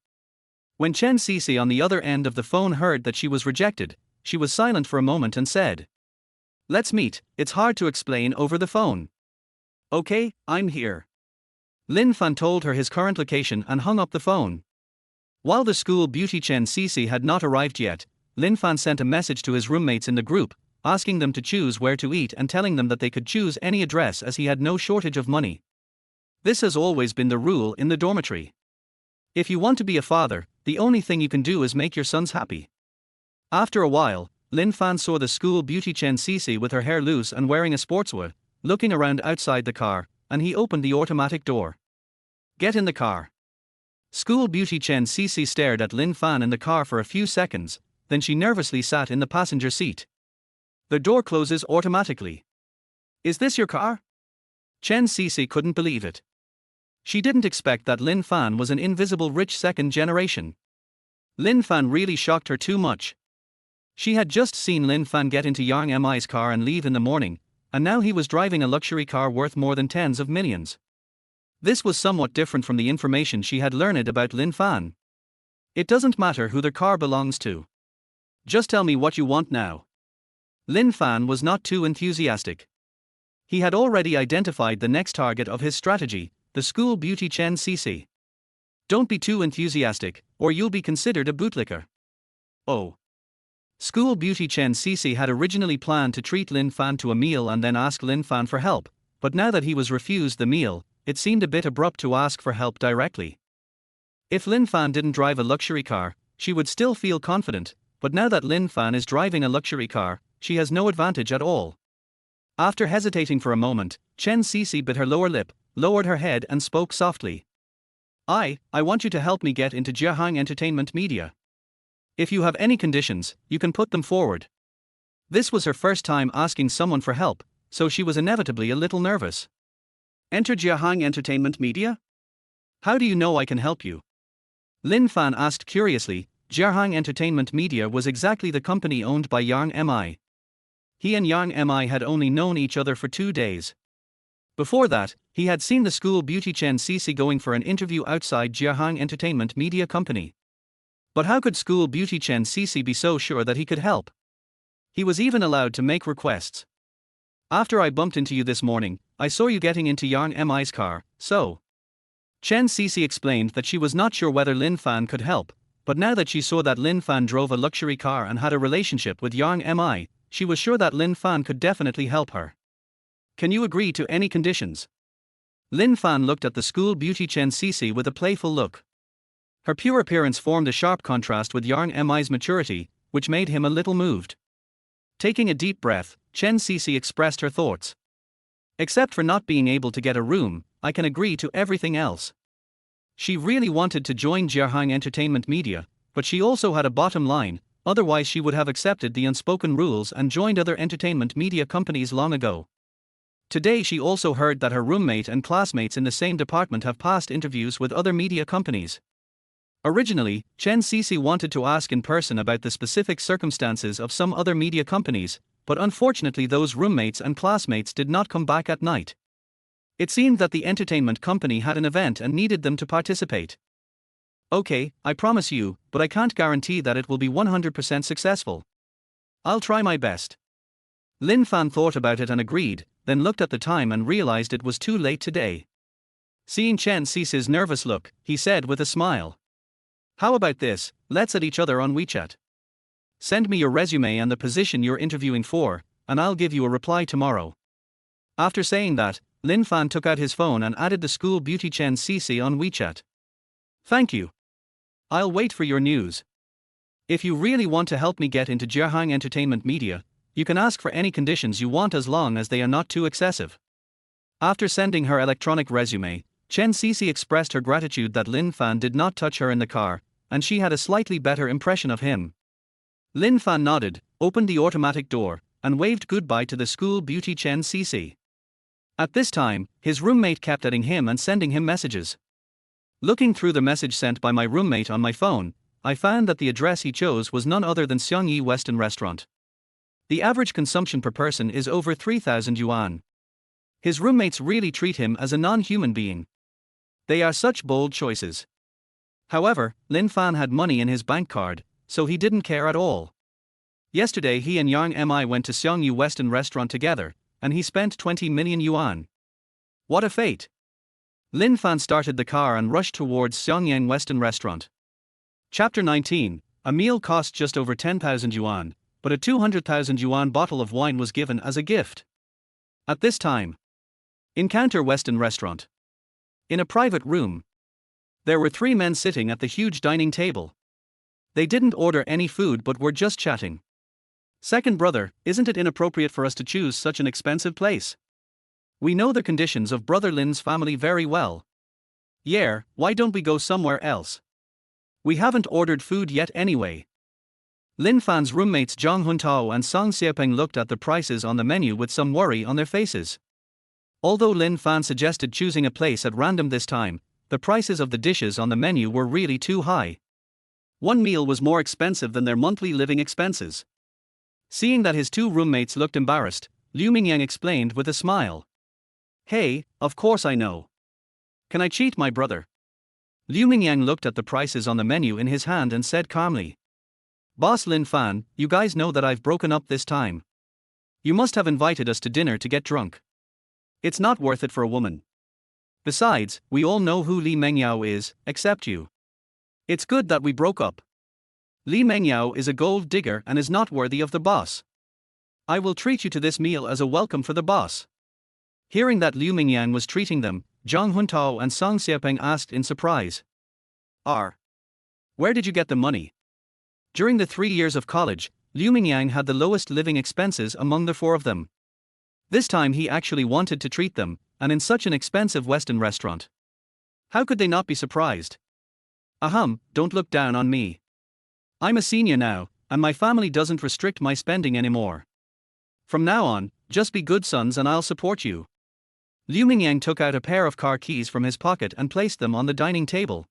When Chen Cece on the other end of the phone heard that she was rejected, she was silent for a moment and said, Let's meet, it's hard to explain over the phone. Okay, I'm here. Lin Fan told her his current location and hung up the phone. While the school beauty Chen Cece had not arrived yet, Lin Fan sent a message to his roommates in the group, asking them to choose where to eat and telling them that they could choose any address as he had no shortage of money. This has always been the rule in the dormitory. If you want to be a father, the only thing you can do is make your sons happy. After a while, Lin Fan saw the school beauty Chen Cece with her hair loose and wearing a sportswear, looking around outside the car, and he opened the automatic door. Get in the car. School beauty Chen Cece stared at Lin Fan in the car for a few seconds, then she nervously sat in the passenger seat. The door closes automatically. Is this your car? Chen Cece couldn't believe it. She didn't expect that Lin Fan was an invisible rich second generation. Lin Fan really shocked her too much. She had just seen Lin Fan get into Yang Mi's car and leave in the morning, and now he was driving a luxury car worth more than tens of millions. This was somewhat different from the information she had learned about Lin Fan. It doesn't matter who their car belongs to. Just tell me what you want now. Lin Fan was not too enthusiastic. He had already identified the next target of his strategy, the school beauty Chen Cece. Don't be too enthusiastic, or you'll be considered a bootlicker. Oh. School beauty Chen Cece had originally planned to treat Lin Fan to a meal and then ask Lin Fan for help, but now that he was refused the meal, it seemed a bit abrupt to ask for help directly. If Lin Fan didn't drive a luxury car, she would still feel confident, but now that Lin Fan is driving a luxury car, she has no advantage at all. After hesitating for a moment, Chen Cece bit her lower lip, lowered her head and spoke softly. I want you to help me get into Jiahang Entertainment Media. If you have any conditions, you can put them forward. This was her first time asking someone for help, so she was inevitably a little nervous. Enter Jiahang Entertainment Media? How do you know I can help you? Lin Fan asked curiously. Jiahang Entertainment Media was exactly the company owned by Yang Mi. He and Yang Mi had only known each other for 2 days. Before that, he had seen the school beauty Chen Cece going for an interview outside Jiahang Entertainment Media Company. But how could school beauty Chen Cece be so sure that he could help? He was even allowed to make requests. After I bumped into you this morning, I saw you getting into Yang Mi's car, so. Chen Cece explained that she was not sure whether Lin Fan could help, but now that she saw that Lin Fan drove a luxury car and had a relationship with Yang Mi, she was sure that Lin Fan could definitely help her. Can you agree to any conditions? Lin Fan looked at the school beauty Chen Cece with a playful look. Her pure appearance formed a sharp contrast with Yang Mi's maturity, which made him a little moved. Taking a deep breath, Chen Cece expressed her thoughts. Except for not being able to get a room, I can agree to everything else. She really wanted to join Jiahang Entertainment Media, but she also had a bottom line, otherwise she would have accepted the unspoken rules and joined other entertainment media companies long ago. Today she also heard that her roommate and classmates in the same department have passed interviews with other media companies. Originally, Chen Cece wanted to ask in person about the specific circumstances of some other media companies, but unfortunately those roommates and classmates did not come back at night. It seemed that the entertainment company had an event and needed them to participate. Okay, I promise you, but I can't guarantee that it will be 100% successful. I'll try my best. Lin Fan thought about it and agreed, then looked at the time and realized it was too late today. Seeing Chen Cece's nervous look, he said with a smile. How about this, let's add each other on WeChat. Send me your resume and the position you're interviewing for, and I'll give you a reply tomorrow. After saying that, Lin Fan took out his phone and added the school beauty Chen Cece on WeChat. Thank you. I'll wait for your news. If you really want to help me get into Zhejiang Entertainment Media, you can ask for any conditions you want as long as they are not too excessive. After sending her electronic resume, Chen Cece expressed her gratitude that Lin Fan did not touch her in the car, and she had a slightly better impression of him. Lin Fan nodded, opened the automatic door, and waved goodbye to the school beauty Chen Cece. At this time, his roommate kept adding him and sending him messages. Looking through the message sent by my roommate on my phone, I found that the address he chose was none other than Xiangyi Western Restaurant. The average consumption per person is over 3,000 yuan. His roommates really treat him as a non-human being. They are such bold choices. However, Lin Fan had money in his bank card, so he didn't care at all. Yesterday he and Yang Mi went to Xiangyi Western Restaurant together, and he spent 20 million yuan. What a fate! Lin Fan started the car and rushed towards Xiangyang Western Restaurant. Chapter 19. A meal cost just over 10,000 yuan, but a 200,000 yuan bottle of wine was given as a gift. At this time, encounter Western Restaurant. In a private room, there were 3 men sitting at the huge dining table. They didn't order any food but were just chatting. Second brother, isn't it inappropriate for us to choose such an expensive place? We know the conditions of brother Lin's family very well. Yeah, why don't we go somewhere else? We haven't ordered food yet anyway. Lin Fan's roommates Zhang Huntao and Song Xiepeng looked at the prices on the menu with some worry on their faces. Although Lin Fan suggested choosing a place at random this time, the prices of the dishes on the menu were really too high. One meal was more expensive than their monthly living expenses. Seeing that his 2 roommates looked embarrassed, Liu Mingyang explained with a smile. Hey, of course I know. Can I cheat my brother? Liu Mingyang looked at the prices on the menu in his hand and said calmly. Boss Lin Fan, you guys know that I've broken up this time. You must have invited us to dinner to get drunk. It's not worth it for a woman. Besides, we all know who Li Mengyao is, except you. It's good that we broke up. Li Mengyao is a gold digger and is not worthy of the boss. I will treat you to this meal as a welcome for the boss. Hearing that Liu Mingyang was treating them, Zhang Huntao and Song Xiepeng asked in surprise. Where did you get the money? During the 3 years of college, Liu Mingyang had the lowest living expenses among the 4 of them. This time he actually wanted to treat them, and in such an expensive Western restaurant. How could they not be surprised? Don't look down on me. I'm a senior now, and my family doesn't restrict my spending anymore. From now on, just be good sons and I'll support you. Liu Mingyang took out a pair of car keys from his pocket and placed them on the dining table.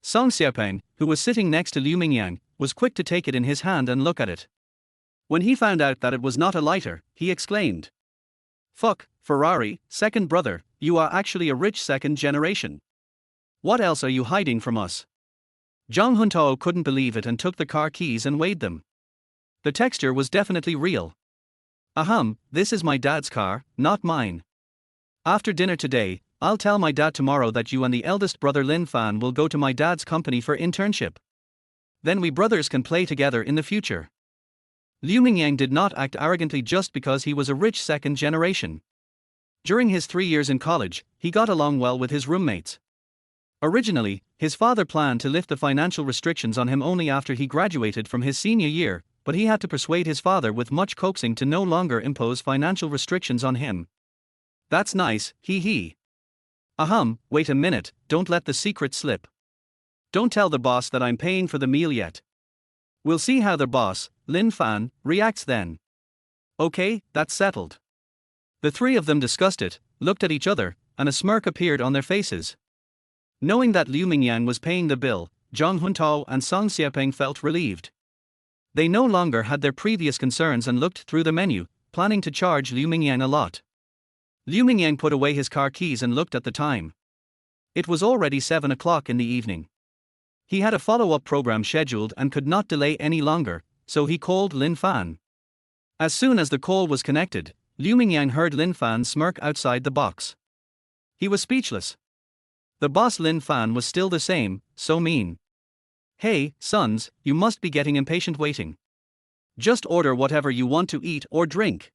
Song Xiepeng, who was sitting next to Liu Mingyang, was quick to take it in his hand and look at it. When he found out that it was not a lighter, he exclaimed. Fuck, Ferrari, second brother, you are actually a rich second generation. What else are you hiding from us? Zhang Huntao couldn't believe it and took the car keys and weighed them. The texture was definitely real. This is my dad's car, not mine. After dinner today, I'll tell my dad tomorrow that you and the eldest brother Lin Fan will go to my dad's company for internship. Then we brothers can play together in the future. Liu Mingyang did not act arrogantly just because he was a rich second generation. During his 3 years in college, he got along well with his roommates. Originally, his father planned to lift the financial restrictions on him only after he graduated from his senior year, but he had to persuade his father with much coaxing to no longer impose financial restrictions on him. That's nice, hee. Wait a minute, don't let the secret slip. Don't tell the boss that I'm paying for the meal yet. We'll see how the boss, Lin Fan, reacts then. Okay, that's settled. The 3 of them discussed it, looked at each other, and a smirk appeared on their faces. Knowing that Liu Mingyang was paying the bill, Zhang Huntao and Song Xiepeng felt relieved. They no longer had their previous concerns and looked through the menu, planning to charge Liu Mingyang a lot. Liu Mingyang put away his car keys and looked at the time. It was already 7 o'clock in the evening. He had a follow-up program scheduled and could not delay any longer, so he called Lin Fan. As soon as the call was connected, Liu Mingyang heard Lin Fan smirk outside the box. He was speechless. The boss Lin Fan was still the same, so mean. "Hey, sons, you must be getting impatient waiting. Just order whatever you want to eat or drink."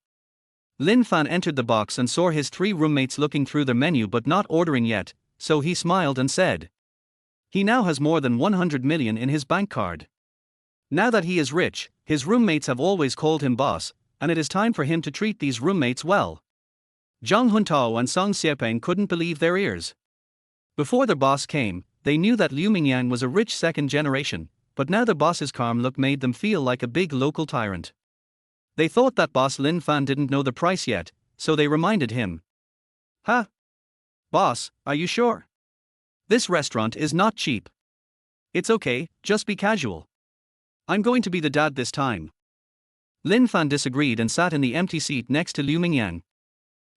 Lin Fan entered the box and saw his 3 roommates looking through the menu but not ordering yet, so he smiled and said. He now has more than 100 million in his bank card. Now that he is rich, his roommates have always called him boss, and it is time for him to treat these roommates well. Zhang Huntao and Song Xiepeng couldn't believe their ears. Before the boss came, they knew that Liu Mingyang was a rich second generation, but now the boss's calm look made them feel like a big local tyrant. They thought that boss Lin Fan didn't know the price yet, so they reminded him. "Huh? Boss, are you sure? This restaurant is not cheap. It's okay, just be casual. I'm going to be the dad this time." Lin Fan disagreed and sat in the empty seat next to Liu Mingyang.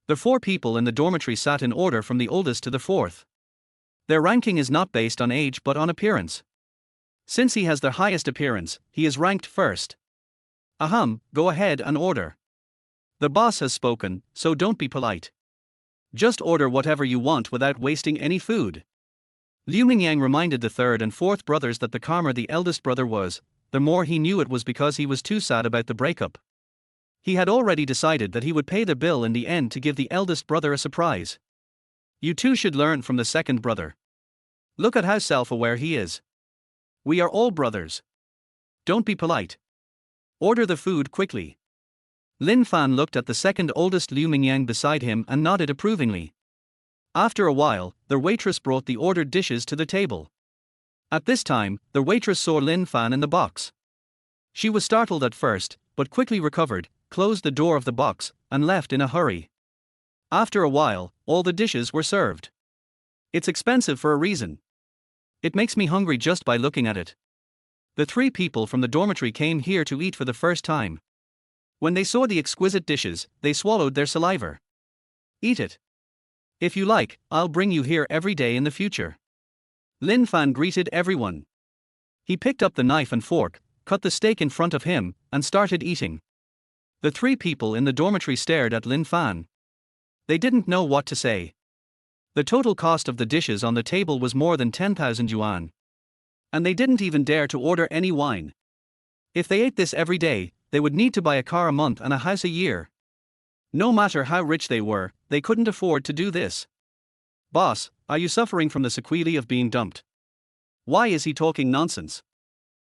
The 4 people in the dormitory sat in order from the oldest to the 4th. Their ranking is not based on age but on appearance. Since he has the highest appearance, he is ranked first. Go ahead and order. The boss has spoken, so don't be polite. Just order whatever you want without wasting any food. Liu Mingyang reminded the 3rd and 4th brothers that the calmer the eldest brother was, the more he knew it was because he was too sad about the breakup. He had already decided that he would pay the bill in the end to give the eldest brother a surprise. You two should learn from the 2nd brother. Look at how self-aware he is. We are all brothers. Don't be polite. Order the food quickly. Lin Fan looked at the 2nd oldest Liu Mingyang beside him and nodded approvingly. After a while, the waitress brought the ordered dishes to the table. At this time, the waitress saw Lin Fan in the box. She was startled at first, but quickly recovered, closed the door of the box, and left in a hurry. After a while, all the dishes were served. It's expensive for a reason. It makes me hungry just by looking at it. The 3 people from the dormitory came here to eat for the first time. When they saw the exquisite dishes, they swallowed their saliva. Eat it. If you like, I'll bring you here every day in the future. Lin Fan greeted everyone. He picked up the knife and fork, cut the steak in front of him, and started eating. The 3 people in the dormitory stared at Lin Fan. They didn't know what to say. The total cost of the dishes on the table was more than 10,000 yuan. And they didn't even dare to order any wine. If they ate this every day, they would need to buy a car a month and a house a year. No matter how rich they were, they couldn't afford to do this. Boss, are you suffering from the sequelae of being dumped? Why is he talking nonsense?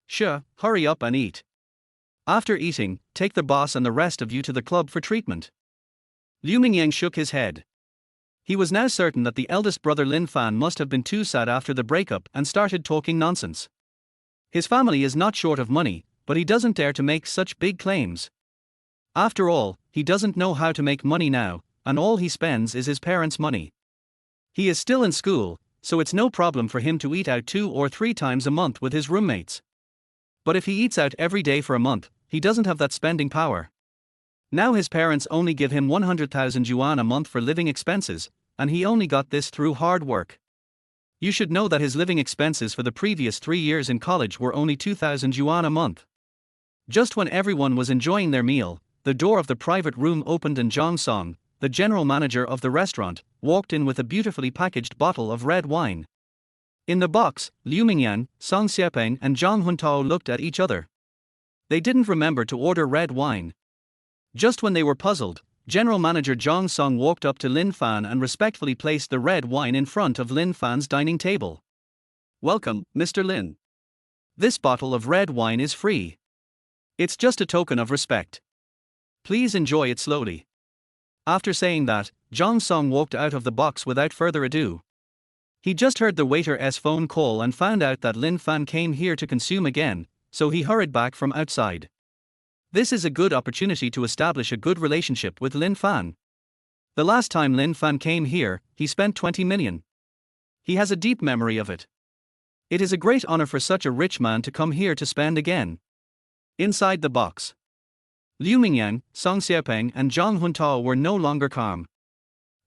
Sure, hurry up and eat. After eating, take the boss and the rest of you to the club for treatment. Liu Mingyang shook his head. He was now certain that the eldest brother Lin Fan must have been too sad after the breakup and started talking nonsense. His family is not short of money, but he doesn't dare to make such big claims. After all, he doesn't know how to make money now, and all he spends is his parents' money. He is still in school, so it's no problem for him to eat out 2 or 3 times a month with his roommates. But if he eats out every day for a month, he doesn't have that spending power. Now his parents only give him 100,000 yuan a month for living expenses, and he only got this through hard work. You should know that his living expenses for the previous 3 years in college were only 2,000 yuan a month. Just when everyone was enjoying their meal, the door of the private room opened and Zhang Song, the general manager of the restaurant, walked in with a beautifully packaged bottle of red wine. In the box, Liu Mingyang, Song Xiepeng and Zhang Huntao looked at each other. They didn't remember to order red wine. Just when they were puzzled, General Manager Zhang Song walked up to Lin Fan and respectfully placed the red wine in front of Lin Fan's dining table. Welcome, Mr. Lin. This bottle of red wine is free. It's just a token of respect. Please enjoy it slowly. After saying that, Zhang Song walked out of the box without further ado. He just heard the waiter's phone call and found out that Lin Fan came here to consume again, so he hurried back from outside. This is a good opportunity to establish a good relationship with Lin Fan. The last time Lin Fan came here, he spent 20 million. He has a deep memory of it. It is a great honor for such a rich man to come here to spend again. Inside the box, Liu Mingyang, Song Xiaopeng, and Zhang Huntao were no longer calm.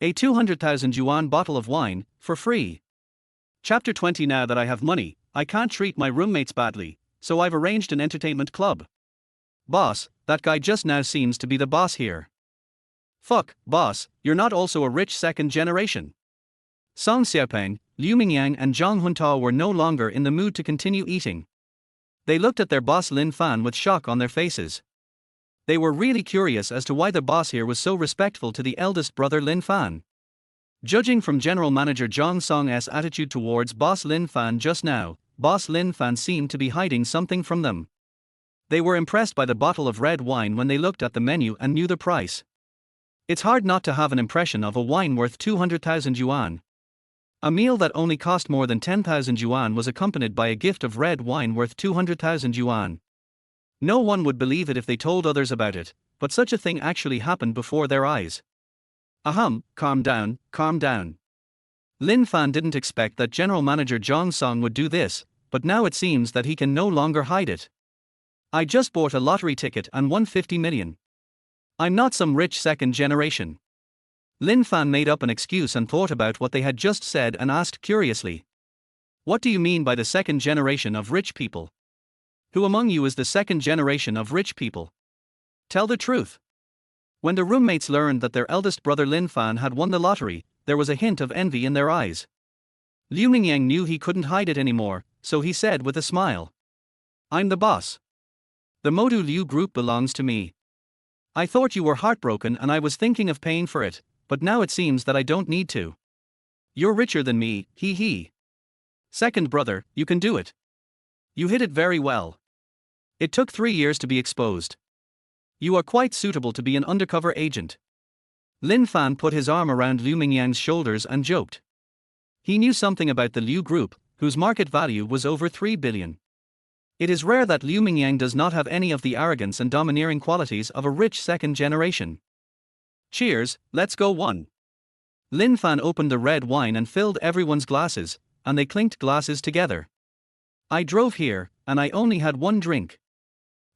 A 200,000 yuan bottle of wine, for free. Chapter 20. Now that I have money, I can't treat my roommates badly, so I've arranged an entertainment club. Boss, that guy just now seems to be the boss here. Fuck, boss, you're not also a rich second generation. Song Xiaopeng, Liu Mingyang, and Zhang Huntao were no longer in the mood to continue eating. They looked at their boss Lin Fan with shock on their faces. They were really curious as to why the boss here was so respectful to the eldest brother Lin Fan. Judging from General Manager Zhang Song's attitude towards boss Lin Fan just now, boss Lin Fan seemed to be hiding something from them. They were impressed by the bottle of red wine when they looked at the menu and knew the price. It's hard not to have an impression of a wine worth 200,000 yuan. A meal that only cost more than 10,000 yuan was accompanied by a gift of red wine worth 200,000 yuan. No one would believe it if they told others about it, but such a thing actually happened before their eyes. Ahem, calm down, calm down. Lin Fan didn't expect that General Manager Zhang Song would do this, but now it seems that he can no longer hide it. I just bought a lottery ticket and won 50 million. I'm not some rich second generation. Lin Fan made up an excuse and thought about what they had just said and asked curiously. What do you mean by the second generation of rich people? Who among you is the second generation of rich people? Tell the truth. When the roommates learned that their eldest brother Lin Fan had won the lottery, there was a hint of envy in their eyes. Liu Mingyang knew he couldn't hide it anymore, so he said with a smile. I'm the boss. The Modu Liu group belongs to me. I thought you were heartbroken and I was thinking of paying for it, but now it seems that I don't need to. You're richer than me, hee hee. Second brother, you can do it. You hit it very well. It took 3 years to be exposed. You are quite suitable to be an undercover agent. Lin Fan put his arm around Liu Mingyang's shoulders and joked. He knew something about the Liu group, whose market value was over 3 billion. It is rare that Liu Mingyang does not have any of the arrogance and domineering qualities of a rich second generation. Cheers, let's go one. Lin Fan opened the red wine and filled everyone's glasses, and they clinked glasses together. I drove here, and I only had one drink.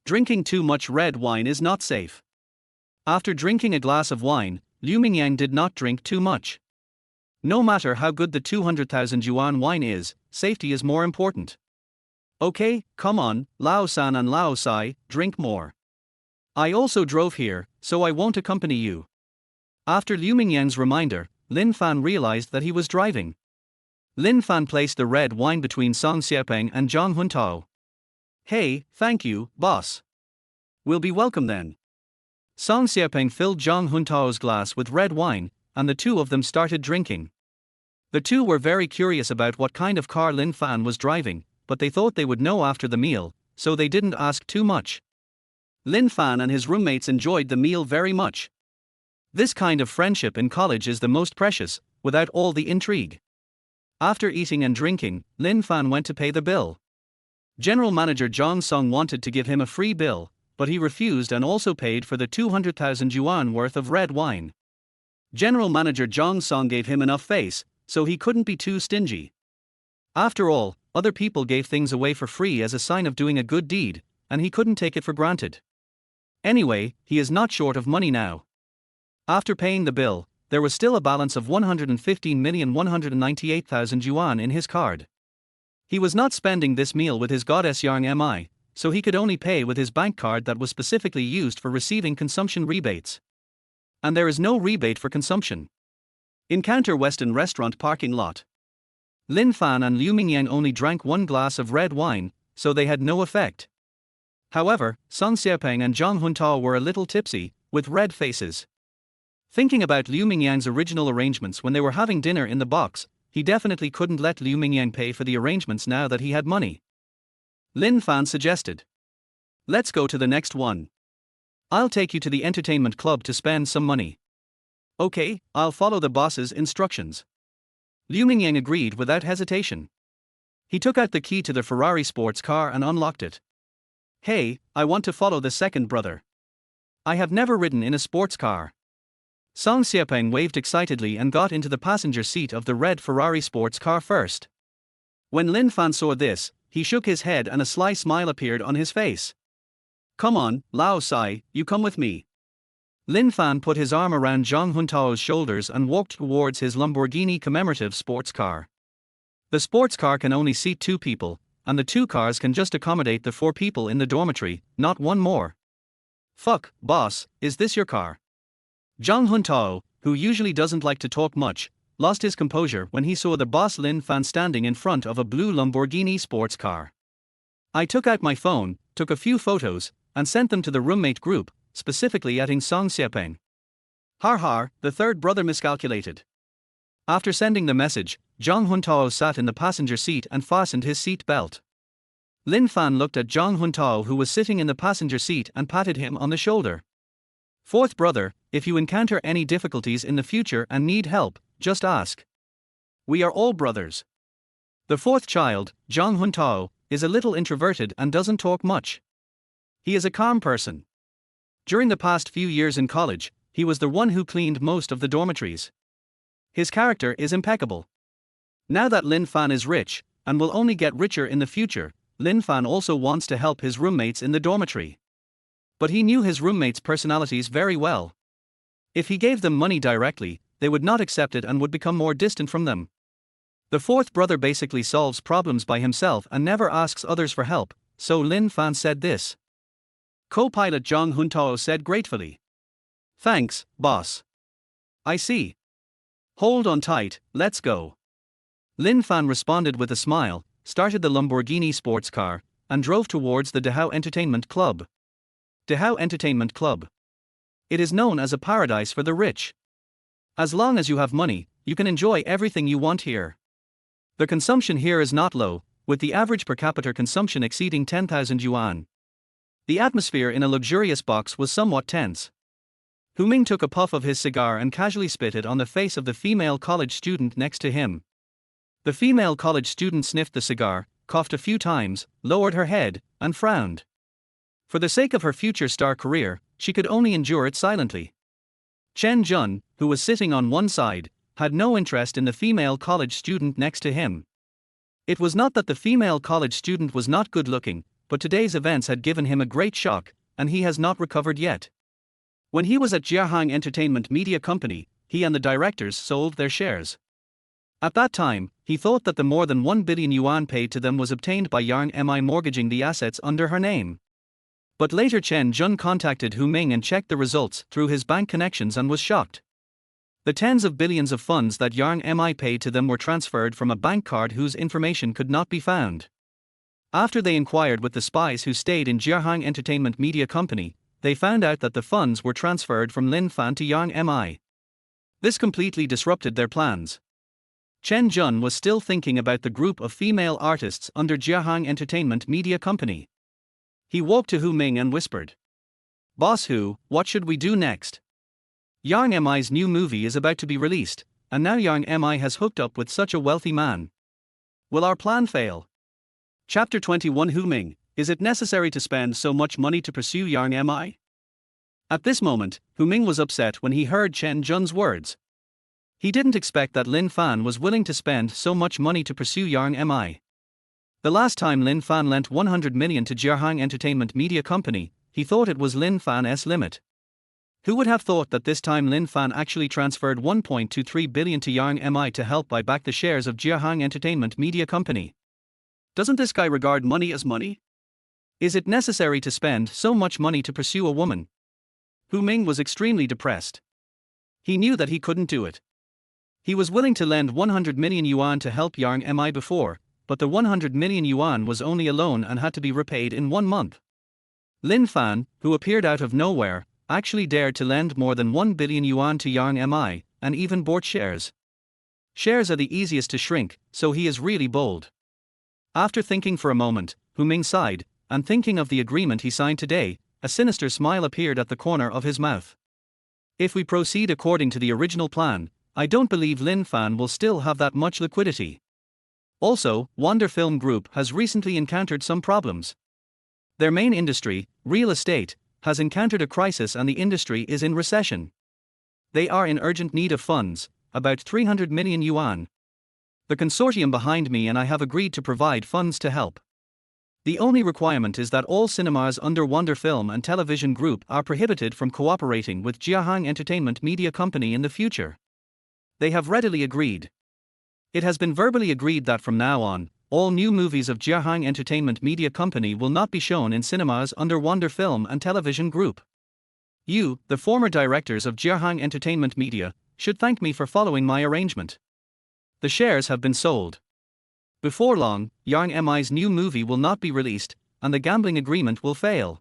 Drinking too much red wine is not safe. After drinking a glass of wine, Liu Mingyang did not drink too much. No matter how good the 200,000 yuan wine is, safety is more important. Okay, come on, Lao San and Lao Sigh, drink more. I also drove here, so I won't accompany you. After Liu Mingyang's reminder, Lin Fan realized that he was driving. Lin Fan placed the red wine between Song Xiaopeng and Zhang Huntao. Hey, thank you, boss. We'll be welcome then. Song Xiaopeng filled Zhang Huntao's glass with red wine, and the two of them started drinking. The two were very curious about what kind of car Lin Fan was driving, but they thought they would know after the meal, so they didn't ask too much. Lin Fan and his roommates enjoyed the meal very much. This kind of friendship in college is the most precious, without all the intrigue. After eating and drinking, Lin Fan went to pay the bill. General Manager Zhang Song wanted to give him a free bill, but he refused and also paid for the 200,000 yuan worth of red wine. General Manager Zhang Song gave him enough face, so he couldn't be too stingy. After all, other people gave things away for free as a sign of doing a good deed, and he couldn't take it for granted. Anyway, he is not short of money now. After paying the bill, there was still a balance of 115,198,000 yuan in his card. He was not spending this meal with his goddess Yang Mi, so he could only pay with his bank card that was specifically used for receiving consumption rebates. And there is no rebate for consumption. Encounter Weston restaurant parking lot. Lin Fan and Liu Mingyang only drank one glass of red wine, so they had no effect. However, Song Xiaopeng and Zhang Huntao were a little tipsy, with red faces. Thinking about Liu Mingyang's original arrangements when they were having dinner in the box, he definitely couldn't let Liu Mingyang pay for the arrangements now that he had money. Lin Fan suggested, let's go to the next one. I'll take you to the entertainment club to spend some money. Okay, I'll follow the boss's instructions. Liu Mingyang agreed without hesitation. He took out the key to the Ferrari sports car and unlocked it. Hey, I want to follow the second brother. I have never ridden in a sports car. Song Xiaopeng waved excitedly and got into the passenger seat of the red Ferrari sports car first. When Lin Fan saw this, he shook his head and a sly smile appeared on his face. Come on, Lao Sigh, you come with me. Lin Fan put his arm around Zhang Huntao's shoulders and walked towards his Lamborghini commemorative sports car. The sports car can only seat 2 people, and the 2 cars can just accommodate the 4 people in the dormitory, not one more. Fuck, boss, is this your car? Zhang Huntao, who usually doesn't like to talk much, lost his composure when he saw the boss Lin Fan standing in front of a blue Lamborghini sports car. I took out my phone, took a few photos, and sent them to the roommate group, specifically at Ing Song Xiepeng. Har har, the third brother miscalculated. After sending the message, Zhang Huntao sat in the passenger seat and fastened his seat belt. Lin Fan looked at Zhang Huntao, who was sitting in the passenger seat, and patted him on the shoulder. Fourth brother, if you encounter any difficulties in the future and need help, just ask. We are all brothers. The fourth child, Zhang Huntao, is a little introverted and doesn't talk much. He is a calm person. During the past few years in college, he was the one who cleaned most of the dormitories. His character is impeccable. Now that Lin Fan is rich, and will only get richer in the future, Lin Fan also wants to help his roommates in the dormitory. But he knew his roommates' personalities very well. If he gave them money directly, they would not accept it and would become more distant from them. The fourth brother basically solves problems by himself and never asks others for help, so Lin Fan said this. Co-pilot Zhang Huntao said gratefully. Thanks, boss. I see. Hold on tight, let's go. Lin Fan responded with a smile, started the Lamborghini sports car, and drove towards the Dehao Entertainment Club. Dehao Entertainment Club. It is known as a paradise for the rich. As long as you have money, you can enjoy everything you want here. The consumption here is not low, with the average per capita consumption exceeding 10,000 yuan. The atmosphere in a luxurious box was somewhat tense. Hu Ming took a puff of his cigar and casually spit it on the face of the female college student next to him. The female college student sniffed the cigar, coughed a few times, lowered her head, and frowned. For the sake of her future star career, she could only endure it silently. Chen Jun, who was sitting on one side, had no interest in the female college student next to him. It was not that the female college student was not good looking, but today's events had given him a great shock, and he has not recovered yet. When he was at Jiahang Entertainment Media Company, he and the directors sold their shares. At that time, he thought that the more than 1 billion yuan paid to them was obtained by Yang Mi mortgaging the assets under her name. But later Chen Jun contacted Hu Ming and checked the results through his bank connections and was shocked. The tens of billions of funds that Yang Mi paid to them were transferred from a bank card whose information could not be found. After they inquired with the spies who stayed in Jiahang Entertainment Media Company, they found out that the funds were transferred from Lin Fan to Yang Mi. This completely disrupted their plans. Chen Jun was still thinking about the group of female artists under Jiahang Entertainment Media Company. He walked to Hu Ming and whispered. Boss Hu, what should we do next? Yang Mi's new movie is about to be released, and now Yang Mi has hooked up with such a wealthy man. Will our plan fail? Chapter 21 Hu Ming, is it necessary to spend so much money to pursue Yang Mi? At this moment, Hu Ming was upset when he heard Chen Jun's words. He didn't expect that Lin Fan was willing to spend so much money to pursue Yang Mi. The last time Lin Fan lent 100 million to Jiahang Entertainment Media Company, he thought it was Lin Fan's limit. Who would have thought that this time Lin Fan actually transferred 1.23 billion to Yang Mi to help buy back the shares of Jiahang Entertainment Media Company? Doesn't this guy regard money as money? Is it necessary to spend so much money to pursue a woman? Hu Ming was extremely depressed. He knew that he couldn't do it. He was willing to lend 100 million yuan to help Yang Mi before, but the 100 million yuan was only a loan and had to be repaid in 1 month. Lin Fan, who appeared out of nowhere, actually dared to lend more than 1 billion yuan to Yang Mi, and even bought shares. Shares are the easiest to shrink, so he is really bold. After thinking for a moment, Hu Ming sighed, and thinking of the agreement he signed today, a sinister smile appeared at the corner of his mouth. If we proceed according to the original plan, I don't believe Lin Fan will still have that much liquidity. Also, Wonder Film Group has recently encountered some problems. Their main industry, real estate, has encountered a crisis and the industry is in recession. They are in urgent need of funds, about 300 million yuan. The consortium behind me and I have agreed to provide funds to help. The only requirement is that all cinemas under Wonder Film and Television Group are prohibited from cooperating with Jiahang Entertainment Media Company in the future. They have readily agreed. It has been verbally agreed that from now on, all new movies of Jiahang Entertainment Media Company will not be shown in cinemas under Wonder Film and Television Group. You, the former directors of Jiahang Entertainment Media, should thank me for following my arrangement. The shares have been sold. Before long, Yang MI's new movie will not be released, and the gambling agreement will fail.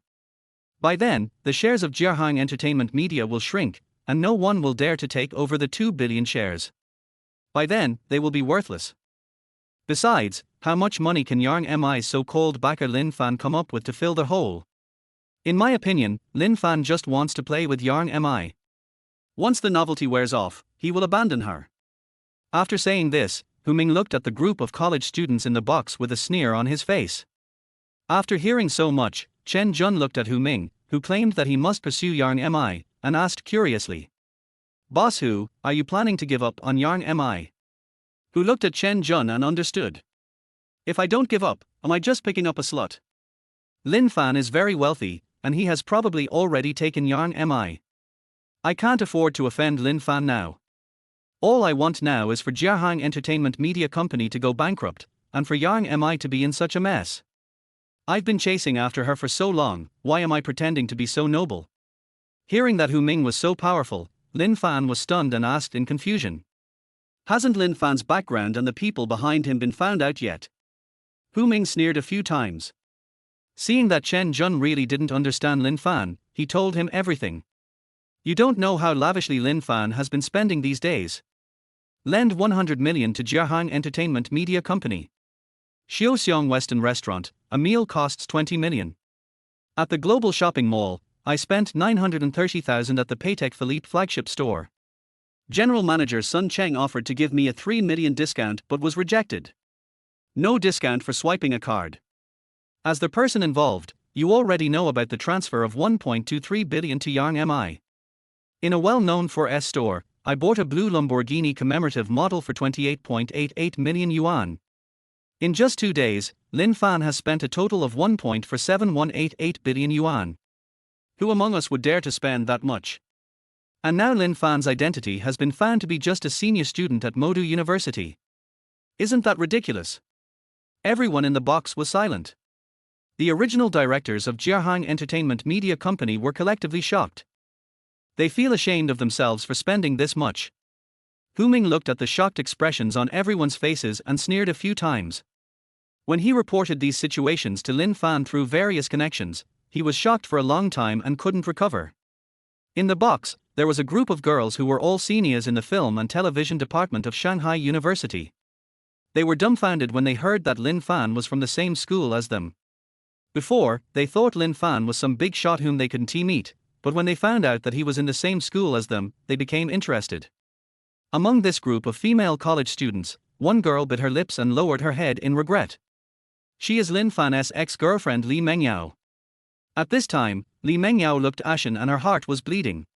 By then, the shares of Jiahang Entertainment Media will shrink, and no one will dare to take over the 2 billion shares. By then, they will be worthless. Besides, how much money can Yang MI's so-called backer Lin Fan come up with to fill the hole? In my opinion, Lin Fan just wants to play with Yang MI. Once the novelty wears off, he will abandon her. After saying this, Hu Ming looked at the group of college students in the box with a sneer on his face. After hearing so much, Chen Jun looked at Hu Ming, who claimed that he must pursue Yang MI, and asked curiously, "Boss Hu, are you planning to give up on Yang MI?" Hu looked at Chen Jun and understood. "If I don't give up, am I just picking up a slut? Lin Fan is very wealthy, and he has probably already taken Yang MI. I can't afford to offend Lin Fan now. All I want now is for Jiahang Entertainment Media Company to go bankrupt, and for Yang MI to be in such a mess. I've been chasing after her for so long, why am I pretending to be so noble?" Hearing that Hu Ming was so powerful, Lin Fan was stunned and asked in confusion, "Hasn't Lin Fan's background and the people behind him been found out yet?" Hu Ming sneered a few times. Seeing that Chen Jun really didn't understand Lin Fan, he told him everything. "You don't know how lavishly Lin Fan has been spending these days. Lend 100 million to Jiahang Entertainment Media Company. Xiaoxiang Western Restaurant, a meal costs 20 million. At the Global Shopping Mall, I spent 930,000 at the Patek Philippe flagship store. General Manager Sun Cheng offered to give me a 3 million discount but was rejected. No discount for swiping a card. As the person involved, you already know about the transfer of 1.23 billion to Yang MI. In a well-known 4S store, I bought a blue Lamborghini commemorative model for 28.88 million yuan. In just 2 days, Lin Fan has spent a total of 1.4788 billion yuan. Who among us would dare to spend that much? And now Lin Fan's identity has been found to be just a senior student at Modu University. Isn't that ridiculous?" Everyone in the box was silent. The original directors of Jiahang Entertainment Media Company were collectively shocked. They feel ashamed of themselves for spending this much. Hu Ming looked at the shocked expressions on everyone's faces and sneered a few times. When he reported these situations to Lin Fan through various connections, he was shocked for a long time and couldn't recover. In the box, there was a group of girls who were all seniors in the film and television department of Shanghai University. They were dumbfounded when they heard that Lin Fan was from the same school as them. Before, they thought Lin Fan was some big shot whom they couldn't meet, but when they found out that he was in the same school as them, they became interested. Among this group of female college students, one girl bit her lips and lowered her head in regret. She is Lin Fan's ex-girlfriend Li Mengyao. At this time, Li Mengyao looked ashen and her heart was bleeding.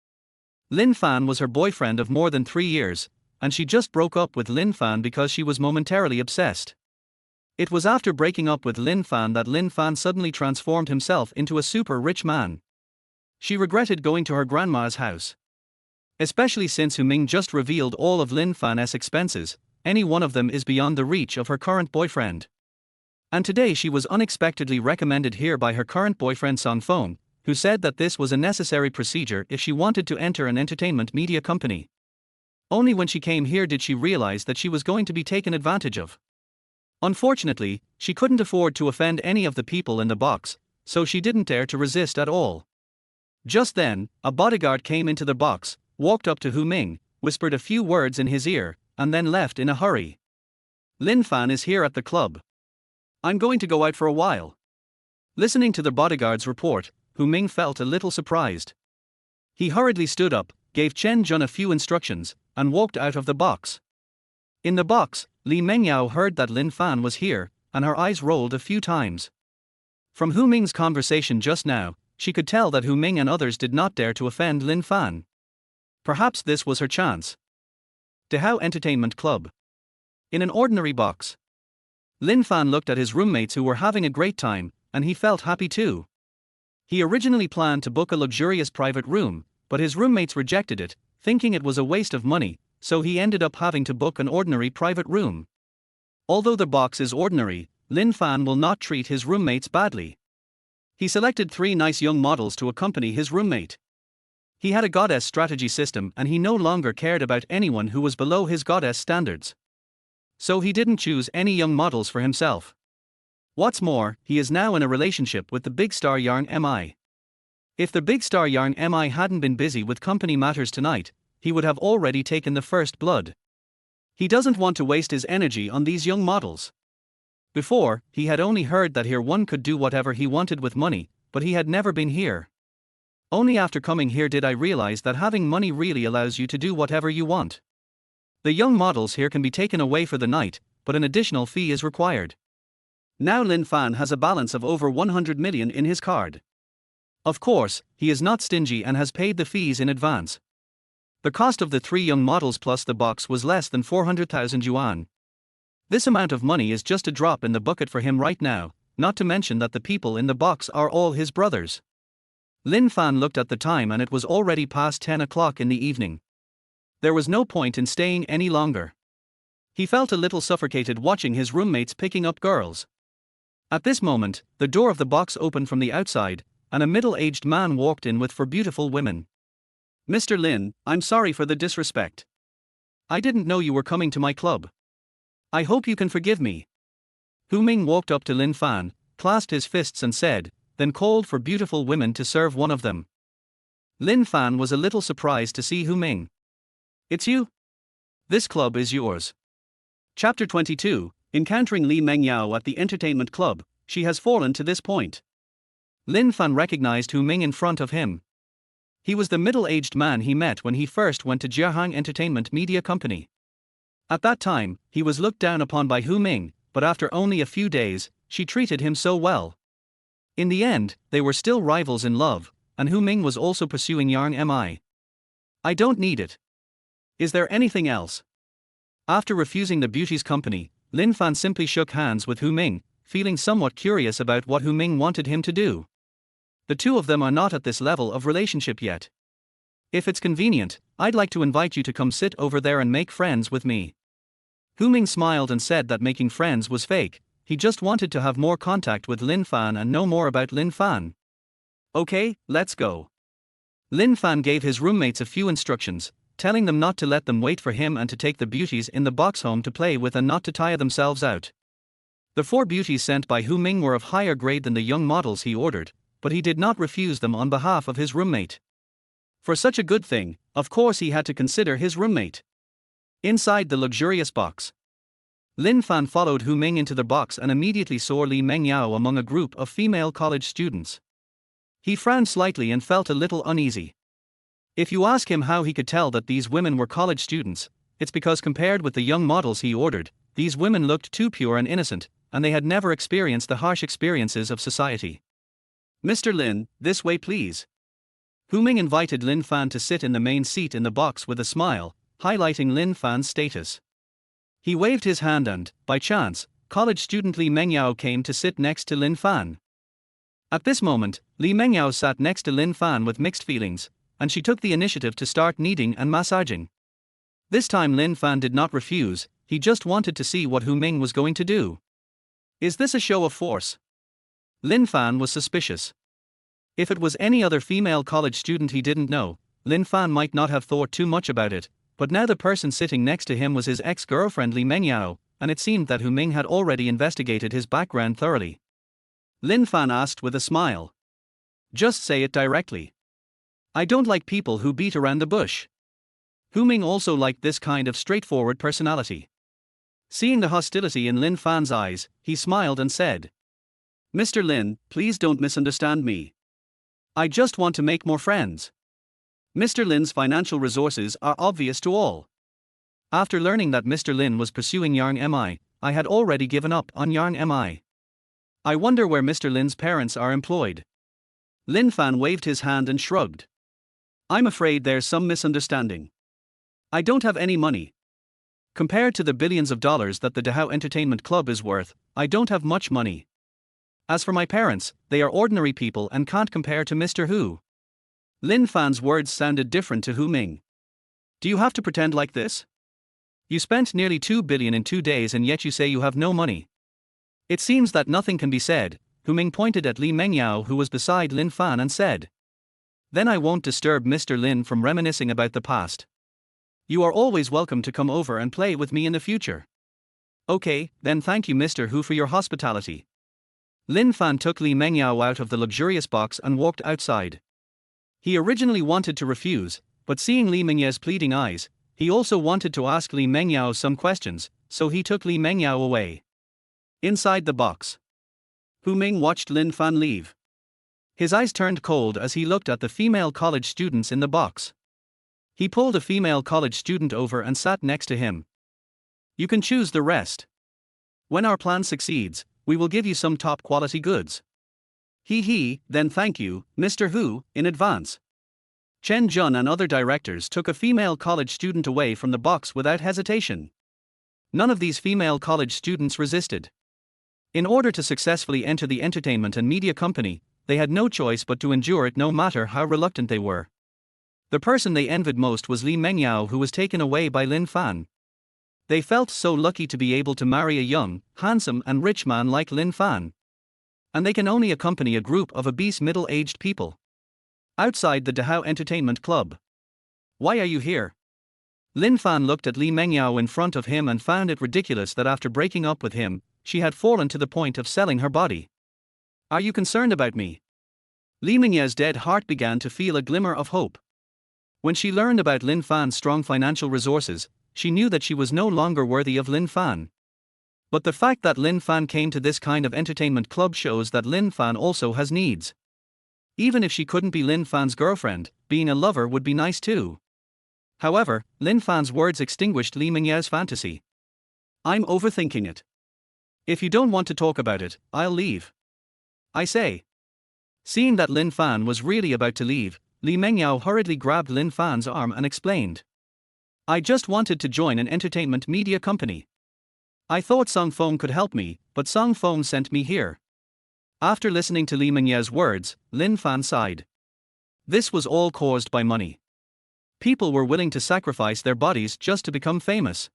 Lin Fan was her boyfriend of more than 3 years, and she just broke up with Lin Fan because she was momentarily obsessed. It was after breaking up with Lin Fan that Lin Fan suddenly transformed himself into a super rich man. She regretted going to her grandma's house. Especially since Hu Ming just revealed all of Lin Fan's expenses, any one of them is beyond the reach of her current boyfriend. And today she was unexpectedly recommended here by her current boyfriend Song Feng, who said that this was a necessary procedure if she wanted to enter an entertainment media company. Only when she came here did she realize that she was going to be taken advantage of. Unfortunately, she couldn't afford to offend any of the people in the box, so she didn't dare to resist at all. Just then, a bodyguard came into the box, walked up to Hu Ming, whispered a few words in his ear, and then left in a hurry. "Lin Fan is here at the club. I'm going to go out for a while." Listening to the bodyguard's report, Hu Ming felt a little surprised. He hurriedly stood up, gave Chen Jun a few instructions, and walked out of the box. In the box, Li Mengyao heard that Lin Fan was here, and her eyes rolled a few times. From Hu Ming's conversation just now, she could tell that Hu Ming and others did not dare to offend Lin Fan. Perhaps this was her chance. Dehao Entertainment Club. In an ordinary box. Lin Fan looked at his roommates who were having a great time, and he felt happy too. He originally planned to book a luxurious private room, but his roommates rejected it, thinking it was a waste of money, so he ended up having to book an ordinary private room. Although the box is ordinary, Lin Fan will not treat his roommates badly. He selected 3 nice young models to accompany his roommate. He had a goddess strategy system and he no longer cared about anyone who was below his goddess standards. So he didn't choose any young models for himself. What's more, he is now in a relationship with the big star Yang Mi. If the big star Yang Mi hadn't been busy with company matters tonight, he would have already taken the first blood. He doesn't want to waste his energy on these young models. Before, he had only heard that here one could do whatever he wanted with money, but he had never been here. Only after coming here did I realize that having money really allows you to do whatever you want. The young models here can be taken away for the night, but an additional fee is required. Now Lin Fan has a balance of over 100 million in his card. Of course, he is not stingy and has paid the fees in advance. The cost of the 3 young models plus the box was less than 400,000 yuan. This amount of money is just a drop in the bucket for him right now, not to mention that the people in the box are all his brothers. Lin Fan looked at the time and it was already past 10 o'clock in the evening. There was no point in staying any longer. He felt a little suffocated watching his roommates picking up girls. At this moment, the door of the box opened from the outside, and a middle-aged man walked in with 4 beautiful women. "Mr. Lin, I'm sorry for the disrespect. I didn't know you were coming to my club. I hope you can forgive me." Hu Ming walked up to Lin Fan, clasped his fists and said, then called for beautiful women to serve one of them. Lin Fan was a little surprised to see Hu Ming. "It's you? This club is yours." Chapter 22, Encountering Li Mengyao at the entertainment club, she has fallen to this point. Lin Fan recognized Hu Ming in front of him. He was the middle-aged man he met when he first went to Jiahang Entertainment Media Company. At that time, he was looked down upon by Hu Ming, but after only a few days, she treated him so well. In the end, they were still rivals in love, and Hu Ming was also pursuing Yang Mi. "I don't need it. Is there anything else?" After refusing the beauty's company, Lin Fan simply shook hands with Hu Ming, feeling somewhat curious about what Hu Ming wanted him to do. The two of them are not at this level of relationship yet. "If it's convenient, I'd like to invite you to come sit over there and make friends with me." Hu Ming smiled and said that making friends was fake, he just wanted to have more contact with Lin Fan and know more about Lin Fan. "Okay, let's go." Lin Fan gave his roommates a few instructions, telling them not to let them wait for him and to take the beauties in the box home to play with and not to tire themselves out. The 4 beauties sent by Hu Ming were of higher grade than the young models he ordered, but he did not refuse them on behalf of his roommate. For such a good thing, of course he had to consider his roommate. Inside the luxurious box, Lin Fan followed Hu Ming into the box and immediately saw Li Mengyao among a group of female college students. He frowned slightly and felt a little uneasy. If you ask him how he could tell that these women were college students, it's because compared with the young models he ordered, these women looked too pure and innocent, and they had never experienced the harsh experiences of society. "Mr. Lin, this way please." Hu Ming invited Lin Fan to sit in the main seat in the box with a smile, highlighting Lin Fan's status. He waved his hand and, by chance, college student Li Mengyao came to sit next to Lin Fan. At this moment, Li Mengyao sat next to Lin Fan with mixed feelings, and she took the initiative to start kneading and massaging. This time Lin Fan did not refuse, he just wanted to see what Hu Ming was going to do. Is this a show of force? Lin Fan was suspicious. If it was any other female college student he didn't know, Lin Fan might not have thought too much about it, but now the person sitting next to him was his ex-girlfriend Li Mengyao, and it seemed that Hu Ming had already investigated his background thoroughly. Lin Fan asked with a smile. "Just say it directly. I don't like people who beat around the bush." Hu Ming also liked this kind of straightforward personality. Seeing the hostility in Lin Fan's eyes, he smiled and said, "Mr. Lin, please don't misunderstand me. I just want to make more friends. Mr. Lin's financial resources are obvious to all. After learning that Mr. Lin was pursuing Yang Mi, I had already given up on Yang Mi. I wonder where Mr. Lin's parents are employed." Lin Fan waved his hand and shrugged. "I'm afraid there's some misunderstanding. I don't have any money. Compared to the billions of dollars that the Dahao Entertainment Club is worth, I don't have much money. As for my parents, they are ordinary people and can't compare to Mr. Hu. Lin Fan's words sounded different to Hu Ming. Do you have to pretend like this? You spent nearly 2 billion in 2 days and yet you say you have no money. It seems that nothing can be said. Hu Ming pointed at Li Mengyao, who was beside Lin Fan, and said, "Then I won't disturb Mr. Lin from reminiscing about the past. You are always welcome to come over and play with me in the future." "Okay, then thank you Mr. Hu for your hospitality." Lin Fan took Li Mengyao out of the luxurious box and walked outside. He originally wanted to refuse, but seeing Li Mengyao's pleading eyes, he also wanted to ask Li Mengyao some questions, so he took Li Mengyao away. Inside the box, Hu Ming watched Lin Fan leave. His eyes turned cold as he looked at the female college students in the box. He pulled a female college student over and sat next to him. "You can choose the rest. When our plan succeeds, we will give you some top quality goods." Then thank you, Mr. Hu, in advance." Chen Jun and other directors took a female college student away from the box without hesitation. None of these female college students resisted. In order to successfully enter the entertainment and media company, they had no choice but to endure it no matter how reluctant they were. The person they envied most was Li Mengyao, who was taken away by Lin Fan. They felt so lucky to be able to marry a young, handsome and rich man like Lin Fan. And they can only accompany a group of obese middle-aged people. Outside the Dahao Entertainment Club. "Why are you here?" Lin Fan looked at Li Mengyao in front of him and found it ridiculous that after breaking up with him, she had fallen to the point of selling her body. "Are you concerned about me?" Li Mengyao's dead heart began to feel a glimmer of hope. When she learned about Lin Fan's strong financial resources, she knew that she was no longer worthy of Lin Fan. But the fact that Lin Fan came to this kind of entertainment club shows that Lin Fan also has needs. Even if she couldn't be Lin Fan's girlfriend, being a lover would be nice too. However, Lin Fan's words extinguished Li Mengyao's fantasy. "I'm overthinking it. If you don't want to talk about it, I'll leave. I say." Seeing that Lin Fan was really about to leave, Li Mengyao hurriedly grabbed Lin Fan's arm and explained, "I just wanted to join an entertainment media company. I thought Song Fong could help me, but Song Fong sent me here." After listening to Li Mengyao's words, Lin Fan sighed. This was all caused by money. People were willing to sacrifice their bodies just to become famous.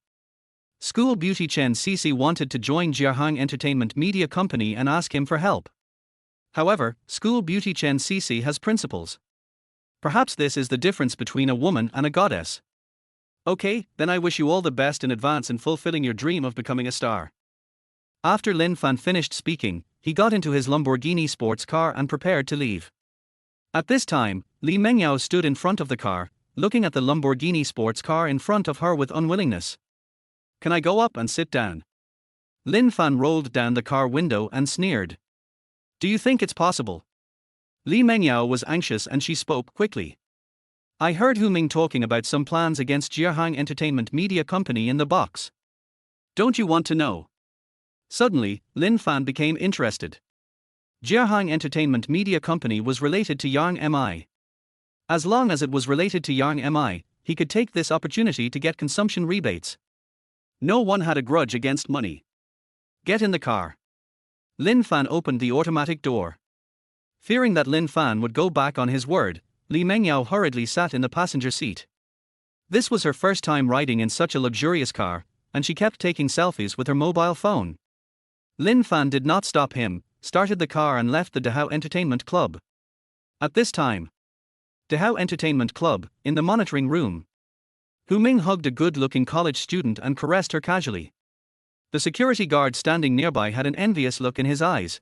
School beauty Chen Cece wanted to join Jiahang Entertainment Media Company and ask him for help. However, school beauty Chen Cece has principles. Perhaps this is the difference between a woman and a goddess. "Okay, then I wish you all the best in advance in fulfilling your dream of becoming a star." After Lin Fan finished speaking, he got into his Lamborghini sports car and prepared to leave. At this time, Li Mengyao stood in front of the car, looking at the Lamborghini sports car in front of her with unwillingness. "Can I go up and sit down?" Lin Fan rolled down the car window and sneered. "Do you think it's possible?" Li Mengyao was anxious and she spoke quickly. "I heard Hu Ming talking about some plans against Jiahang Entertainment Media Company in the box. Don't you want to know?" Suddenly, Lin Fan became interested. Jiahang Entertainment Media Company was related to Yang Mi. As long as it was related to Yang Mi, he could take this opportunity to get consumption rebates. No one had a grudge against money. "Get in the car." Lin Fan opened the automatic door. Fearing that Lin Fan would go back on his word, Li Mengyao hurriedly sat in the passenger seat. This was her first time riding in such a luxurious car, and she kept taking selfies with her mobile phone. Lin Fan did not stop him, started the car and left the Dahao Entertainment Club. At this time, Dahao Entertainment Club, in the monitoring room. Hu Ming hugged a good-looking college student and caressed her casually. The security guard standing nearby had an envious look in his eyes.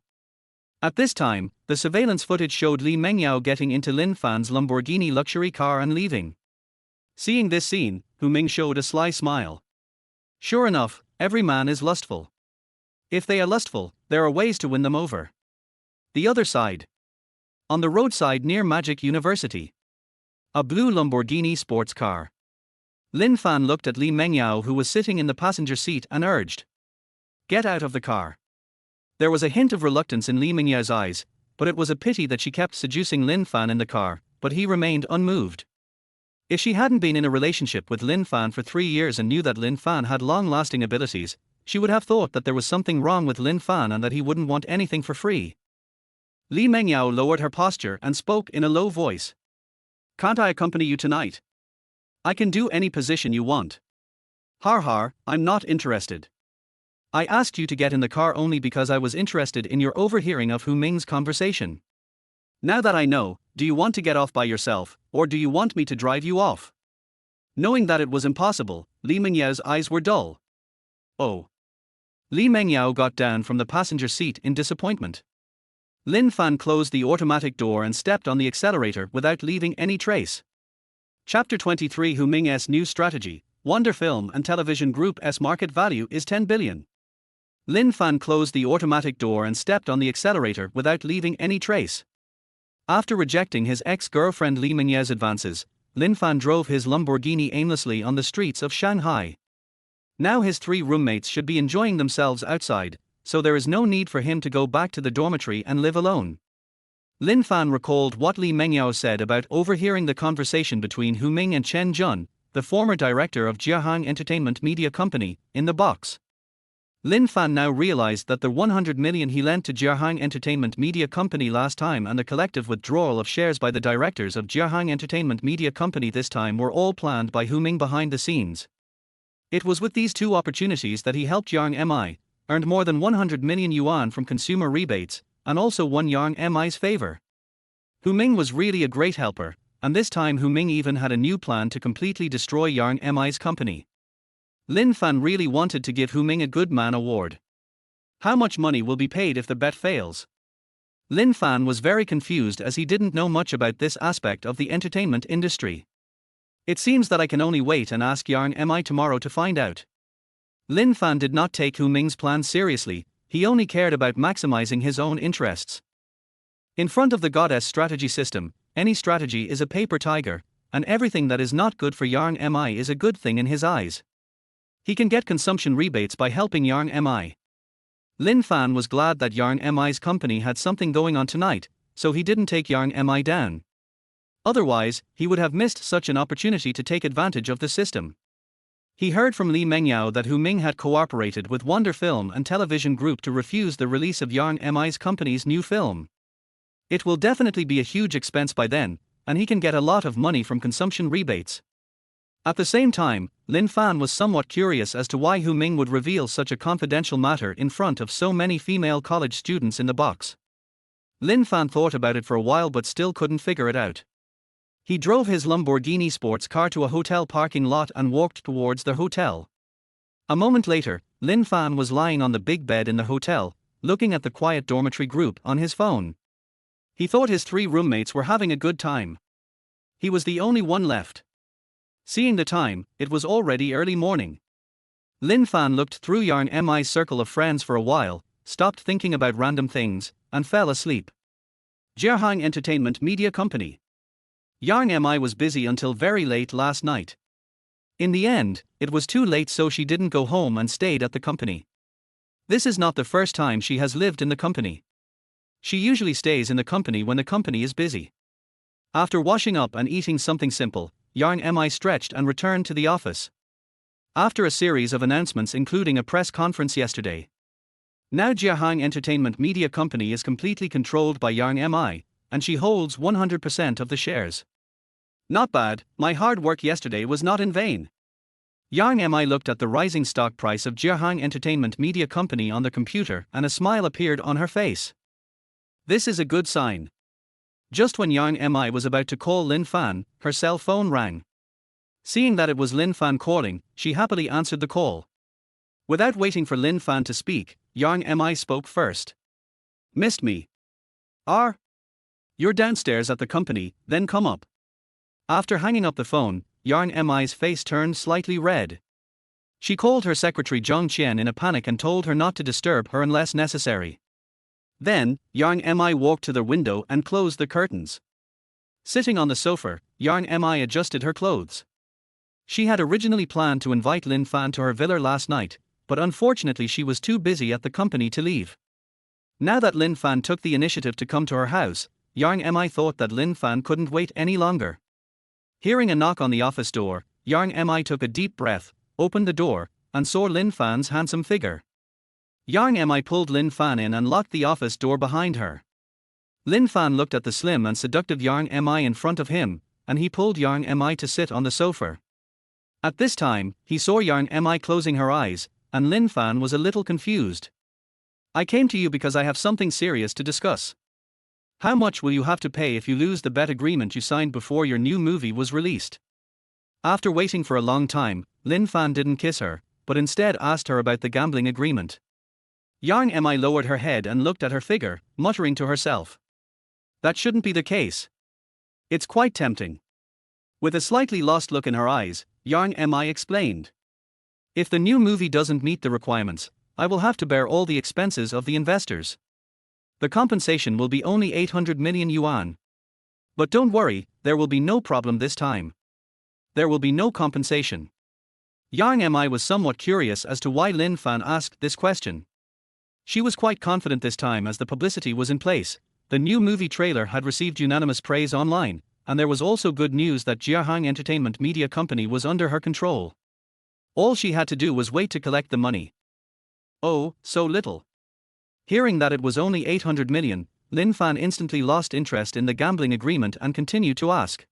At this time, the surveillance footage showed Li Mengyao getting into Lin Fan's Lamborghini luxury car and leaving. Seeing this scene, Hu Ming showed a sly smile. Sure enough, every man is lustful. If they are lustful, there are ways to win them over. The other side. On the roadside near Magic University. A blue Lamborghini sports car. Lin Fan looked at Li Mengyao, who was sitting in the passenger seat, and urged, "Get out of the car." There was a hint of reluctance in Li Mengyao's eyes, but it was a pity that she kept seducing Lin Fan in the car, but he remained unmoved. If she hadn't been in a relationship with Lin Fan for 3 years and knew that Lin Fan had long-lasting abilities, she would have thought that there was something wrong with Lin Fan and that he wouldn't want anything for free. Li Mengyao lowered her posture and spoke in a low voice. "Can't I accompany you tonight? I can do any position you want." "Har har, I'm not interested. I asked you to get in the car only because I was interested in your overhearing of Hu Ming's conversation. Now that I know, do you want to get off by yourself, or do you want me to drive you off?" Knowing that it was impossible, Li Mengyao's eyes were dull. "Oh." Li Mengyao got down from the passenger seat in disappointment. Lin Fan closed the automatic door and stepped on the accelerator without leaving any trace. Chapter 23 Hu Ming's new strategy. Wonder Film and Television Group's market value is 10 billion. Lin Fan closed the automatic door and stepped on the accelerator without leaving any trace. After rejecting his ex-girlfriend Li Mengyao's advances, Lin Fan drove his Lamborghini aimlessly on the streets of Shanghai. Now his 3 roommates should be enjoying themselves outside, so there is no need for him to go back to the dormitory and live alone. Lin Fan recalled what Li Mengyao said about overhearing the conversation between Hu Ming and Chen Jun, the former director of Jiahang Entertainment Media Company, in the box. Lin Fan now realized that the 100 million he lent to Jiahang Entertainment Media Company last time and the collective withdrawal of shares by the directors of Jiahang Entertainment Media Company this time were all planned by Hu Ming behind the scenes. It was with these 2 opportunities that he helped Yang Mi, earned more than 100 million yuan from consumer rebates, and also won Yang Mi's favor. Hu Ming was really a great helper, and this time Hu Ming even had a new plan to completely destroy Yang Mi's company. Lin Fan really wanted to give Hu Ming a Good Man award. How much money will be paid if the bet fails? Lin Fan was very confused as he didn't know much about this aspect of the entertainment industry. "It seems that I can only wait and ask Yang Mi tomorrow to find out." Lin Fan did not take Hu Ming's plan seriously, he only cared about maximizing his own interests. In front of the goddess strategy system, any strategy is a paper tiger, and everything that is not good for Yang Mi is a good thing in his eyes. He can get consumption rebates by helping Yang Mi. Lin Fan was glad that Yang Mi's company had something going on tonight, so he didn't take Yang Mi down. Otherwise, he would have missed such an opportunity to take advantage of the system. He heard from Li Mengyao that Hu Ming had cooperated with Wonder Film and Television Group to refuse the release of Yang Mi's company's new film. It will definitely be a huge expense by then, and he can get a lot of money from consumption rebates. At the same time, Lin Fan was somewhat curious as to why Hu Ming would reveal such a confidential matter in front of so many female college students in the box. Lin Fan thought about it for a while but still couldn't figure it out. He drove his Lamborghini sports car to a hotel parking lot and walked towards the hotel. A moment later, Lin Fan was lying on the big bed in the hotel, looking at the quiet dormitory group on his phone. He thought his 3 roommates were having a good time. He was the only one left. Seeing the time, it was already early morning. Lin Fan looked through Yang Mi's circle of friends for a while, stopped thinking about random things, and fell asleep. Jiahang Entertainment Media Company. Yang Mi was busy until very late last night. In the end, it was too late, so she didn't go home and stayed at the company. This is not the first time she has lived in the company. She usually stays in the company when the company is busy. After washing up and eating something simple, Yang Mi stretched and returned to the office. After a series of announcements including a press conference yesterday. Now Jiahang Entertainment Media Company is completely controlled by Yang Mi, and she holds 100% of the shares. Not bad, my hard work yesterday was not in vain. Yang Mi looked at the rising stock price of Jiahang Entertainment Media Company on the computer and a smile appeared on her face. This is a good sign. Just when Yang Mi was about to call Lin Fan, her cell phone rang. Seeing that it was Lin Fan calling, she happily answered the call. Without waiting for Lin Fan to speak, Yang Mi spoke first. "Missed me? You're downstairs at the company, then come up." After hanging up the phone, Yang Mi's face turned slightly red. She called her secretary Zhang Qian in a panic and told her not to disturb her unless necessary. Then, Yang Mi walked to the window and closed the curtains. Sitting on the sofa, Yang Mi adjusted her clothes. She had originally planned to invite Lin Fan to her villa last night, but unfortunately she was too busy at the company to leave. Now that Lin Fan took the initiative to come to her house, Yang Mi thought that Lin Fan couldn't wait any longer. Hearing a knock on the office door, Yang Mi took a deep breath, opened the door, and saw Lin Fan's handsome figure. Yang Mi pulled Lin Fan in and locked the office door behind her. Lin Fan looked at the slim and seductive Yang Mi in front of him, and he pulled Yang Mi to sit on the sofa. At this time, he saw Yang Mi closing her eyes, and Lin Fan was a little confused. I came to you because I have something serious to discuss. How much will you have to pay if you lose the bet agreement you signed before your new movie was released? After waiting for a long time, Lin Fan didn't kiss her, but instead asked her about the gambling agreement. Yang Mi lowered her head and looked at her figure, muttering to herself. That shouldn't be the case. It's quite tempting. With a slightly lost look in her eyes, Yang Mi explained. If the new movie doesn't meet the requirements, I will have to bear all the expenses of the investors. The compensation will be only 800 million yuan. But don't worry, there will be no problem this time. There will be no compensation. Yang Mi was somewhat curious as to why Lin Fan asked this question. She was quite confident this time as the publicity was in place. The new movie trailer had received unanimous praise online, and there was also good news that Jiahang Entertainment Media Company was under her control. All she had to do was wait to collect the money. Oh, so little. Hearing that it was only 800 million, Lin Fan instantly lost interest in the gambling agreement and continued to ask.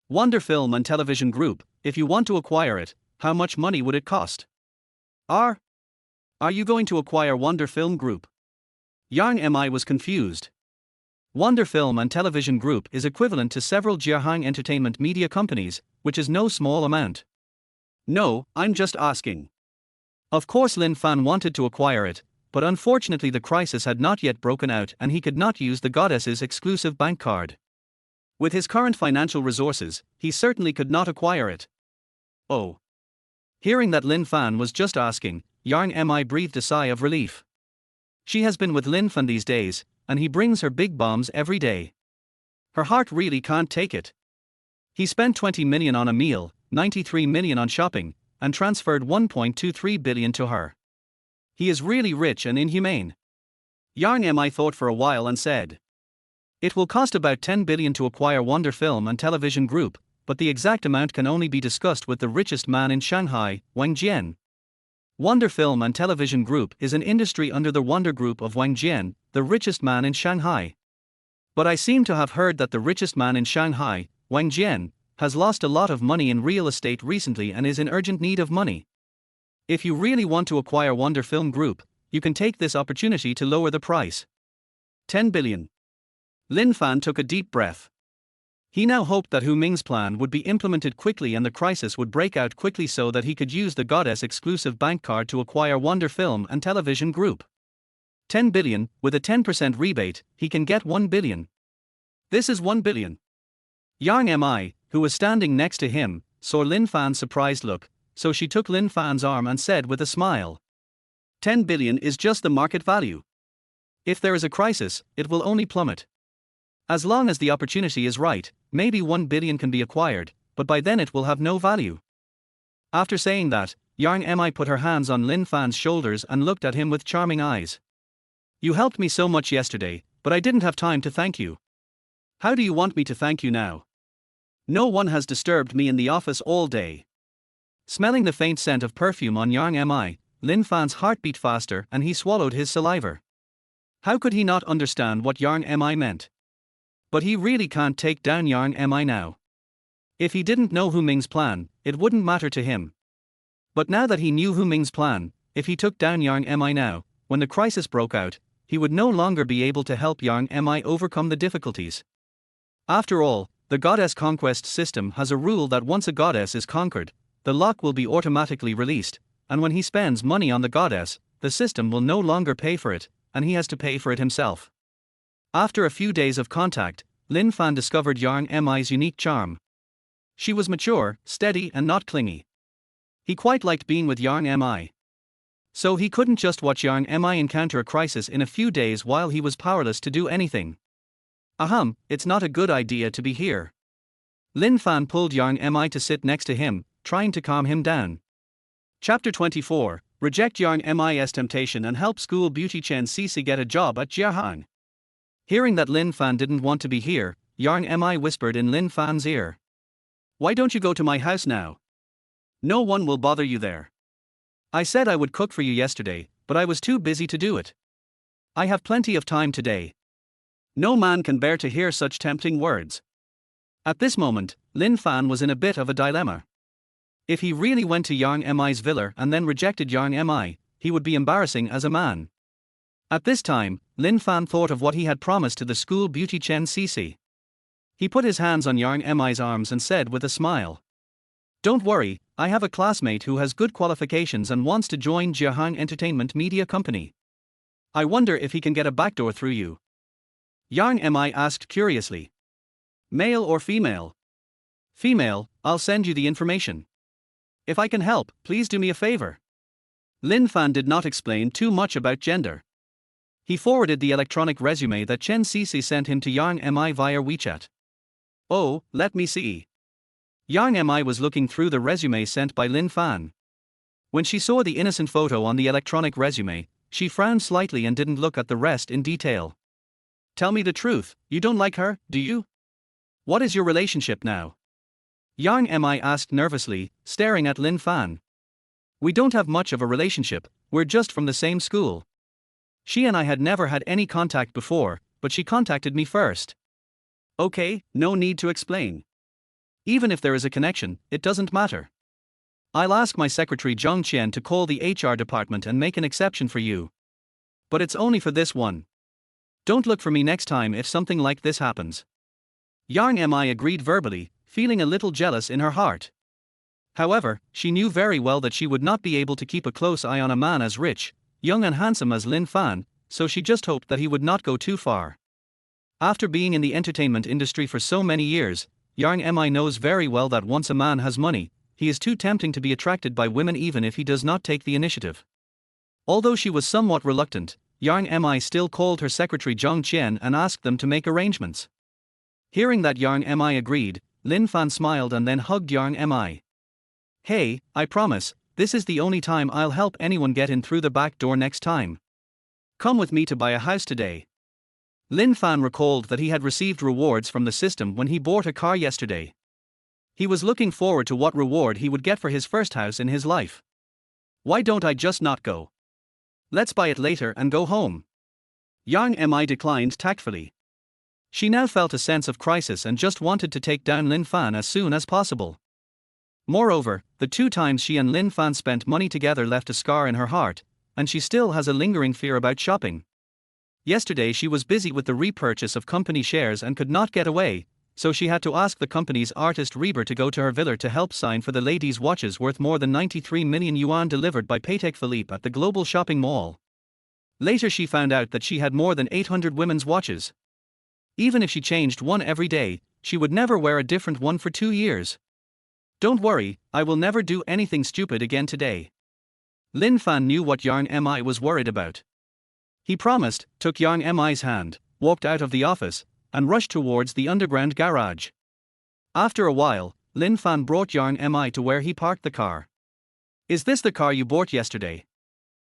Wonder Film and Television Group, if you want to acquire it, how much money would it cost? Are you going to acquire Wonder Film Group? Yang Mi was confused. Wonder Film and Television Group is equivalent to several Jiahang Entertainment Media companies, which is no small amount. No, I'm just asking. Of course Lin Fan wanted to acquire it, but unfortunately the crisis had not yet broken out and he could not use the goddess's exclusive bank card. With his current financial resources, he certainly could not acquire it. Oh. Hearing that Lin Fan was just asking, Yang Mi breathed a sigh of relief. She has been with Lin Fan these days, and he brings her big bombs every day. Her heart really can't take it. He spent 20 million on a meal, 93 million on shopping, and transferred 1.23 billion to her. He is really rich and inhumane. Yang Mi thought for a while and said. It will cost about 10 billion to acquire Wonder Film and Television Group, but the exact amount can only be discussed with the richest man in Shanghai, Wang Jian. Wonder Film and Television Group is an industry under the Wonder Group of Wang Jian, the richest man in Shanghai. But I seem to have heard that the richest man in Shanghai, Wang Jian, has lost a lot of money in real estate recently and is in urgent need of money. If you really want to acquire Wonder Film Group, you can take this opportunity to lower the price. 10 billion. Lin Fan took a deep breath. He now hoped that Hu Ming's plan would be implemented quickly and the crisis would break out quickly so that he could use the goddess exclusive bank card to acquire Wonder Film and Television Group. 10 billion, with a 10% rebate, he can get 1 billion. This is 1 billion. Yang Mi, who was standing next to him, saw Lin Fan's surprised look, so she took Lin Fan's arm and said with a smile. 10 billion is just the market value. If there is a crisis, it will only plummet. As long as the opportunity is right, maybe 1 billion can be acquired, but by then it will have no value. After saying that, Yang Mi put her hands on Lin Fan's shoulders and looked at him with charming eyes. You helped me so much yesterday, but I didn't have time to thank you. How do you want me to thank you now? No one has disturbed me in the office all day. Smelling the faint scent of perfume on Yang Mi, Lin Fan's heart beat faster and he swallowed his saliva. How could he not understand what Yang Mi meant? But he really can't take down Yang Mi now. If he didn't know Hu Ming's plan, it wouldn't matter to him. But now that he knew Hu Ming's plan, if he took down Yang Mi now, when the crisis broke out, he would no longer be able to help Yang Mi overcome the difficulties. After all, the goddess conquest system has a rule that once a goddess is conquered, the lock will be automatically released, and when he spends money on the goddess, the system will no longer pay for it, and he has to pay for it himself. After a few days of contact, Lin Fan discovered Yang Mi's unique charm. She was mature, steady and not clingy. He quite liked being with Yang Mi. So he couldn't just watch Yang Mi encounter a crisis in a few days while he was powerless to do anything. It's not a good idea to be here. Lin Fan pulled Yang Mi to sit next to him, trying to calm him down. Chapter 24, Reject Yang Mi's temptation and help school beauty Chen Cece get a job at Jiahang. Hearing that Lin Fan didn't want to be here, Yang Mi whispered in Lin Fan's ear. Why don't you go to my house now? No one will bother you there. I said I would cook for you yesterday, but I was too busy to do it. I have plenty of time today. No man can bear to hear such tempting words. At this moment, Lin Fan was in a bit of a dilemma. If he really went to Yang Mi's villa and then rejected Yang Mi, he would be embarrassing as a man. At this time, Lin Fan thought of what he had promised to the school beauty Chen Cece. He put his hands on Yang Mi's arms and said with a smile, "Don't worry, I have a classmate who has good qualifications and wants to join Jiahang Entertainment Media Company. I wonder if he can get a backdoor through you." Yang Mi asked curiously. "Male or female?" "Female, I'll send you the information. If I can help, please do me a favor." Lin Fan did not explain too much about gender. He forwarded the electronic resume that Chen Cece sent him to Yang Mi via WeChat. "Oh, let me see." Yang Mi was looking through the resume sent by Lin Fan. When she saw the innocent photo on the electronic resume, she frowned slightly and didn't look at the rest in detail. "Tell me the truth, you don't like her, do you? What is your relationship now?" Yang Mi asked nervously, staring at Lin Fan. "We don't have much of a relationship, we're just from the same school. She and I had never had any contact before, but she contacted me first." "Okay, no need to explain. Even if there is a connection, it doesn't matter. I'll ask my secretary Zhang Qian to call the HR department and make an exception for you. But it's only for this one. Don't look for me next time if something like this happens." Yang Mi agreed verbally, feeling a little jealous in her heart. However, she knew very well that she would not be able to keep a close eye on a man as rich, young and handsome as Lin Fan, so she just hoped that he would not go too far. After being in the entertainment industry for so many years, Yang Mi knows very well that once a man has money, he is too tempting to be attracted by women even if he does not take the initiative. Although she was somewhat reluctant, Yang Mi still called her secretary Zhang Qian and asked them to make arrangements. Hearing that Yang Mi agreed, Lin Fan smiled and then hugged Yang Mi. "Hey, I promise, this is the only time I'll help anyone get in through the back door next time. Come with me to buy a house today." Lin Fan recalled that he had received rewards from the system when he bought a car yesterday. He was looking forward to what reward he would get for his first house in his life. "Why don't I just not go? Let's buy it later and go home." Yang Mi declined tactfully. She now felt a sense of crisis and just wanted to take down Lin Fan as soon as possible. Moreover, the 2 times she and Lin Fan spent money together left a scar in her heart, and she still has a lingering fear about shopping. Yesterday she was busy with the repurchase of company shares and could not get away, so she had to ask the company's artist Reber to go to her villa to help sign for the ladies' watches worth more than 93 million yuan delivered by Patek Philippe at the global shopping mall. Later she found out that she had more than 800 women's watches. Even if she changed one every day, she would never wear a different one for 2 years. "Don't worry, I will never do anything stupid again today." Lin Fan knew what Yang Mi was worried about. He promised, took Yang Mi's hand, walked out of the office, and rushed towards the underground garage. After a while, Lin Fan brought Yang Mi to where he parked the car. "Is this the car you bought yesterday?"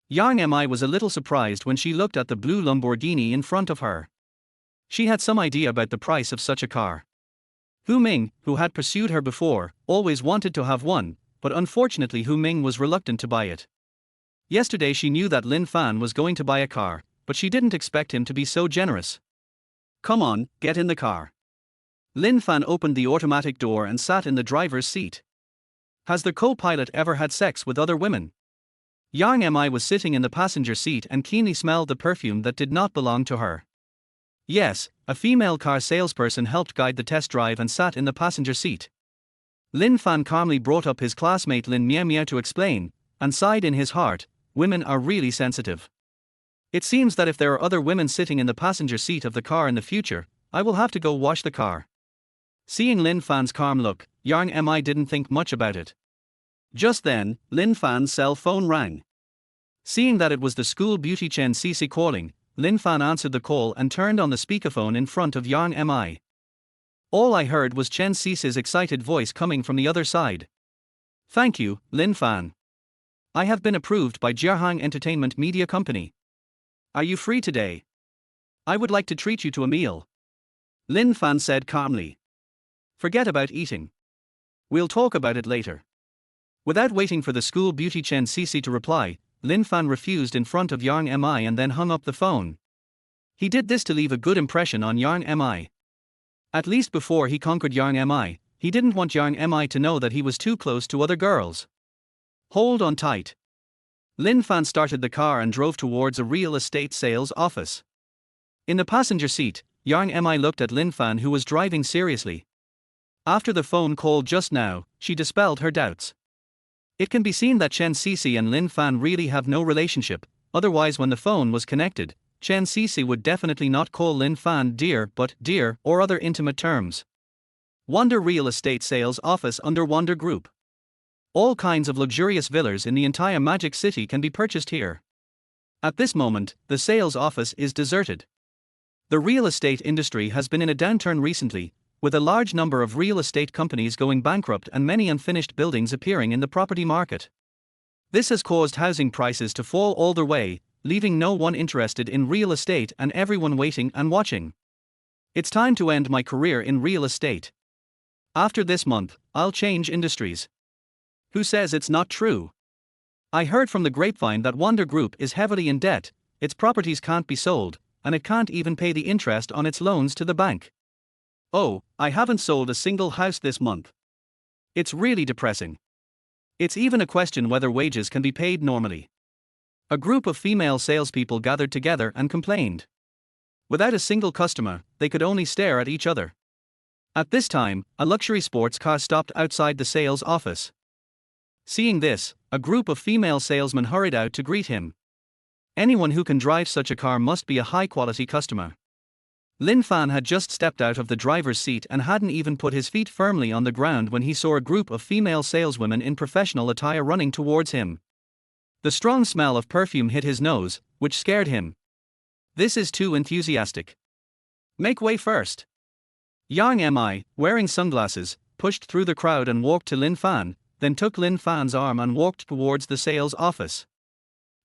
Yang Mi was a little surprised when she looked at the blue Lamborghini in front of her. She had some idea about the price of such a car. Hu Ming, who had pursued her before, always wanted to have one, but unfortunately Hu Ming was reluctant to buy it. Yesterday she knew that Lin Fan was going to buy a car, but she didn't expect him to be so generous. "Come on, get in the car." Lin Fan opened the automatic door and sat in the driver's seat. Has the co-pilot ever had sex with other women? Yang Mi was sitting in the passenger seat and keenly smelled the perfume that did not belong to her. Yes, a female car salesperson helped guide the test drive and sat in the passenger seat. Lin Fan calmly brought up his classmate Lin Miao Miao to explain, and sighed in his heart, women are really sensitive. It seems that if there are other women sitting in the passenger seat of the car in the future, I will have to go wash the car. Seeing Lin Fan's calm look, Yang Mi didn't think much about it. Just then, Lin Fan's cell phone rang. Seeing that it was the school beauty Chen Cece calling, Lin Fan answered the call and turned on the speakerphone in front of Yang Mi. All I heard was Chen Cece's excited voice coming from the other side. "Thank you, Lin Fan. I have been approved by Jiahang Entertainment Media Company. Are you free today? I would like to treat you to a meal." Lin Fan said calmly. "Forget about eating. We'll talk about it later. Without waiting for the school beauty Chen Cici to reply, Lin Fan refused in front of Yang Mi and then hung up the phone. He did this to leave a good impression on Yang Mi. At least before he conquered Yang Mi, he didn't want Yang Mi to know that he was too close to other girls. Hold on tight. Lin Fan started the car and drove towards a real estate sales office. In the passenger seat, Yang Mi looked at Lin Fan, who was driving seriously. After the phone call just now, she dispelled her doubts. It can be seen that Chen Cici and Lin Fan really have no relationship, otherwise when the phone was connected, Chen Cici would definitely not call Lin Fan dear but dear or other intimate terms. Wonder Real Estate Sales Office under Wonder Group. All kinds of luxurious villas in the entire Magic City can be purchased here. At this moment, the sales office is deserted. The real estate industry has been in a downturn recently, with a large number of real estate companies going bankrupt and many unfinished buildings appearing in the property market. This has caused housing prices to fall all the way, leaving no one interested in real estate and everyone waiting and watching. It's time to end my career in real estate. After this month, I'll change industries. Who says it's not true? I heard from the grapevine that Wonder Group is heavily in debt, its properties can't be sold, and it can't even pay the interest on its loans to the bank. Oh, I haven't sold a single house this month. It's really depressing. It's even a question whether wages can be paid normally. A group of female salespeople gathered together and complained. Without a single customer, they could only stare at each other. At this time, a luxury sports car stopped outside the sales office. Seeing this, a group of female salesmen hurried out to greet him. Anyone who can drive such a car must be a high-quality customer. Lin Fan had just stepped out of the driver's seat and hadn't even put his feet firmly on the ground when he saw a group of female saleswomen in professional attire running towards him. The strong smell of perfume hit his nose, which scared him. This is too enthusiastic. Make way first. Yang Mi, wearing sunglasses, pushed through the crowd and walked to Lin Fan, then took Lin Fan's arm and walked towards the sales office.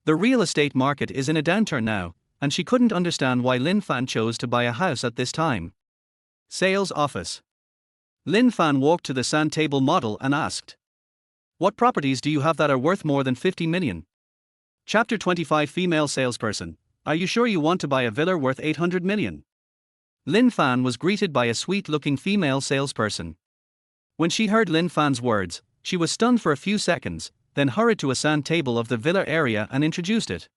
The real estate market is in a downturn now, and she couldn't understand why Lin Fan chose to buy a house at this time. Sales office. Lin Fan walked to the sand table model and asked, "What properties do you have that are worth more than 50 million? Chapter 25 Female salesperson, are you sure you want to buy a villa worth 800 million? Lin Fan was greeted by a sweet-looking female salesperson. When she heard Lin Fan's words, she was stunned for a few seconds, then hurried to a sand table of the villa area and introduced it.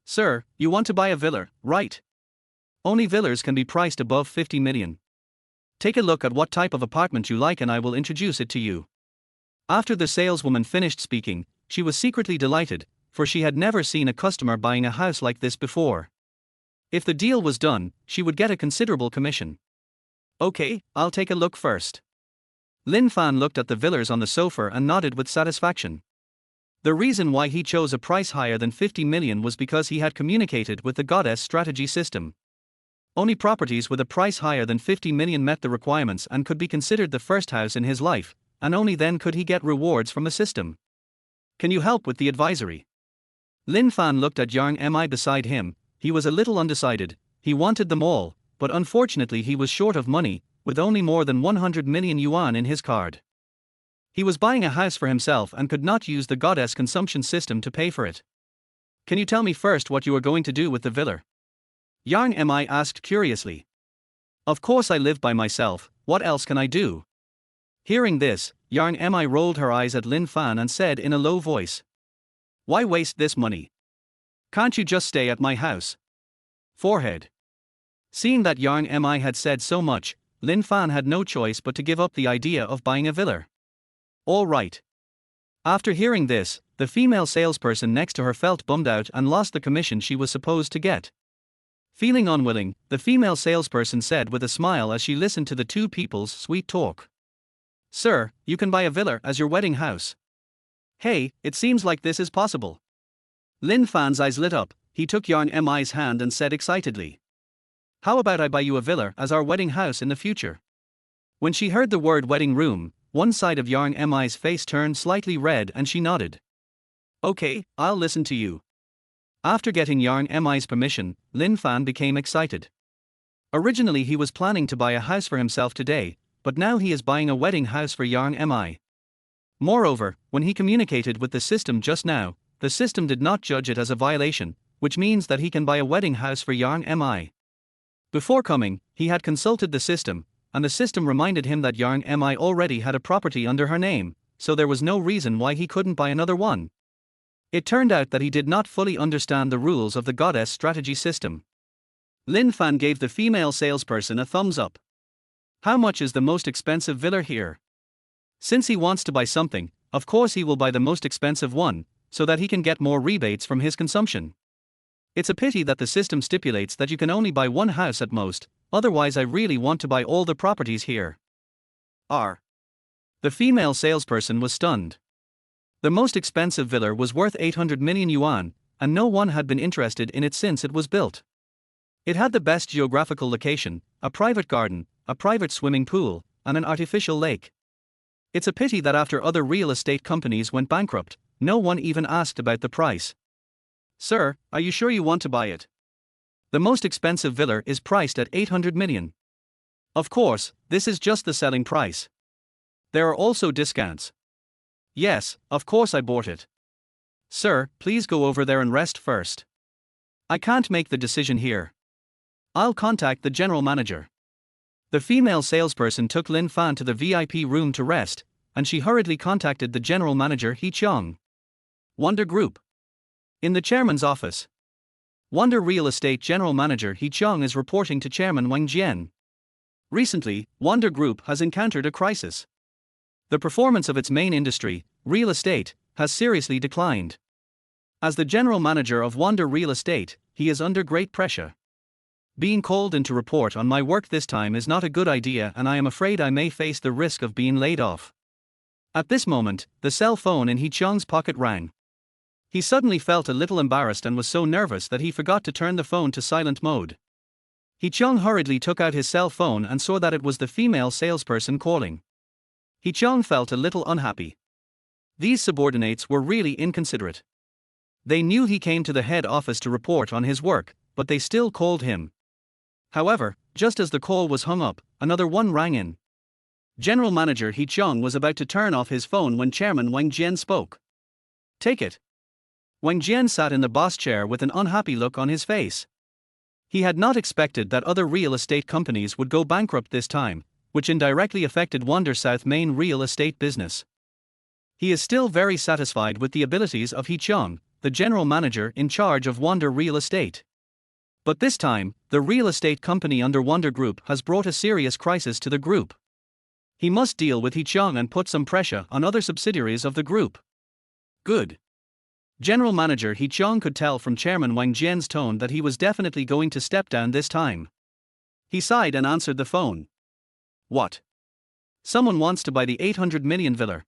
Sir, you want to buy a villa, right? Only villas can be priced above 50 million. Take a look at what type of apartment you like and I will introduce it to you." After the saleswoman finished speaking, she was secretly delighted, for she had never seen a customer buying a house like this before. If the deal was done, she would get a considerable commission. "Okay, I'll take a look first." Lin Fan looked at the villas on the sofa and nodded with satisfaction. The reason why he chose a price higher than 50 million was because he had communicated with the goddess strategy system. Only properties with a price higher than 50 million met the requirements and could be considered the first house in his life, and only then could he get rewards from the system. "Can you help with the advisory?" Lin Fan looked at Yang Mi beside him. He was a little undecided. He wanted them all, but unfortunately he was short of money, with only more than 100 million yuan in his card. He was buying a house for himself and could not use the goddess consumption system to pay for it. "Can you tell me first what you are going to do with the villa?" Yang Mi asked curiously. "Of course I live by myself, what else can I do?" Hearing this, Yang Mi rolled her eyes at Lin Fan and said in a low voice, "Why waste this money? Can't you just stay at my house?" Forehead. Seeing that Yang Mi had said so much, Lin Fan had no choice but to give up the idea of buying a villa. "All right." After hearing this, the female salesperson next to her felt bummed out and lost the commission she was supposed to get. Feeling unwilling, the female salesperson said with a smile as she listened to the two people's sweet talk, "Sir, you can buy a villa as your wedding house." "Hey, it seems like this is possible." Lin Fan's eyes lit up. He took Yang Mi's hand and said excitedly, "How about I buy you a villa as our wedding house in the future?" When she heard the word wedding room, one side of Yang Mi's face turned slightly red and she nodded. "Okay, I'll listen to you." After getting Yang Mi's permission, Lin Fan became excited. Originally he was planning to buy a house for himself today, but now he is buying a wedding house for Yang Mi. Moreover, when he communicated with the system just now, the system did not judge it as a violation, which means that he can buy a wedding house for Yang Mi. Before coming, he had consulted the system, and the system reminded him that Yang Mi already had a property under her name, so there was no reason why he couldn't buy another one. It turned out that he did not fully understand the rules of the goddess strategy system. Lin Fan gave the female salesperson a thumbs up. How much is the most expensive villa here? Since he wants to buy something, of course he will buy the most expensive one, so that he can get more rebates from his consumption. It's a pity that the system stipulates that you can only buy one house at most, otherwise I really want to buy all the properties here. The female salesperson was stunned. The most expensive villa was worth 800 million yuan, and no one had been interested in it since it was built. It had the best geographical location, a private garden, a private swimming pool, and an artificial lake. It's a pity that after other real estate companies went bankrupt, no one even asked about the price. Sir, are you sure you want to buy it? The most expensive villa is priced at 800 million. Of course, this is just the selling price. There are also discounts. Yes, of course I bought it. Sir, please go over there and rest first. I can't make the decision here. I'll contact the general manager. The female salesperson took Lin Fan to the VIP room to rest, and she hurriedly contacted the general manager He Chong. Wonder Group. In the chairman's office. Wonder Real Estate General Manager He Chong is reporting to Chairman Wang Jian. Recently, Wonder Group has encountered a crisis. The performance of its main industry, real estate, has seriously declined. As the general manager of Wonder Real Estate, he is under great pressure. Being called in to report on my work this time is not a good idea, and I am afraid I may face the risk of being laid off. At this moment, the cell phone in He Chong's pocket rang. He suddenly felt a little embarrassed and was so nervous that he forgot to turn the phone to silent mode. He Chong hurriedly took out his cell phone and saw that it was the female salesperson calling. He Chong felt a little unhappy. These subordinates were really inconsiderate. They knew he came to the head office to report on his work, but they still called him. However, just as the call was hung up, another one rang in. General Manager He Chong was about to turn off his phone when Chairman Wang Jian spoke. Take it. Wang Jian sat in the boss chair with an unhappy look on his face. He had not expected that other real estate companies would go bankrupt this time, which indirectly affected Wonder South main real estate business. He is still very satisfied with the abilities of He Chong, the general manager in charge of Wonder Real Estate. But this time, the real estate company under Wonder Group has brought a serious crisis to the group. He must deal with He Chong and put some pressure on other subsidiaries of the group. Good. General Manager He Chong could tell from Chairman Wang Jian's tone that he was definitely going to step down this time. He sighed and answered the phone. What? Someone wants to buy the 800 million villa.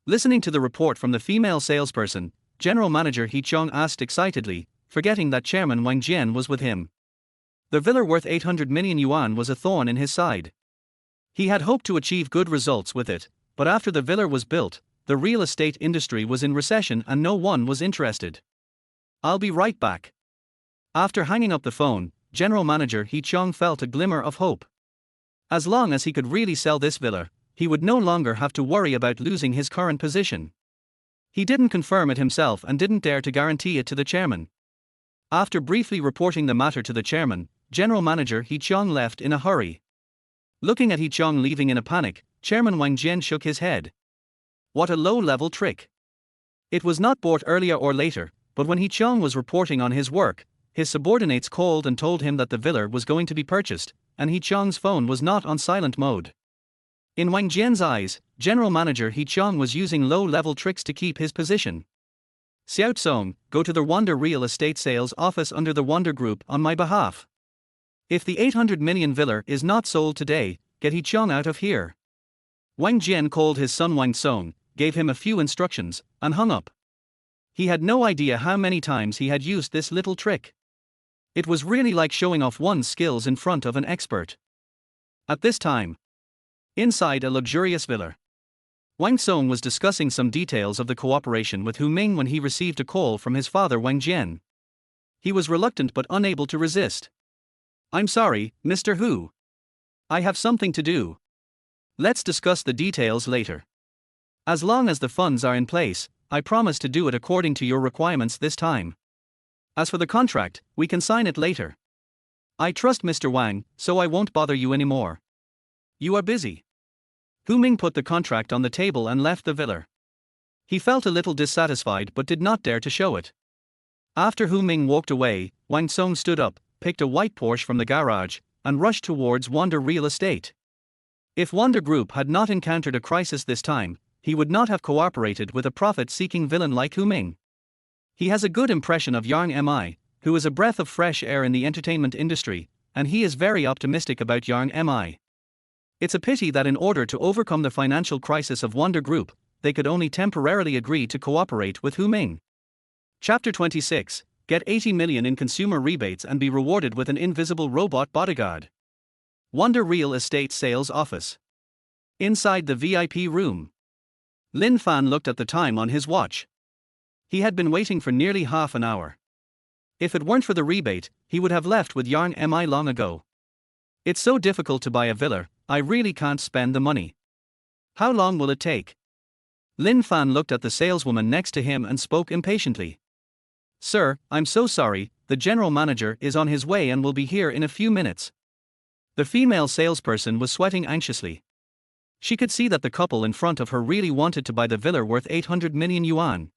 Listening to the report from the female salesperson, General Manager He Chong asked excitedly, forgetting that Chairman Wang Jian was with him. The villa worth 800 million yuan was a thorn in his side. He had hoped to achieve good results with it, but after the villa was built, the real estate industry was in recession and no one was interested. I'll be right back. After hanging up the phone, General Manager He Chong felt a glimmer of hope. As long as he could really sell this villa, he would no longer have to worry about losing his current position. He didn't confirm it himself and didn't dare to guarantee it to the chairman. After briefly reporting the matter to the chairman, General Manager He Chong left in a hurry. Looking at He Chong leaving in a panic, Chairman Wang Jian shook his head. What a low-level trick. It was not bought earlier or later, but when He Chong was reporting on his work, his subordinates called and told him that the villa was going to be purchased, and He Chong's phone was not on silent mode. In Wang Jian's eyes, General Manager He Chong was using low-level tricks to keep his position. Xiao Tsong, go to the Wonder Real Estate Sales office under the Wonder Group on my behalf. If the 800 million villa is not sold today, get He Chong out of here. Wang Jian called his son Wang Song, gave him a few instructions, and hung up. He had no idea how many times he had used this little trick. It was really like showing off one's skills in front of an expert. At this time, inside a luxurious villa, Wang Song was discussing some details of the cooperation with Hu Ming when he received a call from his father Wang Jian. He was reluctant but unable to resist. I'm sorry, Mr. Hu. I have something to do. Let's discuss the details later. As long as the funds are in place, I promise to do it according to your requirements this time. As for the contract, we can sign it later. I trust Mr. Wang, so I won't bother you anymore. You are busy. Hu Ming put the contract on the table and left the villa. He felt a little dissatisfied but did not dare to show it. After Hu Ming walked away, Wang Song stood up, picked a white Porsche from the garage, and rushed towards Wonder Real Estate. If Wonder Group had not encountered a crisis this time, he would not have cooperated with a profit-seeking villain like Hu Ming. He has a good impression of Yang Mi, who is a breath of fresh air in the entertainment industry, and he is very optimistic about Yang Mi. It's a pity that in order to overcome the financial crisis of Wonder Group, they could only temporarily agree to cooperate with Hu Ming. Chapter 26. Get 80 million in consumer rebates and be rewarded with an invisible robot bodyguard. Wonder Real Estate Sales Office. Inside the VIP room. Lin Fan looked at the time on his watch. He had been waiting for nearly half an hour. If it weren't for the rebate, he would have left with Yang Mi long ago. It's so difficult to buy a villa, I really can't spend the money. How long will it take? Lin Fan looked at the saleswoman next to him and spoke impatiently. Sir, I'm so sorry, the general manager is on his way and will be here in a few minutes. The female salesperson was sweating anxiously. She could see that the couple in front of her really wanted to buy the villa worth 800 million yuan.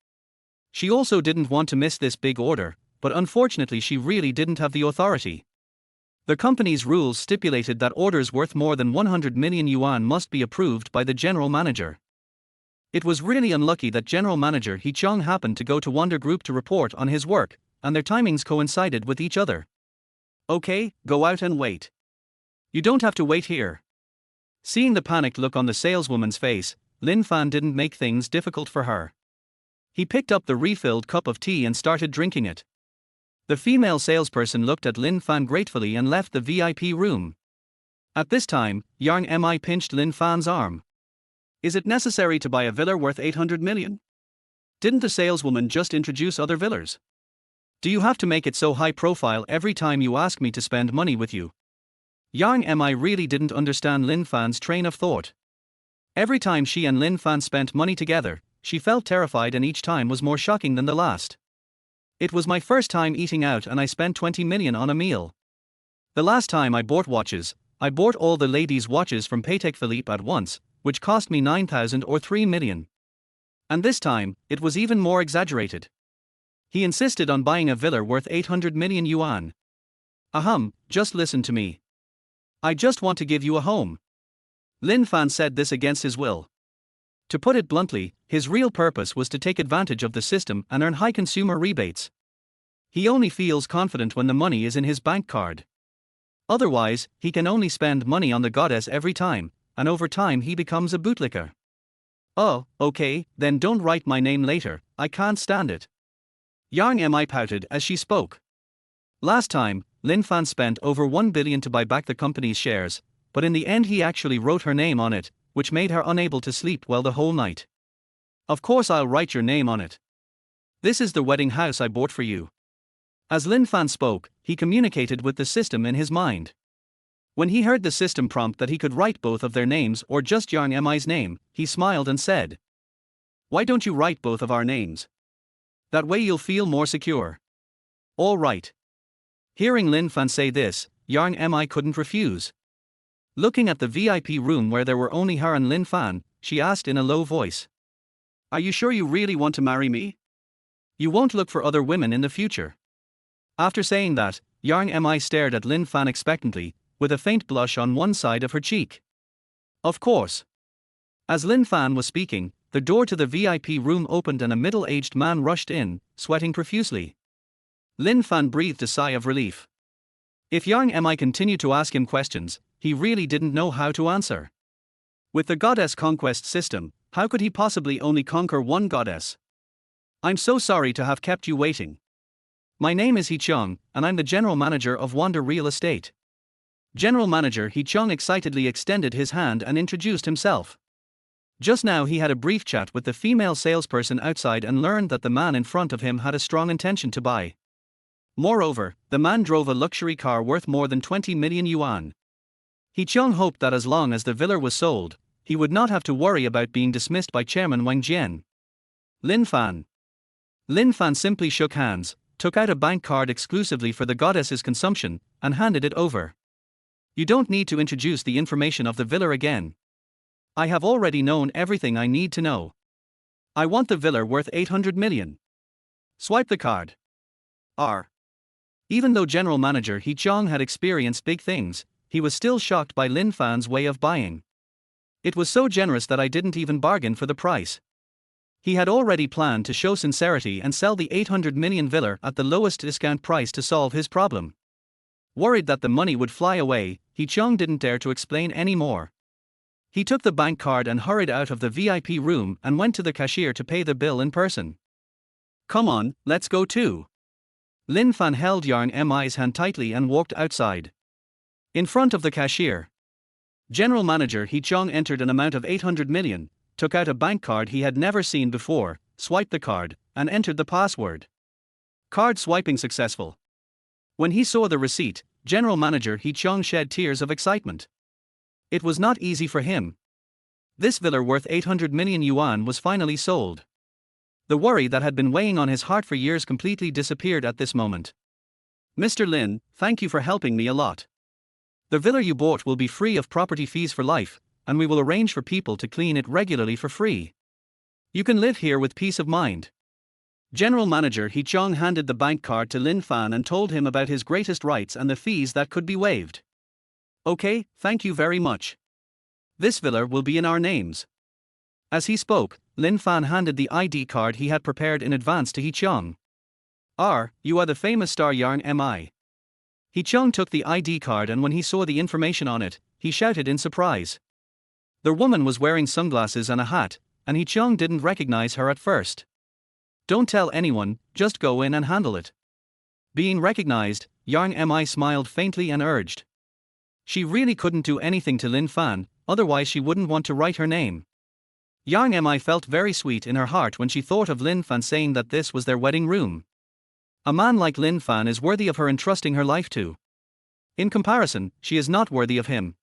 She also didn't want to miss this big order, but unfortunately she really didn't have the authority. The company's rules stipulated that orders worth more than 100 million yuan must be approved by the general manager. It was really unlucky that General Manager He Chung happened to go to Wonder Group to report on his work, and their timings coincided with each other. Okay, go out and wait. You don't have to wait here. Seeing the panicked look on the saleswoman's face, Lin Fan didn't make things difficult for her. He picked up the refilled cup of tea and started drinking it. The female salesperson looked at Lin Fan gratefully and left the VIP room. At this time, Yang Mi pinched Lin Fan's arm. Is it necessary to buy a villa worth 800 million? Didn't the saleswoman just introduce other villas? Do you have to make it so high profile every time you ask me to spend money with you? Yang Mi really didn't understand Lin Fan's train of thought. Every time she and Lin Fan spent money together, she felt terrified and each time was more shocking than the last. It was my first time eating out and I spent 20 million on a meal. The last time I bought watches, I bought all the ladies' watches from Patek Philippe at once, which cost me 9,000 or 3 million. And this time, it was even more exaggerated. He insisted on buying a villa worth 800 million yuan. Just listen to me. I just want to give you a home. Lin Fan said this against his will. To put it bluntly, his real purpose was to take advantage of the system and earn high consumer rebates. He only feels confident when the money is in his bank card. Otherwise, he can only spend money on the goddess every time, and over time he becomes a bootlicker. Oh, okay, then don't write my name later, I can't stand it. Yang Mi pouted as she spoke. Last time, Lin Fan spent over 1 billion to buy back the company's shares, but in the end he actually wrote her name on it, which made her unable to sleep well the whole night. Of course I'll write your name on it. This is the wedding house I bought for you. As Lin Fan spoke, he communicated with the system in his mind. When he heard the system prompt that he could write both of their names or just Yang Mi's name, he smiled and said, "Why don't you write both of our names? That way you'll feel more secure." All right. Hearing Lin Fan say this, Yang Mi couldn't refuse. Looking at the VIP room where there were only her and Lin Fan, she asked in a low voice, "Are you sure you really want to marry me? You won't look for other women in the future?" After saying that, Yang Mi stared at Lin Fan expectantly, with a faint blush on one side of her cheek. Of course. As Lin Fan was speaking, the door to the VIP room opened and a middle-aged man rushed in, sweating profusely. Lin Fan breathed a sigh of relief. If Yang Mi continued to ask him questions, he really didn't know how to answer. With the goddess conquest system, how could he possibly only conquer one goddess? "I'm so sorry to have kept you waiting. My name is He Chung, and I'm the general manager of Wonder Real Estate." General Manager He Chung excitedly extended his hand and introduced himself. Just now he had a brief chat with the female salesperson outside and learned that the man in front of him had a strong intention to buy. Moreover, the man drove a luxury car worth more than 20 million yuan. He Chung hoped that as long as the villa was sold, he would not have to worry about being dismissed by Chairman Wang Jian. Lin Fan. Lin Fan simply shook hands, took out a bank card exclusively for the goddess's consumption, and handed it over. You don't need to introduce the information of the villa again. I have already known everything I need to know. I want the villa worth 800 million. Swipe the card. R. Even though General Manager He Chong had experienced big things, he was still shocked by Lin Fan's way of buying. It was so generous that I didn't even bargain for the price. He had already planned to show sincerity and sell the 800 million villa at the lowest discount price to solve his problem. Worried that the money would fly away, He Chong didn't dare to explain any more. He took the bank card and hurried out of the VIP room and went to the cashier to pay the bill in person. Come on, let's go too. Lin Fan held Yarn Mi's hand tightly and walked outside. In front of the cashier, General Manager He Chong entered an amount of 800 million, took out a bank card he had never seen before, swiped the card, and entered the password. Card swiping successful. When he saw the receipt, General Manager He Chong shed tears of excitement. It was not easy for him. This villa worth 800 million yuan was finally sold. The worry that had been weighing on his heart for years completely disappeared at this moment. Mr. Lin, thank you for helping me a lot. The villa you bought will be free of property fees for life, and we will arrange for people to clean it regularly for free. You can live here with peace of mind. General Manager He Chong handed the bank card to Lin Fan and told him about his greatest rights and the fees that could be waived. Okay, thank you very much. This villa will be in our names. As he spoke, Lin Fan handed the ID card he had prepared in advance to He Chong. You are the famous star Yarn Mi. He Chong took the ID card and when he saw the information on it, he shouted in surprise. The woman was wearing sunglasses and a hat, and He Chong didn't recognize her at first. Don't tell anyone, just go in and handle it. Being recognized, Yarn Mi smiled faintly and urged. She really couldn't do anything to Lin Fan, otherwise she wouldn't want to write her name. Yarn Mi felt very sweet in her heart when she thought of Lin Fan saying that this was their wedding room. A man like Lin Fan is worthy of her entrusting her life to. In comparison, she is not worthy of him.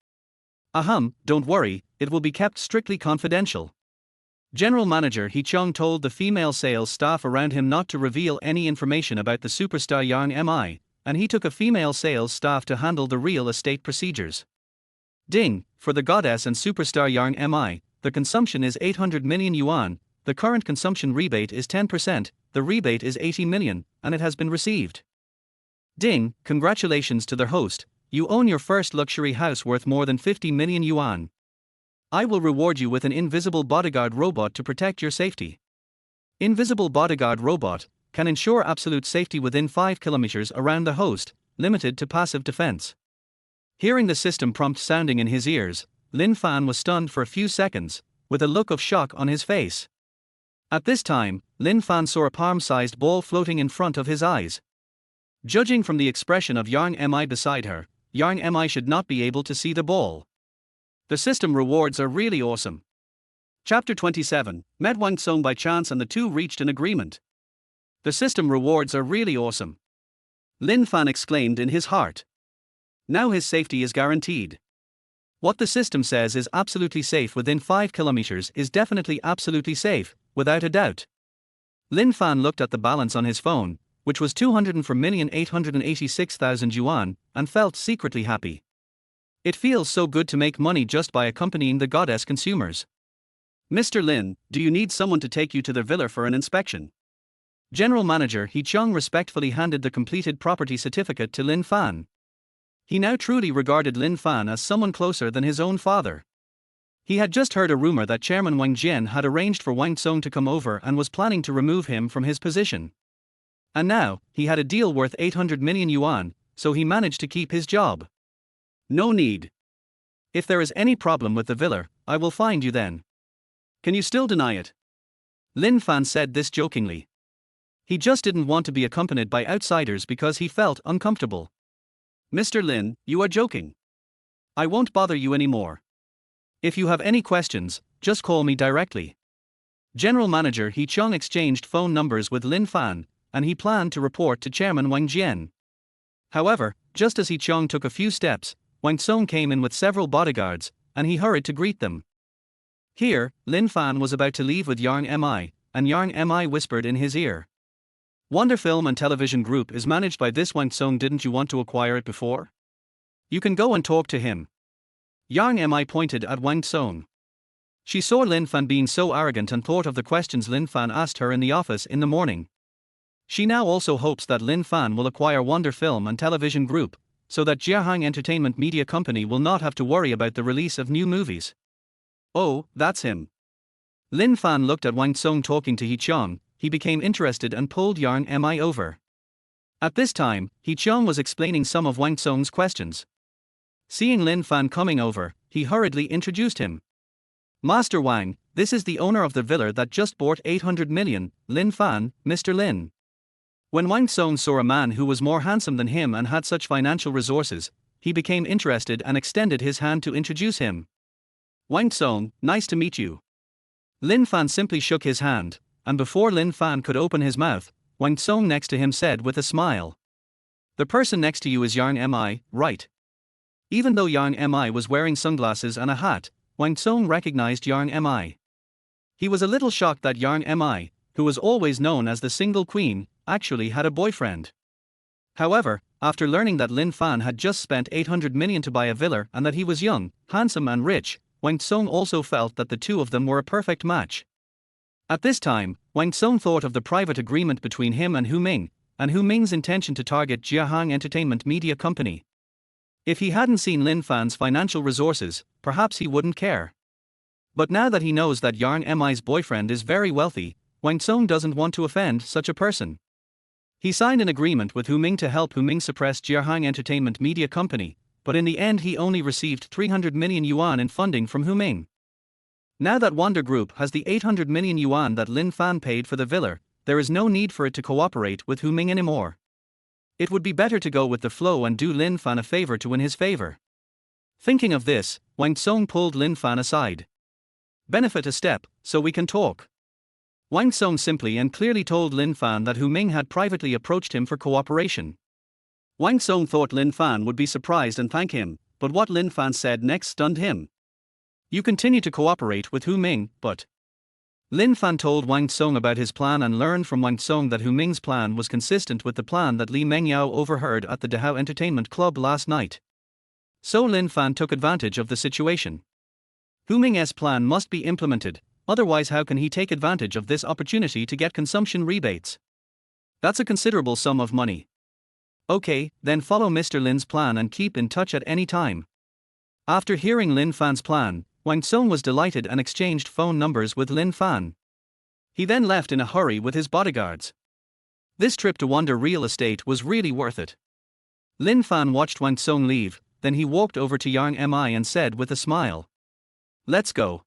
Don't worry, it will be kept strictly confidential. General Manager He Chong told the female sales staff around him not to reveal any information about the superstar Yarn Mi, and he took a female sales staff to handle the real estate procedures. Ding, for the goddess and superstar Yarn Mi, the consumption is 800 million yuan, the current consumption rebate is 10%, the rebate is 80 million, and it has been received. Ding, congratulations to the host, you own your first luxury house worth more than 50 million yuan. I will reward you with an invisible bodyguard robot to protect your safety. Invisible bodyguard robot can ensure absolute safety within 5 kilometers around the host, limited to passive defense. Hearing the system prompt sounding in his ears, Lin Fan was stunned for a few seconds, with a look of shock on his face. At this time, Lin Fan saw a palm-sized ball floating in front of his eyes. Judging from the expression of Yarn Mi beside her, Yarn Mi should not be able to see the ball. The system rewards are really awesome. Chapter 27, met Wang Song by chance and the two reached an agreement. The system rewards are really awesome. Lin Fan exclaimed in his heart. Now his safety is guaranteed. What the system says is absolutely safe within 5 kilometers is definitely absolutely safe, without a doubt. Lin Fan looked at the balance on his phone, which was 204,886,000 yuan, and felt secretly happy. It feels so good to make money just by accompanying the goddess consumers. Mr. Lin, do you need someone to take you to the villa for an inspection? General Manager He Chong respectfully handed the completed property certificate to Lin Fan. He now truly regarded Lin Fan as someone closer than his own father. He had just heard a rumor that Chairman Wang Jian had arranged for Wang Song to come over and was planning to remove him from his position. And now, he had a deal worth 800 million yuan, so he managed to keep his job. No need. If there is any problem with the villa, I will find you then. Can you still deny it? Lin Fan said this jokingly. He just didn't want to be accompanied by outsiders because he felt uncomfortable. Mr. Lin, you are joking. I won't bother you anymore. If you have any questions, just call me directly. General Manager He Chong exchanged phone numbers with Lin Fan, and he planned to report to Chairman Wang Jian. However, just as He Chong took a few steps, Wang Song came in with several bodyguards, and he hurried to greet them. Here, Lin Fan was about to leave with Yang Mi, and Yang Mi whispered in his ear. Wonder Film and Television Group is managed by this Wang Song. Didn't you want to acquire it before? You can go and talk to him. Yang Mi pointed at Wang Song. She saw Lin Fan being so arrogant and thought of the questions Lin Fan asked her in the office in the morning. She now also hopes that Lin Fan will acquire Wonder Film and Television Group, so that Jiahang Entertainment Media Company will not have to worry about the release of new movies. Oh, that's him. Lin Fan looked at Wang Song talking to He Chong. He became interested and pulled Yang Mi over. At this time, He Chong was explaining some of Wang Song's questions. Seeing Lin Fan coming over, he hurriedly introduced him. Master Wang, this is the owner of the villa that just bought 800 million, Lin Fan, Mr. Lin. When Wang Song saw a man who was more handsome than him and had such financial resources, he became interested and extended his hand to introduce him. Wang Song, nice to meet you. Lin Fan simply shook his hand, and before Lin Fan could open his mouth, Wang Song next to him said with a smile. The person next to you is Yang Mi, right? Even though Yang Mi was wearing sunglasses and a hat, Wang Song recognized Yang Mi. He was a little shocked that Yang Mi, who was always known as the single queen, actually had a boyfriend. However, after learning that Lin Fan had just spent 800 million to buy a villa and that he was young, handsome and rich, Wang Song also felt that the two of them were a perfect match. At this time, Wang Song thought of the private agreement between him and Hu Ming, and Hu Ming's intention to target Jiahang Entertainment Media Company. If he hadn't seen Lin Fan's financial resources, perhaps he wouldn't care. But now that he knows that Yang Mi's boyfriend is very wealthy, Wang Song doesn't want to offend such a person. He signed an agreement with Hu Ming to help Hu Ming suppress Jiahang Entertainment Media Company, but in the end he only received 300 million yuan in funding from Hu Ming. Now that Wonder Group has the 800 million yuan that Lin Fan paid for the villa, there is no need for it to cooperate with Hu Ming anymore. It would be better to go with the flow and do Lin Fan a favor to win his favor. Thinking of this, Wang Song pulled Lin Fan aside. Benefit a step, so we can talk. Wang Song simply and clearly told Lin Fan that Hu Ming had privately approached him for cooperation. Wang Song thought Lin Fan would be surprised and thank him, but what Lin Fan said next stunned him. You continue to cooperate with Hu Ming, but... Lin Fan told Wang Song about his plan and learned from Wang Song that Hu Ming's plan was consistent with the plan that Li Mengyao overheard at the Dahao Entertainment Club last night. So Lin Fan took advantage of the situation. Hu Ming's plan must be implemented, otherwise how can he take advantage of this opportunity to get consumption rebates? That's a considerable sum of money. Okay, then follow Mr. Lin's plan and keep in touch at any time. After hearing Lin Fan's plan, Wang Song was delighted and exchanged phone numbers with Lin Fan. He then left in a hurry with his bodyguards. This trip to Wonder Real Estate was really worth it. Lin Fan watched Wang Song leave, then he walked over to Yang Mi and said with a smile. Let's go.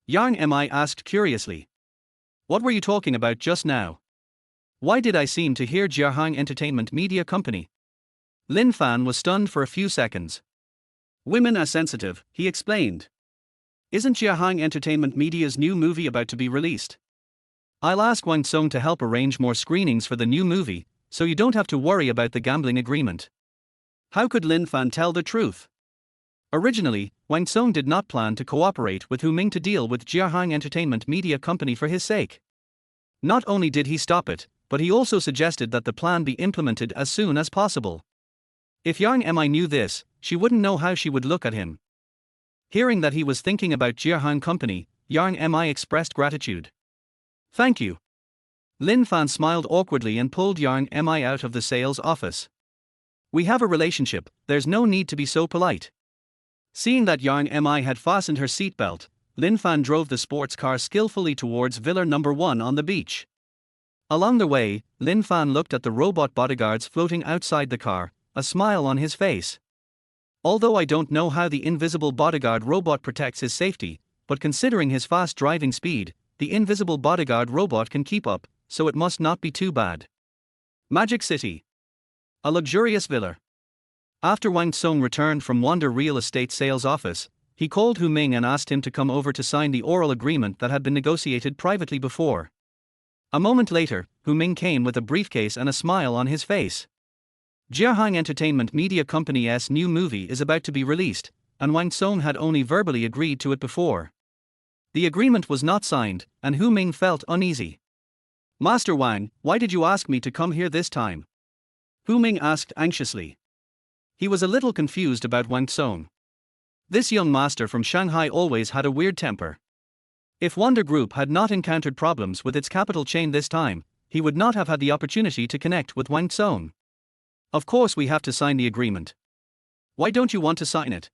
Yang Mi asked curiously. What were you talking about just now? Why did I seem to hear Jiahang Entertainment Media Company? Lin Fan was stunned for a few seconds. Women are sensitive, he explained. Isn't Jiahang Entertainment Media's new movie about to be released? I'll ask Wang Song to help arrange more screenings for the new movie, so you don't have to worry about the gambling agreement. How could Lin Fan tell the truth? Originally, Wang Song did not plan to cooperate with Hu Ming to deal with Jiahang Entertainment Media Company for his sake. Not only did he stop it, but he also suggested that the plan be implemented as soon as possible. If Yang Mi knew this, she wouldn't know how she would look at him. Hearing that he was thinking about Jiahang Company, Yang Mi expressed gratitude. Thank you. Lin Fan smiled awkwardly and pulled Yang Mi out of the sales office. We have a relationship, there's no need to be so polite. Seeing that Yang Mi had fastened her seatbelt, Lin Fan drove the sports car skillfully towards Villa Number 1 on the beach. Along the way, Lin Fan looked at the robot bodyguards floating outside the car, a smile on his face. Although I don't know how the invisible bodyguard robot protects his safety, but considering his fast driving speed, the invisible bodyguard robot can keep up, so it must not be too bad. Magic City. A luxurious villa. After Wang Song returned from Wonder Real Estate sales office, he called Hu Ming and asked him to come over to sign the oral agreement that had been negotiated privately before. A moment later, Hu Ming came with a briefcase and a smile on his face. Jiahang Entertainment Media Company's new movie is about to be released, and Wang Song had only verbally agreed to it before. The agreement was not signed, and Hu Ming felt uneasy. "Master Wang, why did you ask me to come here this time?" Hu Ming asked anxiously. He was a little confused about Wang Song. This young master from Shanghai always had a weird temper. If Wonder Group had not encountered problems with its capital chain this time, he would not have had the opportunity to connect with Wang Song. "Of course we have to sign the agreement. Why don't you want to sign it?"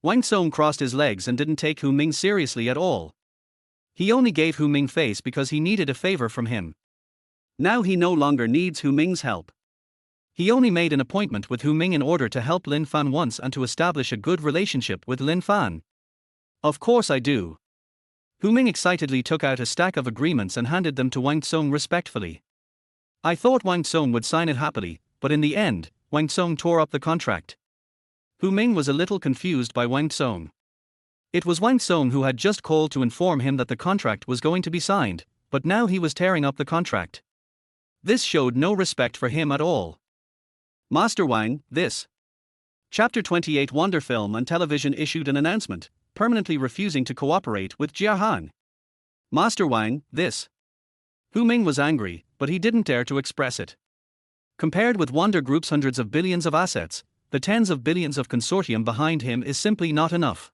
Wang Song crossed his legs and didn't take Hu Ming seriously at all. He only gave Hu Ming face because he needed a favor from him. Now he no longer needs Hu Ming's help. He only made an appointment with Hu Ming in order to help Lin Fan once and to establish a good relationship with Lin Fan. "Of course I do." Hu Ming excitedly took out a stack of agreements and handed them to Wang Song respectfully. I thought Wang Song would sign it happily, but in the end, Wang Song tore up the contract. Hu Ming was a little confused by Wang Song. It was Wang Song who had just called to inform him that the contract was going to be signed, but now he was tearing up the contract. This showed no respect for him at all. "Master Wang, this." Chapter 28 Wonder Film and Television issued an announcement, permanently refusing to cooperate with Jiahang. "Master Wang, this." Hu Ming was angry, but he didn't dare to express it. Compared with Wonder Group's hundreds of billions of assets, the tens of billions of consortium behind him is simply not enough.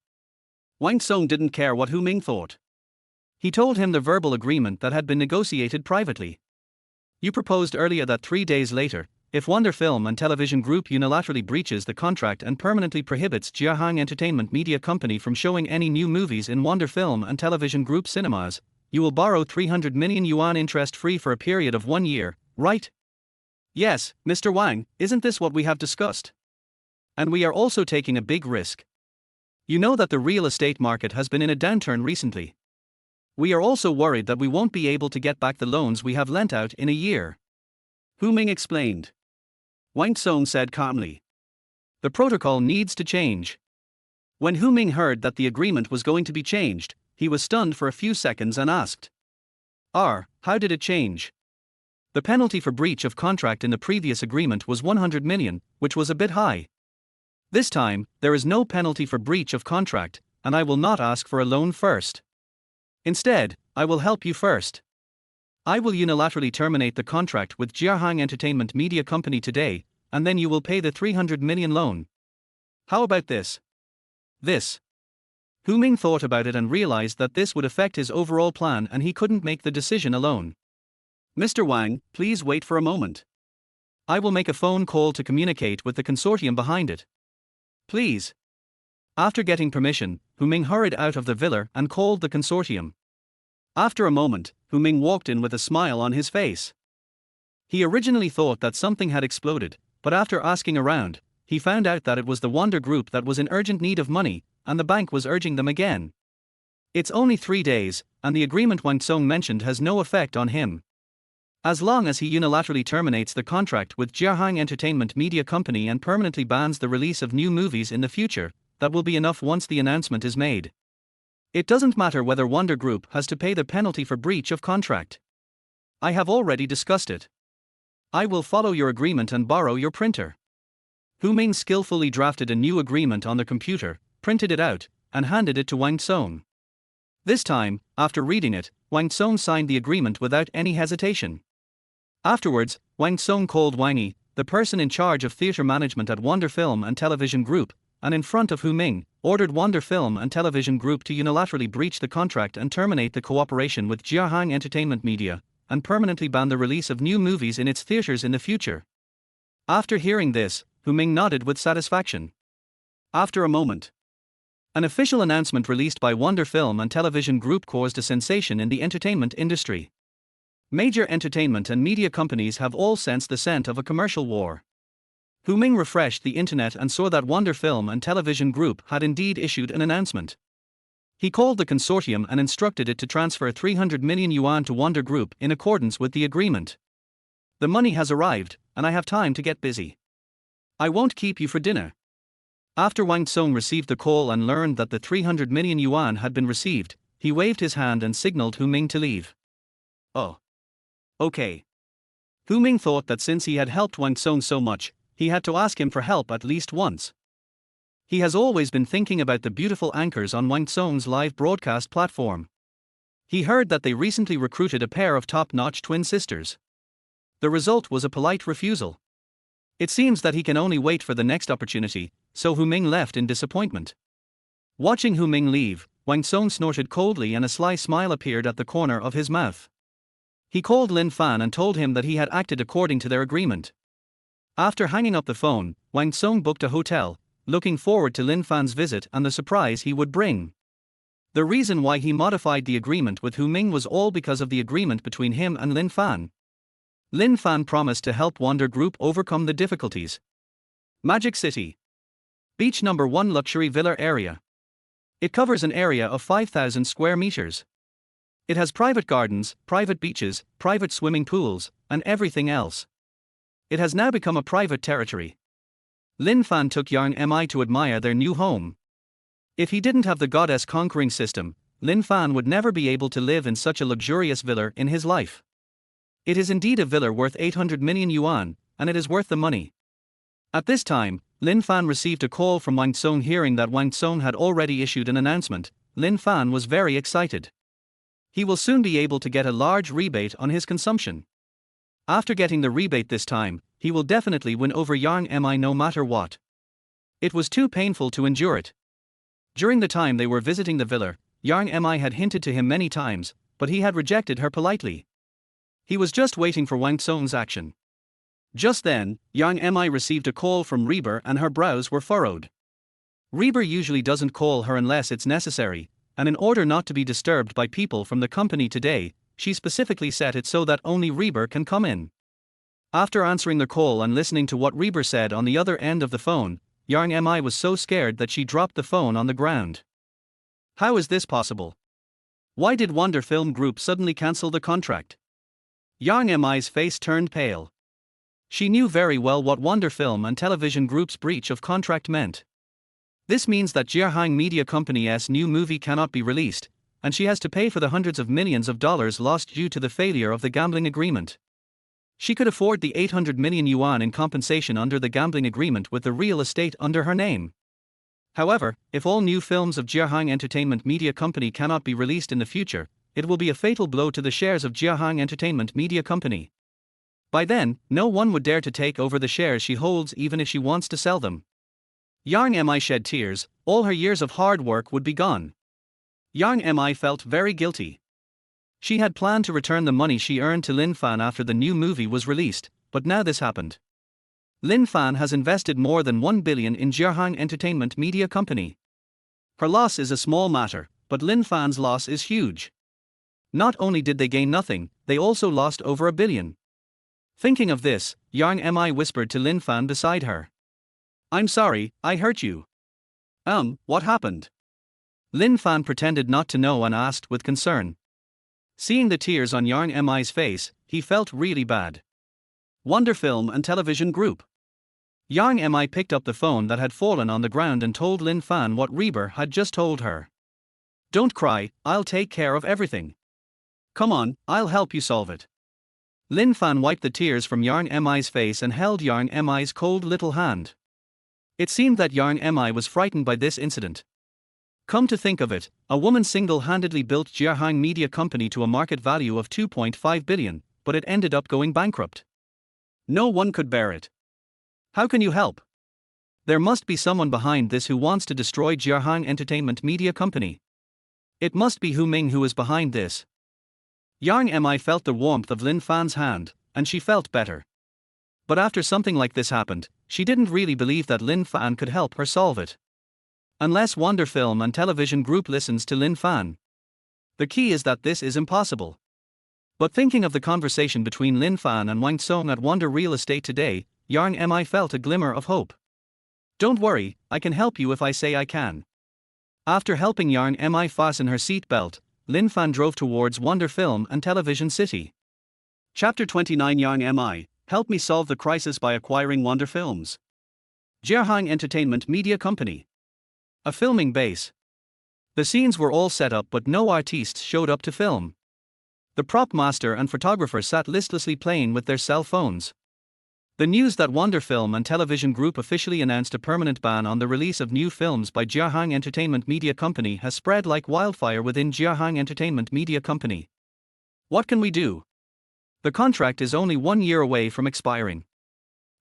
Wang Song didn't care what Hu Ming thought. He told him the verbal agreement that had been negotiated privately. "You proposed earlier that 3 days later, if Wonder Film and Television Group unilaterally breaches the contract and permanently prohibits Jiahang Entertainment Media Company from showing any new movies in Wonder Film and Television Group cinemas, you will borrow 300 million yuan interest-free for a period of 1 year, right?" "Yes, Mr. Wang, isn't this what we have discussed? And we are also taking a big risk. You know that the real estate market has been in a downturn recently. We are also worried that we won't be able to get back the loans we have lent out in a year." Hu Ming explained. Wang Song said calmly, "The protocol needs to change." When Hu Ming heard that the agreement was going to be changed, he was stunned for a few seconds and asked, How did it change?" The penalty for breach of contract in the previous agreement was 100 million, which was a bit high. This time, there is no penalty for breach of contract, and I will not ask for a loan first. Instead, I will help you first. I will unilaterally terminate the contract with Jiahang Entertainment Media Company today, and then you will pay the 300 million loan. How about this? This. Hu Ming thought about it and realized that this would affect his overall plan and he couldn't make the decision alone. "Mr. Wang, please wait for a moment. I will make a phone call to communicate with the consortium behind it. Please." After getting permission, Hu Ming hurried out of the villa and called the consortium. After a moment, Hu Ming walked in with a smile on his face. He originally thought that something had exploded, but after asking around, he found out that it was the Wonder Group that was in urgent need of money, and the bank was urging them again. It's only 3 days, and the agreement Wang Song mentioned has no effect on him. As long as he unilaterally terminates the contract with Jiahang Entertainment Media Company and permanently bans the release of new movies in the future, that will be enough once the announcement is made. It doesn't matter whether Wonder Group has to pay the penalty for breach of contract. I have already discussed it. I will follow your agreement and borrow your printer. Hu Ming skillfully drafted a new agreement on the computer, printed it out, and handed it to Wang Song. This time, after reading it, Wang Song signed the agreement without any hesitation. Afterwards, Wang Song called Wang Yi, the person in charge of theater management at Wonder Film and Television Group, and in front of Hu Ming, ordered Wonder Film and Television Group to unilaterally breach the contract and terminate the cooperation with Jiahang Entertainment Media, and permanently ban the release of new movies in its theaters in the future. After hearing this, Hu Ming nodded with satisfaction. After a moment, an official announcement released by Wonder Film and Television Group caused a sensation in the entertainment industry. Major entertainment and media companies have all sensed the scent of a commercial war. Hu Ming refreshed the internet and saw that Wonder Film and Television Group had indeed issued an announcement. He called the consortium and instructed it to transfer 300 million yuan to Wonder Group in accordance with the agreement. "The money has arrived, and I have time to get busy. I won't keep you for dinner." After Wang Song received the call and learned that the 300 million yuan had been received, he waved his hand and signaled Hu Ming to leave. "Oh. Okay." Hu Ming thought that since he had helped Wang Song so much, he had to ask him for help at least once. He has always been thinking about the beautiful anchors on Wang Tsung's live broadcast platform. He heard that they recently recruited a pair of top-notch twin sisters. The result was a polite refusal. It seems that he can only wait for the next opportunity, so Hu Ming left in disappointment. Watching Hu Ming leave, Wang Tsung snorted coldly and a sly smile appeared at the corner of his mouth. He called Lin Fan and told him that he had acted according to their agreement. After hanging up the phone, Wang Tsung booked a hotel, looking forward to Lin Fan's visit and the surprise he would bring. The reason why he modified the agreement with Hu Ming was all because of the agreement between him and Lin Fan. Lin Fan promised to help Wonder Group overcome the difficulties. Magic City. Beach number 1 luxury villa area. It covers an area of 5,000 square meters. It has private gardens, private beaches, private swimming pools, and everything else. It has now become a private territory. Lin Fan took Yang Mi to admire their new home. If he didn't have the goddess conquering system, Lin Fan would never be able to live in such a luxurious villa in his life. It is indeed a villa worth 800 million yuan, and it is worth the money. At this time, Lin Fan received a call from Wang Tsung. Hearing that Wang Tsung had already issued an announcement, Lin Fan was very excited. He will soon be able to get a large rebate on his consumption. After getting the rebate this time, he will definitely win over Yang Mi no matter what. It was too painful to endure it. During the time they were visiting the villa, Yang Mi had hinted to him many times, but he had rejected her politely. He was just waiting for Wang Tsung's action. Just then, Yang Mi received a call from Reber and her brows were furrowed. Reber usually doesn't call her unless it's necessary, and in order not to be disturbed by people from the company today, she specifically set it so that only Reber can come in. After answering the call and listening to what Reber said on the other end of the phone, Yang Mi was so scared that she dropped the phone on the ground. How is this possible? Why did Wonder Film Group suddenly cancel the contract? Yang Mi's face turned pale. She knew very well what Wonder Film and Television Group's breach of contract meant. This means that Jiahang Media Company's new movie cannot be released, and she has to pay for the hundreds of millions of dollars lost due to the failure of the gambling agreement. She could afford the 800 million yuan in compensation under the gambling agreement with the real estate under her name. However, if all new films of Jiahang Entertainment Media Company cannot be released in the future, it will be a fatal blow to the shares of Jiahang Entertainment Media Company. By then, no one would dare to take over the shares she holds even if she wants to sell them. Yang Mi shed tears. All her years of hard work would be gone. Yang Mi felt very guilty. She had planned to return the money she earned to Lin Fan after the new movie was released, but now this happened. Lin Fan has invested more than 1 billion in Jiahang Entertainment Media Company. Her loss is a small matter, but Lin Fan's loss is huge. Not only did they gain nothing, they also lost over 1 billion. Thinking of this, Yang Mi whispered to Lin Fan beside her. "I'm sorry, I hurt you." What happened?" Lin Fan pretended not to know and asked with concern. Seeing the tears on Yang Mi's face, he felt really bad. Wonder Film and Television Group. Yang Mi picked up the phone that had fallen on the ground and told Lin Fan what Reber had just told her. "Don't cry, I'll take care of everything. Come on, I'll help you solve it." Lin Fan wiped the tears from Yang Mi's face and held Yang Mi's cold little hand. It seemed that Yang Mi was frightened by this incident. Come to think of it, a woman single-handedly built Jiahang Media Company to a market value of 2.5 billion, but it ended up going bankrupt. No one could bear it. How can you help? There must be someone behind this who wants to destroy Jiahang Entertainment Media Company. It must be Hu Ming who is behind this. Yang Mi felt the warmth of Lin Fan's hand, and she felt better. But after something like this happened, she didn't really believe that Lin Fan could help her solve it. Unless Wonder Film and Television Group listens to Lin Fan. The key is that this is impossible. But thinking of the conversation between Lin Fan and Wang Tsung at Wonder Real Estate today, Yang Mi felt a glimmer of hope. "Don't worry, I can help you if I say I can." After helping Yang Mi fasten her seat belt, Lin Fan drove towards Wonder Film and Television City. Chapter 29. Yang Mi, help me solve the crisis by acquiring Wonder Films. Jiahang Entertainment Media Company. A filming base. The scenes were all set up but no artistes showed up to film. The prop master and photographer sat listlessly playing with their cell phones. The news that Wonder Film and Television Group officially announced a permanent ban on the release of new films by Jiahang Entertainment Media Company has spread like wildfire within Jiahang Entertainment Media Company. What can we do? The contract is only 1 year away from expiring.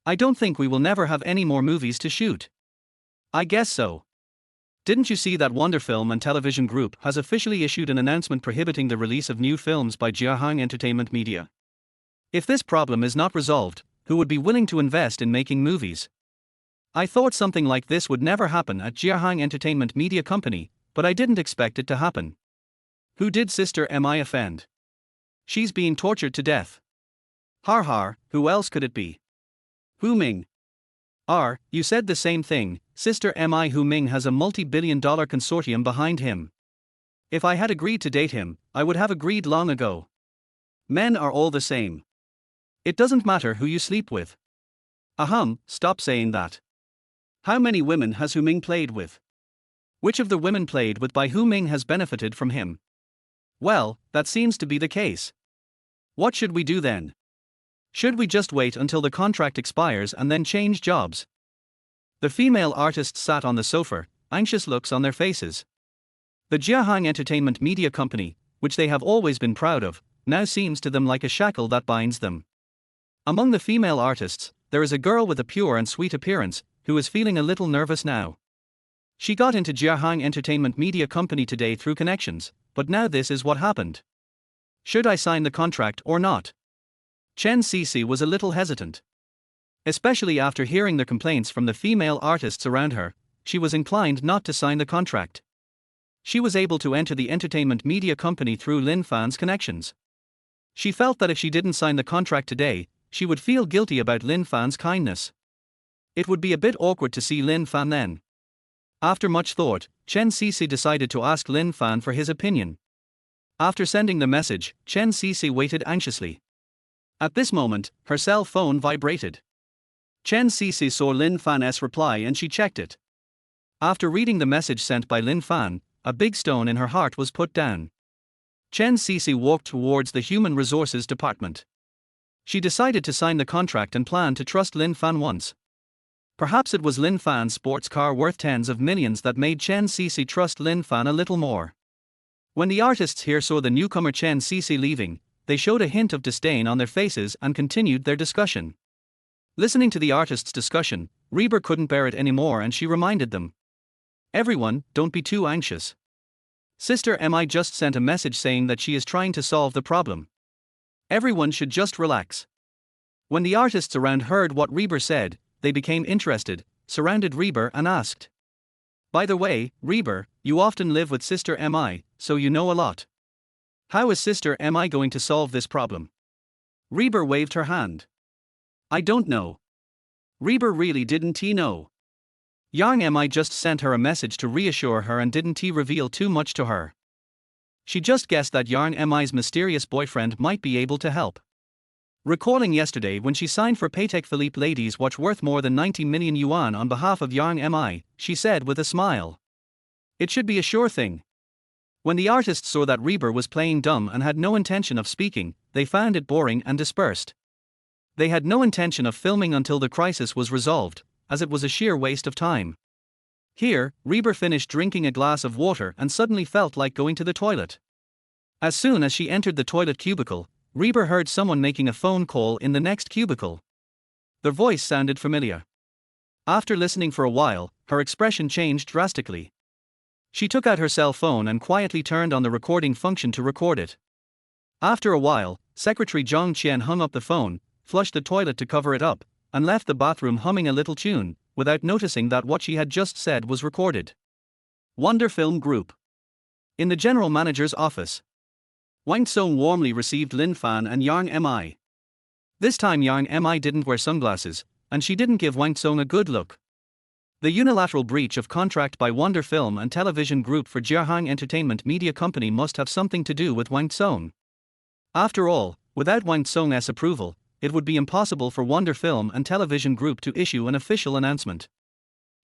I don't think we will never have any more movies to shoot. I guess so. Didn't you see that Wonder Film and Television Group has officially issued an announcement prohibiting the release of new films by Jiahang Entertainment Media? If this problem is not resolved, who would be willing to invest in making movies? I thought something like this would never happen at Jiahang Entertainment Media Company, but I didn't expect it to happen. Who did Sister Mi offend? She's being tortured to death. Har har, who else could it be? Hu Ming. You said the same thing. Sister Mi Hu Ming has a multi-billion-dollar consortium behind him. If I had agreed to date him, I would have agreed long ago. Men are all the same. It doesn't matter who you sleep with. Stop saying that. How many women has Hu Ming played with? Which of the women played with by Hu Ming has benefited from him? Well, that seems to be the case. What should we do then? Should we just wait until the contract expires and then change jobs? The female artists sat on the sofa, anxious looks on their faces. The Jiahang Entertainment Media Company, which they have always been proud of, now seems to them like a shackle that binds them. Among the female artists, there is a girl with a pure and sweet appearance, who is feeling a little nervous now. She got into Jiahang Entertainment Media Company today through connections, but now this is what happened. Should I sign the contract or not? Chen Cece was a little hesitant. Especially after hearing the complaints from the female artists around her, she was inclined not to sign the contract. She was able to enter the entertainment media company through Lin Fan's connections. She felt that if she didn't sign the contract today, she would feel guilty about Lin Fan's kindness. It would be a bit awkward to see Lin Fan then. After much thought, Chen Cece decided to ask Lin Fan for his opinion. After sending the message, Chen Cece waited anxiously. At this moment, her cell phone vibrated. Chen Cece saw Lin Fan's reply and she checked it. After reading the message sent by Lin Fan, a big stone in her heart was put down. Chen Cece walked towards the Human Resources Department. She decided to sign the contract and planned to trust Lin Fan once. Perhaps it was Lin Fan's sports car worth tens of millions that made Chen Cece trust Lin Fan a little more. When the artists here saw the newcomer Chen Cece leaving, they showed a hint of disdain on their faces and continued their discussion. Listening to the artists' discussion, Reber couldn't bear it anymore and she reminded them. Everyone, don't be too anxious. Sister Mi just sent a message saying that she is trying to solve the problem. Everyone should just relax. When the artists around heard what Reber said, they became interested, surrounded Reber and asked. By the way, Reber, you often live with Sister Mi, so you know a lot. How is Sister Mi going to solve this problem? Reber waved her hand. I don't know. Reber really didn't know. Yang Mi just sent her a message to reassure her and didn't reveal too much to her. She just guessed that Yang Mi's mysterious boyfriend might be able to help. Recalling yesterday when she signed for Patek Philippe Ladies' watch worth more than 90 million yuan on behalf of Yang Mi, she said with a smile. It should be a sure thing. When the artists saw that Reber was playing dumb and had no intention of speaking, they found it boring and dispersed. They had no intention of filming until the crisis was resolved, as it was a sheer waste of time. Here, Reber finished drinking a glass of water and suddenly felt like going to the toilet. As soon as she entered the toilet cubicle, Reber heard someone making a phone call in the next cubicle. The voice sounded familiar. After listening for a while, her expression changed drastically. She took out her cell phone and quietly turned on the recording function to record it. After a while, Secretary Zhang Qian hung up the phone, flushed the toilet to cover it up, and left the bathroom humming a little tune, without noticing that what she had just said was recorded. Wonder Film Group. In the general manager's office, Wang Song warmly received Lin Fan and Yang Mi. This time Yang Mi didn't wear sunglasses, and she didn't give Wang Song a good look. The unilateral breach of contract by Wonder Film and Television Group for Jiahang Entertainment Media Company must have something to do with Wang Song. After all, without Wang Song's approval, it would be impossible for Wonder Film and Television Group to issue an official announcement.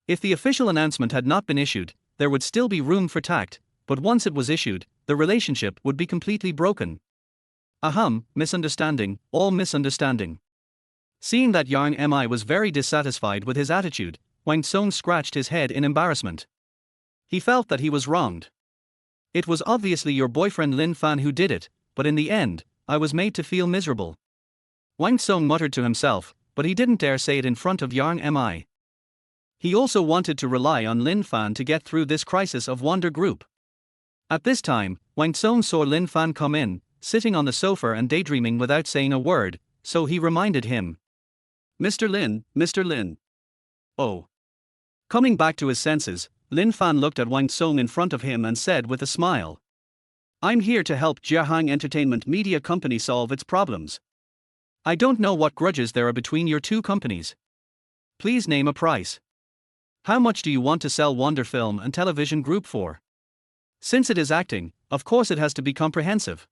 If the official announcement had not been issued, there would still be room for tact, but once it was issued, the relationship would be completely broken. Misunderstanding, all misunderstanding. Seeing that Yang Mi was very dissatisfied with his attitude, Wang Song scratched his head in embarrassment. He felt that he was wronged. It was obviously your boyfriend Lin Fan who did it, but in the end, I was made to feel miserable. Wang Song muttered to himself, but he didn't dare say it in front of Yang Mi. He also wanted to rely on Lin Fan to get through this crisis of Wonder Group. At this time, Wang Song saw Lin Fan come in, sitting on the sofa and daydreaming without saying a word, so he reminded him. Mr. Lin, Mr. Lin. Oh. Coming back to his senses, Lin Fan looked at Wang Song in front of him and said with a smile. I'm here to help Jiahang Entertainment Media Company solve its problems. I don't know what grudges there are between your two companies. Please name a price. How much do you want to sell Wonder Film and Television Group for? Since it is acting, of course it has to be comprehensive.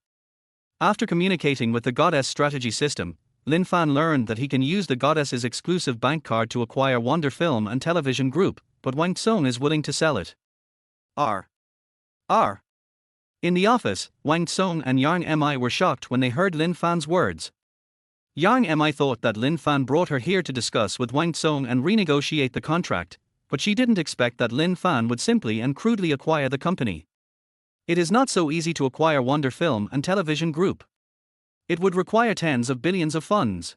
After communicating with the Goddess strategy system, Lin Fan learned that he can use the Goddess's exclusive bank card to acquire Wonder Film and Television Group, but Wang Song is willing to sell it. R. In the office, Wang Song and Yang Mi were shocked when they heard Lin Fan's words. Yang Mi thought that Lin Fan brought her here to discuss with Wang Song and renegotiate the contract, but she didn't expect that Lin Fan would simply and crudely acquire the company. It is not so easy to acquire Wonder Film and Television Group. It would require tens of billions of funds.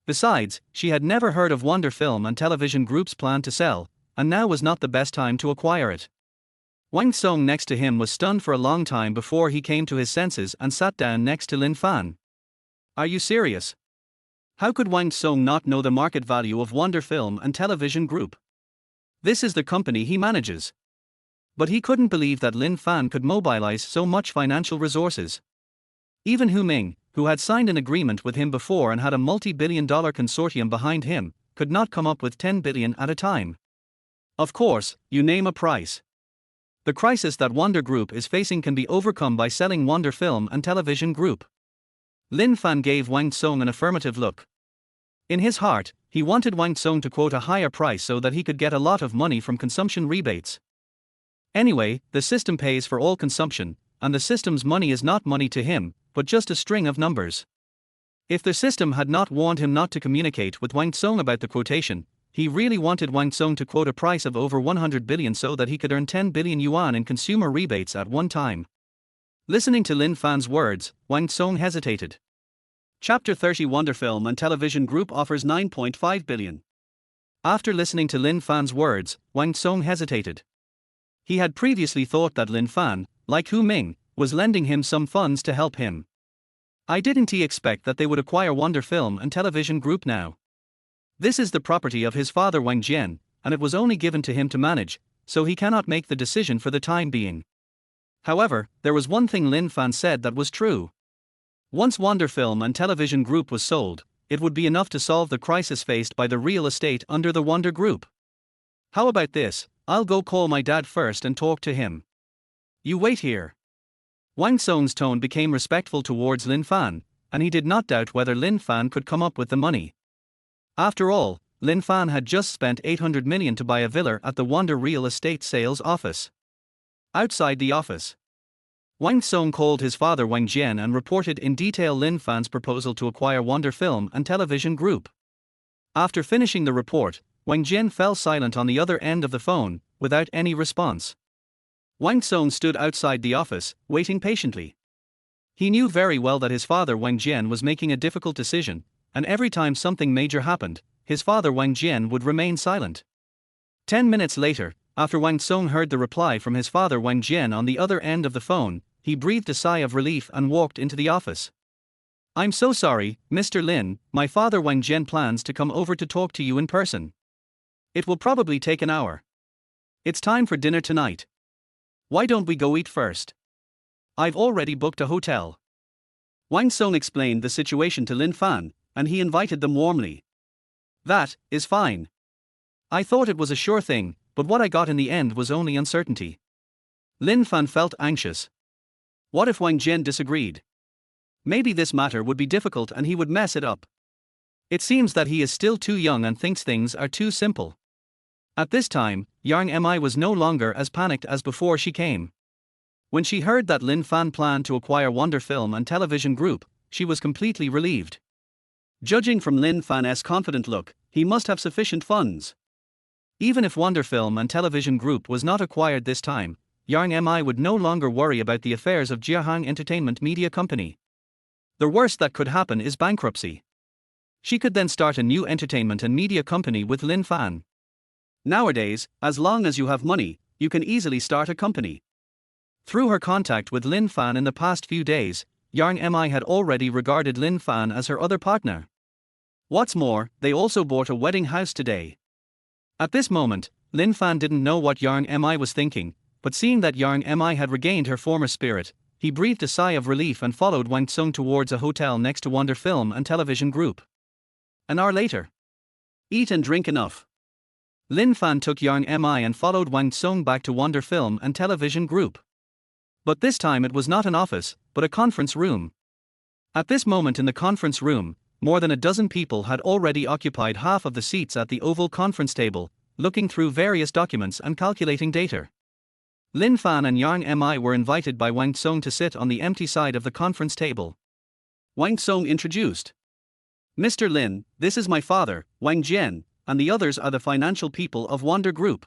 Besides, she had never heard of Wonder Film and Television Group's plan to sell, and now was not the best time to acquire it. Wang Song next to him was stunned for a long time before he came to his senses and sat down next to Lin Fan. Are you serious? How could Wang Song not know the market value of Wonder Film and Television Group? This is the company he manages. But he couldn't believe that Lin Fan could mobilize so much financial resources. Even Hu Ming, who had signed an agreement with him before and had a multi-billion-dollar consortium behind him, could not come up with 10 billion at a time. Of course, you name a price. The crisis that Wonder Group is facing can be overcome by selling Wonder Film and Television Group. Lin Fan gave Wang Song an affirmative look. In his heart, he wanted Wang Song to quote a higher price so that he could get a lot of money from consumption rebates. Anyway, the system pays for all consumption, and the system's money is not money to him, but just a string of numbers. If the system had not warned him not to communicate with Wang Song about the quotation, he really wanted Wang Song to quote a price of over 100 billion so that he could earn 10 billion yuan in consumer rebates at one time. Listening to Lin Fan's words, Wang Song hesitated. Chapter 30 Wonder Film and Television Group offers 9.5 billion. After listening to Lin Fan's words, Wang Song hesitated. He had previously thought that Lin Fan, like Hu Ming, was lending him some funds to help him. Didn't he expect that they would acquire Wonder Film and Television Group now? This is the property of his father Wang Jian, and it was only given to him to manage, so he cannot make the decision for the time being. However, there was one thing Lin Fan said that was true. Once Wonder Film and Television Group was sold, it would be enough to solve the crisis faced by the real estate under the Wonder Group. How about this? I'll go call my dad first and talk to him. You wait here. Wang Song's tone became respectful towards Lin Fan, and he did not doubt whether Lin Fan could come up with the money. After all, Lin Fan had just spent 800 million to buy a villa at the Wonder Real Estate Sales office. Outside the office, Wang Song called his father Wang Jian and reported in detail Lin Fan's proposal to acquire Wonder Film and Television Group. After finishing the report, Wang Jian fell silent on the other end of the phone, without any response. Wang Song stood outside the office, waiting patiently. He knew very well that his father Wang Jian was making a difficult decision, and every time something major happened, his father Wang Jian would remain silent. 10 minutes later, after Wang Song heard the reply from his father Wang Jian on the other end of the phone, he breathed a sigh of relief and walked into the office. I'm so sorry, Mr. Lin, my father Wang Jian plans to come over to talk to you in person. It will probably take an hour. It's time for dinner tonight. Why don't we go eat first? I've already booked a hotel. Wang Song explained the situation to Lin Fan, and he invited them warmly. That is fine. I thought it was a sure thing, but what I got in the end was only uncertainty. Lin Fan felt anxious. What if Wang Jian disagreed? Maybe this matter would be difficult and he would mess it up. It seems that he is still too young and thinks things are too simple. At this time, Yang Mi was no longer as panicked as before she came. When she heard that Lin Fan planned to acquire Wonder Film and Television Group, she was completely relieved. Judging from Lin Fan's confident look, he must have sufficient funds. Even if Wonder Film and Television Group was not acquired this time, Yang Mi would no longer worry about the affairs of Jiahang Entertainment Media Company. The worst that could happen is bankruptcy. She could then start a new entertainment and media company with Lin Fan. Nowadays, as long as you have money, you can easily start a company. Through her contact with Lin Fan in the past few days, Yang Mi had already regarded Lin Fan as her other partner. What's more, they also bought a wedding house today. At this moment, Lin Fan didn't know what Yang Mi was thinking, but seeing that Yang Mi had regained her former spirit, he breathed a sigh of relief and followed Wang Tsung towards a hotel next to Wonder Film and Television Group. An hour later. Eat and drink enough. Lin Fan took Yang Mi and followed Wang Tsung back to Wonder Film and Television Group. But this time it was not an office, but a conference room. At this moment in the conference room, more than a dozen people had already occupied half of the seats at the oval conference table, looking through various documents and calculating data. Lin Fan and Yang Mi were invited by Wang Tsung to sit on the empty side of the conference table. Wang Tsung introduced. Mr. Lin, this is my father, Wang Jian, and the others are the financial people of Wonder Group.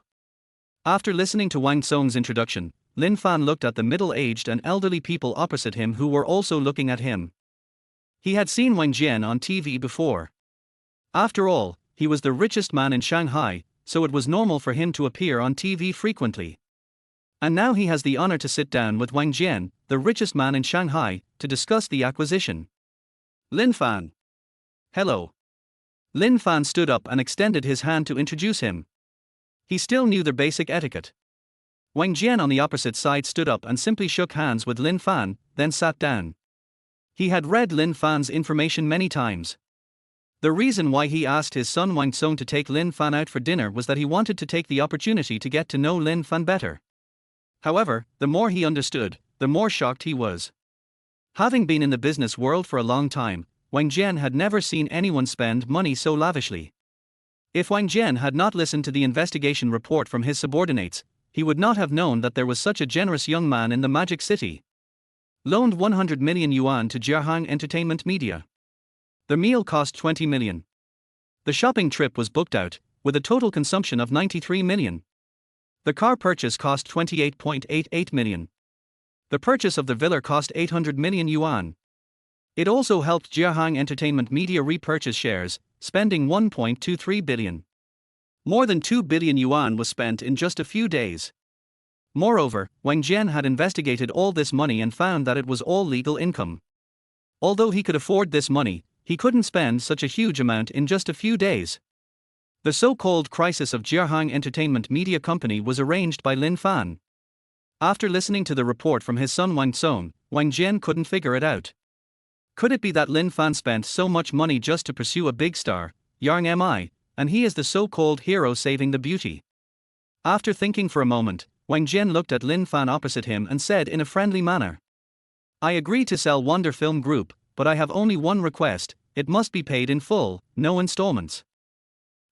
After listening to Wang Tsung's introduction, Lin Fan looked at the middle-aged and elderly people opposite him who were also looking at him. He had seen Wang Jian on TV before. After all, he was the richest man in Shanghai, so it was normal for him to appear on TV frequently. And now he has the honor to sit down with Wang Jian, the richest man in Shanghai, to discuss the acquisition. Lin Fan. Hello. Lin Fan stood up and extended his hand to introduce him. He still knew their basic etiquette. Wang Jian on the opposite side stood up and simply shook hands with Lin Fan, then sat down. He had read Lin Fan's information many times. The reason why he asked his son Wang Tsung to take Lin Fan out for dinner was that he wanted to take the opportunity to get to know Lin Fan better. However, the more he understood, the more shocked he was. Having been in the business world for a long time, Wang Jian had never seen anyone spend money so lavishly. If Wang Jian had not listened to the investigation report from his subordinates, he would not have known that there was such a generous young man in the Magic City. Loaned 100 million yuan to Jiahang Entertainment Media. The meal cost 20 million. The shopping trip was booked out, with a total consumption of 93 million. The car purchase cost 28.88 million. The purchase of the villa cost 800 million yuan. It also helped Jiahang Entertainment Media repurchase shares, spending 1.23 billion. More than 2 billion yuan was spent in just a few days. Moreover, Wang Jian had investigated all this money and found that it was all legal income. Although he could afford this money, he couldn't spend such a huge amount in just a few days. The so-called crisis of Jiahang Entertainment Media Company was arranged by Lin Fan. After listening to the report from his son Wang Tsung, Wang Jian couldn't figure it out. Could it be that Lin Fan spent so much money just to pursue a big star, Yang Mi, and he is the so-called hero saving the beauty? After thinking for a moment, Wang Jian looked at Lin Fan opposite him and said in a friendly manner. I agree to sell Wonder Film Group, but I have only one request, it must be paid in full, no installments.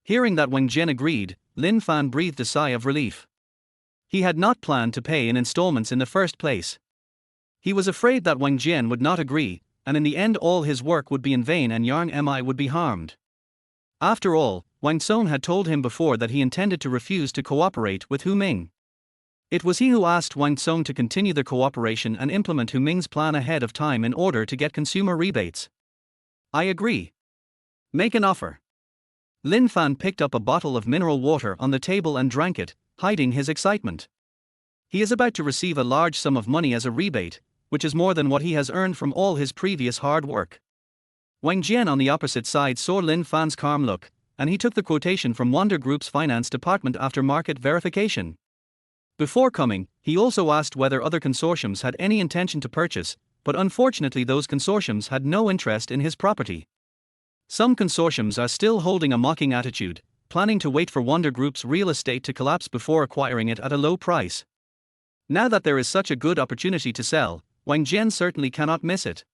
Hearing that Wang Jian agreed, Lin Fan breathed a sigh of relief. He had not planned to pay in installments in the first place. He was afraid that Wang Jian would not agree, and in the end all his work would be in vain and Yang Mi would be harmed. After all, Wang Tsung had told him before that he intended to refuse to cooperate with Hu Ming. It was he who asked Wang Tsung to continue the cooperation and implement Hu Ming's plan ahead of time in order to get consumer rebates. I agree. Make an offer. Lin Fan picked up a bottle of mineral water on the table and drank it, hiding his excitement. He is about to receive a large sum of money as a rebate, which is more than what he has earned from all his previous hard work. Wang Jian on the opposite side saw Lin Fan's calm look, and he took the quotation from Wonder Group's finance department after market verification. Before coming, he also asked whether other consortiums had any intention to purchase, but unfortunately those consortiums had no interest in his property. Some consortiums are still holding a mocking attitude, planning to wait for Wonder Group's real estate to collapse before acquiring it at a low price. Now that there is such a good opportunity to sell, Wang Jian certainly cannot miss it.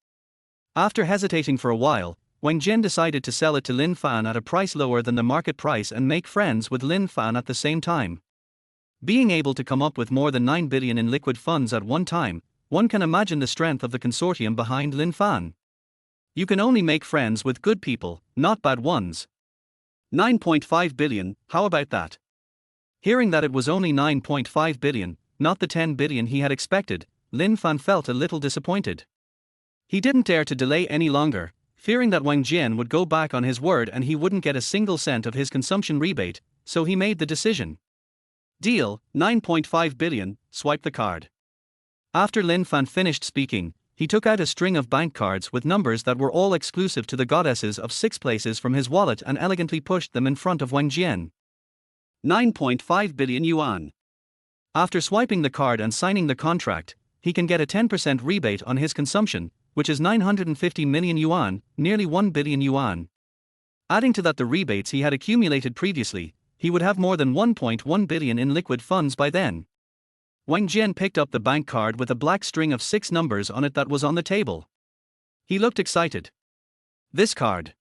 After hesitating for a while, Wang Jian decided to sell it to Lin Fan at a price lower than the market price and make friends with Lin Fan at the same time. Being able to come up with more than 9 billion in liquid funds at one time, one can imagine the strength of the consortium behind Lin Fan. You can only make friends with good people, not bad ones. 9.5 billion, how about that? Hearing that it was only 9.5 billion, not the 10 billion he had expected, Lin Fan felt a little disappointed. He didn't dare to delay any longer, fearing that Wang Jian would go back on his word and he wouldn't get a single cent of his consumption rebate, so he made the decision. Deal, 9.5 billion, swipe the card. After Lin Fan finished speaking, he took out a string of bank cards with numbers that were all exclusive to the goddesses of 6 places from his wallet and elegantly pushed them in front of Wang Jian. 9.5 billion yuan. After swiping the card and signing the contract, he can get a 10% rebate on his consumption, which is 950 million yuan, nearly 1 billion yuan. Adding to that the rebates he had accumulated previously, he would have more than 1.1 billion in liquid funds by then. Wang Jian picked up the bank card with a black string of 6 numbers on it that was on the table. He looked excited. This card.